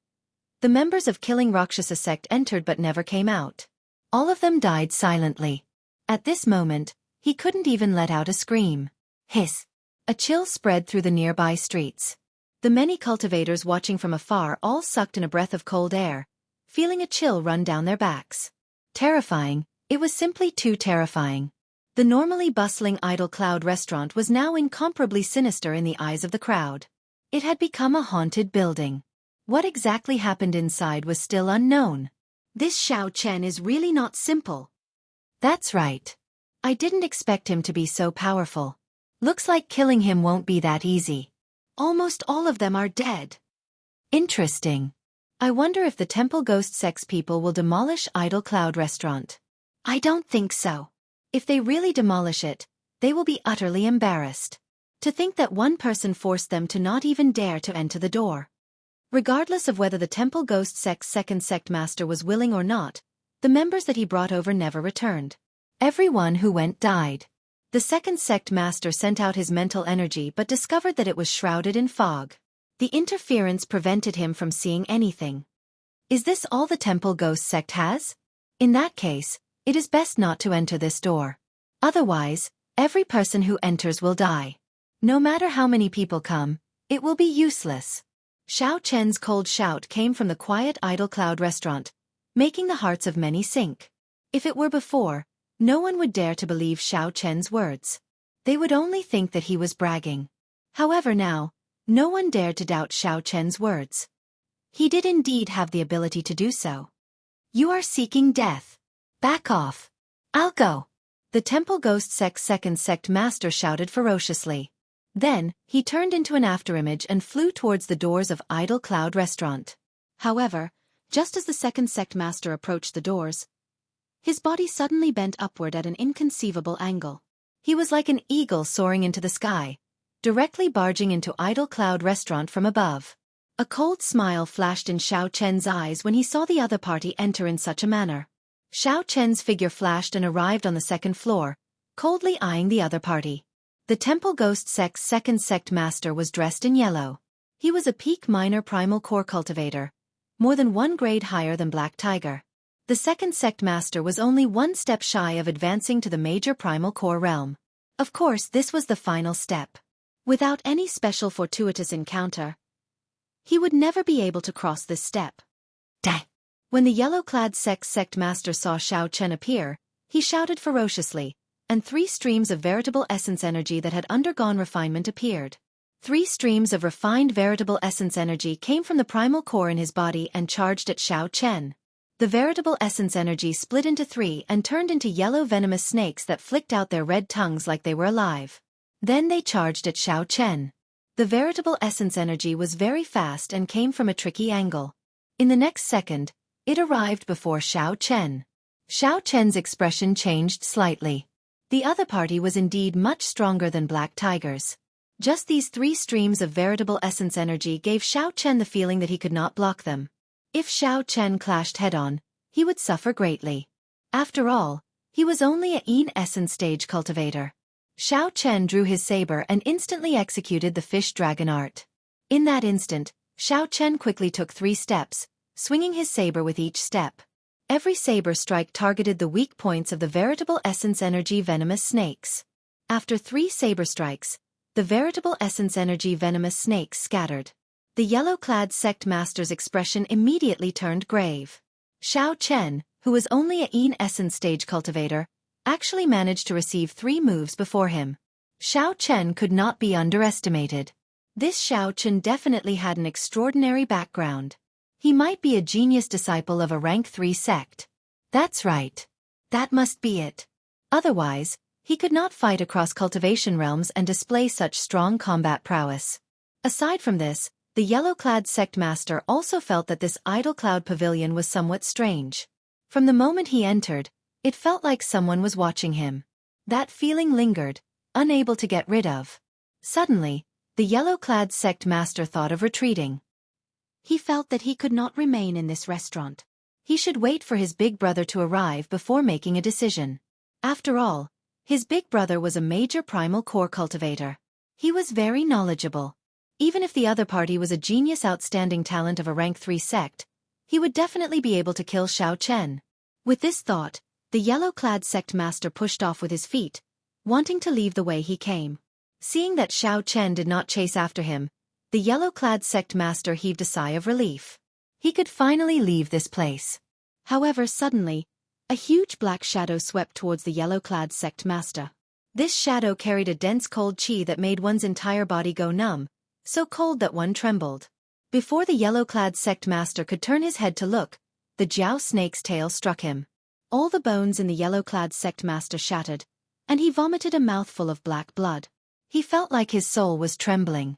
[SPEAKER 1] The members of Killing Rakshasa sect entered but never came out. All of them died silently. At this moment, he couldn't even let out a scream. Hiss! A chill spread through the nearby streets. The many cultivators watching from afar all sucked in a breath of cold air, feeling a chill run down their backs. Terrifying, it was simply too terrifying. The normally bustling Idle Cloud Restaurant was now incomparably sinister in the eyes of the crowd. It had become a haunted building. What exactly happened inside was still unknown. This Xiao Chen is really not simple. That's right. I didn't expect him to be so powerful. Looks like killing him won't be that easy. Almost all of them are dead. Interesting. I wonder if the Temple Ghost Sect's people will demolish Idle Cloud Restaurant. I don't think so. If they really demolish it, they will be utterly embarrassed. To think that one person forced them to not even dare to enter the door. Regardless of whether the Temple Ghost Sect's second sect master was willing or not, the members that he brought over never returned. Everyone who went died. The second sect master sent out his mental energy but discovered that it was shrouded in fog. The interference prevented him from seeing anything. Is this all the Temple Ghost Sect has? In that case, it is best not to enter this door. Otherwise, every person who enters will die. No matter how many people come, it will be useless. Xiao Chen's cold shout came from the quiet Idle Cloud Restaurant, making the hearts of many sink. If it were before, no one would dare to believe Xiao Chen's words. They would only think that he was bragging. However now, no one dared to doubt Xiao Chen's words. He did indeed have the ability to do so. You are seeking death. Back off. I'll go. The Temple Ghost Sect's second sect master shouted ferociously. Then, he turned into an afterimage and flew towards the doors of Idle Cloud Restaurant. However, just as the second sect master approached the doors, his body suddenly bent upward at an inconceivable angle. He was like an eagle soaring into the sky, directly barging into Idle Cloud Restaurant from above. A cold smile flashed in Xiao Chen's eyes when he saw the other party enter in such a manner. Xiao Chen's figure flashed and arrived on the second floor, coldly eyeing the other party. The Temple Ghost Sect's second sect master was dressed in yellow. He was a peak minor primal core cultivator, more than 1 grade higher than Black Tiger. The second sect master was only 1 step shy of advancing to the major primal core realm. Of course, this was the final step. Without any special fortuitous encounter, he would never be able to cross this step. Dang! When the yellow-clad sect master saw Xiao Chen appear, He shouted ferociously, and 3 streams of veritable essence energy that had undergone refinement appeared. 3 streams of refined veritable essence energy came from the primal core in his body and charged at Xiao Chen. The veritable essence energy split into 3 and turned into yellow venomous snakes that flicked out their red tongues like they were alive. Then they charged at Xiao Chen. The veritable essence energy was very fast and came from a tricky angle. In the next second, it arrived before Xiao Chen. Xiao Chen's expression changed slightly. The other party was indeed much stronger than Black Tigers. Just these 3 streams of veritable essence energy gave Xiao Chen the feeling that he could not block them. If Xiao Chen clashed head-on, he would suffer greatly. After all, he was only a Yin essence stage cultivator. Xiao Chen drew his saber and instantly executed the fish dragon art. In that instant, Xiao Chen quickly took 3 steps, swinging his saber with each step. Every saber strike targeted the weak points of the veritable essence energy venomous snakes. After 3 saber strikes, the veritable essence energy venomous snakes scattered. The yellow-clad sect master's expression immediately turned grave. Xiao Chen, who was only a Yin essence stage cultivator, actually managed to receive 3 moves before him. Xiao Chen could not be underestimated. This Xiao Chen definitely had an extraordinary background. He might be a genius disciple of a rank 3 sect. That's right. That must be it. Otherwise, he could not fight across cultivation realms and display such strong combat prowess. Aside from this, the yellow-clad sect master also felt that this idle cloud pavilion was somewhat strange. From the moment he entered, it felt like someone was watching him. That feeling lingered, unable to get rid of. Suddenly, the yellow-clad sect master thought of retreating. He felt that he could not remain in this restaurant. He should wait for his big brother to arrive before making a decision. After all, his big brother was a major primal core cultivator. He was very knowledgeable. Even if the other party was a genius outstanding talent of a rank 3 sect, he would definitely be able to kill Xiao Chen. With this thought, the yellow-clad sect master pushed off with his feet, wanting to leave the way he came. Seeing that Xiao Chen did not chase after him, the yellow-clad sect master heaved a sigh of relief. He could finally leave this place. However, suddenly, a huge black shadow swept towards the yellow-clad sect master. This shadow carried a dense cold chi that made one's entire body go numb, so cold that one trembled. Before the yellow-clad sect master could turn his head to look, the Jiao snake's tail struck him. All the bones in the yellow-clad sect master shattered, and he vomited a mouthful of black blood. He felt like his soul was trembling.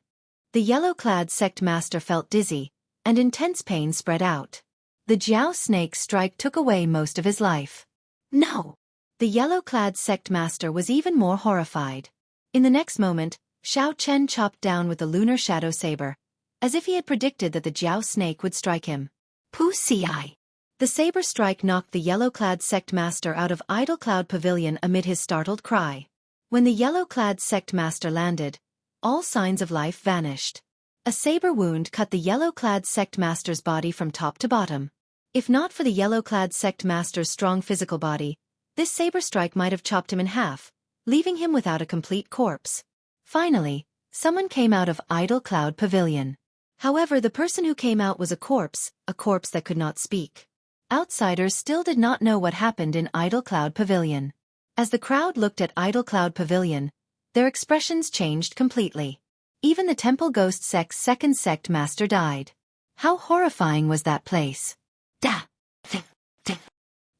[SPEAKER 1] The yellow-clad sect master felt dizzy, and intense pain spread out. The Jiao snake's strike took away most of his life. No! The yellow-clad sect master was even more horrified. In the next moment, Xiao Chen chopped down with the lunar shadow saber, as if he had predicted that the Jiao snake would strike him. Pu-ci! The saber strike knocked the yellow-clad sect master out of Idle Cloud Pavilion amid his startled cry. When the yellow-clad sect master landed, all signs of life vanished. A saber wound cut the yellow-clad sect master's body from top to bottom. If not for the yellow-clad sect master's strong physical body, this saber strike might have chopped him in half, leaving him without a complete corpse. Finally, someone came out of Idle Cloud Pavilion. However, the person who came out was a corpse that could not speak. Outsiders still did not know what happened in Idle Cloud Pavilion. As the crowd looked at Idle Cloud Pavilion, their expressions changed completely. Even the Temple Ghost Sect's second sect master died. How horrifying was that place? Da!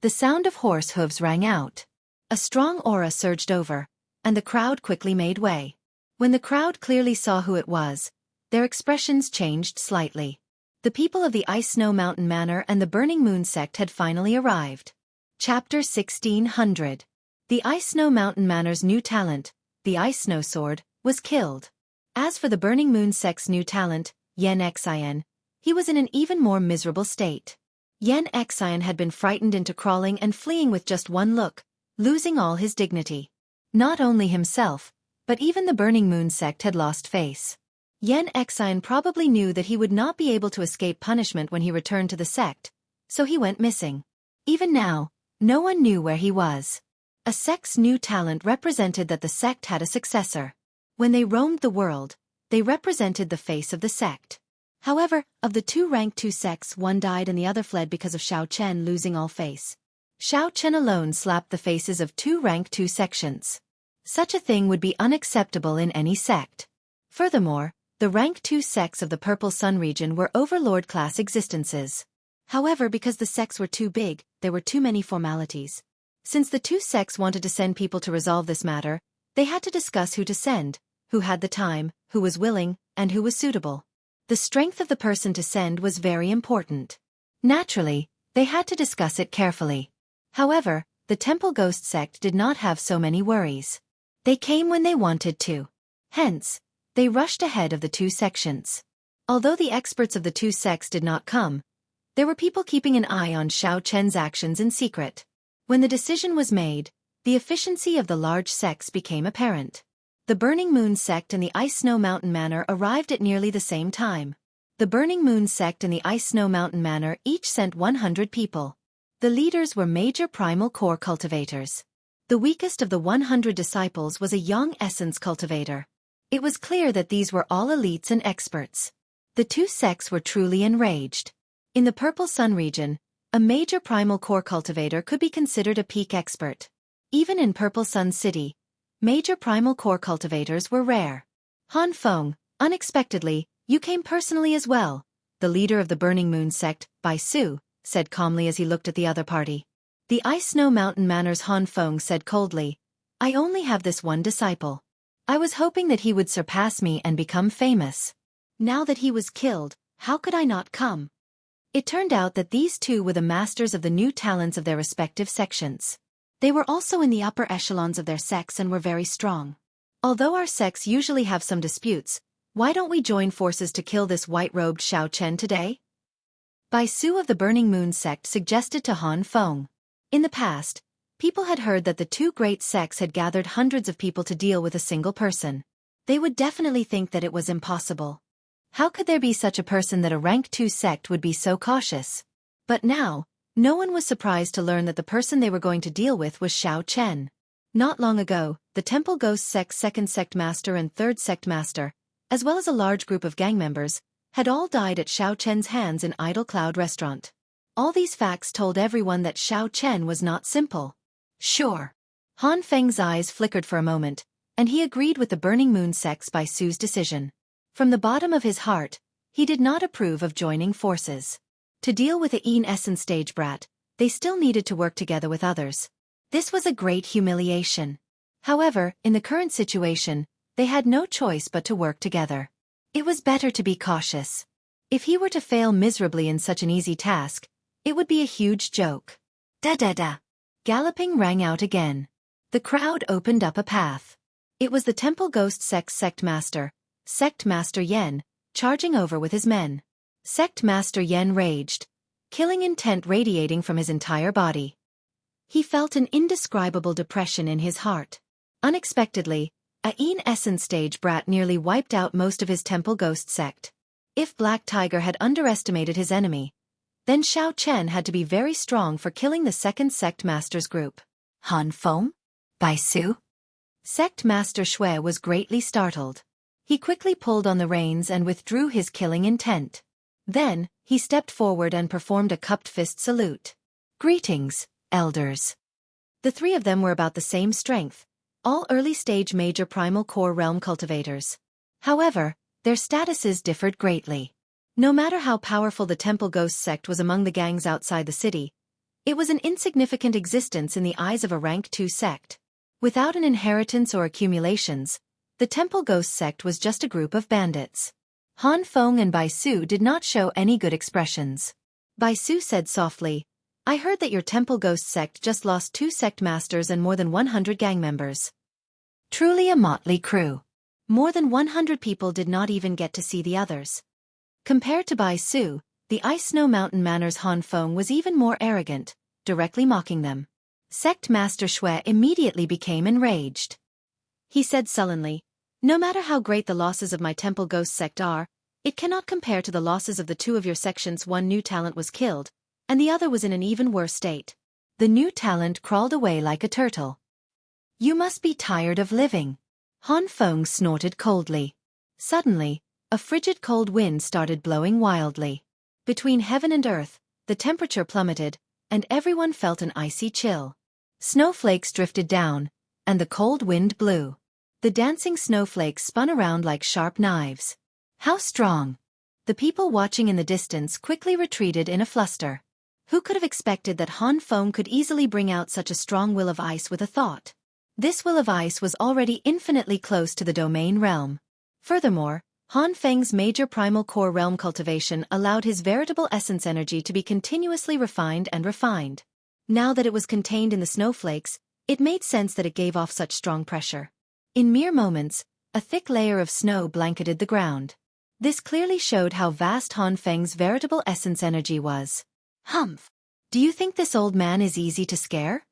[SPEAKER 1] The sound of horse hooves rang out. A strong aura surged over, and the crowd quickly made way. When the crowd clearly saw who it was, their expressions changed slightly. The people of the Ice Snow Mountain Manor and the Burning Moon sect had finally arrived. Chapter 1600. The Ice Snow Mountain Manor's new talent, the Ice Snow Sword, was killed. As for the Burning Moon sect's new talent, Yen Xian, he was in an even more miserable state. Yen Xian had been frightened into crawling and fleeing with just one look, losing all his dignity. Not only himself, but even the Burning Moon sect had lost face. Yen Xian probably knew that he would not be able to escape punishment when he returned to the sect, so he went missing. Even now, no one knew where he was. A sect's new talent represented that the sect had a successor. When they roamed the world, they represented the face of the sect. However, of the 2 rank 2 sects, one died and the other fled because of Xiao Chen losing all face. Xiao Chen alone slapped the faces of 2 rank 2 sections. Such a thing would be unacceptable in any sect. Furthermore, the rank 2 sects of the Purple Sun region were overlord-class existences. However, because the sects were too big, there were too many formalities. Since the 2 sects wanted to send people to resolve this matter, they had to discuss who to send, who had the time, who was willing, and who was suitable. The strength of the person to send was very important. Naturally, they had to discuss it carefully. However, the Temple Ghost sect did not have so many worries. They came when they wanted to. Hence, they rushed ahead of the 2 sections. Although the experts of the 2 sects did not come, there were people keeping an eye on Xiao Chen's actions in secret. When the decision was made, the efficiency of the large sects became apparent. The Burning Moon sect and the Ice Snow Mountain Manor arrived at nearly the same time. The Burning Moon sect and the Ice Snow Mountain Manor each sent 100 people. The leaders were major primal core cultivators. The weakest of the 100 disciples was a young essence cultivator. It was clear that these were all elites and experts. The 2 sects were truly enraged. In the Purple Sun region, a major primal core cultivator could be considered a peak expert. Even in Purple Sun City, major primal core cultivators were rare. Han Feng, unexpectedly, you came personally as well, the leader of the Burning Moon sect, Bai Su, said calmly as he looked at the other party. The Ice Snow Mountain Manor's Han Feng said coldly, I only have this one disciple. I was hoping that he would surpass me and become famous. Now that he was killed, how could I not come? It turned out that these 2 were the masters of the new talents of their respective sections. They were also in the upper echelons of their sects and were very strong. Although our sects usually have some disputes, why don't we join forces to kill this white-robed Xiao Chen today? Bai Su of the Burning Moon sect suggested to Han Feng. In the past, people had heard that the 2 great sects had gathered hundreds of people to deal with a single person. They would definitely think that it was impossible. How could there be such a person that a rank 2 sect would be so cautious? But now, no one was surprised to learn that the person they were going to deal with was Xiao Chen. Not long ago, the Temple Ghost sect's 2nd sect master and 3rd sect master, as well as a large group of gang members, had all died at Xiao Chen's hands in Idle Cloud Restaurant. All these facts told everyone that Xiao Chen was not simple. Sure. Han Feng's eyes flickered for a moment, and he agreed with the Burning Moon sect's Bai Su's decision. From the bottom of his heart, he did not approve of joining forces. To deal with the Essence stage brat, they still needed to work together with others. This was a great humiliation. However, in the current situation, they had no choice but to work together. It was better to be cautious. If he were to fail miserably in such an easy task, it would be a huge joke. Da-da-da. Galloping rang out again. The crowd opened up a path. It was the Temple Ghost sect's Sect Master Yen, charging over with his men. Sect Master Yen raged, killing intent radiating from his entire body. He felt an indescribable depression in his heart. Unexpectedly, a Essence stage brat nearly wiped out most of his Temple Ghost sect. If Black Tiger had underestimated his enemy, then Xiao Chen had to be very strong for killing the 2nd Sect Master's group. Han Feng? Bai Su? Sect Master Shui was greatly startled. He quickly pulled on the reins and withdrew his killing intent. Then, he stepped forward and performed a cupped fist salute. Greetings, elders. The 3 of them were about the same strength, all early-stage major primal core realm cultivators. However, their statuses differed greatly. No matter how powerful the Temple Ghost sect was among the gangs outside the city, it was an insignificant existence in the eyes of a rank 2 sect. Without an inheritance or accumulations, the Temple Ghost sect was just a group of bandits. Han Feng and Bai Su did not show any good expressions. Bai Su said softly, I heard that your Temple Ghost sect just lost 2 sect masters and more than 100 gang members. Truly a motley crew. More than 100 people did not even get to see the others. Compared to Bai Su, the Ice Snow Mountain Manor's Han Feng was even more arrogant, directly mocking them. Sect Master Shui immediately became enraged. He said sullenly, no matter how great the losses of my Temple Ghost sect are, it cannot compare to the losses of the 2 of your sections. One new talent was killed, and the other was in an even worse state. The new talent crawled away like a turtle. You must be tired of living. Han Feng snorted coldly. Suddenly, a frigid cold wind started blowing wildly. Between heaven and earth, the temperature plummeted, and everyone felt an icy chill. Snowflakes drifted down, and the cold wind blew. The dancing snowflakes spun around like sharp knives. How strong! The people watching in the distance quickly retreated in a fluster. Who could have expected that Han Feng could easily bring out such a strong will of ice with a thought? This will of ice was already infinitely close to the domain realm. Furthermore, Han Feng's major primal core realm cultivation allowed his veritable essence energy to be continuously refined and refined. Now that it was contained in the snowflakes, it made sense that it gave off such strong pressure. In mere moments, a thick layer of snow blanketed the ground. This clearly showed how vast Han Feng's veritable essence energy was. Humph! Do you think this old man is easy to scare?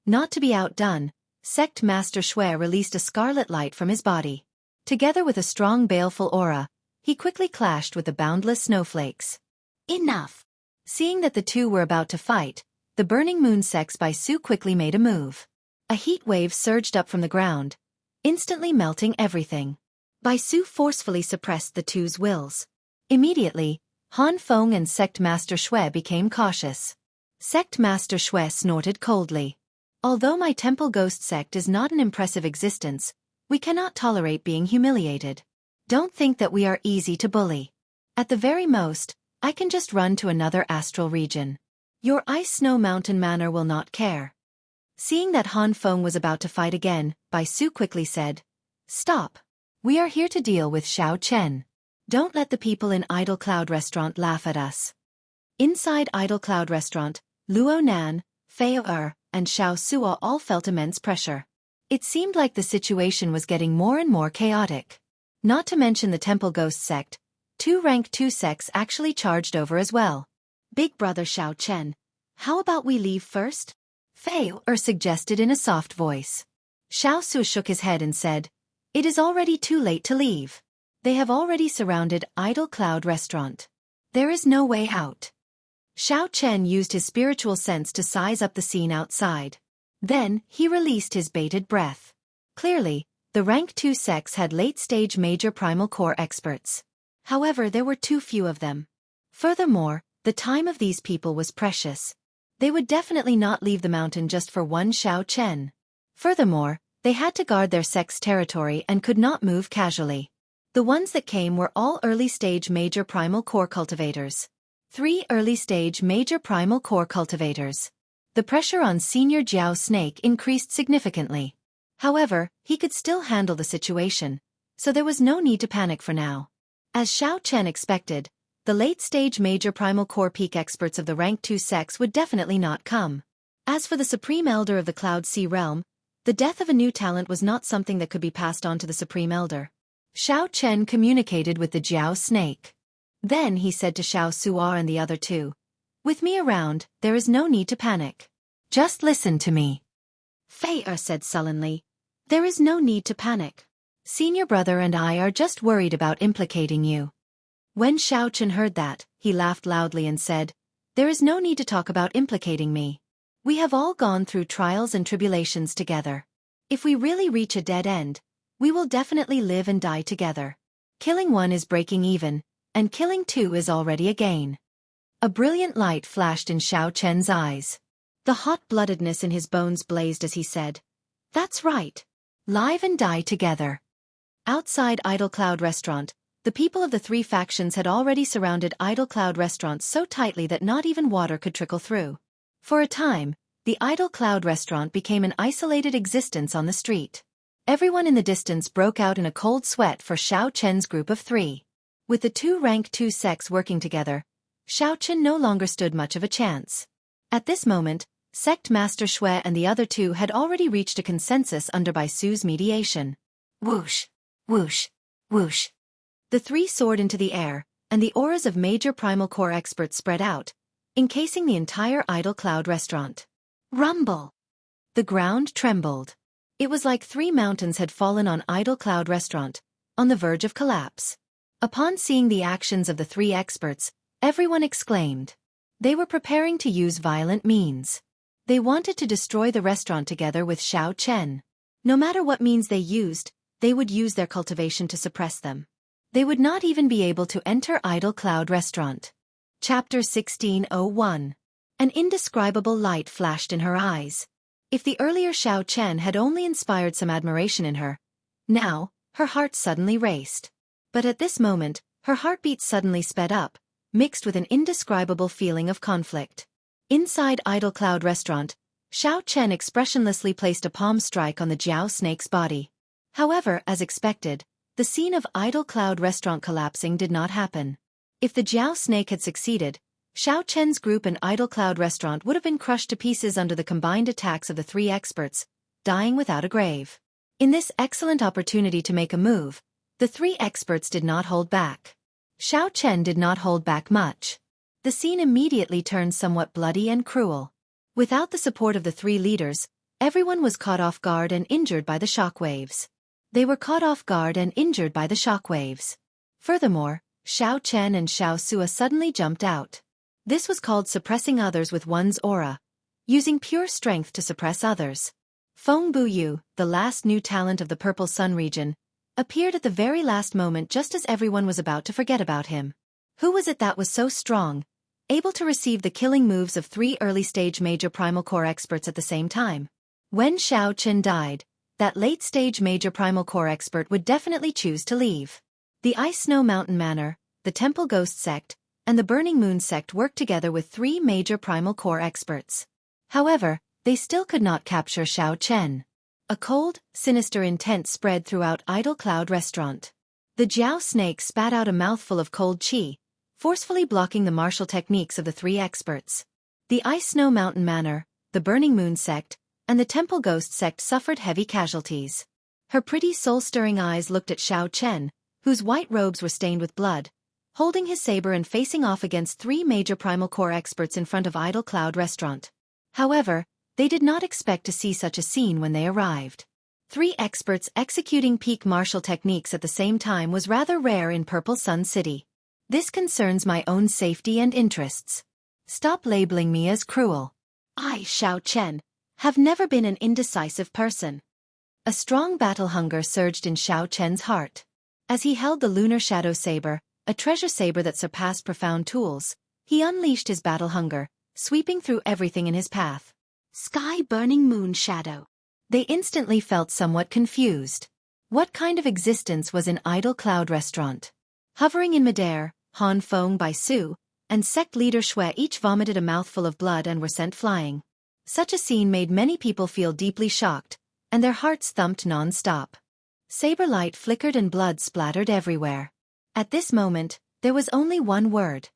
[SPEAKER 1] Not to be outdone, Sect Master Shui released a scarlet light from his body. Together with a strong baleful aura, he quickly clashed with the boundless snowflakes. Enough! Seeing that the two were about to fight, the Burning Moon Sects by Su quickly made a move. A heat wave surged up from the ground, instantly melting everything. Bai Su forcefully suppressed the two's wills. Immediately, Han Feng and Sect Master Shui became cautious. Sect Master Shui snorted coldly. Although my temple ghost sect is not an impressive existence, we cannot tolerate being humiliated. Don't think that we are easy to bully. At the very most, I can just run to another astral region. Your ice snow mountain manor will not care. Seeing that Han Feng was about to fight again, Bai Su quickly said, "Stop. We are here to deal with Xiao Chen. Don't let the people in Idle Cloud Restaurant laugh at us." Inside Idle Cloud Restaurant, Luo Nan, Fei Er, and Xiao Suo all felt immense pressure. It seemed like the situation was getting more and more chaotic. Not to mention the Temple Ghost sect, two rank 2 sects actually charged over as well. "Big brother Xiao Chen, how about we leave first?" Fei Er suggested in a soft voice. Xiao Su shook his head and said, "It is already too late to leave. They have already surrounded Idle Cloud Restaurant. There is no way out." Xiao Chen used his spiritual sense to size up the scene outside. Then, he released his bated breath. Clearly, the rank 2 sects had late-stage major primal core experts. However, there were too few of them. Furthermore, the time of these people was precious. They would definitely not leave the mountain just for one Xiao Chen. Furthermore, they had to guard their sect's territory and could not move casually. The ones that came were all early-stage major primal core cultivators. 3 early-stage major primal core cultivators. The pressure on Senior Jiao Snake increased significantly. However, he could still handle the situation, so there was no need to panic for now. As Xiao Chen expected, the late-stage major primal core peak experts of the rank 2 sects would definitely not come. As for the Supreme Elder of the Cloud Sea Realm, the death of a new talent was not something that could be passed on to the Supreme Elder. Xiao Chen communicated with the Jiao Snake. Then he said to Xiao Suar and the other two, "With me around, there is no need to panic. Just listen to me." Fei Er said sullenly, "There is no need to panic. Senior brother and I are just worried about implicating you." When Xiao Chen heard that, he laughed loudly and said, "There is no need to talk about implicating me. We have all gone through trials and tribulations together. If we really reach a dead end, we will definitely live and die together. Killing one is breaking even, and killing two is already a gain." A brilliant light flashed in Xiao Chen's eyes. The hot-bloodedness in his bones blazed as he said, "That's right. Live and die together." Outside Idle Cloud Restaurant, the people of the 3 factions had already surrounded Idle Cloud Restaurant so tightly that not even water could trickle through. For a time, the Idle Cloud Restaurant became an isolated existence on the street. Everyone in the distance broke out in a cold sweat for Xiao Chen's group of 3. With the 2 rank 2 sects working together, Xiao Chen no longer stood much of a chance. At this moment, Sect Master Shui and the other 2 had already reached a consensus under Bai Su's mediation. Whoosh, whoosh, whoosh. The 3 soared into the air, and the auras of major primal core experts spread out, encasing the entire Idle Cloud Restaurant. Rumble! The ground trembled. It was like 3 mountains had fallen on Idle Cloud Restaurant, on the verge of collapse. Upon seeing the actions of the 3 experts, everyone exclaimed. They were preparing to use violent means. They wanted to destroy the restaurant together with Xiao Chen. No matter what means they used, they would use their cultivation to suppress them. They would not even be able to enter Idle Cloud Restaurant. Chapter 1601. An indescribable light flashed in her eyes. If the earlier Xiao Chen had only inspired some admiration in her, now, her heart suddenly raced. But at this moment, her heartbeat suddenly sped up, mixed with an indescribable feeling of conflict. Inside Idle Cloud Restaurant, Xiao Chen expressionlessly placed a palm strike on the Jiao snake's body. However, as expected, the scene of Idle Cloud Restaurant collapsing did not happen. If the Jiao snake had succeeded, Xiao Chen's group and Idle Cloud Restaurant would have been crushed to pieces under the combined attacks of the three experts, dying without a grave. In this excellent opportunity to make a move, the three experts did not hold back. Xiao Chen did not hold back much. The scene immediately turned somewhat bloody and cruel. Without the support of the three leaders, everyone was caught off guard and injured by the shockwaves. They were caught off guard and injured by the shockwaves. Furthermore, Xiao Chen and Xiao Sua suddenly jumped out. This was called suppressing others with one's aura, using pure strength to suppress others. Feng Buyu, the last new talent of the Purple Sun region, appeared at the very last moment just as everyone was about to forget about him. Who was it that was so strong, able to receive the killing moves of three early-stage major primal core experts at the same time? When Xiao Chen died, that late-stage major primal core expert would definitely choose to leave. The Ice Snow Mountain Manor, the Temple Ghost Sect, and the Burning Moon Sect worked together with three major primal core experts. However, they still could not capture Xiao Chen. A cold, sinister intent spread throughout Idle Cloud Restaurant. The Jiao snake spat out a mouthful of cold qi, forcefully blocking the martial techniques of the three experts. The Ice Snow Mountain Manor, the Burning Moon Sect, and the Temple Ghost Sect suffered heavy casualties. Her pretty soul-stirring eyes looked at Xiao Chen, whose white robes were stained with blood, holding his saber and facing off against three major primal core experts in front of Idle Cloud Restaurant. However, they did not expect to see such a scene when they arrived. Three experts executing peak martial techniques at the same time was rather rare in Purple Sun City. This concerns my own safety and interests. Stop labeling me as cruel. I, Xiao Chen, have never been an indecisive person. A strong battle hunger surged in Xiao Chen's heart. As he held the Lunar Shadow Saber, a treasure saber that surpassed profound tools, he unleashed his battle hunger, sweeping through everything in his path. Sky Burning Moon Shadow. They instantly felt somewhat confused. What kind of existence was in Idle Cloud Restaurant? Hovering in midair, Han Feng Bai Su and sect leader Shui each vomited a mouthful of blood and were sent flying. Such a scene made many people feel deeply shocked, and their hearts thumped non-stop. Saber light flickered and blood splattered everywhere. At this moment, there was only one word.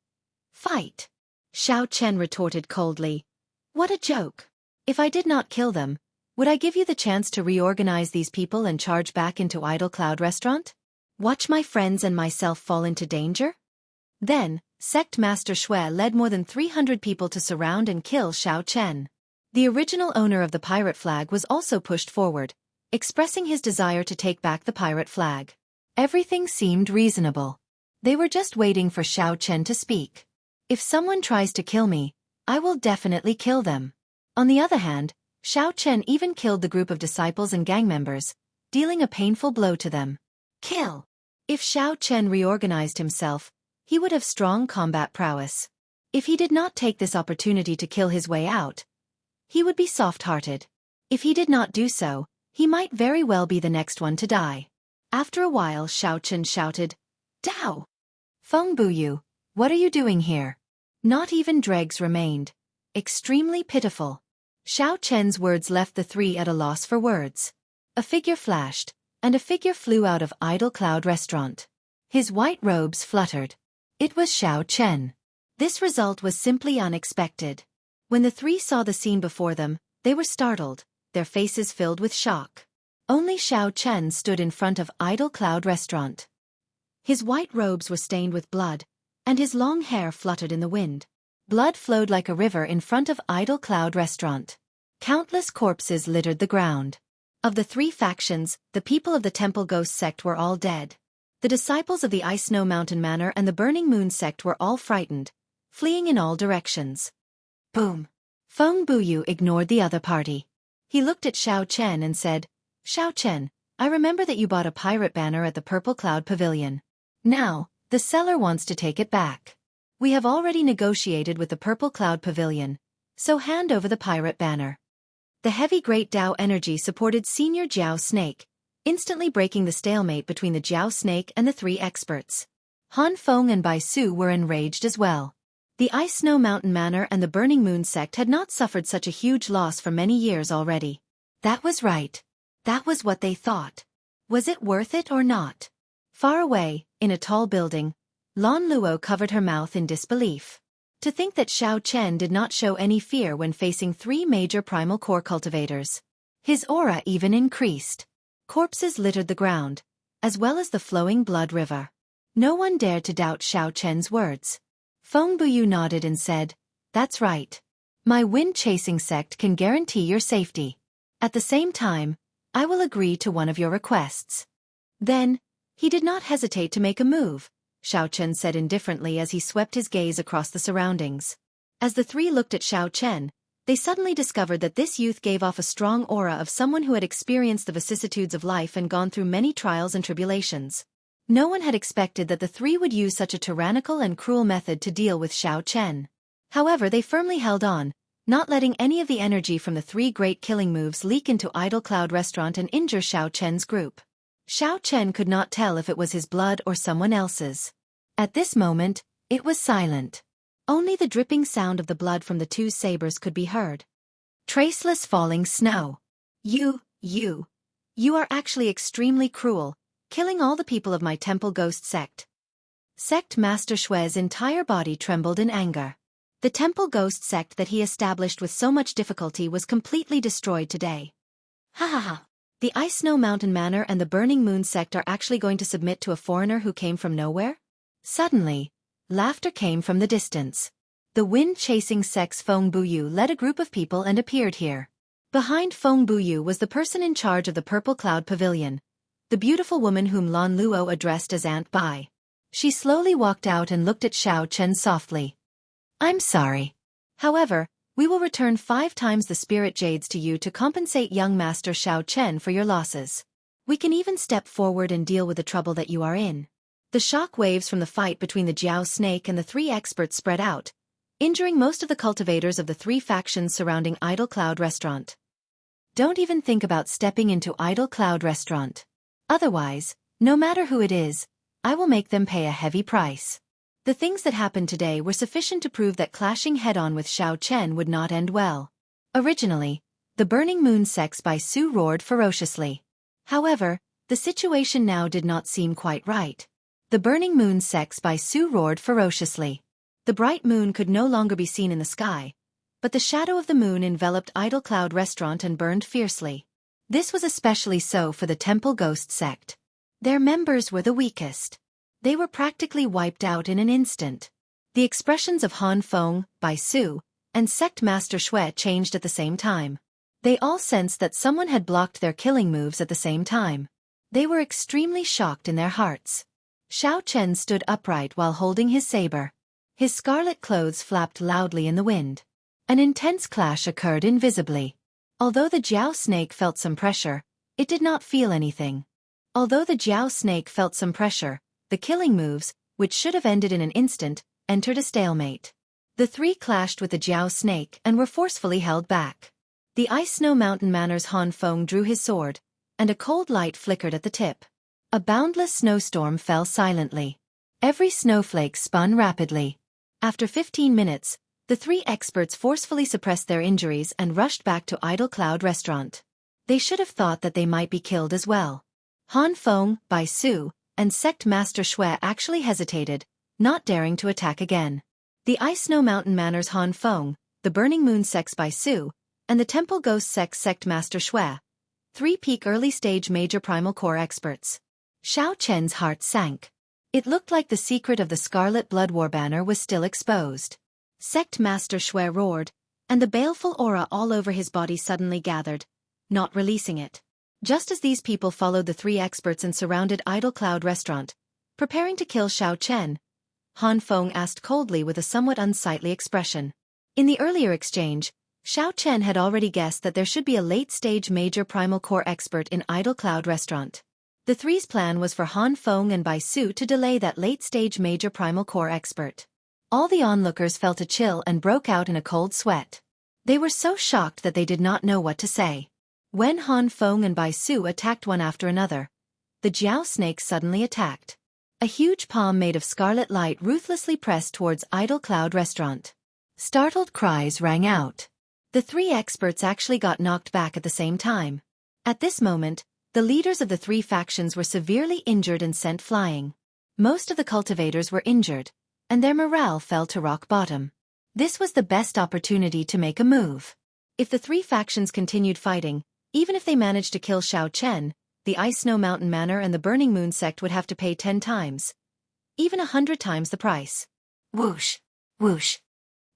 [SPEAKER 1] Fight. Xiao Chen retorted coldly. What a joke. If I did not kill them, would I give you the chance to reorganize these people and charge back into Idle Cloud Restaurant? Watch my friends and myself fall into danger? Then, Sect Master Shui led more than 300 people to surround and kill Xiao Chen. The original owner of the pirate flag was also pushed forward, expressing his desire to take back the pirate flag. Everything seemed reasonable. They were just waiting for Xiao Chen to speak. If someone tries to kill me, I will definitely kill them. On the other hand, Xiao Chen even killed the group of disciples and gang members, dealing a painful blow to them. Kill. If Xiao Chen reorganized himself, he would have strong combat prowess. If he did not take this opportunity to kill his way out, he would be soft-hearted. If he did not do so, he might very well be the next one to die. After a while Xiao Chen shouted, Dao! Feng Buyu, what are you doing here? Not even dregs remained. Extremely pitiful. Xiao Chen's words left the three at a loss for words. A figure flashed, and a figure flew out of Idle Cloud Restaurant. His white robes fluttered. It was Xiao Chen. This result was simply unexpected. When the three saw the scene before them, they were startled, their faces filled with shock. Only Xiao Chen stood in front of Idle Cloud Restaurant. His white robes were stained with blood, and his long hair fluttered in the wind. Blood flowed like a river in front of Idle Cloud Restaurant. Countless corpses littered the ground. Of the three factions, the people of the Temple Ghost Sect were all dead. The disciples of the Ice Snow Mountain Manor and the Burning Moon Sect were all frightened, fleeing in all directions. Boom. Feng Buyu ignored the other party. He looked at Xiao Chen and said, Xiao Chen, I remember that you bought a pirate banner at the Purple Cloud Pavilion. Now, the seller wants to take it back. We have already negotiated with the Purple Cloud Pavilion, So hand over the pirate banner. The heavy Great Dao energy supported Senior Jiao Snake, instantly breaking the stalemate between the Jiao Snake and the three experts. Han Feng and Bai Su were enraged as well. The Ice Snow Mountain Manor and the Burning Moon sect had not suffered such a huge loss for many years already. That was right. That was what they thought. Was it worth it or not? Far away, in a tall building, Lan Luo covered her mouth in disbelief. To think that Xiao Chen did not show any fear when facing three major primal core cultivators. His aura even increased. Corpses littered the ground, as well as the flowing blood river. No one dared to doubt Xiao Chen's words. Feng Buyu nodded and said, "That's right. My wind-chasing sect can guarantee your safety. At the same time, I will agree to one of your requests." Then, he did not hesitate to make a move, Xiao Chen said indifferently as he swept his gaze across the surroundings. As the three looked at Xiao Chen, they suddenly discovered that this youth gave off a strong aura of someone who had experienced the vicissitudes of life and gone through many trials and tribulations. No one had expected that the three would use such a tyrannical and cruel method to deal with Xiao Chen. However, they firmly held on, not letting any of the energy from the three great killing moves leak into Idle Cloud Restaurant and injure Xiao Chen's group. Xiao Chen could not tell if it was his blood or someone else's. At this moment, it was silent. Only the dripping sound of the blood from the two sabers could be heard. Traceless falling snow. You are actually extremely cruel, killing all the people of my temple ghost sect. Sect Master Shue's entire body trembled in anger. The temple ghost sect that he established with so much difficulty was completely destroyed today. Ha ha ha. The Ice Snow Mountain Manor and the Burning Moon sect are actually going to submit to a foreigner who came from nowhere? Suddenly, laughter came from the distance. The wind-chasing sect's Feng Buyu led a group of people and appeared here. Behind Feng Buyu was the person in charge of the Purple Cloud Pavilion, the beautiful woman whom Lan Luo addressed as Aunt Bai. She slowly walked out and looked at Xiao Chen softly. "I'm sorry. However, we will return 5 times the spirit jades to you to compensate young Master Xiao Chen for your losses. We can even step forward and deal with the trouble that you are in." The shock waves from the fight between the Jiao Snake and the three experts spread out, injuring most of the cultivators of the three factions surrounding Idle Cloud Restaurant. Don't even think about stepping into Idle Cloud Restaurant. Otherwise, no matter who it is, I will make them pay a heavy price. The things that happened today were sufficient to prove that clashing head-on with Xiao Chen would not end well. Originally, the Burning Moon sects Bai Su roared ferociously. However, the situation now did not seem quite right. The Burning Moon sects Bai Su roared ferociously. The bright moon could no longer be seen in the sky, but the shadow of the moon enveloped Idle Cloud Restaurant and burned fiercely. This was especially so for the Temple Ghost sect. Their members were the weakest. They were practically wiped out in an instant. The expressions of Han Feng, Bai Su, and Sect Master Shui changed at the same time. They all sensed that someone had blocked their killing moves at the same time. They were extremely shocked in their hearts. Xiao Chen stood upright while holding his saber. His scarlet clothes flapped loudly in the wind. An intense clash occurred invisibly. Although the Jiao Snake felt some pressure, it did not feel anything. The killing moves, which should have ended in an instant, entered a stalemate. The three clashed with the Jiao Snake and were forcefully held back. The Ice Snow Mountain Manor's Han Feng drew his sword, and a cold light flickered at the tip. A boundless snowstorm fell silently. Every snowflake spun rapidly. After 15 minutes, the three experts forcefully suppressed their injuries and rushed back to Idle Cloud Restaurant. They should have thought that they might be killed as well. Han Feng, Bai Su, and Sect Master Shui actually hesitated, not daring to attack again. The Ice Snow Mountain Manor's Han Feng, the Burning Moon sect's Bai Su, and the Temple Ghost sect's Sect Master Shui, 3 peak early-stage major primal core experts. Xiao Chen's heart sank. It looked like the secret of the Scarlet Blood War banner was still exposed. Sect Master Shui roared, and the baleful aura all over his body suddenly gathered, not releasing it. Just as these people followed the 3 experts and surrounded Idle Cloud Restaurant, preparing to kill Xiao Chen, Han Feng asked coldly with a somewhat unsightly expression. In the earlier exchange, Xiao Chen had already guessed that there should be a late-stage major primal core expert in Idle Cloud Restaurant. The three's plan was for Han Feng and Bai Su to delay that late-stage major primal core expert. All the onlookers felt a chill and broke out in a cold sweat. They were so shocked that they did not know what to say. When Han Feng and Bai Su attacked one after another, the Jiao snake suddenly attacked. A huge palm made of scarlet light ruthlessly pressed towards Idle Cloud Restaurant. Startled cries rang out. The three experts actually got knocked back at the same time. At this moment, the leaders of the three factions were severely injured and sent flying. Most of the cultivators were injured, and their morale fell to rock bottom. This was the best opportunity to make a move. If the three factions continued fighting, even if they managed to kill Xiao Chen, the Ice Snow Mountain Manor and the Burning Moon sect would have to pay 10 times, even 100 times the price. Whoosh! Whoosh!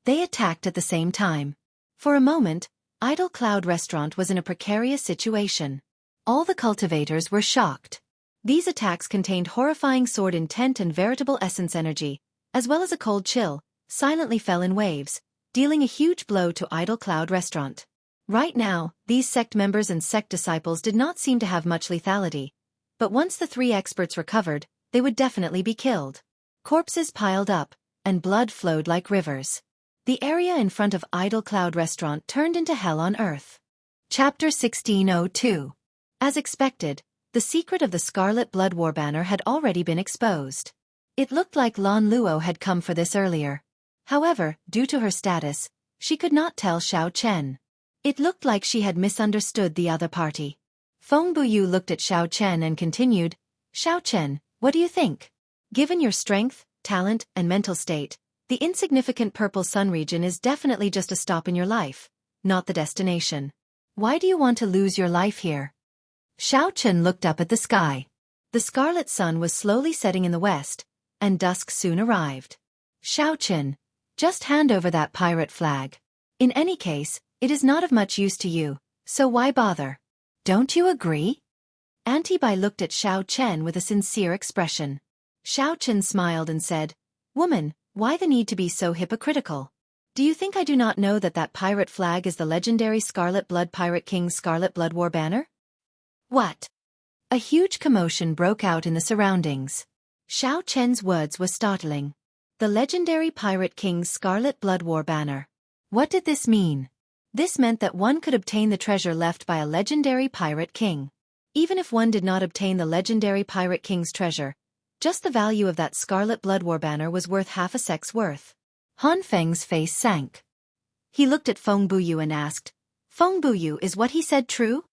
[SPEAKER 1] They attacked at the same time. For a moment, Idle Cloud Restaurant was in a precarious situation. All the cultivators were shocked. These attacks contained horrifying sword intent and veritable essence energy, as well as a cold chill, silently fell in waves, dealing a huge blow to Idle Cloud Restaurant. Right now, these sect members and sect disciples did not seem to have much lethality, but once the three experts recovered, they would definitely be killed. Corpses piled up, and blood flowed like rivers. The area in front of Idle Cloud Restaurant turned into hell on earth. Chapter 1602. As expected, the secret of the Scarlet Blood War banner had already been exposed. It looked like Lan Luo had come for this earlier. However, due to her status, she could not tell Xiao Chen. It looked like she had misunderstood the other party. Feng Buyu looked at Xiao Chen and continued, "Xiao Chen, what do you think? Given your strength, talent, and mental state, the insignificant Purple Sun region is definitely just a stop in your life, not the destination. Why do you want to lose your life here?" Xiao Chen looked up at the sky. The scarlet sun was slowly setting in the west, and dusk soon arrived. "Xiao Chen, just hand over that pirate flag. In any case, it is not of much use to you, so why bother? Don't you agree?" Auntie Bai looked at Xiao Chen with a sincere expression. Xiao Chen smiled and said, "Woman, why the need to be so hypocritical? Do you think I do not know that pirate flag is the legendary Scarlet Blood Pirate King's Scarlet Blood War banner?" What? A huge commotion broke out in the surroundings. Xiao Chen's words were startling. The legendary Pirate King's Scarlet Blood War banner. What did this mean? This meant that one could obtain the treasure left by a legendary Pirate King. Even if one did not obtain the legendary Pirate King's treasure, just the value of that Scarlet Blood War banner was worth half a sec's worth. Han Feng's face sank. He looked at Feng Buyu and asked, "Feng Buyu, is what he said true?"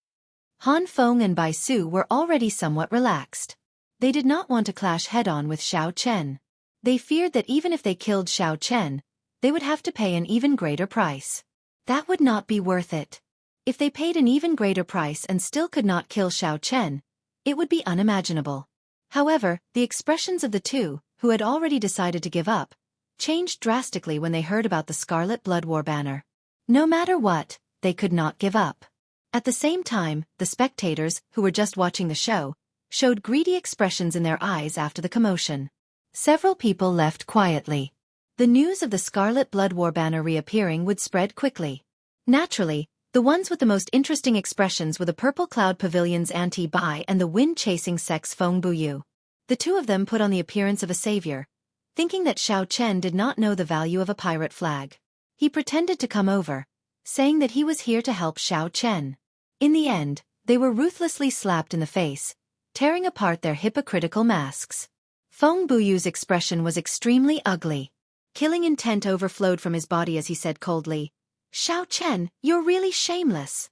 [SPEAKER 1] Han Feng and Bai Su were already somewhat relaxed. They did not want to clash head-on with Xiao Chen. They feared that even if they killed Xiao Chen, they would have to pay an even greater price. That would not be worth it. If they paid an even greater price and still could not kill Xiao Chen, it would be unimaginable. However, the expressions of the two, who had already decided to give up, changed drastically when they heard about the Scarlet Blood War banner. No matter what, they could not give up. At the same time, the spectators, who were just watching the show, showed greedy expressions in their eyes after the commotion. Several people left quietly. The news of the Scarlet Blood War banner reappearing would spread quickly. Naturally, the ones with the most interesting expressions were the Purple Cloud Pavilion's Auntie Bai and the wind-chasing sex Feng Buyu. The two of them put on the appearance of a savior, thinking that Xiao Chen did not know the value of a pirate flag. He pretended to come over, saying that he was here to help Xiao Chen. In the end, they were ruthlessly slapped in the face, tearing apart their hypocritical masks. Feng Buyu's expression was extremely ugly. Killing intent overflowed from his body as he said coldly, "Xiao Chen, you're really shameless."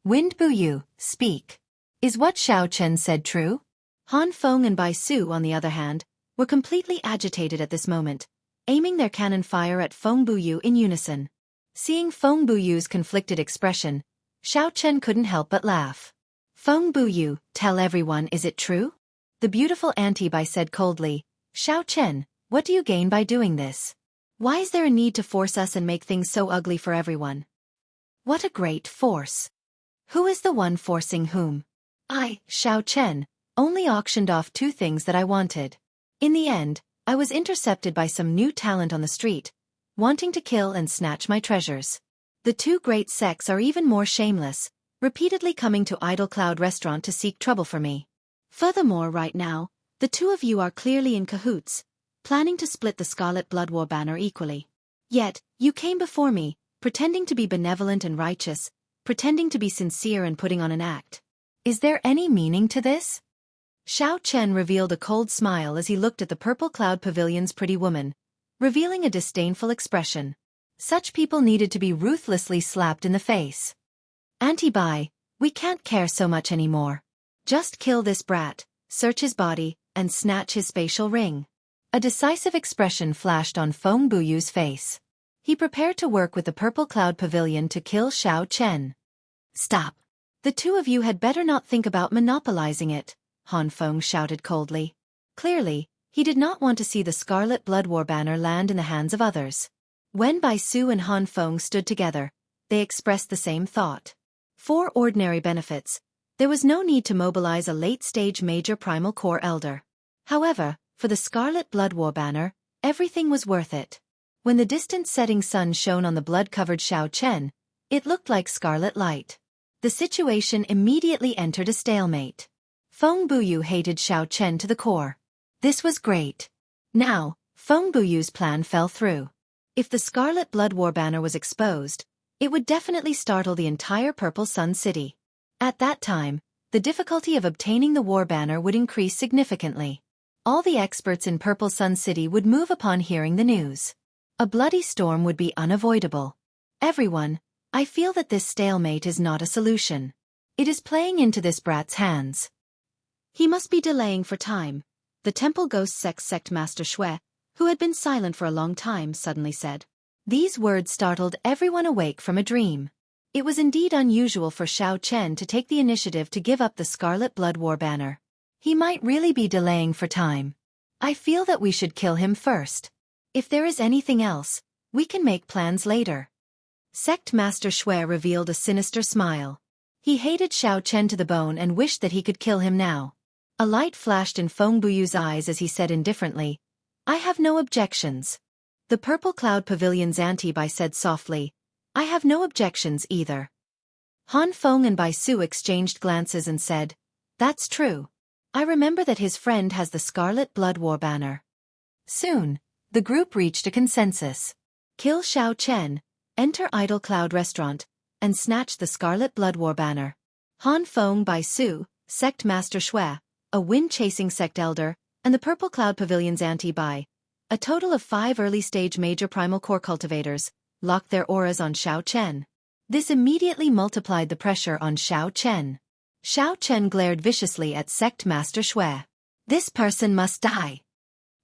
[SPEAKER 1] "Wind Buyu, speak. Is what Xiao Chen said true?" Han Feng and Bai Su, on the other hand, were completely agitated at this moment, aiming their cannon fire at Feng Buyu in unison. Seeing Feng Buyu's conflicted expression, Xiao Chen couldn't help but laugh. "Feng Buyu, tell everyone, is it true?" The beautiful Auntie Bai said coldly, "Xiao Chen, what do you gain by doing this? Why is there a need to force us and make things so ugly for everyone? What a great force. Who is the one forcing whom? I, Xiao Chen, only auctioned off 2 things that I wanted. In the end, I was intercepted by some new talent on the street, wanting to kill and snatch my treasures. The 2 great sects are even more shameless, repeatedly coming to Idle Cloud Restaurant to seek trouble for me. Furthermore, right now, the 2 of you are clearly in cahoots, planning to split the Scarlet Blood War banner equally. Yet, you came before me, pretending to be benevolent and righteous, pretending to be sincere and putting on an act. Is there any meaning to this? Xiao Chen revealed a cold smile as he looked at the Purple Cloud Pavilion's pretty woman, revealing a disdainful expression. Such people needed to be ruthlessly slapped in the face. Auntie Bai, we can't care so much anymore. Just kill this brat, search his body, and snatch his spatial ring. A decisive expression flashed on Feng Buyu's face. He prepared to work with the Purple Cloud Pavilion to kill Xiao Chen. Stop. The two of you had better not think about monopolizing it, Han Feng shouted coldly. Clearly, he did not want to see the Scarlet Blood War banner land in the hands of others. When Bai Su and Han Feng stood together, they expressed the same thought. For ordinary benefits, there was no need to mobilize a late-stage major primal core elder. However, for the Scarlet Blood War banner, everything was worth it. When the distant setting sun shone on the blood-covered Xiao Chen, it looked like scarlet light. The situation immediately entered a stalemate. Feng Buyu hated Xiao Chen to the core. This was great. Now, Feng Buyu's plan fell through. If the Scarlet Blood War banner was exposed, it would definitely startle the entire Purple Sun City. At that time, the difficulty of obtaining the war banner would increase significantly. All the experts in Purple Sun City would move upon hearing the news. A bloody storm would be unavoidable. Everyone, I feel that this stalemate is not a solution. It is playing into this brat's hands. He must be delaying for time, the Temple Ghost Sect Master Shui, who had been silent for a long time, suddenly said. These words startled everyone awake from a dream. It was indeed unusual for Xiao Chen to take the initiative to give up the Scarlet Blood War banner. He might really be delaying for time. I feel that we should kill him first. If there is anything else, we can make plans later. Sect Master Shui revealed a sinister smile. He hated Xiao Chen to the bone and wished that he could kill him now. A light flashed in Feng Buyu's eyes as he said indifferently, I have no objections. The Purple Cloud Pavilion's Auntie Bai said softly, I have no objections either. Han Feng and Bai Su exchanged glances and said, That's true. I remember that his friend has the Scarlet Blood War banner. Soon, the group reached a consensus. Kill Xiao Chen, enter Idle Cloud Restaurant, and snatch the Scarlet Blood War banner. Han Feng, Bai Su, Sect Master Shui, a wind-chasing sect elder, and the Purple Cloud Pavilion's Auntie Bai, a total of 5 early-stage major primal core cultivators, locked their auras on Xiao Chen. This immediately multiplied the pressure on Xiao Chen. Xiao Chen glared viciously at Sect Master Shui. This person must die.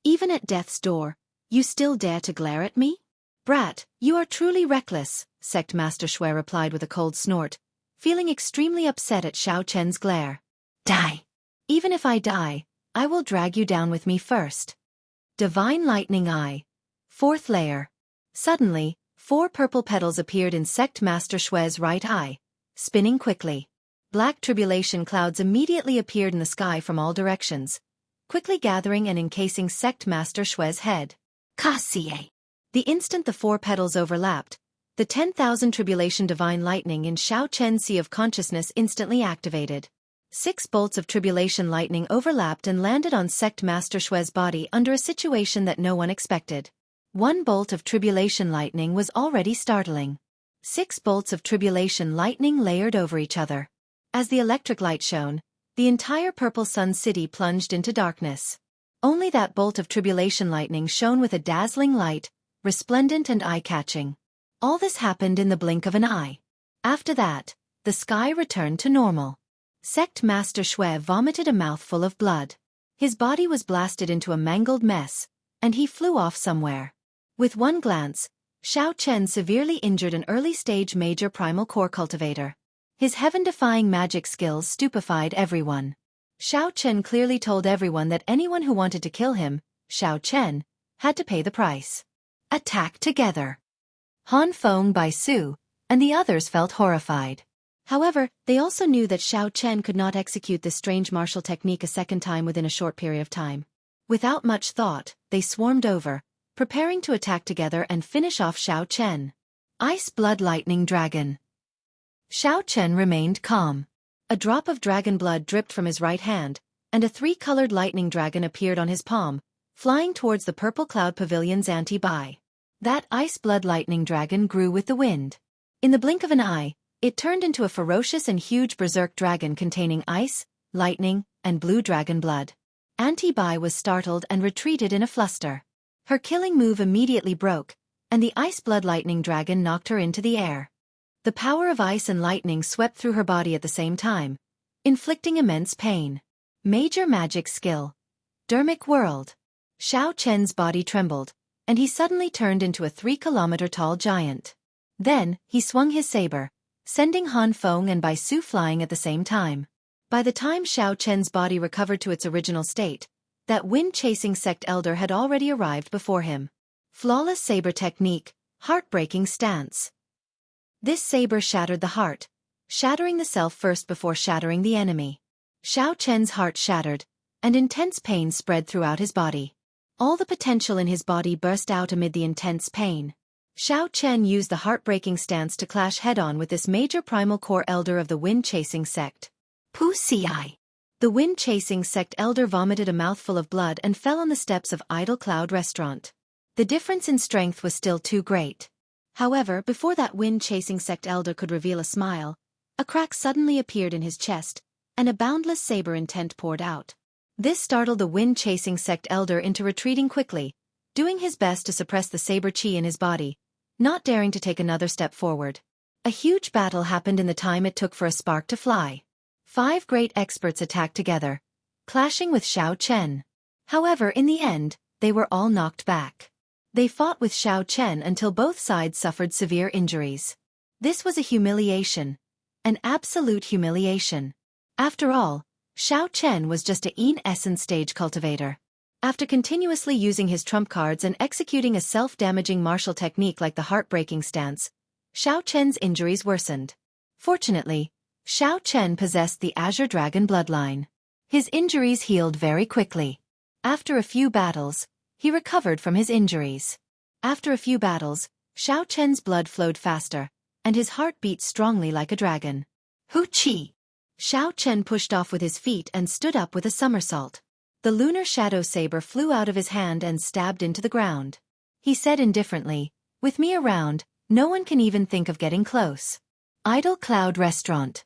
[SPEAKER 1] Even at death's door, you still dare to glare at me? Brat, you are truly reckless, Sect Master Shui replied with a cold snort, feeling extremely upset at Xiao Chen's glare. Die. Even if I die, I will drag you down with me first. Divine Lightning Eye. 4th layer. Suddenly, 4 purple petals appeared in Sect Master Shui's right eye, spinning quickly. Black tribulation clouds immediately appeared in the sky from all directions, quickly gathering and encasing Sect Master Shui's head. Kasie. The instant the 4 petals overlapped, the 10,000 tribulation divine lightning in Xiao Chen's sea of consciousness instantly activated. 6 bolts of tribulation lightning overlapped and landed on Sect Master Shui's body under a situation that no one expected. 1 bolt of tribulation lightning was already startling. 6 bolts of tribulation lightning layered over each other. As the electric light shone, the entire Purple Sun City plunged into darkness. Only that bolt of tribulation lightning shone with a dazzling light, resplendent and eye-catching. All this happened in the blink of an eye. After that, the sky returned to normal. Sect Master Shui vomited a mouthful of blood. His body was blasted into a mangled mess, and he flew off somewhere. With one glance, Xiao Chen severely injured an early-stage major primal core cultivator. His heaven-defying magic skills stupefied everyone. Xiao Chen clearly told everyone that anyone who wanted to kill him, Xiao Chen, had to pay the price. Attack together. Han Feng, Bai Su, and the others felt horrified. However, they also knew that Xiao Chen could not execute this strange martial technique a second time within a short period of time. Without much thought, they swarmed over, preparing to attack together and finish off Xiao Chen. Ice Blood Lightning Dragon. Xiao Chen remained calm. A drop of dragon blood dripped from his right hand, and a 3-colored lightning dragon appeared on his palm, flying towards the Purple Cloud Pavilion's Auntie Bai. That ice blood lightning dragon grew with the wind. In the blink of an eye, it turned into a ferocious and huge berserk dragon containing ice, lightning, and blue dragon blood. Auntie Bai was startled and retreated in a fluster. Her killing move immediately broke, and the ice blood lightning dragon knocked her into the air. The power of ice and lightning swept through her body at the same time, inflicting immense pain. Major magic skill. Dermic World. Xiao Chen's body trembled, and he suddenly turned into a 3-kilometer-tall giant. Then, he swung his saber, sending Han Feng and Bai Su flying at the same time. By the time Xiao Chen's body recovered to its original state, that wind-chasing sect elder had already arrived before him. Flawless saber technique, heartbreaking stance. This saber shattered the heart, shattering the self first before shattering the enemy. Xiao Chen's heart shattered, and intense pain spread throughout his body. All the potential in his body burst out amid the intense pain. Xiao Chen used the heartbreaking stance to clash head-on with this major primal core elder of the wind-chasing sect. Pu Ci. The wind-chasing sect elder vomited a mouthful of blood and fell on the steps of Idle Cloud Restaurant. The difference in strength was still too great. However, before that wind-chasing sect elder could reveal a smile, a crack suddenly appeared in his chest, and a boundless saber intent poured out. This startled the wind-chasing sect elder into retreating quickly, doing his best to suppress the saber chi in his body, not daring to take another step forward. A huge battle happened in the time it took for a spark to fly. 5 great experts attacked together, clashing with Xiao Chen. However, in the end, they were all knocked back. They fought with Xiao Chen until both sides suffered severe injuries. This was a humiliation. An absolute humiliation. After all, Xiao Chen was just an essence stage cultivator. After continuously using his trump cards and executing a self-damaging martial technique like the heartbreaking stance, Xiao Chen's injuries worsened. Fortunately, Xiao Chen possessed the Azure Dragon bloodline. His injuries healed very quickly. After a few battles, he recovered from his injuries. After a few battles, Xiao Chen's blood flowed faster, and his heart beat strongly like a dragon. Hu Qi. Xiao Chen pushed off with his feet and stood up with a somersault. The lunar shadow saber flew out of his hand and stabbed into the ground. He said indifferently, "With me around, no one can even think of getting close." Idle Cloud Restaurant.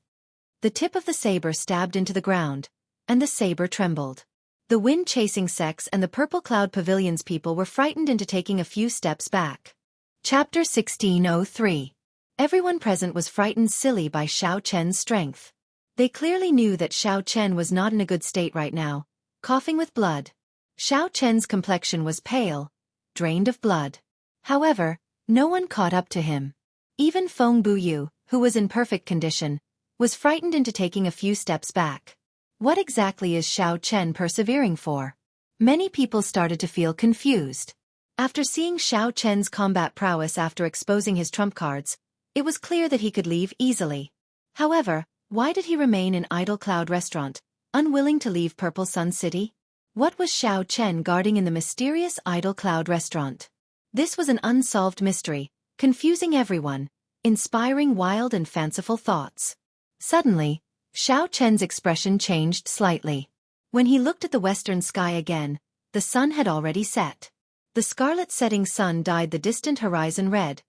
[SPEAKER 1] The tip of the saber stabbed into the ground, and the saber trembled. The wind-chasing sects and the Purple Cloud Pavilion's people were frightened into taking a few steps back. Chapter 1603. Everyone present was frightened silly by Xiao Chen's strength. They clearly knew that Xiao Chen was not in a good state right now, coughing with blood. Xiao Chen's complexion was pale, drained of blood. However, no one caught up to him. Even Feng Buyu, who was in perfect condition, was frightened into taking a few steps back. What exactly is Xiao Chen persevering for? Many people started to feel confused. After seeing Xiao Chen's combat prowess after exposing his trump cards, it was clear that he could leave easily. However, why did he remain in Idle Cloud Restaurant, unwilling to leave Purple Sun City? What was Xiao Chen guarding in the mysterious Idle Cloud Restaurant? This was an unsolved mystery, confusing everyone, inspiring wild and fanciful thoughts. Suddenly, Xiao Chen's expression changed slightly. When he looked at the western sky again, the sun had already set. The scarlet setting sun dyed the distant horizon red,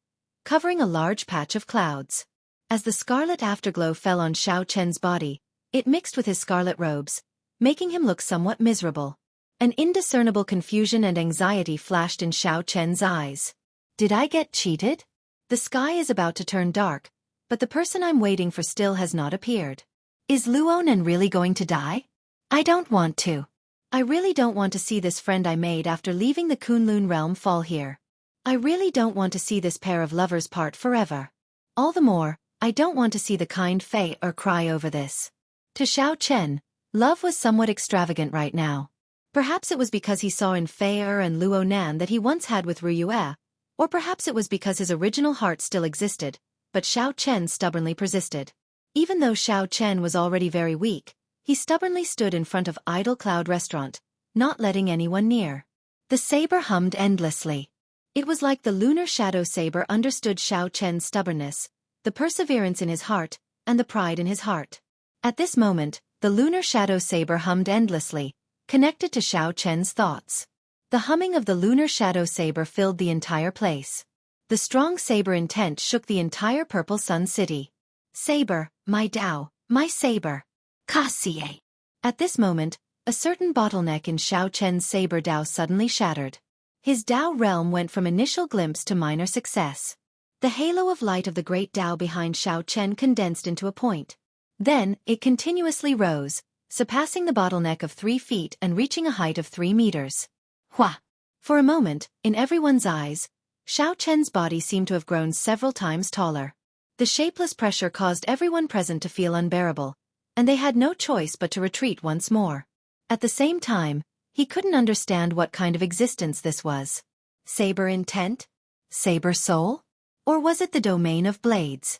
[SPEAKER 1] covering a large patch of clouds. As the scarlet afterglow fell on Xiao Chen's body, it mixed with his scarlet robes, making him look somewhat miserable. An indiscernible confusion and anxiety flashed in Xiao Chen's eyes. Did I get cheated? The sky is about to turn dark, but the person I'm waiting for still has not appeared. Is Luonan really going to die? I don't want to. I really don't want to see this friend I made after leaving the Kunlun realm fall here. I really don't want to see this pair of lovers part forever. All the more, I don't want to see the kind Fei cry over this. To Xiao Chen, love was somewhat extravagant right now. Perhaps it was because he saw in Fei and Luo Nan that he once had with Ruyue, or perhaps it was because his original heart still existed, but Xiao Chen stubbornly persisted. Even though Xiao Chen was already very weak, he stubbornly stood in front of Idle Cloud Restaurant, not letting anyone near. The saber hummed endlessly. It was like the lunar shadow saber understood Xiao Chen's stubbornness, the perseverance in his heart, and the pride in his heart. At this moment, the lunar shadow saber hummed endlessly, connected to Xiao Chen's thoughts. The humming of the lunar shadow saber filled the entire place. The strong saber intent shook the entire Purple Sun City. Saber, my Dao, my saber. Kasie. At this moment, a certain bottleneck in Xiao Chen's saber Dao suddenly shattered. His Dao realm went from initial glimpse to minor success. The halo of light of the great Dao behind Xiao Chen condensed into a point. Then, it continuously rose, surpassing the bottleneck of 3 feet and reaching a height of 3 meters. Hua! For a moment, in everyone's eyes, Xiao Chen's body seemed to have grown several times taller. The shapeless pressure caused everyone present to feel unbearable, and they had no choice but to retreat once more. At the same time, he couldn't understand what kind of existence this was. Saber intent? Saber soul? Or was it the domain of blades?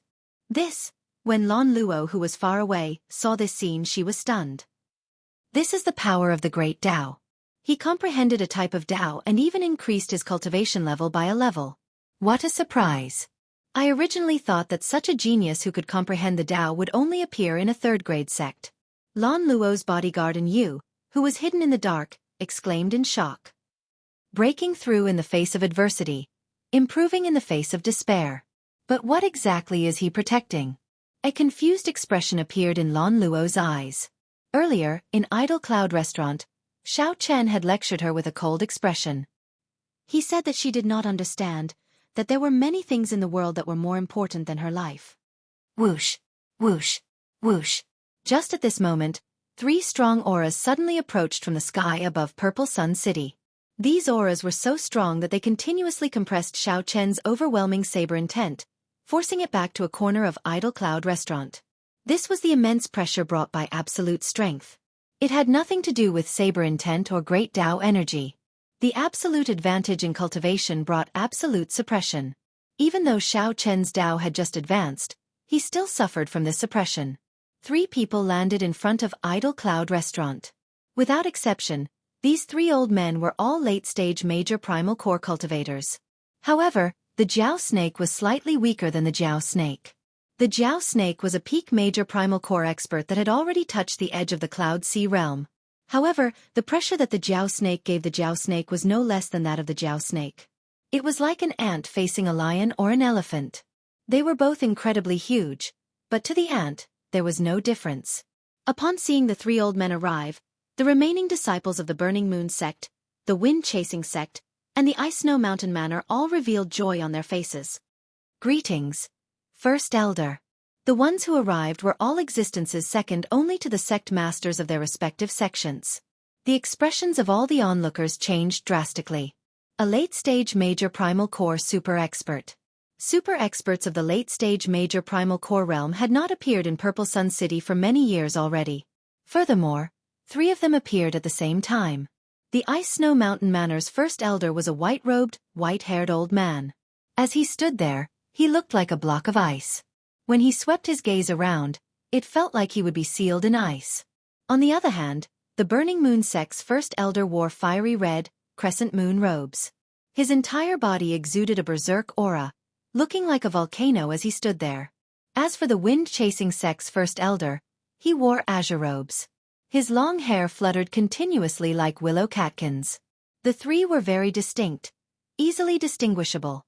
[SPEAKER 1] When Lan Luo, who was far away, saw this scene, she was stunned. This is the power of the great Dao. He comprehended a type of Dao and even increased his cultivation level by a level. What a surprise! I originally thought that such a genius who could comprehend the Dao would only appear in a third-grade sect. Lan Luo's bodyguard and Yu, who was hidden in the dark, exclaimed in shock. Breaking through in the face of adversity, improving in the face of despair. But what exactly is he protecting? A confused expression appeared in Lan Luo's eyes. Earlier, in Idle Cloud Restaurant, Xiao Chen had lectured her with a cold expression. He said that she did not understand, that there were many things in the world that were more important than her life. Whoosh, whoosh, whoosh. Just at this moment, 3 strong auras suddenly approached from the sky above Purple Sun City. These auras were so strong that they continuously compressed Xiao Chen's overwhelming saber intent, forcing it back to a corner of Idle Cloud Restaurant. This was the immense pressure brought by absolute strength. It had nothing to do with saber intent or great Dao energy. The absolute advantage in cultivation brought absolute suppression. Even though Xiao Chen's Dao had just advanced, he still suffered from this suppression. 3 people landed in front of Idle Cloud Restaurant. Without exception, these 3 old men were all late-stage major primal core cultivators. However, the Jiao Snake was slightly weaker than the Jiao Snake. The Jiao Snake was a peak major primal core expert that had already touched the edge of the Cloud Sea realm. However, the pressure that the Jiao Snake gave the Jiao Snake was no less than that of the Jiao Snake. It was like an ant facing a lion or an elephant. They were both incredibly huge, but to the ant, there was no difference. Upon seeing the 3 old men arrive, the remaining disciples of the Burning Moon sect, the Wind-Chasing sect, and the Ice Snow Mountain Manor all revealed joy on their faces. Greetings, First Elder. The ones who arrived were all existences second only to the sect masters of their respective sections. The expressions of all the onlookers changed drastically. A late-stage major primal core super expert. Super experts of the late-stage major primal core realm had not appeared in Purple Sun City for many years already. Furthermore, 3 of them appeared at the same time. The Ice Snow Mountain Manor's first elder was a white-robed, white-haired old man. As he stood there, he looked like a block of ice. When he swept his gaze around, it felt like he would be sealed in ice. On the other hand, the Burning Moon sect's first elder wore fiery red, crescent moon robes. His entire body exuded a berserk aura, looking like a volcano as he stood there. As for the Wind-Chasing sect's first elder, he wore azure robes. His long hair fluttered continuously like willow catkins. The 3 were very distinct, easily distinguishable.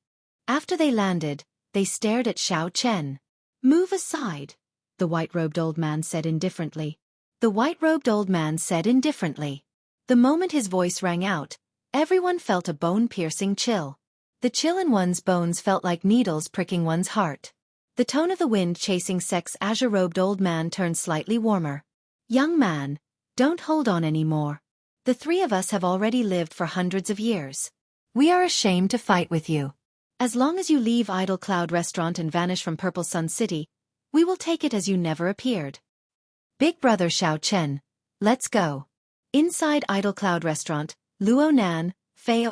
[SPEAKER 1] After they landed, they stared at Xiao Chen. Move aside, the white-robed old man said indifferently. The white-robed old man said indifferently. The moment his voice rang out, everyone felt a bone-piercing chill. The chill in one's bones felt like needles pricking one's heart. The tone of the Wind-Chasing sect's azure-robed old man turned slightly warmer. Young man, don't hold on anymore. The 3 of us have already lived for hundreds of years. We are ashamed to fight with you. As long as you leave Idle Cloud Restaurant and vanish from Purple Sun City, we will take it as you never appeared. Big brother Xiao Chen, let's go. Inside Idle Cloud Restaurant, Luo Nan, Fei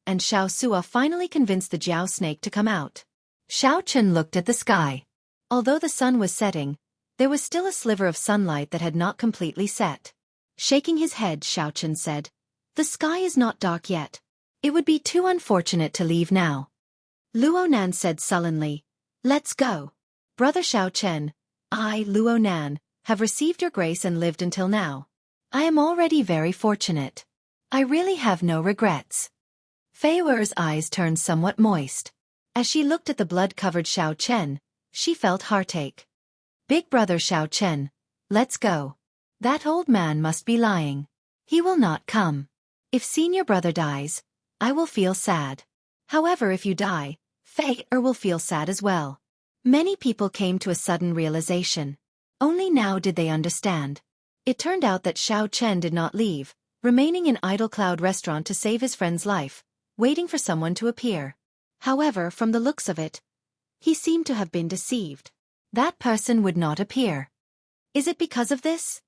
[SPEAKER 1] and Xiao Sua finally convinced the Jiao Snake to come out. Xiao Chen looked at the sky. Although the sun was setting, there was still a sliver of sunlight that had not completely set. Shaking his head, Xiao Chen said, "The sky is not dark yet. It would be too unfortunate to leave now." Luo Nan said sullenly, "Let's go. Brother Xiao Chen, I, Luo Nan, have received your grace and lived until now. I am already very fortunate. I really have no regrets. Fei We's eyes turned somewhat moist. As she looked at the blood-covered Xiao Chen, she felt heartache. Big brother Xiao Chen, let's go. That old man must be lying. He will not come. If senior brother dies, I will feel sad. However, if you die, Fei will feel sad as well. Many people came to a sudden realization. Only now did they understand. It turned out that Xiao Chen did not leave, remaining in Idle Cloud Restaurant to save his friend's life, waiting for someone to appear. However, from the looks of it, he seemed to have been deceived. That person would not appear. Is it because of this?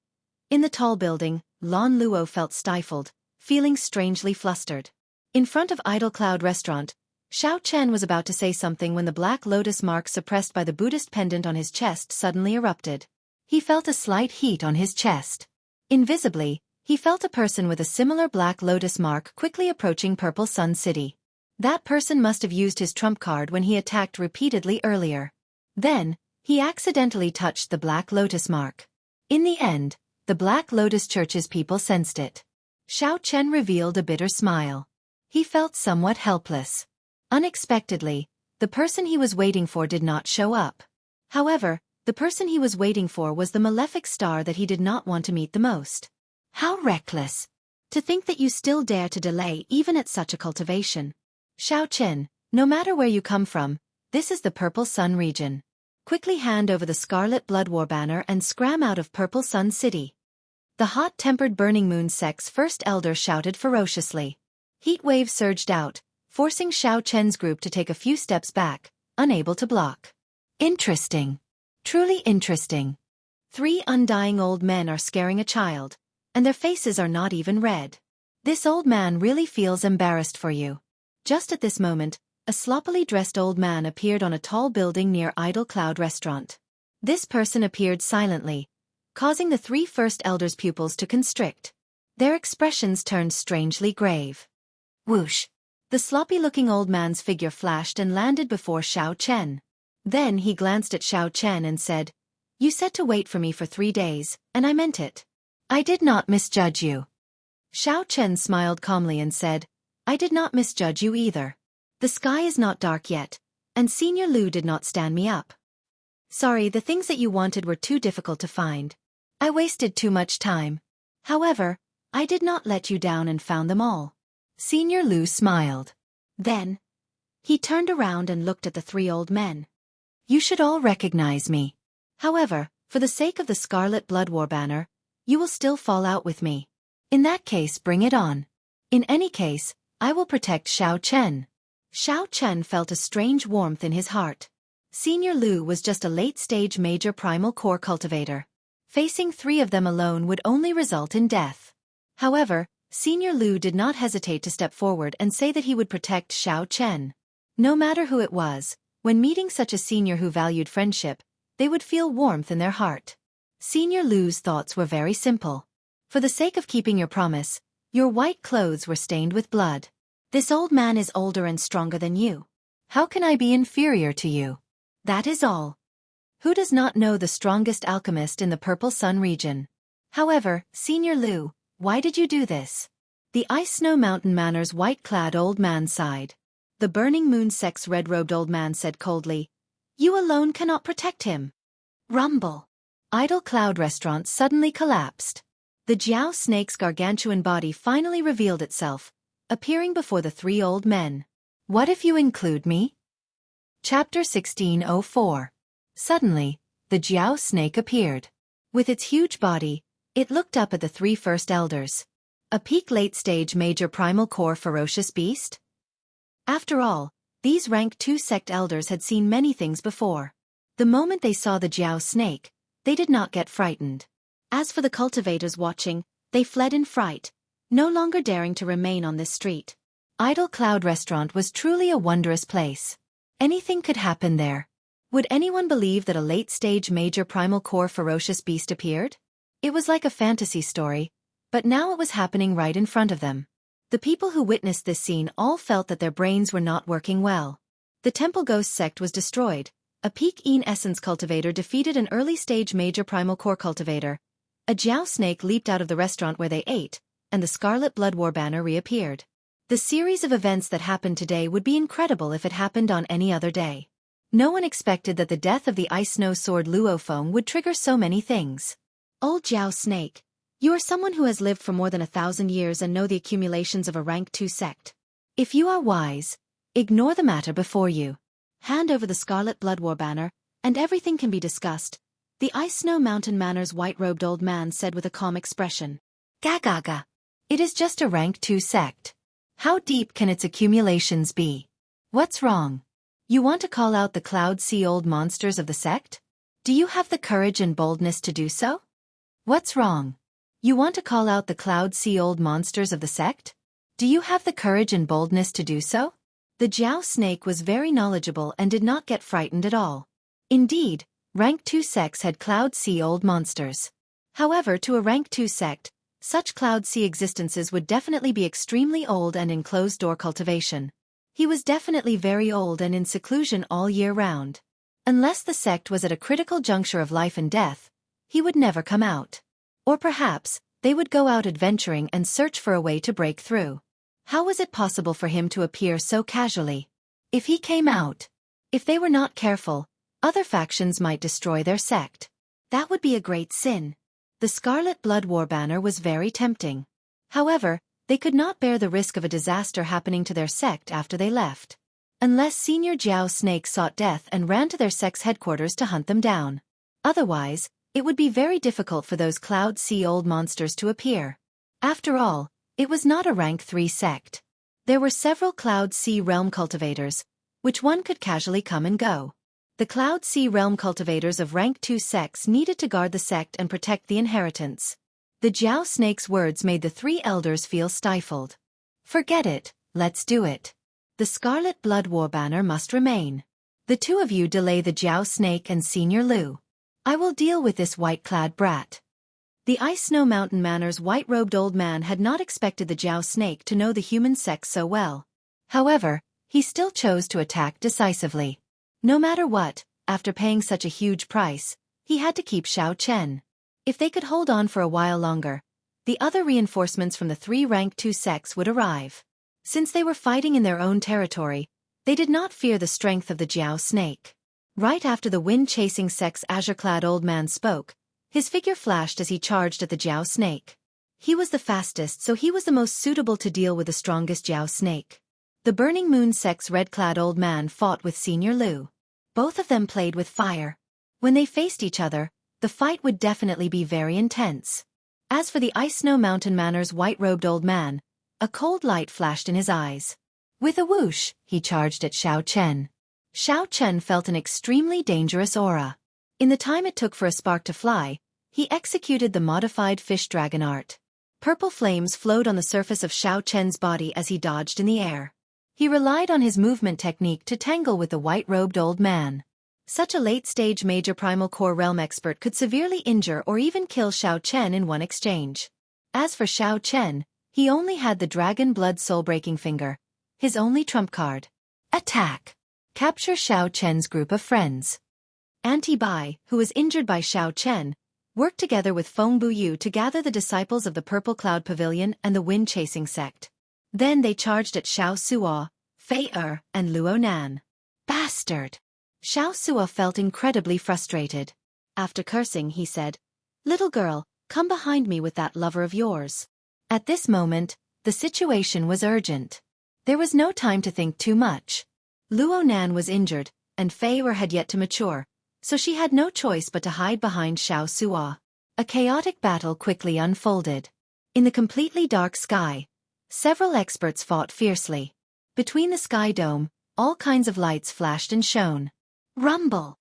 [SPEAKER 1] In the tall building, Lan Luo felt stifled, feeling strangely flustered. In front of Idle Cloud Restaurant, Xiao Chen was about to say something when the black lotus mark suppressed by the Buddhist pendant on his chest suddenly erupted. He felt a slight heat on his chest. Invisibly, he felt a person with a similar black lotus mark quickly approaching Purple Sun City. That person must have used his trump card when he attacked repeatedly earlier. Then, he accidentally touched the black lotus mark. In the end, the Black Lotus Church's people sensed it. Xiao Chen revealed a bitter smile. He felt somewhat helpless. Unexpectedly, the person he was waiting for did not show up. However, the person he was waiting for was the malefic star that he did not want to meet the most. How reckless! To think that you still dare to delay even at such a cultivation. Xiao Chen, no matter where you come from, this is the Purple Sun region. Quickly hand over the Scarlet Blood War banner and scram out of Purple Sun City. The hot-tempered Burning Moon sect's first elder shouted ferociously. Heat waves surged out, forcing Xiao Chen's group to take a few steps back, unable to block. Interesting. Truly interesting. 3 undying old men are scaring a child, and their faces are not even red. This old man really feels embarrassed for you. Just at this moment, a sloppily dressed old man appeared on a tall building near Idle Cloud Restaurant. This person appeared silently, causing the 3 first elders' pupils to constrict. Their expressions turned strangely grave. Whoosh! The sloppy-looking old man's figure flashed and landed before Xiao Chen. Then he glanced at Xiao Chen and said, "You said to wait for me for 3 days, and I meant it. I did not misjudge you." Xiao Chen smiled calmly and said, "I did not misjudge you either. The sky is not dark yet, and Senior Lu did not stand me up. Sorry, the things that you wanted were too difficult to find. I wasted too much time. However, I did not let you down and found them all." Senior Lu smiled. Then, he turned around and looked at the 3 old men. "You should all recognize me. However, for the sake of the Scarlet Blood War banner, you will still fall out with me. In that case, bring it on. In any case, I will protect Xiao Chen." Xiao Chen felt a strange warmth in his heart. Senior Lu was just a late-stage major primal core cultivator. Facing 3 of them alone would only result in death. However, Senior Lu did not hesitate to step forward and say that he would protect Xiao Chen. No matter who it was, when meeting such a senior who valued friendship, they would feel warmth in their heart. Senior Lu's thoughts were very simple. For the sake of keeping your promise, your white clothes were stained with blood. This old man is older and stronger than you. How can I be inferior to you? That is all. Who does not know the strongest alchemist in the Purple Sun region? However, Senior Lu, why did you do this? The Ice Snow Mountain Manor's white-clad old man sighed. The Burning Moon sect's red-robed old man said coldly, "You alone cannot protect him." Rumble. Idle Cloud Restaurant suddenly collapsed. The Jiao snake's gargantuan body finally revealed itself, appearing before the 3 old men. What if you include me? Chapter 1604. Suddenly, the Jiao snake appeared. With its huge body, it looked up at the 3 first elders. A peak late-stage major primal core ferocious beast? After all, these rank 2 sect elders had seen many things before. The moment they saw the Jiao snake, they did not get frightened. As for the cultivators watching, they fled in fright, no longer daring to remain on this street. Idle Cloud Restaurant was truly a wondrous place. Anything could happen there. Would anyone believe that a late-stage major primal core ferocious beast appeared? It was like a fantasy story, but now it was happening right in front of them. The people who witnessed this scene all felt that their brains were not working well. The Temple Ghost sect was destroyed. A peak Een Essence cultivator defeated an early-stage major primal core cultivator. A Jiao snake leaped out of the restaurant where they ate, and the Scarlet Blood War banner reappeared. The series of events that happened today would be incredible if it happened on any other day. No one expected that the death of the Ice Snow Sword Luophone would trigger so many things. Old Jiao Snake, you are someone who has lived for more than 1,000 years and know the accumulations of a rank 2 sect. If you are wise, ignore the matter before you. Hand over the Scarlet Blood War banner, and everything can be discussed, the Ice Snow Mountain Manor's white-robed old man said with a calm expression. Gagaga. It is just a rank 2 sect. How deep can its accumulations be? What's wrong? You want to call out the Cloud Sea old monsters of the sect? Do you have the courage and boldness to do so? What's wrong? You want to call out the Cloud Sea old monsters of the sect? Do you have the courage and boldness to do so? The Jiao Snake was very knowledgeable and did not get frightened at all. Indeed, rank 2 sects had Cloud Sea old monsters. However, to a rank 2 sect, such Cloud Sea existences would definitely be extremely old and in closed-door cultivation. He was definitely very old and in seclusion all year round. Unless the sect was at a critical juncture of life and death, he would never come out. Or perhaps, they would go out adventuring and search for a way to break through. How was it possible for him to appear so casually? If he came out, if they were not careful, other factions might destroy their sect. That would be a great sin. The Scarlet Blood War banner was very tempting. However, they could not bear the risk of a disaster happening to their sect after they left. Unless Senior Jiao Snake sought death and ran to their sect's headquarters to hunt them down. Otherwise, it would be very difficult for those Cloud Sea old monsters to appear. After all, it was not a rank 3 sect. There were several Cloud Sea realm cultivators, which one could casually come and go. The Cloud Sea realm cultivators of rank 2 sects needed to guard the sect and protect the inheritance. The Jiao Snake's words made the 3 elders feel stifled. Forget it, let's do it. The Scarlet Blood War banner must remain. The 2 of you delay the Jiao Snake and Senior Lu. I will deal with this white-clad brat. The Ice Snow Mountain Manor's white-robed old man had not expected the Jiao Snake to know the human sex so well. However, he still chose to attack decisively. No matter what, after paying such a huge price, he had to keep Xiao Chen. If they could hold on for a while longer, the other reinforcements from the 3 rank 2 sects would arrive. Since they were fighting in their own territory, they did not fear the strength of the Jiao Snake. Right after the wind-chasing sect's azure-clad old man spoke, his figure flashed as he charged at the Jiao Snake. He was the fastest, so he was the most suitable to deal with the strongest Jiao Snake. The Burning Moon sect's red-clad old man fought with Senior Lu. Both of them played with fire. When they faced each other, the fight would definitely be very intense. As for the Ice Snow Mountain Manor's white-robed old man, a cold light flashed in his eyes. With a whoosh, he charged at Xiao Chen. Xiao Chen felt an extremely dangerous aura. In the time it took for a spark to fly, he executed the modified fish dragon art. Purple flames flowed on the surface of Xiao Chen's body as he dodged in the air. He relied on his movement technique to tangle with the white-robed old man. Such a late-stage major primal core realm expert could severely injure or even kill Xiao Chen in one exchange. As for Xiao Chen, he only had the dragon blood soul-breaking finger, his only trump card. Attack! Capture Xiao Chen's group of friends. Auntie Bai, who was injured by Xiao Chen, worked together with Feng Buyu to gather the disciples of the Purple Cloud Pavilion and the Wind-Chasing Sect. Then they charged at Xiao Suo, Fei and Luo Nan. Bastard! Xiao Suo felt incredibly frustrated. After cursing, he said, "Little girl, come behind me with that lover of yours." At this moment, the situation was urgent. There was no time to think too much. Luo Nan was injured, and Fei had yet to mature, so she had no choice but to hide behind Xiao Suo. A chaotic battle quickly unfolded. In the completely dark sky, several experts fought fiercely. Between the sky dome, all kinds of lights flashed and shone. Rumble!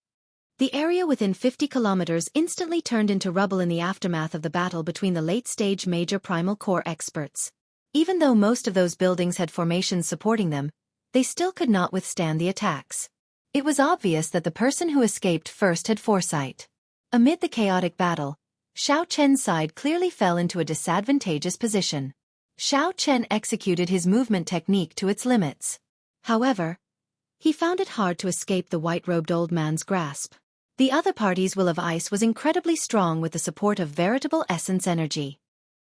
[SPEAKER 1] The area within 50 kilometers instantly turned into rubble in the aftermath of the battle between the late-stage major primal core experts. Even though most of those buildings had formations supporting them, they still could not withstand the attacks. It was obvious that the person who escaped first had foresight. Amid the chaotic battle, Xiao Chen's side clearly fell into a disadvantageous position. Xiao Chen executed his movement technique to its limits. However, he found it hard to escape the white-robed old man's grasp. The other party's will of ice was incredibly strong with the support of veritable essence energy.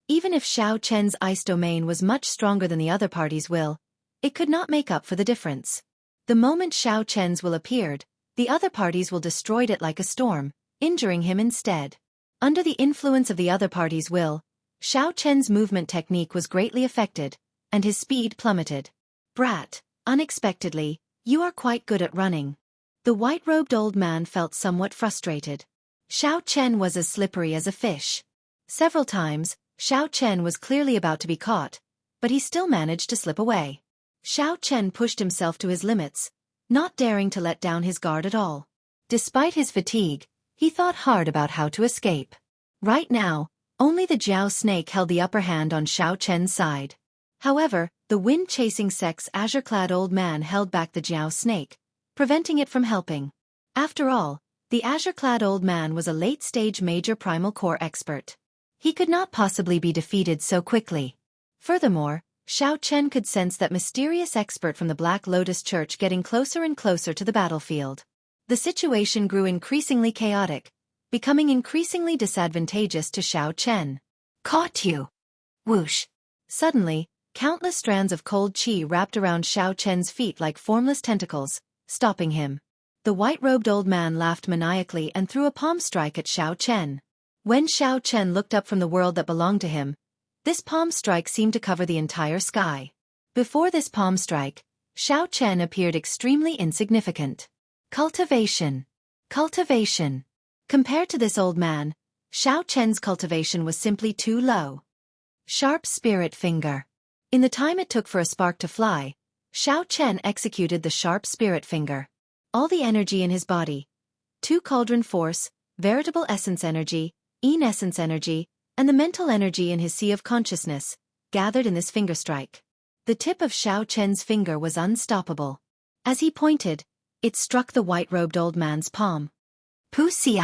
[SPEAKER 1] Even if Xiao Chen's ice domain was much stronger than the other party's will, it could not make up for the difference. The moment Xiao Chen's will appeared, the other party's will destroyed it like a storm, injuring him instead. Under the influence of the other party's will, Xiao Chen's movement technique was greatly affected, and his speed plummeted. Brat, unexpectedly, you are quite good at running. The white-robed old man felt somewhat frustrated. Xiao Chen was as slippery as a fish. Several times, Xiao Chen was clearly about to be caught, but he still managed to slip away. Xiao Chen pushed himself to his limits, not daring to let down his guard at all. Despite his fatigue, he thought hard about how to escape. Right now, only the Jiao snake held the upper hand on Xiao Chen's side. However, the wind-chasing sex azure-clad old man held back the Jiao snake, preventing it from helping. After all, the azure-clad old man was a late-stage major primal core expert. He could not possibly be defeated so quickly. Furthermore, Xiao Chen could sense that mysterious expert from the Black Lotus Church getting closer and closer to the battlefield. The situation grew increasingly chaotic, becoming increasingly disadvantageous to Xiao Chen. Caught you! Whoosh! Suddenly, countless strands of cold qi wrapped around Xiao Chen's feet like formless tentacles, stopping him. The white-robed old man laughed maniacally and threw a palm strike at Xiao Chen. When Xiao Chen looked up from the world that belonged to him, this palm strike seemed to cover the entire sky. Before this palm strike, Xiao Chen appeared extremely insignificant. Cultivation. Cultivation. Compared to this old man, Xiao Chen's cultivation was simply too low. Sharp spirit finger. In the time it took for a spark to fly, Xiao Chen executed the sharp spirit finger. All the energy in his body, 2 cauldron force, veritable essence energy, essence energy, and the mental energy in his sea of consciousness, gathered in this finger strike. The tip of Xiao Chen's finger was unstoppable. As he pointed, it struck the white-robed old man's palm. Pussy!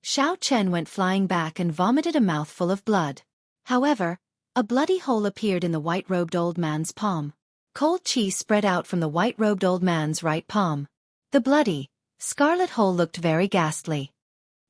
[SPEAKER 1] Xiao Chen went flying back and vomited a mouthful of blood. However, a bloody hole appeared in the white-robed old man's palm. Cold qi spread out from the white-robed old man's right palm. The bloody, scarlet hole looked very ghastly.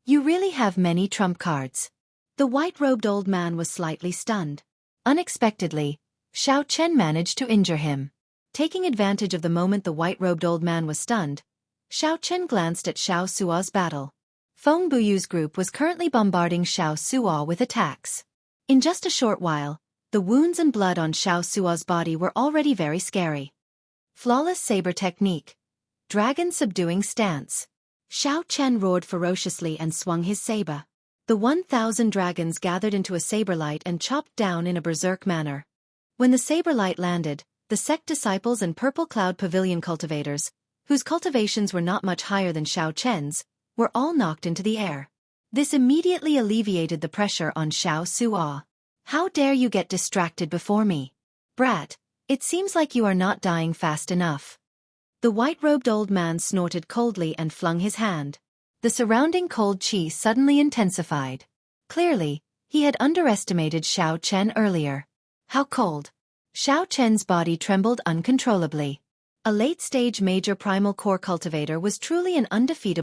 [SPEAKER 1] You really have many trump cards. The white-robed old man was slightly stunned. Unexpectedly, Xiao Chen managed to injure him. Taking advantage of the moment the white-robed old man was stunned, Xiao Chen glanced at Xiao Suo's battle. Feng Buyu's group was currently bombarding Xiao Suo with attacks. In just a short while, the wounds and blood on Xiao Suo's body were already very scary. Flawless saber technique. Dragon subduing stance. Xiao Chen roared ferociously and swung his saber. The 1,000 dragons gathered into a saber light and chopped down in a berserk manner. When the saber light landed, the sect disciples and Purple Cloud Pavilion cultivators, whose cultivations were not much higher than Xiao Chen's, were all knocked into the air. This immediately alleviated the pressure on Xiao Suo. How dare you get distracted before me? Brat, it seems like you are not dying fast enough. The white-robed old man snorted coldly and flung his hand. The surrounding cold qi suddenly intensified. Clearly, he had underestimated Xiao Chen earlier. How cold! Xiao Chen's body trembled uncontrollably. A late-stage major primal core cultivator was truly an undefeatable